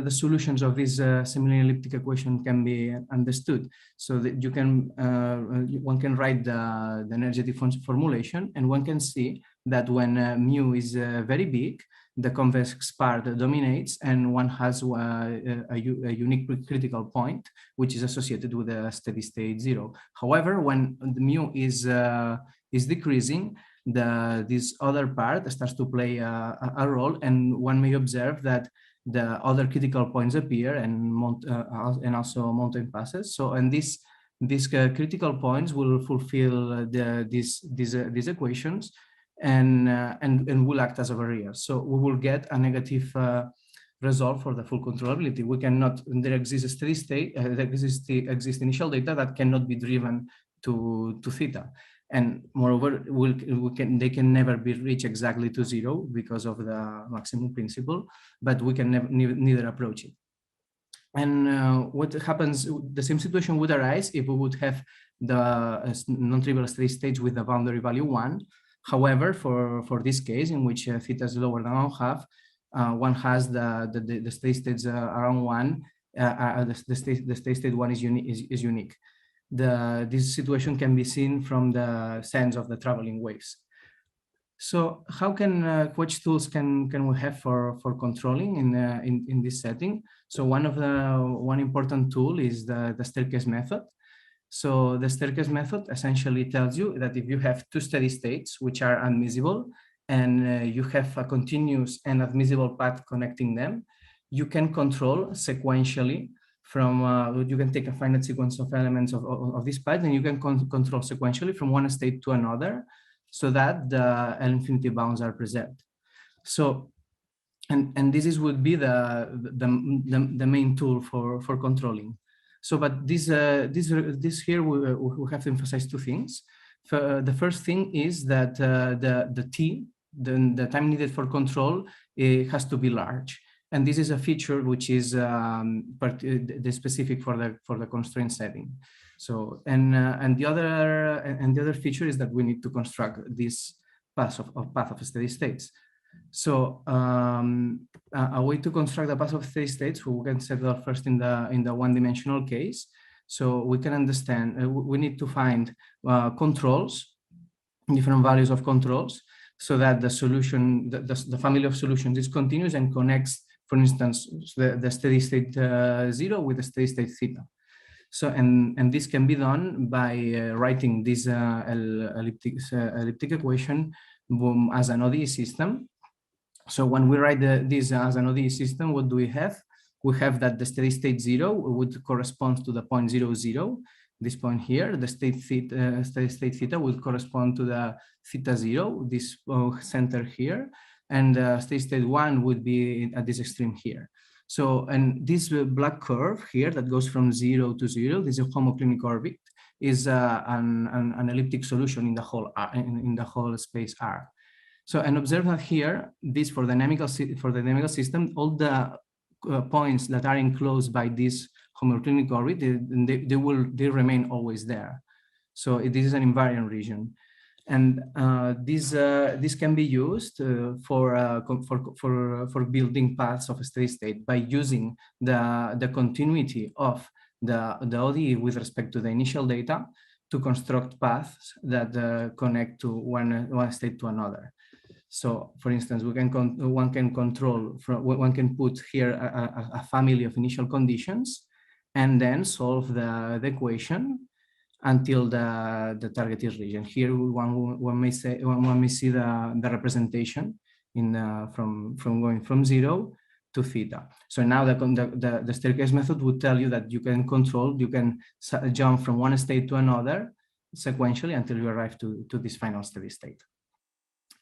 solutions of this semilinear elliptic equation can be understood? So that one can write the energetic formulation, and one can see that when mu is very big, the convex part dominates, and one has a unique critical point, which is associated with a steady state 0. However, when the mu is decreasing, this other part starts to play a role, and one may observe that the other critical points appear, and also mountain passes. So, and these critical points will fulfill these equations, and will act as a barrier. So we will get a negative result for the full controllability. We cannot, there exists a steady state, there exists initial data that cannot be driven to theta. And moreover, they can never be reached exactly to 0 because of the maximum principle, but we can neither approach it. And what happens, the same situation would arise if we would have the non-trivial steady state with the boundary value 1. However, for this case, in which theta is lower than 1/2, one has the steady states around 1. The steady state 1 is unique. This situation can be seen from the sense of the traveling waves. So how which tools can we have for controlling in this setting? So one important tool is the staircase method. So the staircase method essentially tells you that if you have 2 steady states which are admissible, and you have a continuous and admissible path connecting them, you can control sequentially from, you can take a finite sequence of elements of this path, and you can control sequentially from one state to another, so that the L-infinity bounds are preserved. So, and this would be the main tool for controlling. So, but this here we have to emphasize 2 things. The first thing is that the t, the time needed for control, it has to be large, and this is a feature which is specific for the constraint setting. So and the other feature is that we need to construct this path of steady states. So a way to construct the path of steady states, we can settle first in the one-dimensional case. So we can understand, we need to find controls, different values of controls, so that the solution, the family of solutions is continuous and connects, for instance, the steady state 0 with the steady state theta. So, and this can be done by writing this elliptic equation as an ODE system. So when we write this as an ODE system, what do we have? We have that the steady state 0 would correspond to the point 0, 0. This point here, the steady state theta would correspond to the theta 0, this center here, and steady state 1 would be at this extreme here. So, and this black curve here that goes from 0 to 0, this is a homoclinic orbit, is an elliptic solution in the whole space R. So, and observe that here, this for the dynamical system, all the points that are enclosed by this homoclinic orbit, they remain always there. So this is an invariant region, and this can be used for building paths of a steady state by using the continuity of the ODE with respect to the initial data to construct paths that connect to one state to another. So, for instance, one can put here a family of initial conditions, and then solve the equation until the targeted region. Here, one may see the representation from going from 0 to theta. So now the staircase method would tell you that you can jump from one state to another sequentially until you arrive to this final steady state.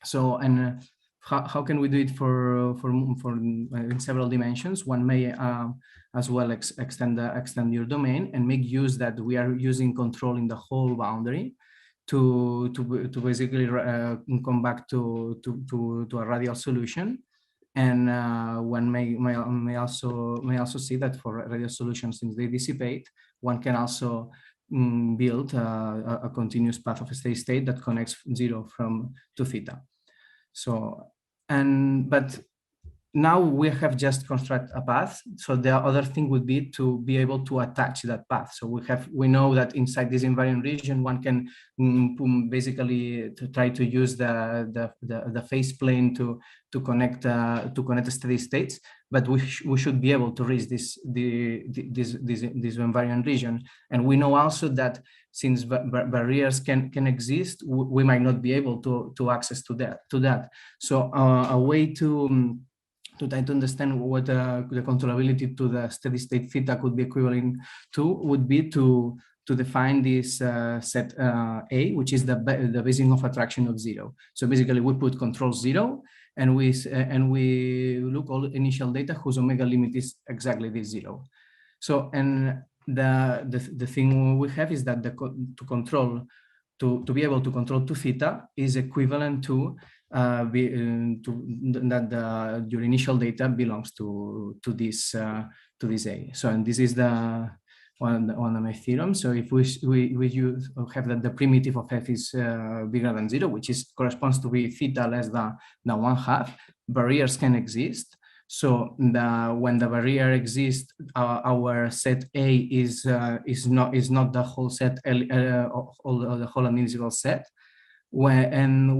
So, and how can we do it in several dimensions? One may as well extend your domain and make use that we are using control in the whole boundary to basically come back to a radial solution. And one may also see that for radial solutions, since they dissipate, one can also build a continuous path of a steady state that connects 0 to theta. So, but now we have just construct a path. So the other thing would be to be able to attach that path. So we know that inside this invariant region, one can basically try to use the phase plane to connect the steady states. But we should be able to reach this invariant region. And we know also that since barriers can exist, we might not be able to access to that. So a way to try to understand what the controllability to the steady state theta could be equivalent to would be to define this set A, which is the basing of attraction of 0. So basically we put control 0, and we look all initial data whose omega limit is exactly this 0. So, and the thing we have is that to be able to control to theta is equivalent to that your initial data belongs to this A. So, and this is one of my theorems. So if we have that the primitive of f is bigger than 0, which corresponds to be theta less than 1/2, barriers can exist. So when the barrier exists, our set A is not the whole set, the whole univisible set. When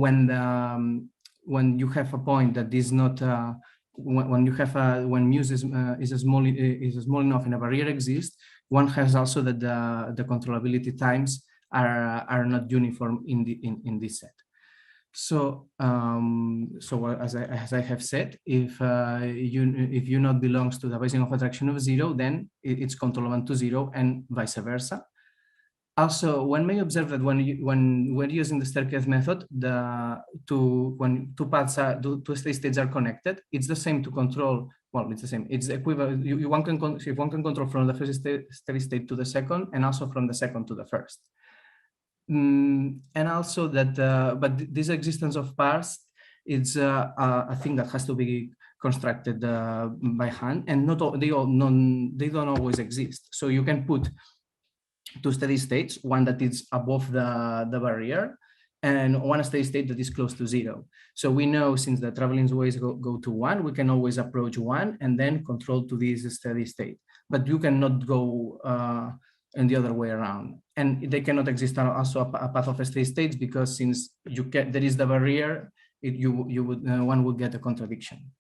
you have a point that is not when mu is small enough and a barrier exists, one has also that the controllability times are not uniform in this set. So as I have said, if U naught belongs to the basing of attraction of 0, then it's controllable to 0 and vice versa. Also, one may observe that when we're using the staircase method, when two steady states are connected, it's the same to control. Well, it's the same. It's equivalent. One can control from the first steady state to the second, and also from the second to the first. And also that, but this existence of paths, it's a thing that has to be constructed by hand, and they don't always exist. So you can put two steady states, one that is above the barrier, and one steady state that is close to zero. So we know, since the traveling waves go to one, we can always approach one and then control to this steady state. But you cannot go and the other way around. And they cannot exist also a path of steady states, because since there is the barrier, one would get a contradiction.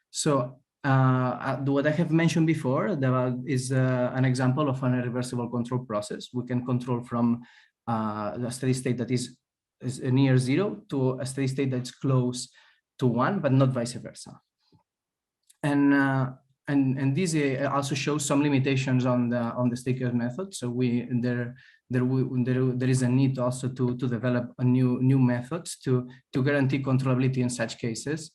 So what I have mentioned before is an example of an irreversible control process. We can control from a steady state that is near zero to a steady state that's close to one, but not vice versa. And this also shows some limitations on the stakeholder method. So there is a need also to develop a new methods to guarantee controllability in such cases.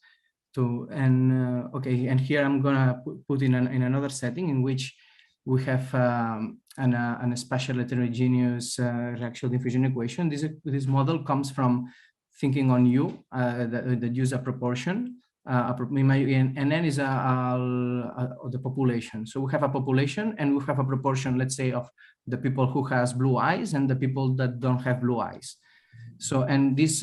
And here I'm gonna put in another setting in which we have a spatial heterogeneous reaction diffusion equation. This model comes from thinking on U that use a proportion. And N is the population. So we have a population and we have a proportion, let's say, of the people who has blue eyes and the people that don't have blue eyes. So and this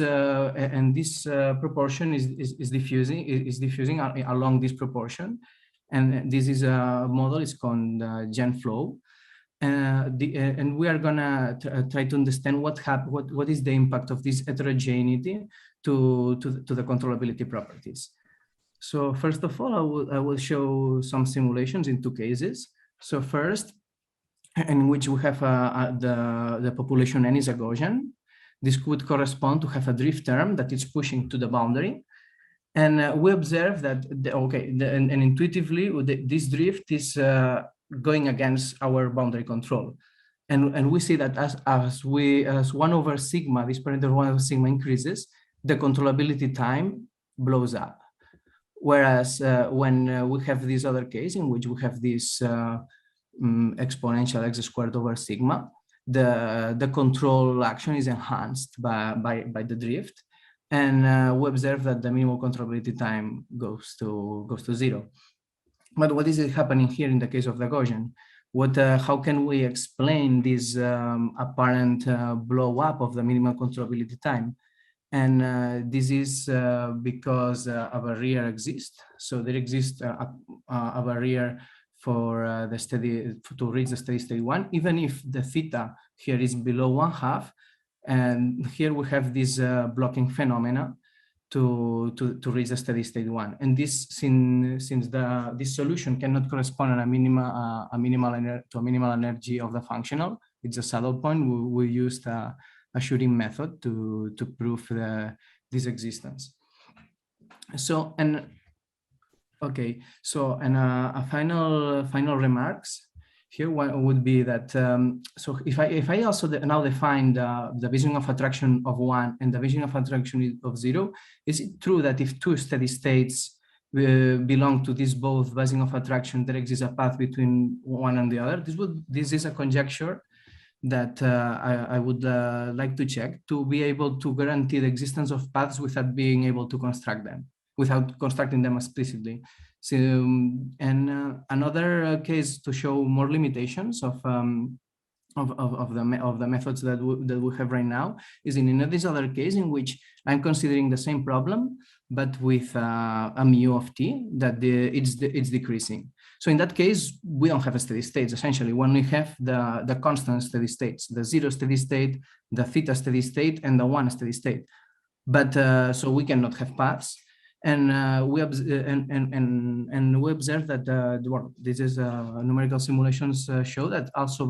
proportion is diffusing along this proportion, and this is a model. It's called GenFlow, and we are gonna try to understand what is the impact of this heterogeneity to the controllability properties. So first of all, I will show some simulations in two cases. So first, in which we have the population N is a Gaussian. This could correspond to have a drift term that is pushing to the boundary. And we observe that, and intuitively, this drift is going against our boundary control. And we see that as 1 over sigma, this parameter 1 over sigma increases, the controllability time blows up. Whereas when we have this other case in which we have this exponential x squared over sigma, the control action is enhanced by the drift, and we observe that the minimal controllability time goes to 0. But what is happening here in the case of the Gaussian? How can we explain this apparent blow up of the minimal controllability time? And this is because a barrier exists. So there exists a barrier for to reach the steady state 1, even if the theta here is below 1/2, and here we have this blocking phenomena to reach the steady state 1. And this, since this solution cannot correspond to a minimal energy of the functional, it's a saddle point. We used a shooting method to prove this existence. So a final remarks here would be that so if I also now define the Bayesian of attraction of 1 and the Bayesian of attraction of 0, is it true that if two steady states belong to this both Bayesian of attraction, there exists a path between one and the other? This is a conjecture that I would like to check to be able to guarantee the existence of paths without being able to construct them, without constructing them explicitly. So, and another case to show more limitations of the methods that we have right now is in this other case in which I'm considering the same problem, but with a mu of t that it's decreasing. So in that case, we don't have a steady state. Essentially, when we have the constant steady states, the 0 steady state, the theta steady state, and the 1 steady state. But so we cannot have paths. And we observe that this is numerical simulations show that also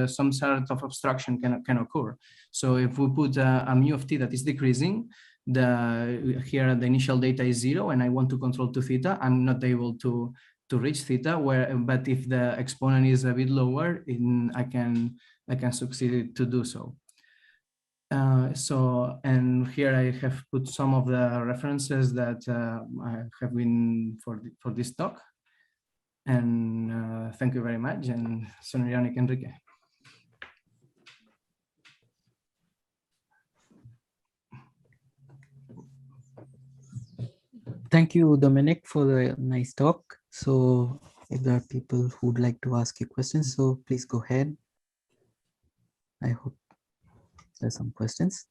some sort of obstruction can occur. So if we put a mu of t that is decreasing, here the initial data is 0, and I want to control to theta, I'm not able to reach theta. But if the exponent is a bit lower, I can succeed to do so. And here I have put some of the references that I have been for this talk. And thank you very much. And Enrique. Thank you, Dominic, for the nice talk. So if there are people who would like to ask you questions, so please go ahead. I hope there's some questions.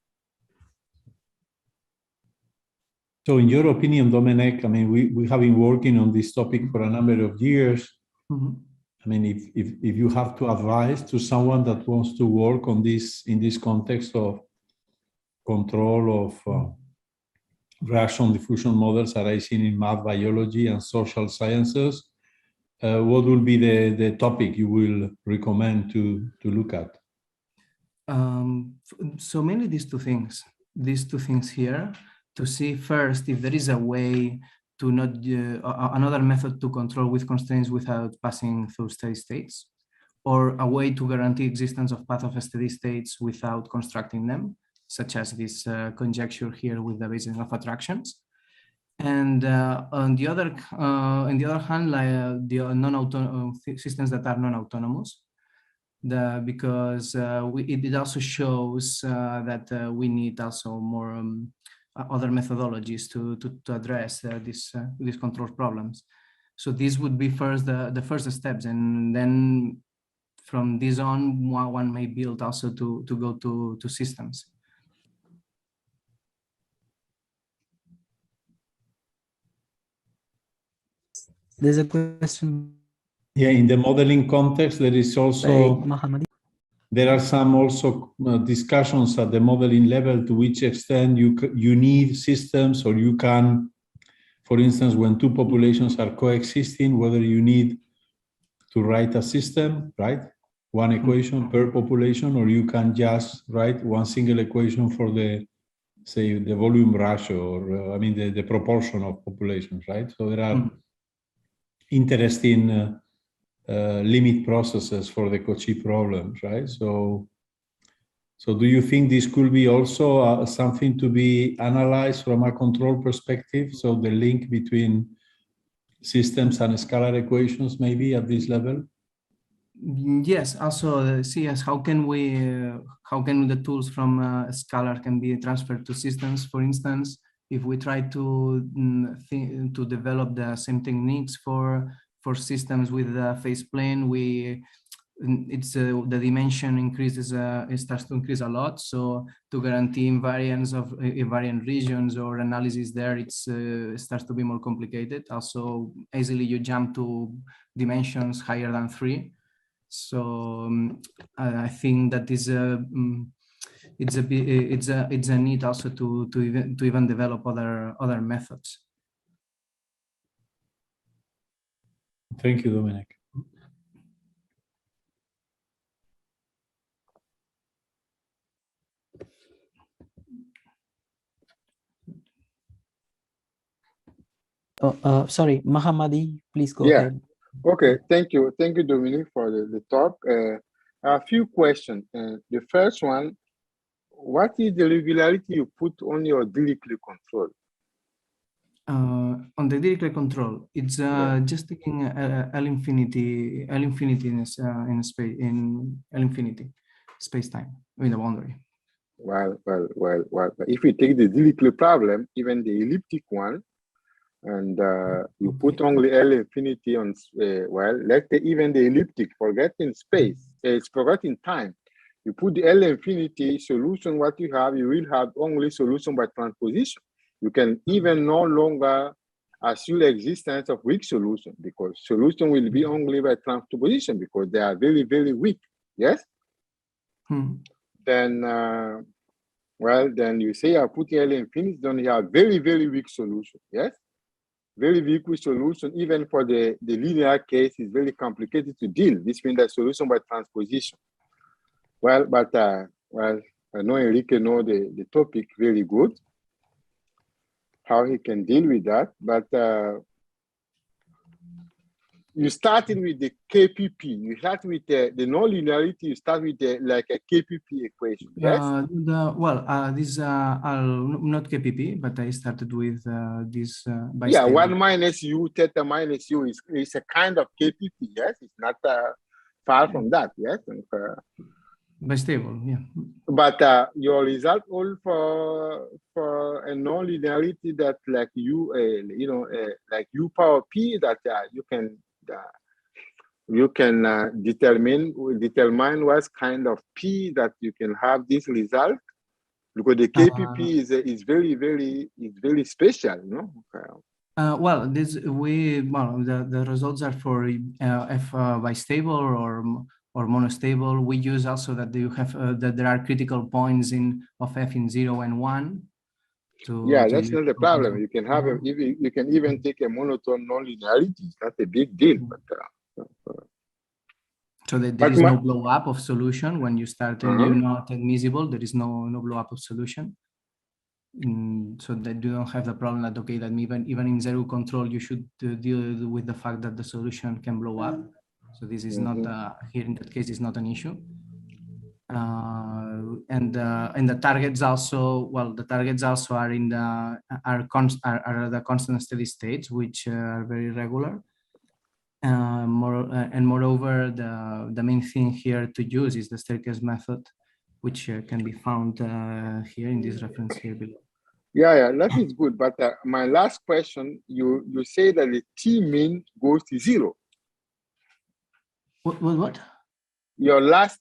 So in your opinion, Dominic, I mean, we have been working on this topic for a number of years. Mhm. I mean, if you have to advise to someone that wants to work on this in this context of control of rational diffusion models arising in math, biology, and social sciences, what will be the topic you will recommend to look at? So mainly these two things here, to see first if there is a way to not another method to control with constraints without passing through steady states, or a way to guarantee existence of path of steady states without constructing them, such as this conjecture here with the Bayesian of attractions. And on the other hand, like the non-autonomous systems that are non-autonomous, because it also shows that we need also more other methodologies to address these control problems. So these would be first the first steps, and then from this on, one may build also to go to systems. There's a question. Yeah, in the modeling context, there is also there are some also discussions at the modeling level to which extent you need systems, or you can, for instance, when two populations are coexisting, whether you need to write a system, right? One equation per population, or you can just write one single equation for the, say, the volume ratio, or I mean, the proportion of populations, right? So there are interesting limit processes for the Cauchy problems, right? So do you think this could be also something to be analyzed from a control perspective? So the link between systems and scalar equations, maybe at this level? Yes, also see as how can the tools from scalar can be transferred to systems. For instance, if we try to develop the same techniques for systems with the phase plane, the dimension increases, it starts to increase a lot. So to guarantee invariance of invariant regions or analysis there, it starts to be more complicated. Also, easily you jump to dimensions higher than 3. So I think that is it's a need also to even develop other methods. Thank you, Dominic. Sorry, Mahamadi, please go Yeah. ahead. Okay, thank you, Dominic, for the talk. A few questions. The first one, what is the regularity you put on your Dirichlet control? On the Dirichlet control, it's just taking L infinity in space, in L infinity space time in the boundary. Well. If we take the Dirichlet problem, even the elliptic one, and you put only L infinity on, let's say even the elliptic, forget in space, it's forget in time. You put the L infinity solution, what you will have only solution by transposition. You can even no longer assume the existence of weak solution, because solution will be only by transposition because they are very, very weak. Yes? Then, then you say I put L infinity, then you have very, very weak solution. Yes? Very weak solution, even for the linear case, is very complicated to deal. This means that solution by transposition. Well, but I know Enrique knows the topic very good, how he can deal with that. But you started with the KPP. You start with the non-linearity. You start with like a KPP equation. Yes. These are not KPP, but I started with this. Yeah, 1 minus u theta minus u is a kind of KPP. Yes, it's not far from that. Yes. Bistable, yeah. But your result all for a non-linearity that like U, like U power P that you can determine what kind of P that you can have this result, because the KPP is very special, you know. Well, the results are for F bistable or monostable. We use also that you have that there are critical points of F in 0 and 1. Yeah, that's not the problem. You can have you can even take a monotone non-linearity. It's not a big deal, but so that there is no blow up of solution when you start a new not admissible. There is no blow up of solution. So that you don't have the problem that okay, that even in zero control you should deal with the fact that the solution can blow up. So this is not here in that case is not an issue. And the targets also, well, the targets also are in the the constant steady states, which are very regular. Moreover, the main thing here to use is the staircase method, which can be found here in this reference here below. Yeah, that is good. But my last question, you say that the T mean goes to 0. What? Your last,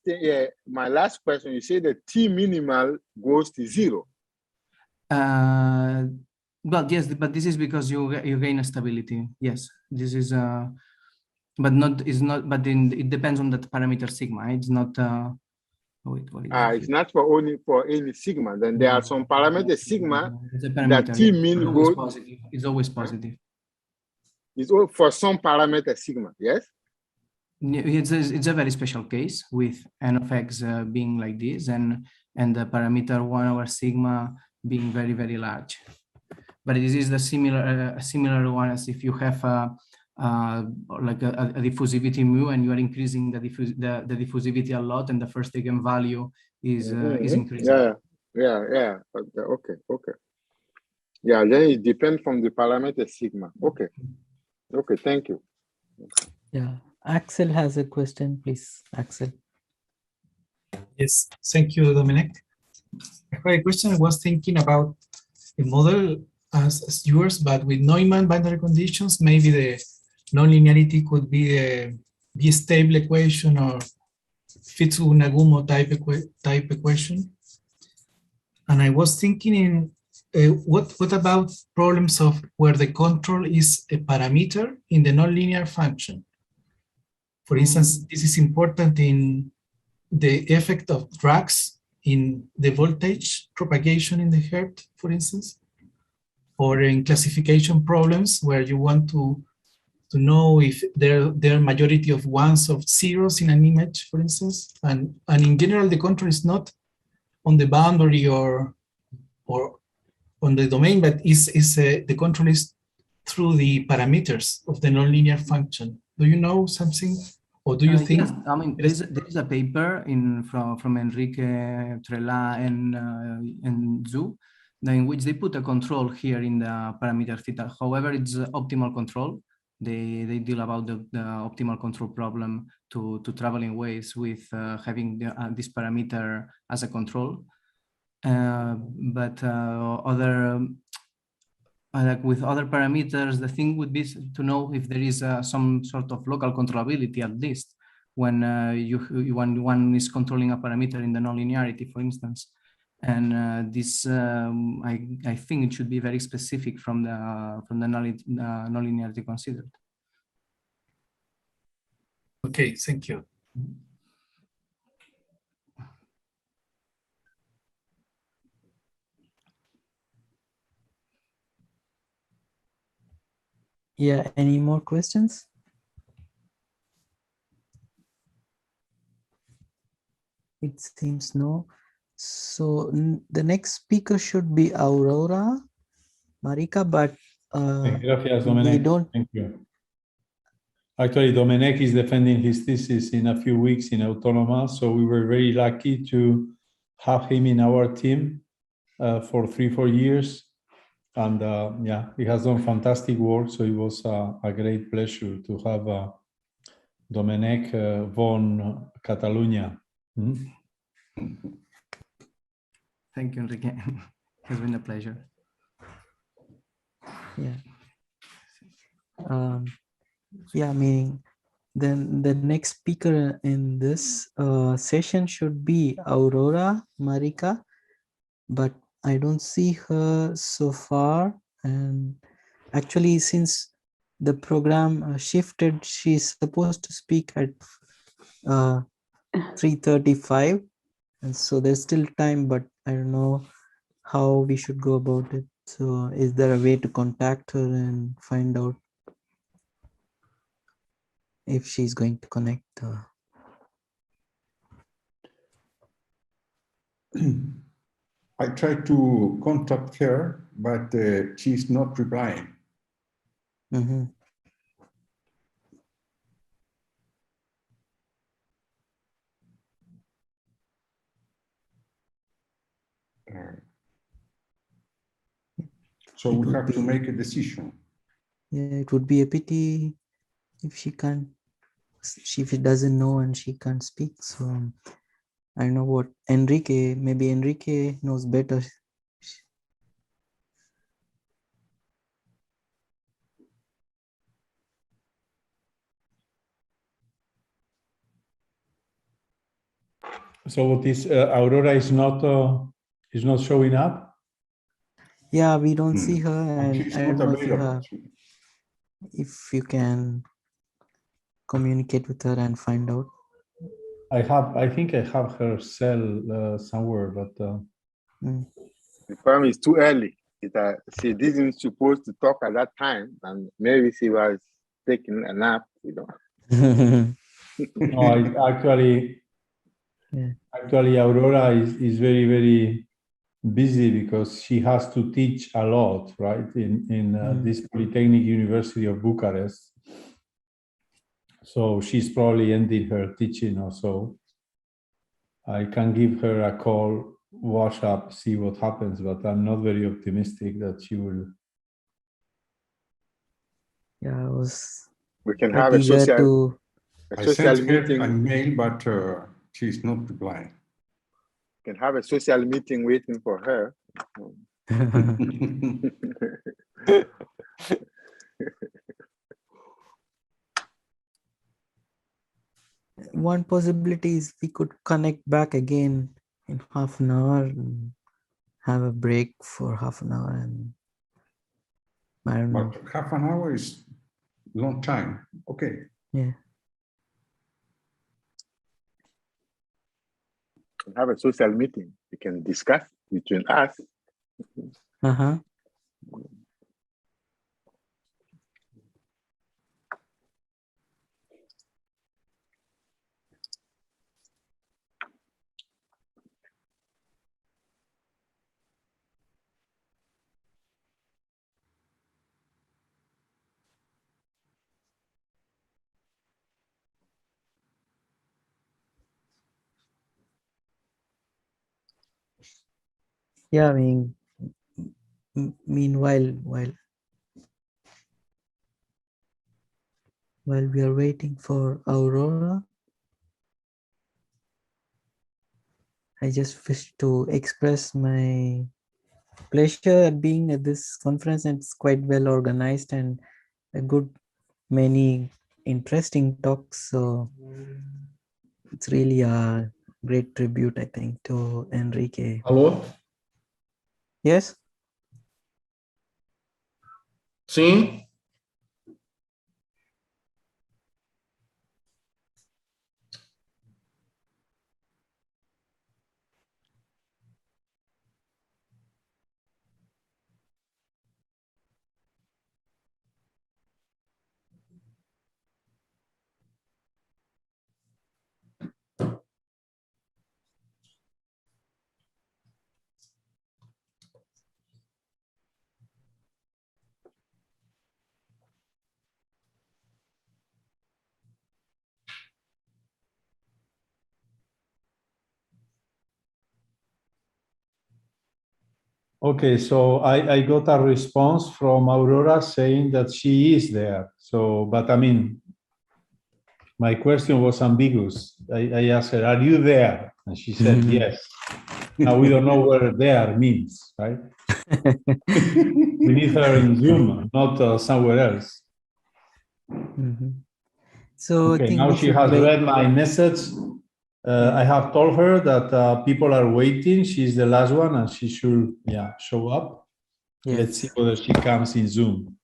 my last question, you say the T minimal goes to 0. Well, yes, but this is because you gain a stability. Yes, this is but not is not. But it depends on the parameter sigma. It's not. Wait, what is it's not for any sigma. Then there are some parameter sigma that T mean goes positive. It's always positive. It's all for some parameter sigma. Yes. It's a very special case with n of x being like this and the parameter 1 over sigma being very, very large. But this is the similar one as if you have like a diffusivity mu and you are increasing the diffusivity a lot and the first eigenvalue is increasing. Yeah. Okay. Yeah, then it depends from the parameter sigma. Okay, thank you. Yeah. Axel has a question, please. Axel. Yes, thank you, Dominic. I have a question. I was thinking about a model as yours, but with Neumann boundary conditions. Maybe the nonlinearity could be a B-stable equation or Fitsu-Nagumo type equation. And I was thinking in what about problems of where the control is a parameter in the nonlinear function? For instance, this is important in the effect of drags in the voltage propagation in the Hertz, for instance, or in classification problems where you want to know if there are majority of ones or zeros in an image, for instance, and in general the control is not on the boundary or on the domain, but the control is through the parameters of the nonlinear function. Do you know something, or do you think? Yes, I mean, there is a paper from Enrique Trela and Zhu, in which they put a control here in the parameter theta. However, it's optimal control. They deal about the optimal control problem to traveling waves with having this parameter as a control. But like with other parameters, the thing would be to know if there is some sort of local controllability at least when when one is controlling a parameter in the nonlinearity, for instance. And this I think it should be very specific from the nonlinearity considered. Okay, thank you. Yeah, any more questions? It seems no. So the next speaker should be Aurora Marica, but Gracias, Dominic. we don't. Thank you. Actually, Dominic is defending his thesis in a few weeks in Autónoma, so we were very lucky to have him in our team for 3-4 years. And yeah, he has done fantastic work, so it was a great pleasure to have Dominic von Catalunya. Thank you, Enrique. It has been a pleasure. Yeah. Yeah, meaning then the next speaker in this session should be Aurora Marika, but I don't see her so far. And actually, since the program shifted, she's supposed to speak at 3:35, and so there's still time, but I don't know how we should go about it. So is there a way to contact her and find out if she's going to connect? I tried to contact her, but she's not replying. Mm-hmm. So we have to make a decision. Yeah, it would be a pity if she can't, if she doesn't know and she can't speak. So I don't know what Enrique, maybe Enrique knows better. So what is Aurora is not showing up? Yeah, we don't see her, and She's I don't not know if you available. have, if you can communicate with her and find out. I think I have her cell somewhere, but The problem is too early. She didn't supposed to talk at that time, and maybe she was taking a nap, you know. no, actually Aurora is very, very busy because she has to teach a lot, right? In this Polytechnic University of Bucharest. So she's probably ending her teaching or so. I can give her a call, WhatsApp, see what happens, but I'm not very optimistic that she will. Yeah, I was. We can have a social meeting. I mail, but she's not replying. We can have a social meeting waiting for her. One possibility is we could connect back again in half an hour and have a break for half an hour, and I don't know. But half an hour is long time. Okay. Yeah. Have a social meeting. We can discuss between us. Uh-huh. Yeah, I mean, meanwhile, while we are waiting for Aurora, I just wish to express my pleasure at being at this conference, and it's quite well organized and a good many interesting talks. So it's really a great tribute, I think, to Enrique. Alô? Yes? Sim? Okay, so I got a response from Aurora saying that she is there. So, but I mean, my question was ambiguous. I asked her, "Are you there?" And she said, "Yes." Now we don't know what there means, right? We need her in Zoom, not somewhere else. So Okay, I think now we she should has wait. read my message. I have told her that people are waiting. She's the last one, and she should, show up. Yes. Let's see whether she comes in Zoom.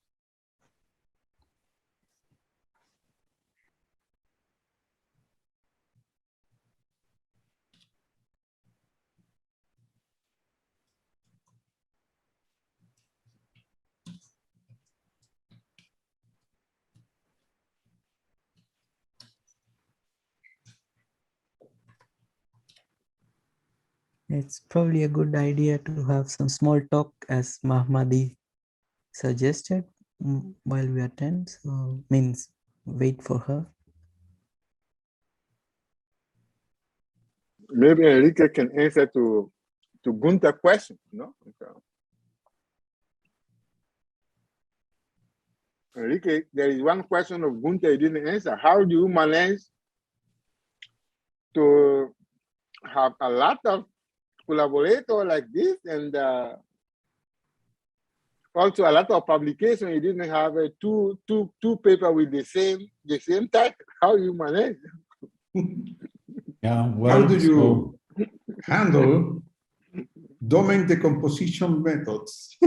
It's probably a good idea to have some small talk, as Mahmadi suggested, while we attend. So means wait for her. Maybe Enrique can answer to Gunther's question, no? Okay. Enrique, there is one question of Gunther you didn't answer. How do you manage to have a lot of collaborators like this and also a lot of publications? You didn't have two papers with the same title. How you manage? Yeah, well, how do you handle domain decomposition methods?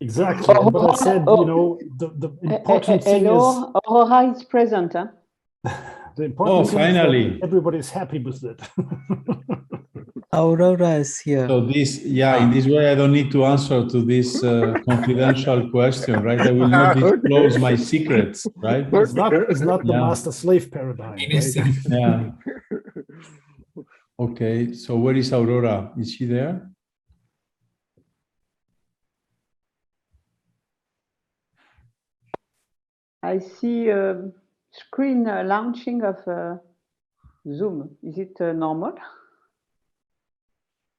Exactly. And what I said, you know, the important thing is Aurora is present. Huh? the important thing finally. is that everybody's happy with it. Aurora is here. So this, in this way, I don't need to answer to this confidential question, right? I will not disclose my secrets, right? It's not the master-slave paradigm. Right? Yeah. Okay, so where is Aurora? Is she there? I see a screen launching of Zoom. Is it normal?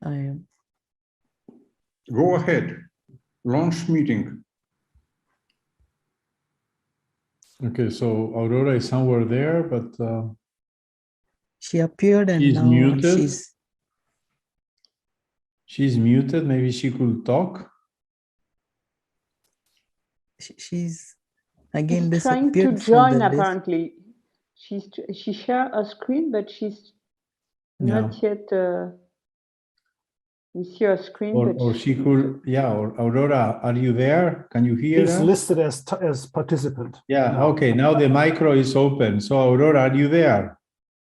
I am. Go ahead. Launch meeting. Okay, so Aurora is somewhere there, but she appeared and she's now muted. She's muted. Maybe she could talk. She's again trying to disappeared join. from the Apparently, she shared a screen, but she's not yet. We see her screen, or she could, or Aurora, are you there? Can you hear He's us? listed as participant. Yeah, now. okay, now the micro is open. So Aurora, are you there?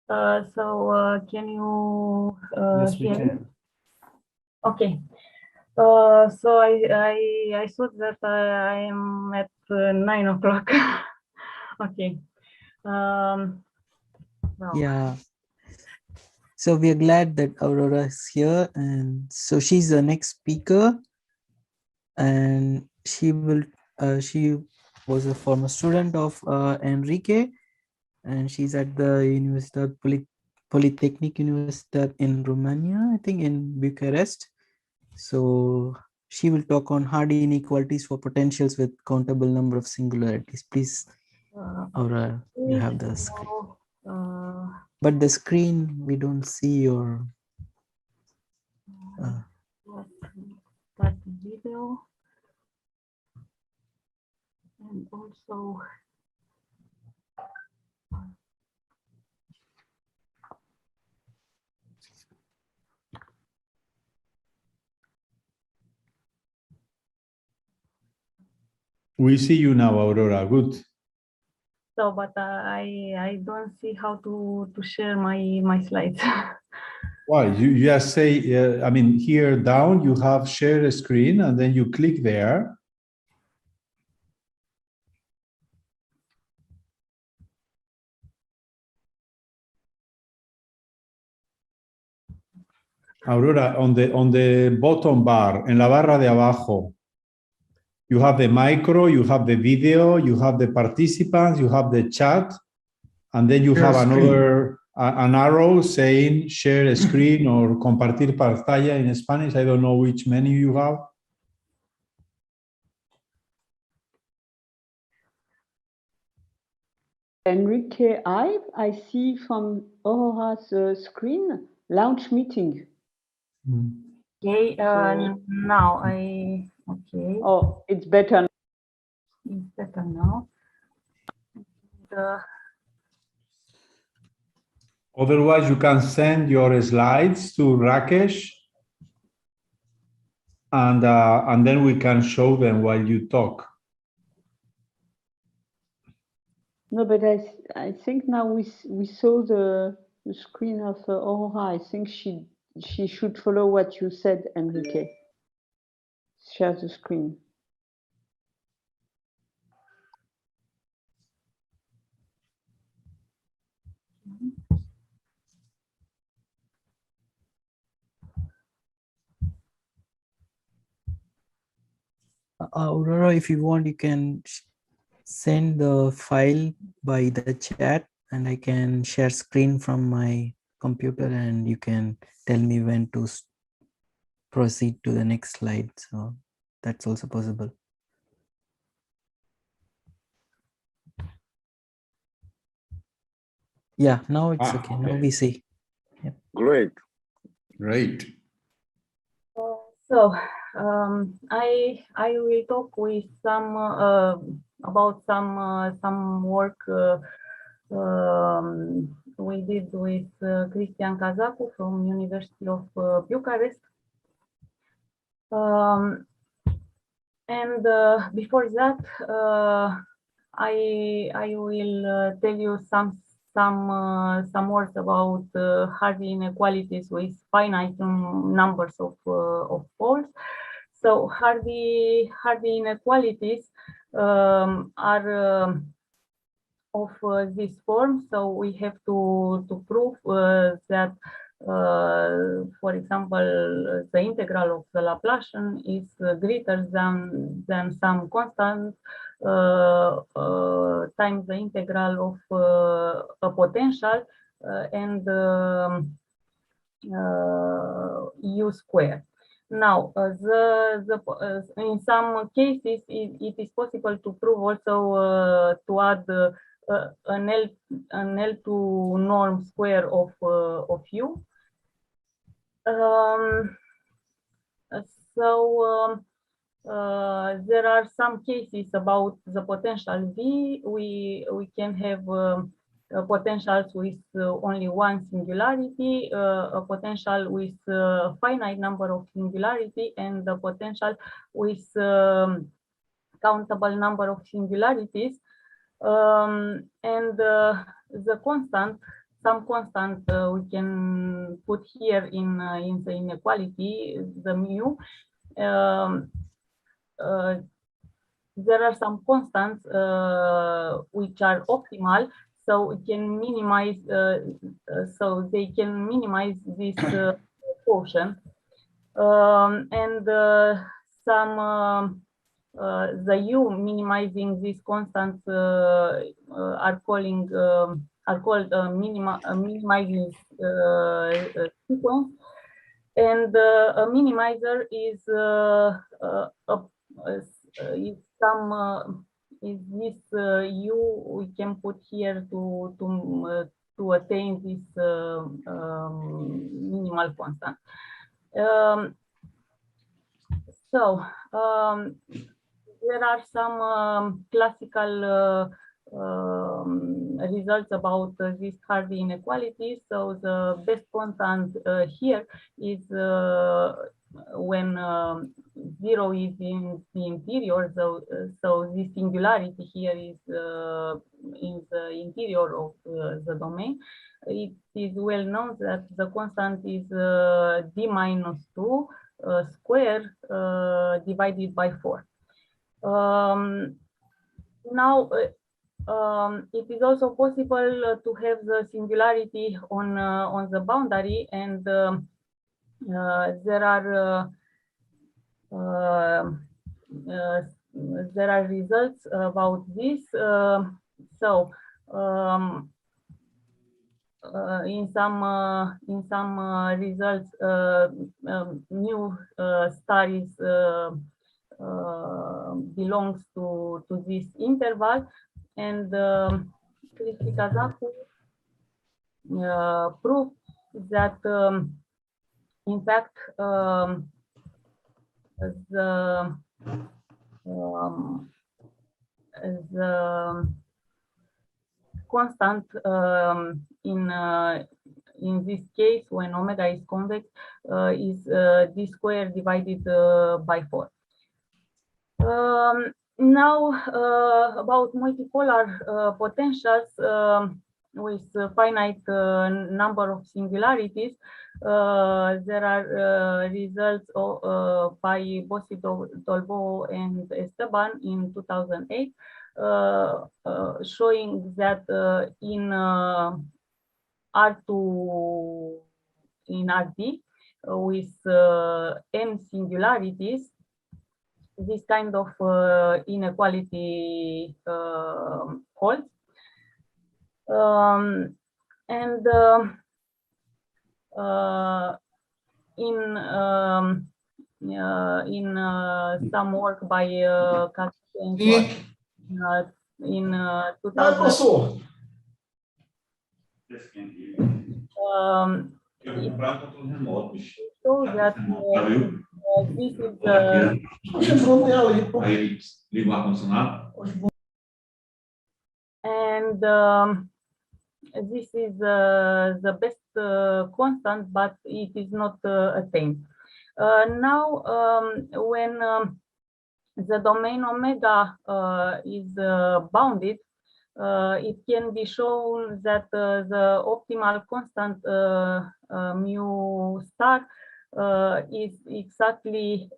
Can you yes, we hear me? can. Okay. So I thought that I am at 9 o'clock. Okay. Well. Yeah. So we are glad that Aurora is here, and so she's the next speaker, and she will. She was a former student of Enrique, and she's at the Universitat Polytechnic Universitat in Romania, I think in Bucharest. So she will talk on hard inequalities for potentials with countable number of singularities. Please, Aurora, you have the screen. But the screen, we don't see your... Start the video. And also... We see you now, Aurora. Good. So, but I don't see how to share my slides. Why? You just say, I mean, here down, you have share a screen, and then you click there. Aurora, on the bottom bar, en la barra de abajo, you have the micro, you have the video, you have the participants, you have the chat, and then you have another an arrow saying share a screen or compartir pantalla in Spanish. I don't know which menu you have. Enrique, I see from Aurora's screen launch meeting. Okay, now okay. Oh, it's better. It's better now. Otherwise, you can send your slides to Rakesh, and then we can show them while you talk. No, but I think now we saw the screen of Aurora. I think she should follow what you said, Enrique. Share the screen. Aurora, if you want, you can send the file by the chat and I can share screen from my computer and you can tell me when to proceed to the next slide. So that's also possible. Yeah, now it's okay. Now we see. Yep. Great. Great. So I will talk with some about some work we did with Cristian Cazacu from University of Bucharest. And before that, I will tell you some words about Hardy inequalities with finite numbers of poles. So Hardy inequalities are of this form. So we have to prove that, for example, the integral of the Laplacian is greater than some constant times the integral of a potential and u squared. Now, in some cases, it is possible to prove also to add an L2 norm square of u. There are some cases about the potential V. We can have potentials with only one singularity, a potential with a finite number of singularity, and a potential with countable number of singularities. And the constant, some constant we can put here in the inequality, the mu. There are some constants which are optimal, so we can minimize. So they can minimize this quotient, and some the u minimizing these constants are called minimizing sequence, and a minimizer is is this u we can put here to attain this minimal constant. There are some classical results about this Hardy inequality. So the best constant here is when 0 is in the interior. So this singularity here is in the interior of the domain. It is well known that the constant is d minus 2 square divided by 4. Now, it is also possible to have the singularity on the boundary, and there are results about this. In some results, mu star is belongs to this interval, and Cristian Cazacu proved that in fact the constant in this case, when omega is convex, is d squared divided by 4. Now about multipolar potentials with a finite number of singularities, there are results by Bossi, Dolbo, and Esteban in 2008 showing that in R2 in RD with n singularities, this kind of inequality holds. And in some work by in 2000, so that this is and this is the best constant, but it is not attained. Now, when the domain omega is bounded, it can be shown that the optimal constant mu star is exactly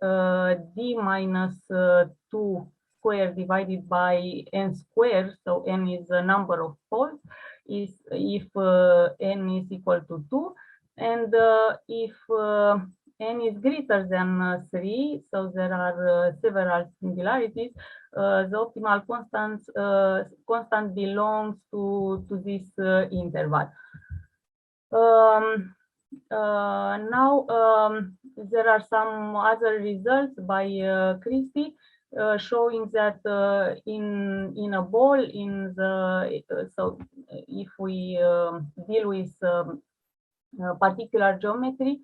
d minus 2 squared divided by n squared. So n is the number of poles is if n is equal to 2, and if n is greater than 3, so there are several singularities, the optimal constant belongs to this interval. Now there are some other results by Christie showing that in a ball in the so if we deal with particular geometry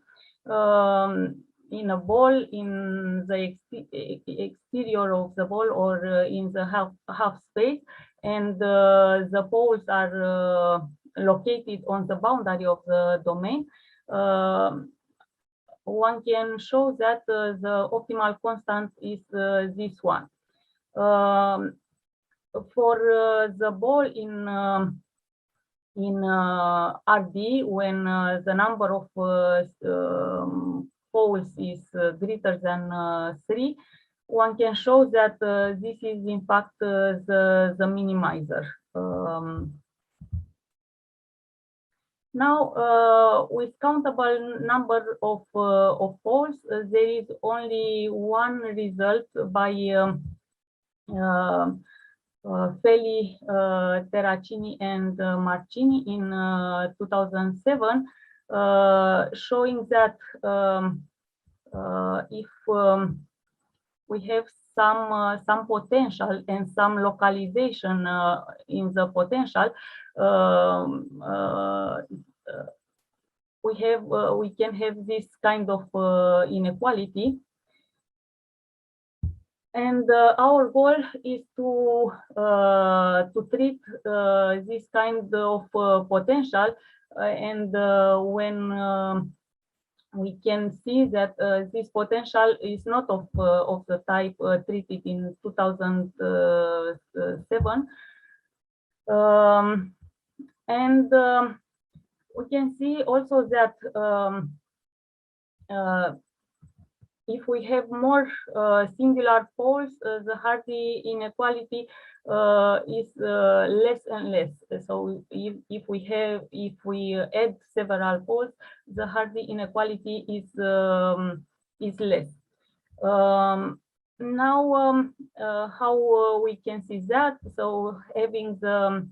in a ball in the exterior of the ball or in the half space, and the poles are located on the boundary of the domain, one can show that the optimal constant is this one. For the ball in RD, when the number of poles is greater than 3, one can show that this is in fact the minimizer. Now, with countable number of poles, there is only one result by Feli, Terracini, and Marcini in 2007, showing that if we have some potential and some localization in the potential, we can have this kind of inequality. And our goal is to treat this kind of potential, and when we can see that this potential is not of the type treated in 2007, and we can see also that if we have more singular poles, the Hardy inequality is less and less. So if we add several poles, the Hardy inequality is less. Now, how we can see that? So having the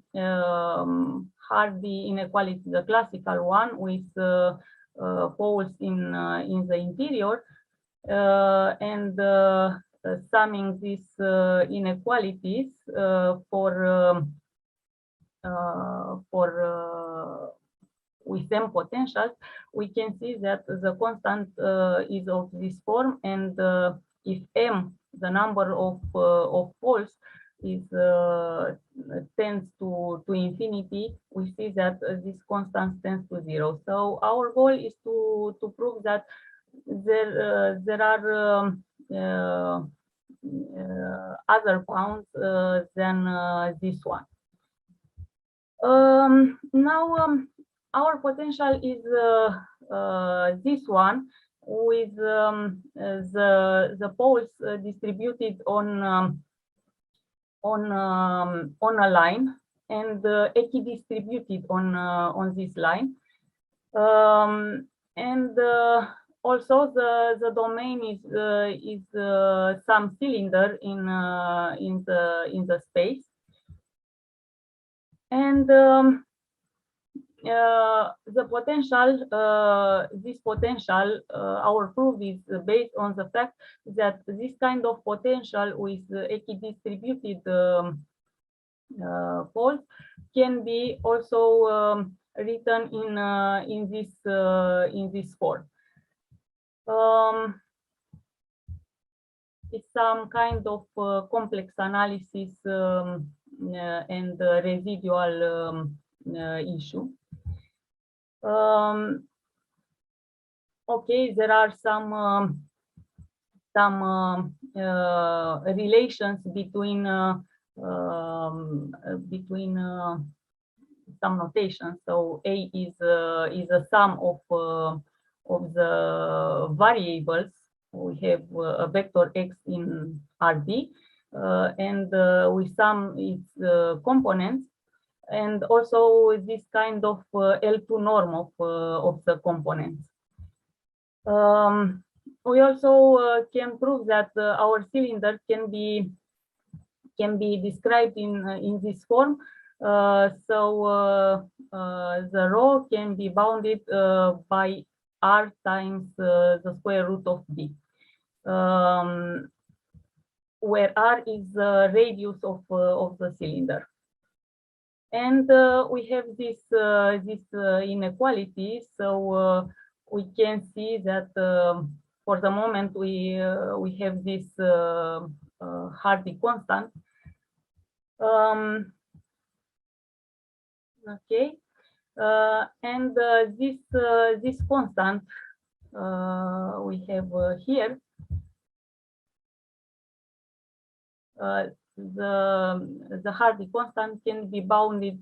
Hardy inequality, the classical one with poles in the interior, and summing these inequalities with m potentials, we can see that the constant is of this form, and if m, the number of poles, is tends to infinity, we see that this constant tends to 0. So our goal is to prove that there are other bounds than this one. Now our potential is this one, with the poles distributed on a line and equidistributed on this line, and also the domain is some cylinder in the space, and the potential, this potential, our proof is based on the fact that this kind of potential with equidistributed poles can be also written in this form. It's some kind of complex analysis and residual issue. Okay, there are some relations between some notation. So A is a sum of the variables. We have a vector x in Rd, and we sum its components, and also this kind of L2 norm of the components. We also can prove that our cylinder can be described in this form. So the rho can be bounded by r times the square root of b, where r is the radius of the cylinder. And we have this inequality, so we can see that for the moment we have this Hardy constant. Okay, and this constant we have here. The Hardy constant can be bounded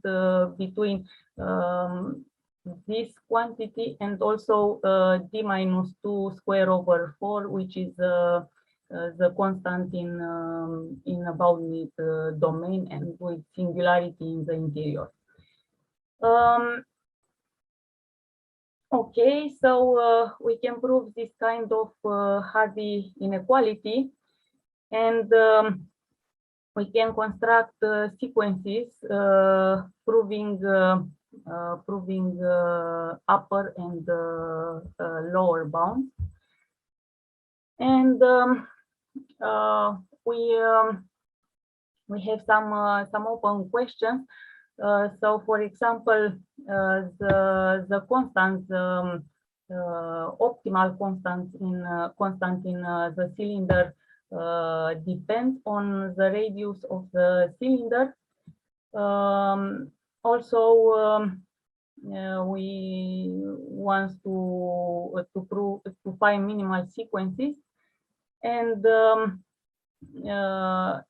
between this quantity and also d minus 2 square over 4, which is the constant in a bounded domain and with singularity in the interior. Okay, so we can prove this kind of Hardy inequality, and we can construct sequences proving upper and lower bounds, and we have some open questions. So, for example, the constant, optimal constant in the cylinder depends on the radius of the cylinder. Also, we want to find minimal sequences, and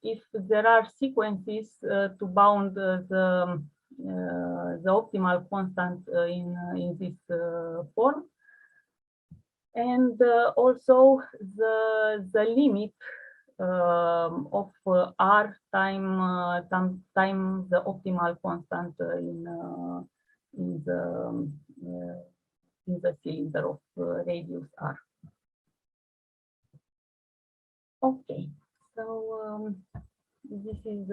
if there are sequences to bound the optimal constant in this form, and also the limit of r time the optimal constant in the cylinder of radius r. Okay, so this is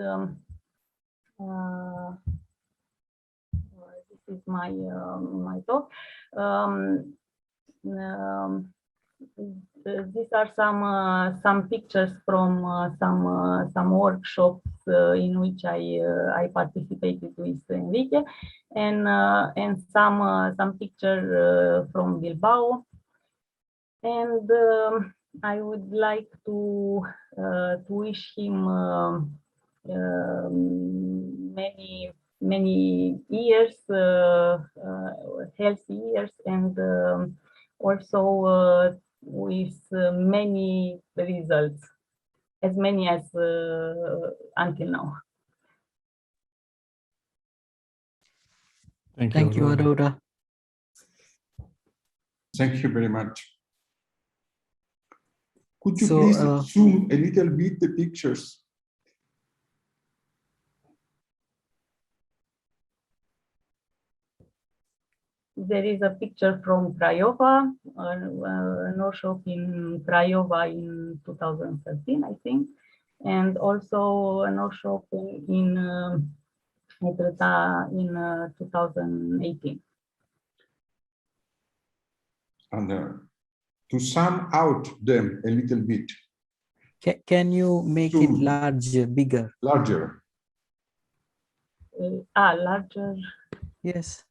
my my talk. These are some pictures from some workshops in which I participated with Enrique, and some picture from Bilbao, and I would like to wish him many years, healthy years, and also with many results, as many as until now. Thank you, Aurora. Thank you very much. Could you please zoom a little bit the pictures? There is a picture from Craiova, an workshop in Craiova in 2013, I think, and also an workshop in Etretat in 2018. And to sum out them a little bit. Can you make it larger, bigger? Larger. Larger. Yes.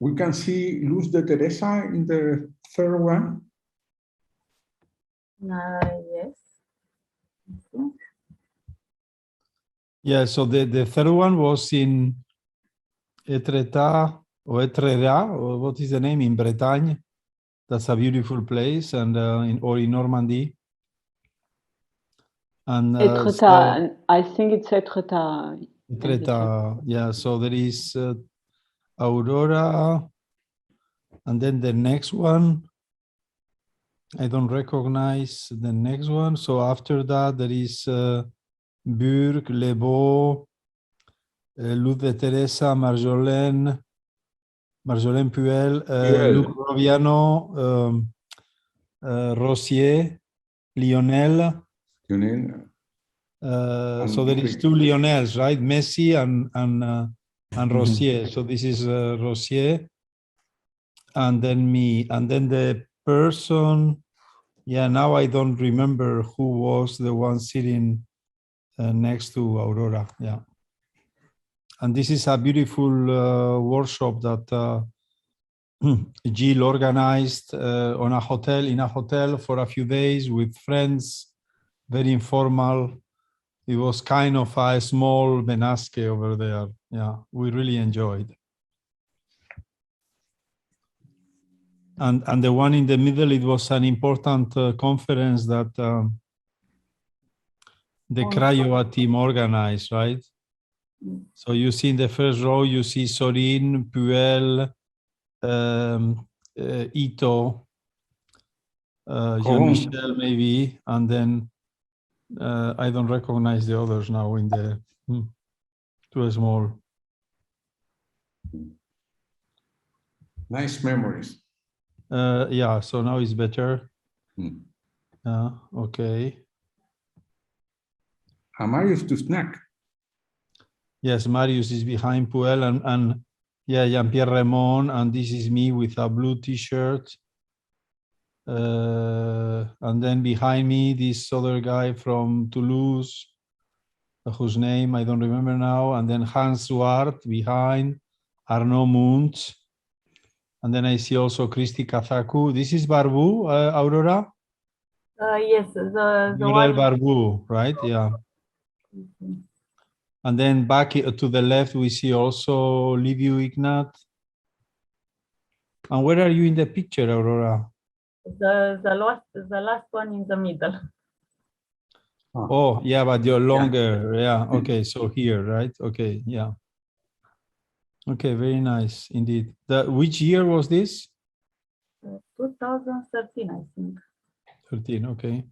We can see Luz de Teresa in the third one. Yes. Yeah, so the third one was in Etretat or Etretat, or what is the name, in Bretagne. That's a beautiful place, and in Normandy. And Etretat, I think it's Etretat. Etretat, yeah. So there is Aurora, and then the next one, I don't recognize the next one. So after that, there is Burg, Les Beaux, Luz de Teresa, Marjolaine Puel, Luc Roviano, Rosier, Lionel. So there is two Lionels, right? Messi and Rosier. So this is Rosier, and then me, and then the person. Yeah, now I don't remember who was the one sitting next to Aurora. Yeah, and this is a beautiful workshop that Jill organized in a hotel for a few days with friends, very informal. It was kind of a small Benasque over there. Yeah, we really enjoyed. And the one in the middle, it was an important conference that the Craiova team organized, right? So you see in the first row, you see Sorin, Puel, Ito, Jean-Michel maybe, and then I don't recognize the others now in the too small. Nice memories. Yeah, so now it's better. Okay. Marius to snack. Yes, Marius is behind Puel and yeah, Jean-Pierre Raymond, and this is me with a blue t-shirt. And then behind me, this other guy from Toulouse, whose name I don't remember now, and then Hans Zwart behind, Arnaud Muntz, and then I see also Christy Kazaku. This is Barbu, Aurora? Yes, the Muriel one. Barbu, right? Yeah. And then back to the left, we see also Liviu Ignat. And where are you in the picture, Aurora? The last one in the middle. Oh, yeah, but you're longer. Yeah. Okay. So here, right? Okay. Yeah. Okay. Very nice indeed. Which year was this? 2013, I think. 13. Okay.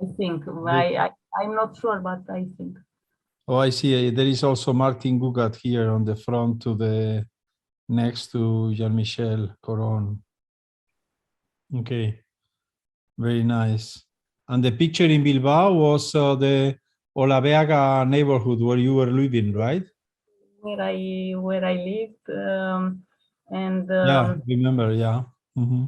I think. I'm not sure, but I think. Oh, I see. There is also Martin Gugat here on the front to the next to Jean-Michel Coron. Okay. Very nice. And the picture in Bilbao was the Olaveaga neighborhood where you were living, right? Where I lived, and Yeah, remember, yeah. Mm-hmm.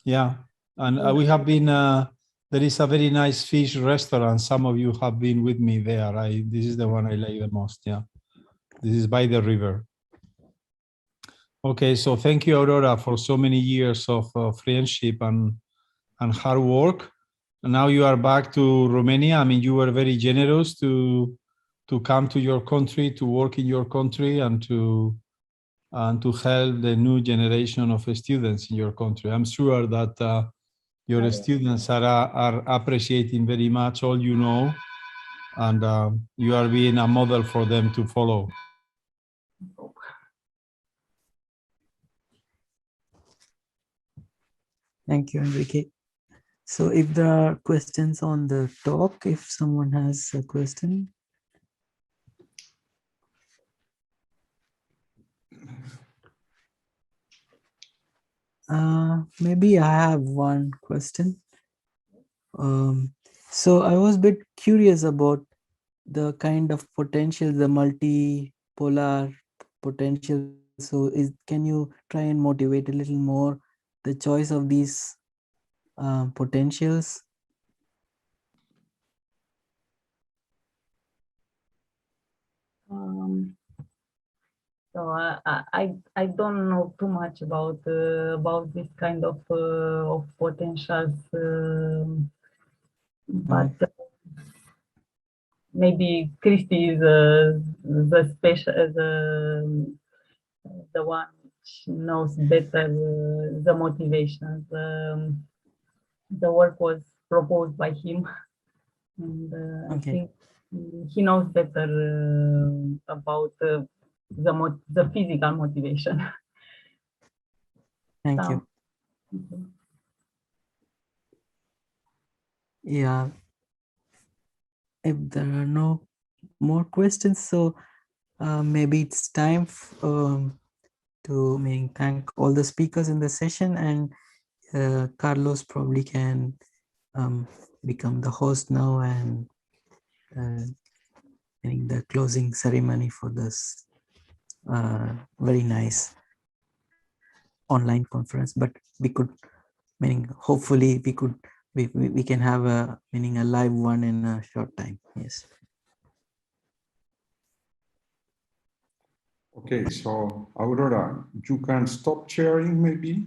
Yeah, and we have been, there is a very nice fish restaurant. Some of you have been with me there. This is the one I like the most, yeah. This is by the river. Okay, so thank you, Aurora, for so many years of friendship and hard work. And now you are back to Romania. I mean, you were very generous to come to your country, to work in your country, and to help the new generation of students in your country. I'm sure that your students are appreciating very much all you know, and you are being a model for them to follow. Thank you, Enrique. So if there are questions on the talk, if someone has a question. Maybe I have one question. So I was a bit curious about the kind of potential, the multipolar potential. So can you try and motivate a little more the choice of these potentials? So I don't know too much about this kind of potentials, but maybe Christy is the special the one which knows better the motivations. The work was proposed by him, and I think he knows better about the physical motivation. Thank you. Yeah. If there are no more questions, so maybe it's time to thank all the speakers in the session, and Carlos probably can become the host now and the closing ceremony for this very nice online conference. But we could, hopefully we can have a live one in a short time. Yes. Okay, so Aurora, you can stop sharing maybe.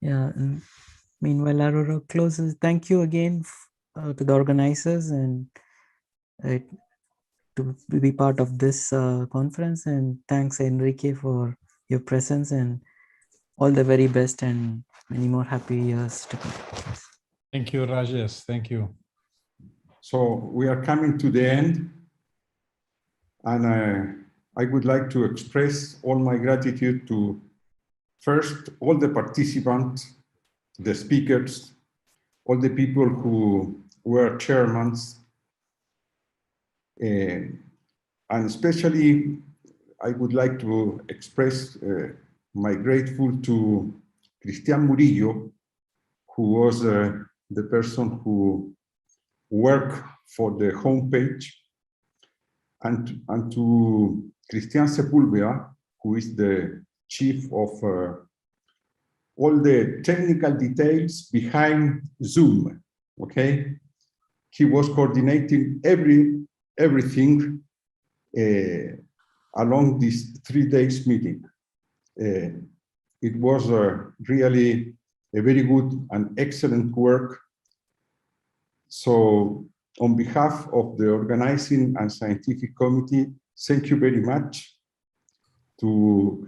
Yeah, and meanwhile, Aurora closes. Thank you again to the organizers and to be part of this conference, and thanks Enrique for your presence, and all the very best and many more happy years to come. Thank you, Rajesh. Thank you. So we are coming to the end, and I would like to express all my gratitude to first all the participants, the speakers, all the people who were chairmen, and especially I would like to express my grateful to Cristian Murillo, who was the person who worked for the homepage, and to Cristian Sepúlveda, who is the chief of all the technical details behind Zoom. Okay, he was coordinating everything along this 3 days meeting. It was really a very good and excellent work. So on behalf of the organizing and scientific committee, thank you very much to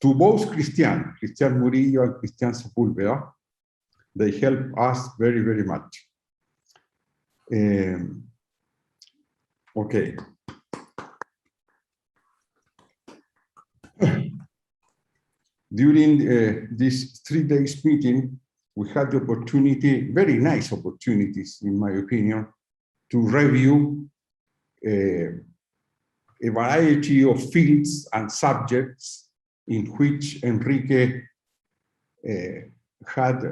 both Cristian Murillo and Cristian Sepúlveda They help us very, very much. Okay. During this 3 days meeting, we had the opportunity, very nice opportunities, in my opinion, to review a variety of fields and subjects in which Enrique had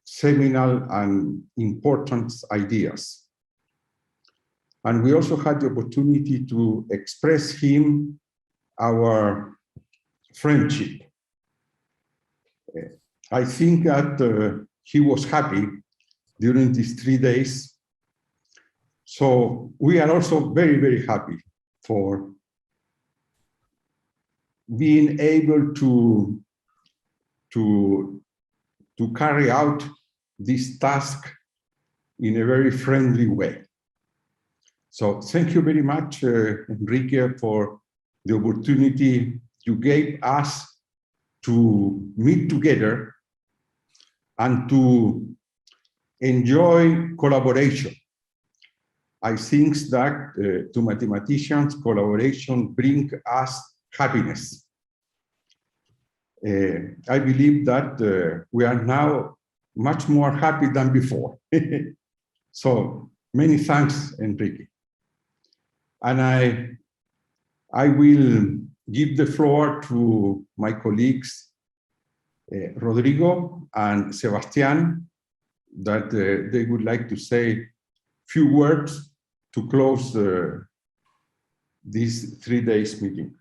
seminal and important ideas. And we also had the opportunity to express him our friendship. I think that he was happy during these 3 days. So we are also very, very happy for being able to carry out this task in a very friendly way. So thank you very much, Enrique, for the opportunity you gave us to meet together and to enjoy collaboration. I think that to mathematicians, collaboration brings us happiness. I believe that we are now much more happy than before. So many thanks, Enrique. And I will give the floor to my colleagues, Rodrigo and Sebastian, that they would like to say few words to close this 3 days meeting.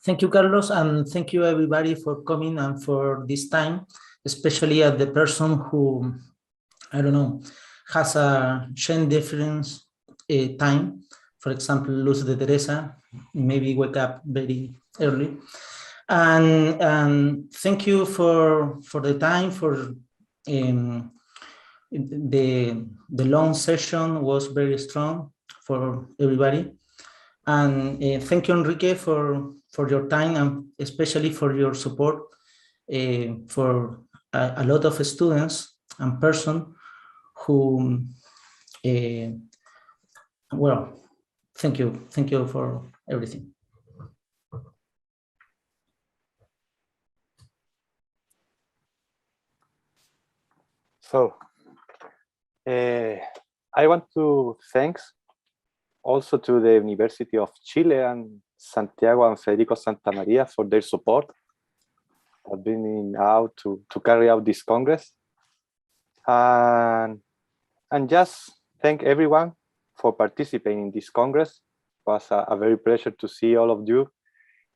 Thank you, Carlos, and thank you everybody for coming and for this time, especially at the person who, I don't know, has a chain difference time. For example, Luz de Teresa, maybe wake up very early. And thank you for the time, for the long session was very strong for everybody. And thank you, Enrique, for your time and especially for your support for a lot of students and persons who, well, thank you for everything. So, I want to thank also to the University of Chile and Santiago and Federico Santa Maria for their support of being out to carry out this Congress. And just thank everyone for participating in this Congress. It was a very pleasure to see all of you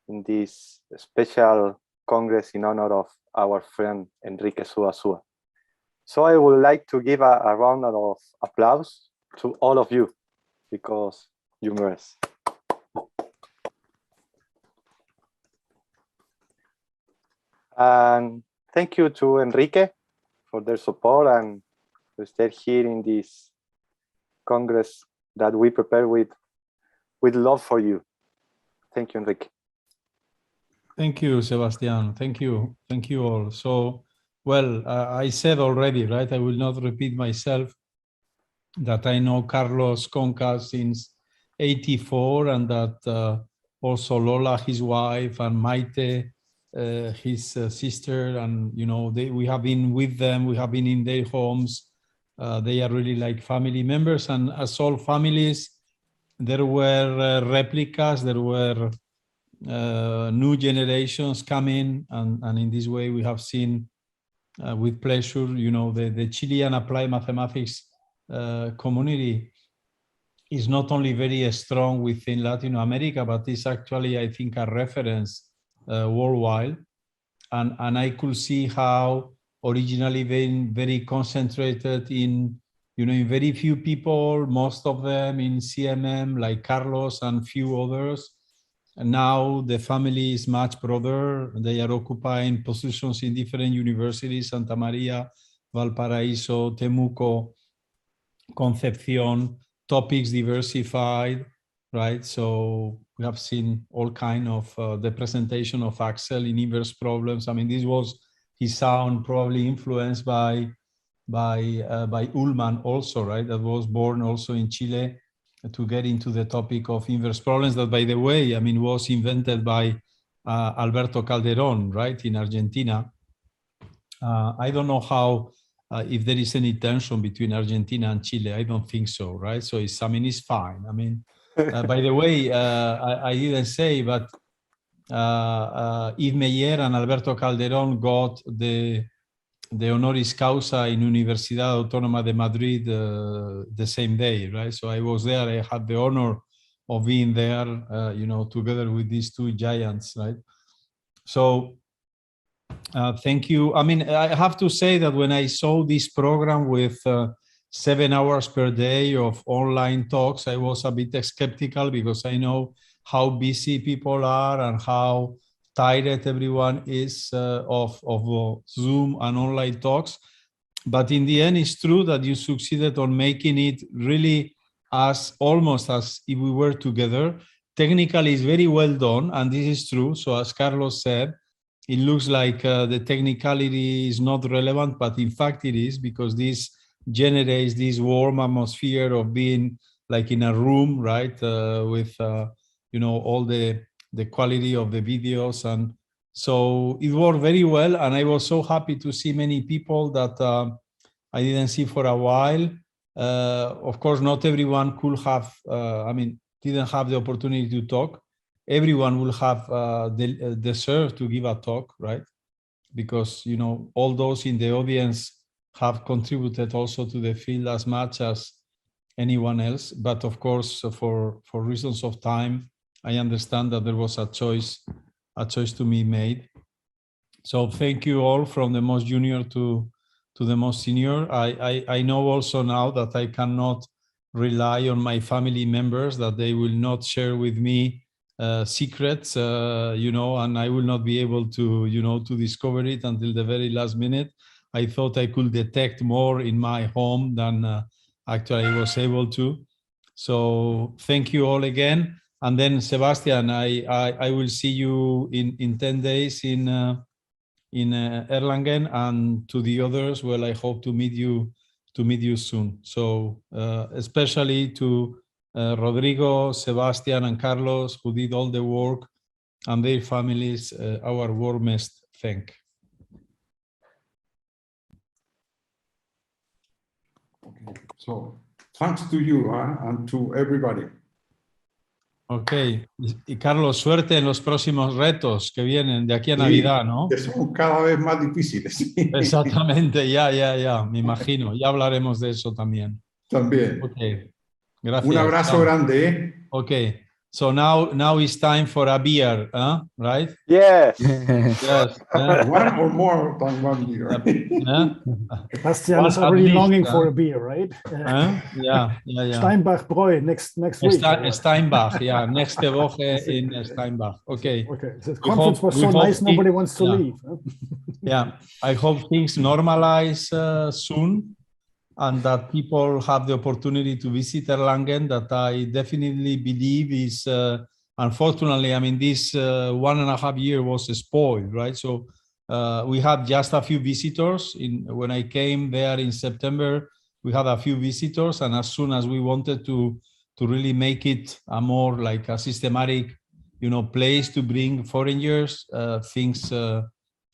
in this special Congress in honor of our friend Enrique Zuazua. So I would like to give a round of applause to all of you because you merge. And thank you to Enrique for their support and to stay here in this Congress that we prepare with love for you. Thank you, Enrique. Thank you, Sebastian. Thank you all. So, well, I said already, right? I will not repeat myself that I know Carlos Conca since '84, and that also Lola, his wife, and Maite, his sister, and we have been with them. We have been in their homes. They are really like family members, and as all families, there were replicas. There were new generations coming, and in this way we have seen with pleasure, the Chilean applied mathematics community is not only very strong within Latin America, but is actually, I think, a reference worldwide. And I could see how originally being very concentrated in, in very few people, most of them in CMM, like Carlos and few others. And now the family is much broader. They are occupying positions in different universities: Santa Maria, Valparaiso, Temuco, Concepcion, topics diversified. right? So we have seen all kind of the presentation of Axel in inverse problems. I mean, this was his sound probably influenced by Ullmann also, right? That was born also in Chile to get into the topic of inverse problems that, by the way, I mean, was invented by Alberto Calderón, right, in Argentina. I don't know how, if there is any tension between Argentina and Chile. I don't think so, right? So it's, I mean, it's fine. I mean, by the way, I didn't say, but Yves Meyer and Alberto Calderón got the honoris causa in Universidad Autónoma de Madrid the same day, right? So I was there. I had the honor of being there, you know, together with these two giants, right? So thank you. I mean, I have to say that when I saw this program with 7 hours per day of online talks, I was a bit skeptical because I know how busy people are and how tired everyone is of Zoom and online talks. But in the end, it's true that you succeeded on making it really as almost as if we were together. Technically, it's very well done, and this is true. So as Carlos said, it looks like the technicality is not relevant, but in fact it is, because this generates this warm atmosphere of being like in a room, right, with you know, all the quality of the videos. And so it worked very well, and I was so happy to see many people that I didn't see for a while. Of course, not everyone could have, I mean, didn't have the opportunity to talk. Everyone will have deserve to give a talk, right? Because, you know, all those in the audience have contributed also to the field as much as anyone else. But of course, for reasons of time, I understand that there was a choice to be made. So thank you all, from the most junior to the most senior. I know also now that I cannot rely on my family members, that they will not share with me secrets, you know, and I will not be able to, you know, to discover it until the very last minute. I thought I could detect more in my home than actually I was able to. So thank you all again. And then Sebastian, I will see you in 10 days in Erlangen, and to the others, well, I hope to meet you soon. So especially to Rodrigo, Sebastian, and Carlos, who did all the work, and their families, our warmest thank. Okay. So thanks to you and to everybody. Ok, y Carlos, suerte en los próximos retos que vienen de aquí a Sí, Navidad, ¿no? que son cada vez más difíciles. Exactamente, ya, me imagino. Ya hablaremos de eso también. También. Ok, gracias. Un abrazo grande, ¿eh? Okay, so now it's time for a beer, right? Yes. Yes. One or more than 1 beer. Bastian is already longing for a beer, right? Yeah. Steinbach Bräu next week. Steinbach, yeah, nächste Woche in Steinbach. Okay. Okay. The conference was so nice, nobody wants to leave. Yeah, I hope things normalize soon, and that people have the opportunity to visit Erlangen. That I definitely believe is, unfortunately, I mean, this 1.5 years was spoiled, right? So we had just a few visitors. When I came there in September, we had a few visitors, and as soon as we wanted to really make it a more like a systematic, you know, place to bring foreigners, things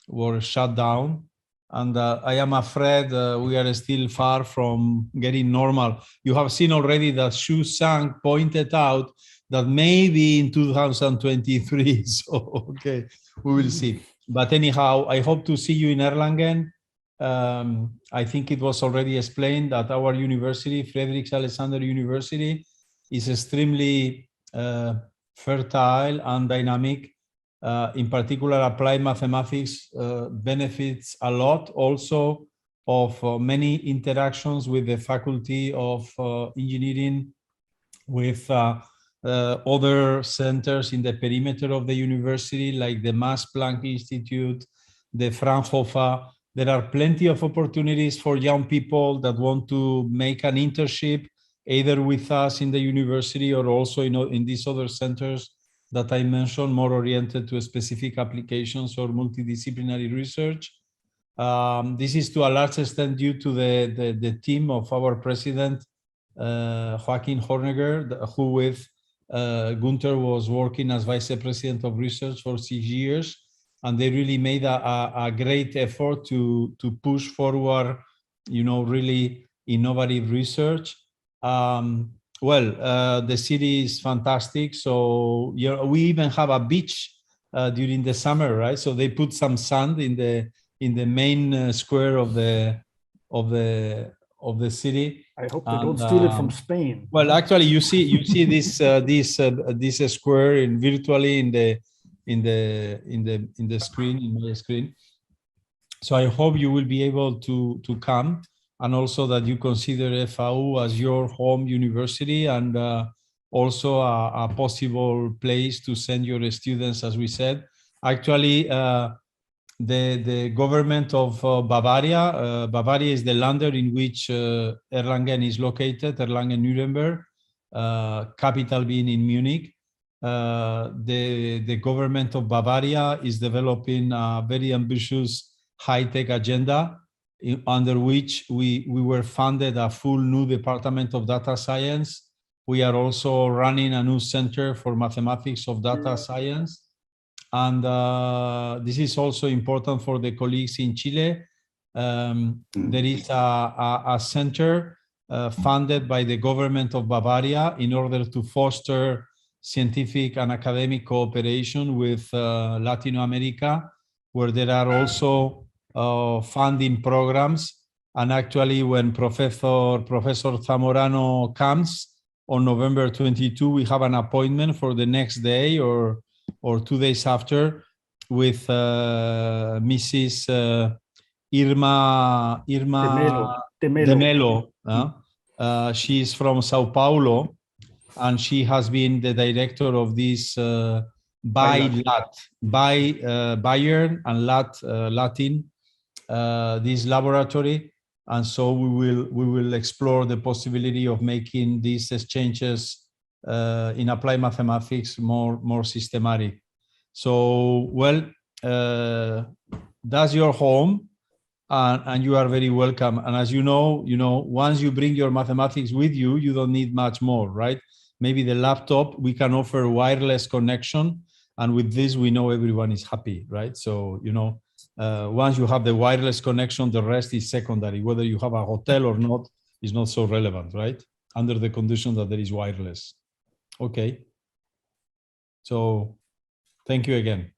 were shut down. And I am afraid we are still far from getting normal. You have seen already that Xu Sang pointed out that maybe in 2023, so okay, we will see. But anyhow, I hope to see you in Erlangen. I think it was already explained that our university, Friedrich Alexander University, is extremely fertile and dynamic. In particular, applied mathematics benefits a lot also of many interactions with the Faculty of Engineering, with other centers in the perimeter of the university, like the Max Planck Institute, the Fraunhofer. There are plenty of opportunities for young people that want to make an internship either with us in the university or also in these other centers that I mentioned, more oriented to specific applications or multidisciplinary research. This is to a large extent due to the team of our president, Joaquin Horniger, who with Gunther was working as vice president of research for 6 years. And they really made a great effort to push forward, really innovative research. The city is fantastic. So we even have a beach during the summer, right? So they put some sand in the main square of the city. I hope they don't steal it from Spain. Well, actually, you see this square virtually in the screen, in my screen. So I hope you will be able to come, and also that you consider FAU as your home university, and also a possible place to send your students, as we said. Actually, the government of Bavaria is the land in which Erlangen is located, Erlangen-Nuremberg, capital being in Munich. The government of Bavaria is developing a very ambitious high-tech agenda under which we were funded a full new department of data science. We are also running a new center for mathematics of data science. And this is also important for the colleagues in Chile. There is a center funded by the government of Bavaria in order to foster scientific and academic cooperation with Latin America, where there are also funding programs. And actually, when Professor Zamorano comes on November 22, we have an appointment for the next day or 2 days after with Mrs. Irma de Melo. She is from Sao Paulo, and she has been the director of this Bayern and Latin this laboratory. And so we will explore the possibility of making these exchanges in applied mathematics more systematic. So, that's your home, and you are very welcome. And as you know, once you bring your mathematics with you, you don't need much more, right? Maybe the laptop, we can offer wireless connection, and with this, we know everyone is happy, right? So, once you have the wireless connection, the rest is secondary. Whether you have a hotel or not is not so relevant, right? Under the condition that there is wireless. Okay. So thank you again.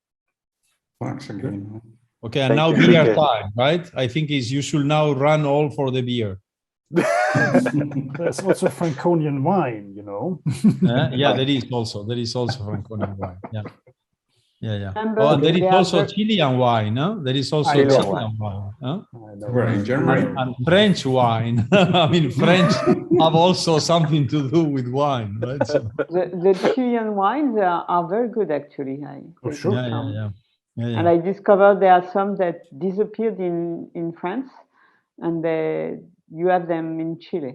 Thanks again. Okay, and now beer time, right? I think you should now run all for the beer. There's also Franconian wine, Yeah, there is also Franconian wine. Yeah. And there is also Chilean wine. There is also Chilean wine. In Germany. And French wine. I mean, French have also something to do with wine, right? So. The Chilean wines are very good, actually. Sure. Yeah. And I discovered there are some that disappeared in France, and you have them in Chile.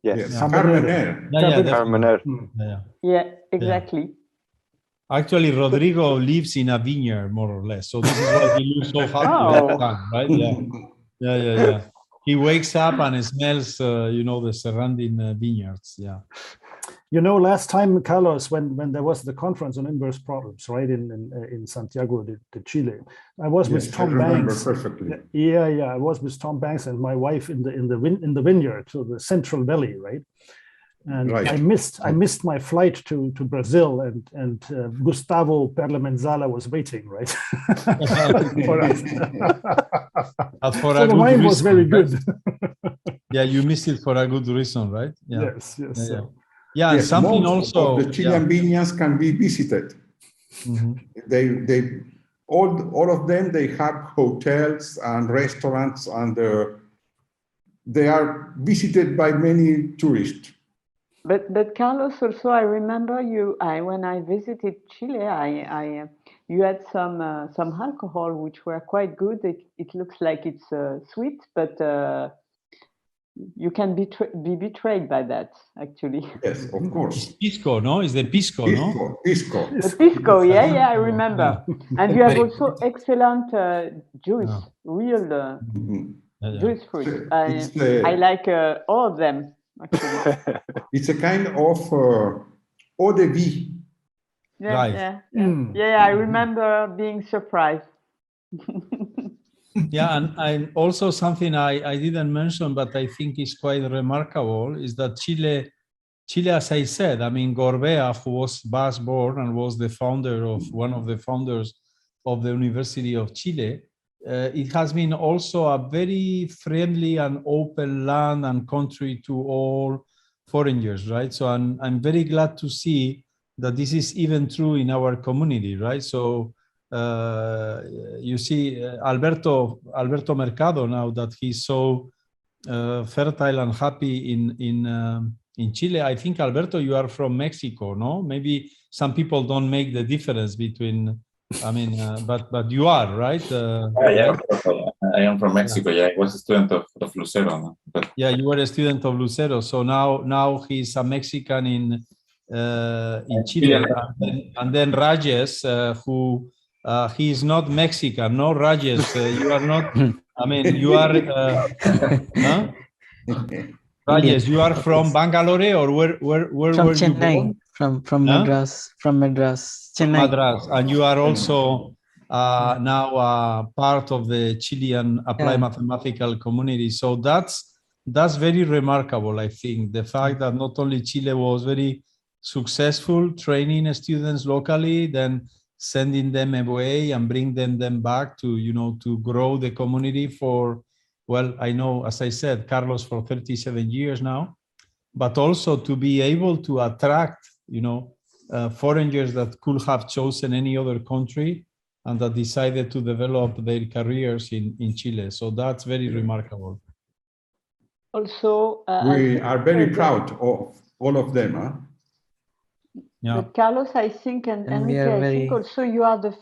Yes. Carmener. Yeah, exactly. Yeah. Actually, Rodrigo lives in a vineyard, more or less. So this is why he looks so happy all the time, right? Yeah. He wakes up and smells, the surrounding vineyards. Yeah. Last time, Carlos, when there was the conference on inverse problems, right, in Santiago de Chile, I was with Tom Banks. Perfectly. Yeah, I was with Tom Banks and my wife in the vineyard, so the Central Valley, right. And I missed my flight to Brazil, and Gustavo Perlemenzala was waiting, right? For us. So the wine was very good. Yeah, you missed it for a good reason, right? Yeah. Yes. Yeah, and something also. The Chilean vineyards can be visited. They all of them, they have hotels and restaurants, and they are visited by many tourists. But Carlos, also, I remember when I visited Chile, you had some alcohol which were quite good. It looks like it's sweet, but you can be betrayed by that, actually. Yes, of course. Pisco, no? Is the Pisco, no? Pisco. The Pisco, yeah, I remember. And you have also excellent juice, real juice fruit. I like all of them, actually. It's a kind of eau de vie. Yeah, I remember being surprised. Yeah, and also something I didn't mention, but I think is quite remarkable, is that Chile, as I said, I mean, Gorbea, who was Basque-born and was the founder of one of the founders of the University of Chile, it has been also a very friendly and open land and country to all foreigners, right? So I'm very glad to see that this is even true in our community, right? So you see Alberto Mercado now that he's so fertile and happy in Chile. I think, Alberto, you are from Mexico, no? Maybe some people don't make the difference between, I mean, but you are, right? Yeah, I am from Mexico. Yeah, I was a student of Lucero. No? But... Yeah, you were a student of Lucero. So now he's a Mexican in Chile. And then Rajes, who he is not Mexican, no, Rajes, you are not. I mean, you are. Huh? Rajes, you are from Bangalore, or where from were Chennai, you born? from Madras, Chennai. Madras, and you are also now part of the Chilean applied mathematical community. So that's very remarkable. I think the fact that not only Chile was very successful training students locally, then sending them away and bringing them back to to grow the community for. Well, I know, as I said, Carlos for 37 years now, but also to be able to attract, foreigners that could have chosen any other country and that decided to develop their careers in Chile. So that's very remarkable. Also, we are very proud of all of them. Huh? Yeah. But Carlos, I think, and Enrique, I think also you are the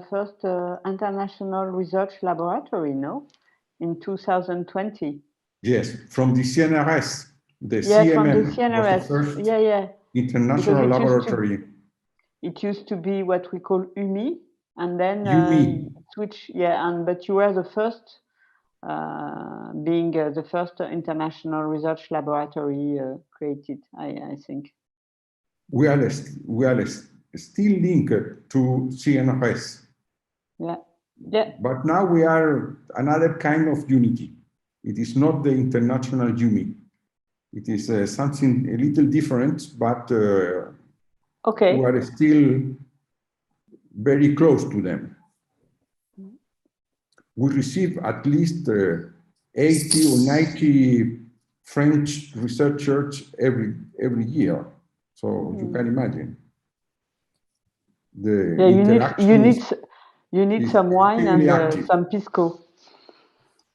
first international research laboratory, no? In 2020. Yes, from the CNRS, the CMM from the CNRS was the first international laboratory. It used to be what we call UMI, and then switch. Yeah, but you were the first, being the first international research laboratory created. I think. We are still linked to CNRS. Yeah. But now we are another kind of unity. It is not the international UMI. It is something a little different, but we are still very close to them. We receive at least 80 or 90 French researchers every year. So you can imagine. You need some wine and some pisco.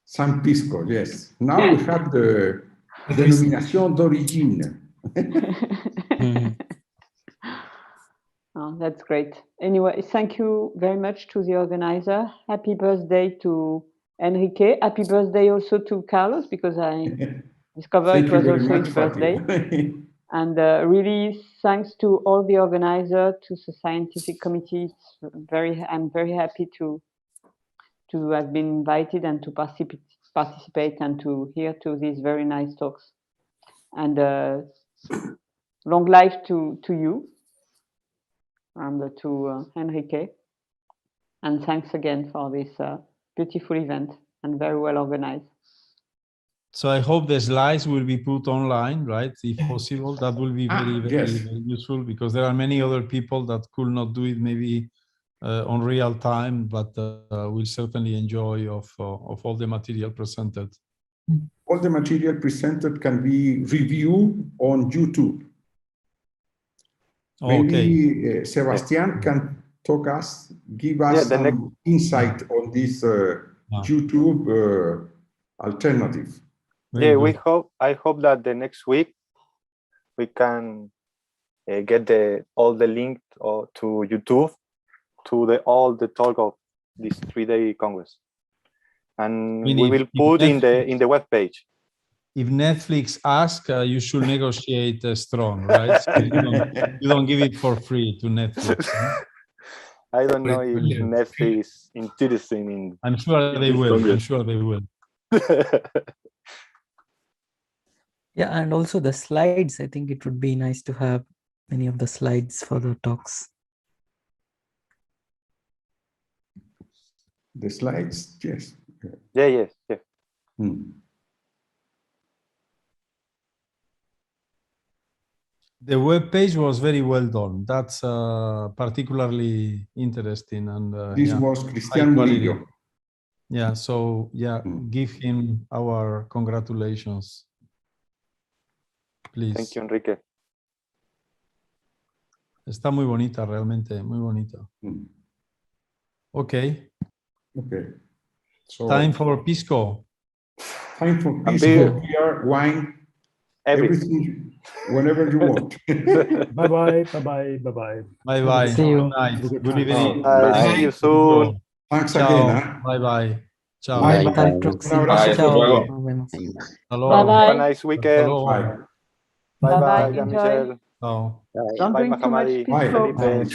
Some pisco, yes. Now we have the denomination d'origine. Oh, that's great. Anyway, thank you very much to the organizer. Happy birthday to Enrique. Happy birthday also to Carlos, because I discovered it was also his birthday. And really, thanks to all the organizers, to the scientific committee. I'm very happy to have been invited and to participate and to hear to these very nice talks. And long life to you and to Enrique. And thanks again for this beautiful event and very well organized. So I hope the slides will be put online, right? If possible, that will be very useful, because there are many other people that could not do it maybe on real time, but we'll certainly enjoy of all the material presented. All the material presented can be reviewed on YouTube. Maybe Sebastian can give us some insight on this YouTube alternative. I hope that the next week we can get all the link to YouTube to all the talk of this 3-day Congress, and we will put in the web page. if Netflix asks, you should negotiate strong, right? So you don't give it for free to Netflix. I don't know if Netflix is interested in. I'm sure they will. I'm sure they will. Yeah, and also the slides. I think it would be nice to have many of the slides for the talks. The slides, yes. Yeah, yes, yeah. The web page was very well done. That's particularly interesting and This yeah, was high Cristian quality. Murillo. Yeah, so yeah, give him our congratulations, please. Thank you, Enrique. Está muy bonita, realmente, muy bonita. Okay. Okay. So Time for pisco. Time for And pisco, beer, wine, everything. Whenever you want. Bye-bye, bye-bye, bye-bye. Bye-bye. See you. Good night. Have a good Good time. evening. See you soon. Thanks Ciao. again. Bye-bye. Ciao. Bye. Hasta el Un próximo. abrazo. Hasta Chao. luego. Nos vemos. Hasta luego. Have a Bye-bye. nice weekend. luego. Bye. Bye Bye-bye. bye, Enjoy. Jean-Michel. Ciao. Don't Bye, drink too much Mahamadi. Bye. pisco. Felipe.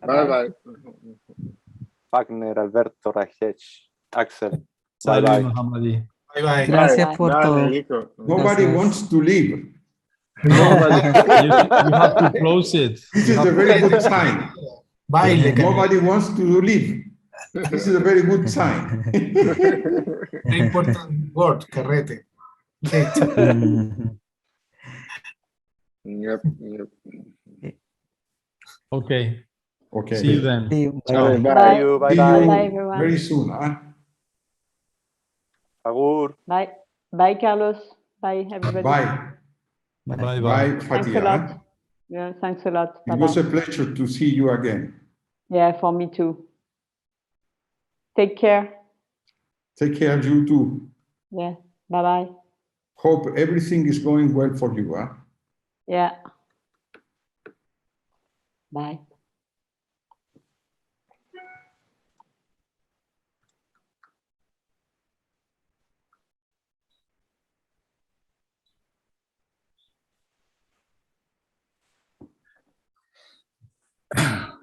Bye bye. Wagner, Alberto, Rajesh, Axel. Bye Salut, bye. Mahamadi. Bye-bye. Gracias por Dale, todo. Nico. Nobody Gracias. wants to leave. No, but you have to close it. This You is have a to very close good it. sign. Baile, Nobody wants to leave. This is a very good sign. Very important word, carrete. Yep, yep. Okay. Okay. See you then. See you. Ciao. Bye. See you. Bye See bye. you Bye, everyone. very soon. Huh? Agur. Bye. Bye, Carlos. Bye, everybody. Bye. Bye-bye. Bye, Thanks a Fatia. lot. Yeah, thanks a lot. It was a Bye-bye. pleasure to see you again. Yeah, for me too. Take care. Take care, you too. Yeah. Bye-bye. Hope everything is going well for you. Huh? Yeah. Bye.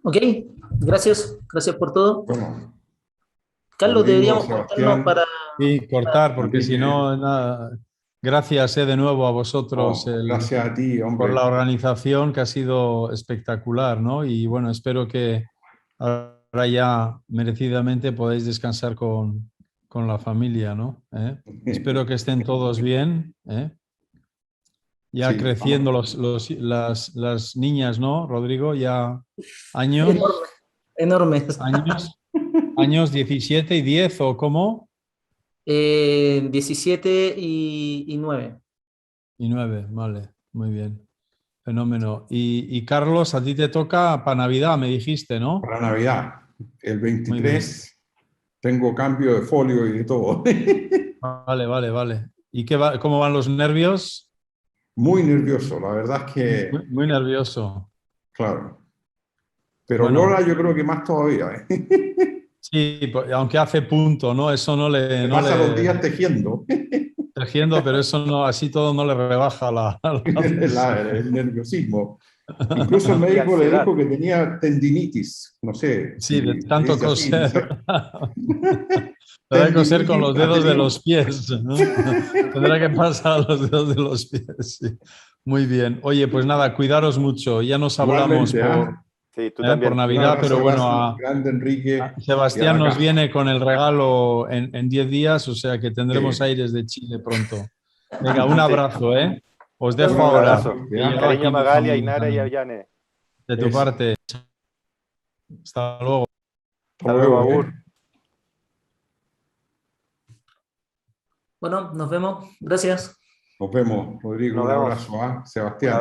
Ok, gracias por todo. Bueno, Carlos, Rodrigo, deberíamos Sebastián. cortarnos para... Sí, cortar, porque si Enrique. no, nada. Gracias de nuevo a vosotros Gracias a ti, hombre. por la organización, que ha sido espectacular, ¿no? Y bueno, espero que ahora ya merecidamente podáis descansar con la familia, ¿no? Espero que estén todos bien, ya Sí, creciendo las niñas, ¿no, Rodrigo? Ya años. Enormes. Años 17 y 10, ¿o cómo? 17 y 9. Y 9, vale, muy bien. Fenómeno. Y Carlos, a ti te toca para Navidad, me dijiste, ¿no? Para Navidad. El 23 tengo cambio de folio y de todo. Vale. ¿Y cómo van los nervios? Muy nervioso, la verdad es que... Muy nervioso. Claro. Pero Bueno. Lola yo creo que más todavía. Sí, aunque hace punto, ¿no? Eso no le... Se pasa los días tejiendo. Tejiendo, pero eso no, así todo no le rebaja el nerviosismo. Incluso el médico le dijo que tenía tendinitis, no sé. Sí, de si tanto dice así, no sé. coser. Tendrá que coser con los dedos de los pies, ¿no? Tendrá que pasar los dedos de los pies, sí. Muy bien. Oye, pues nada, cuidaros mucho. Ya nos hablamos por Navidad, pero bueno, grande Enrique, a Sebastián nos viene con el regalo en 10 días, o sea que tendremos aires de Chile pronto. Venga, un abrazo, ¿eh? Os dejo Un ahora. abrazo. Cariño a Magali, a Inara y a Yane. De tu parte. Hasta luego. Hasta luego, Agur. Bueno, nos vemos. Gracias. Nos vemos, Rodrigo. Un abrazo, Sebastián.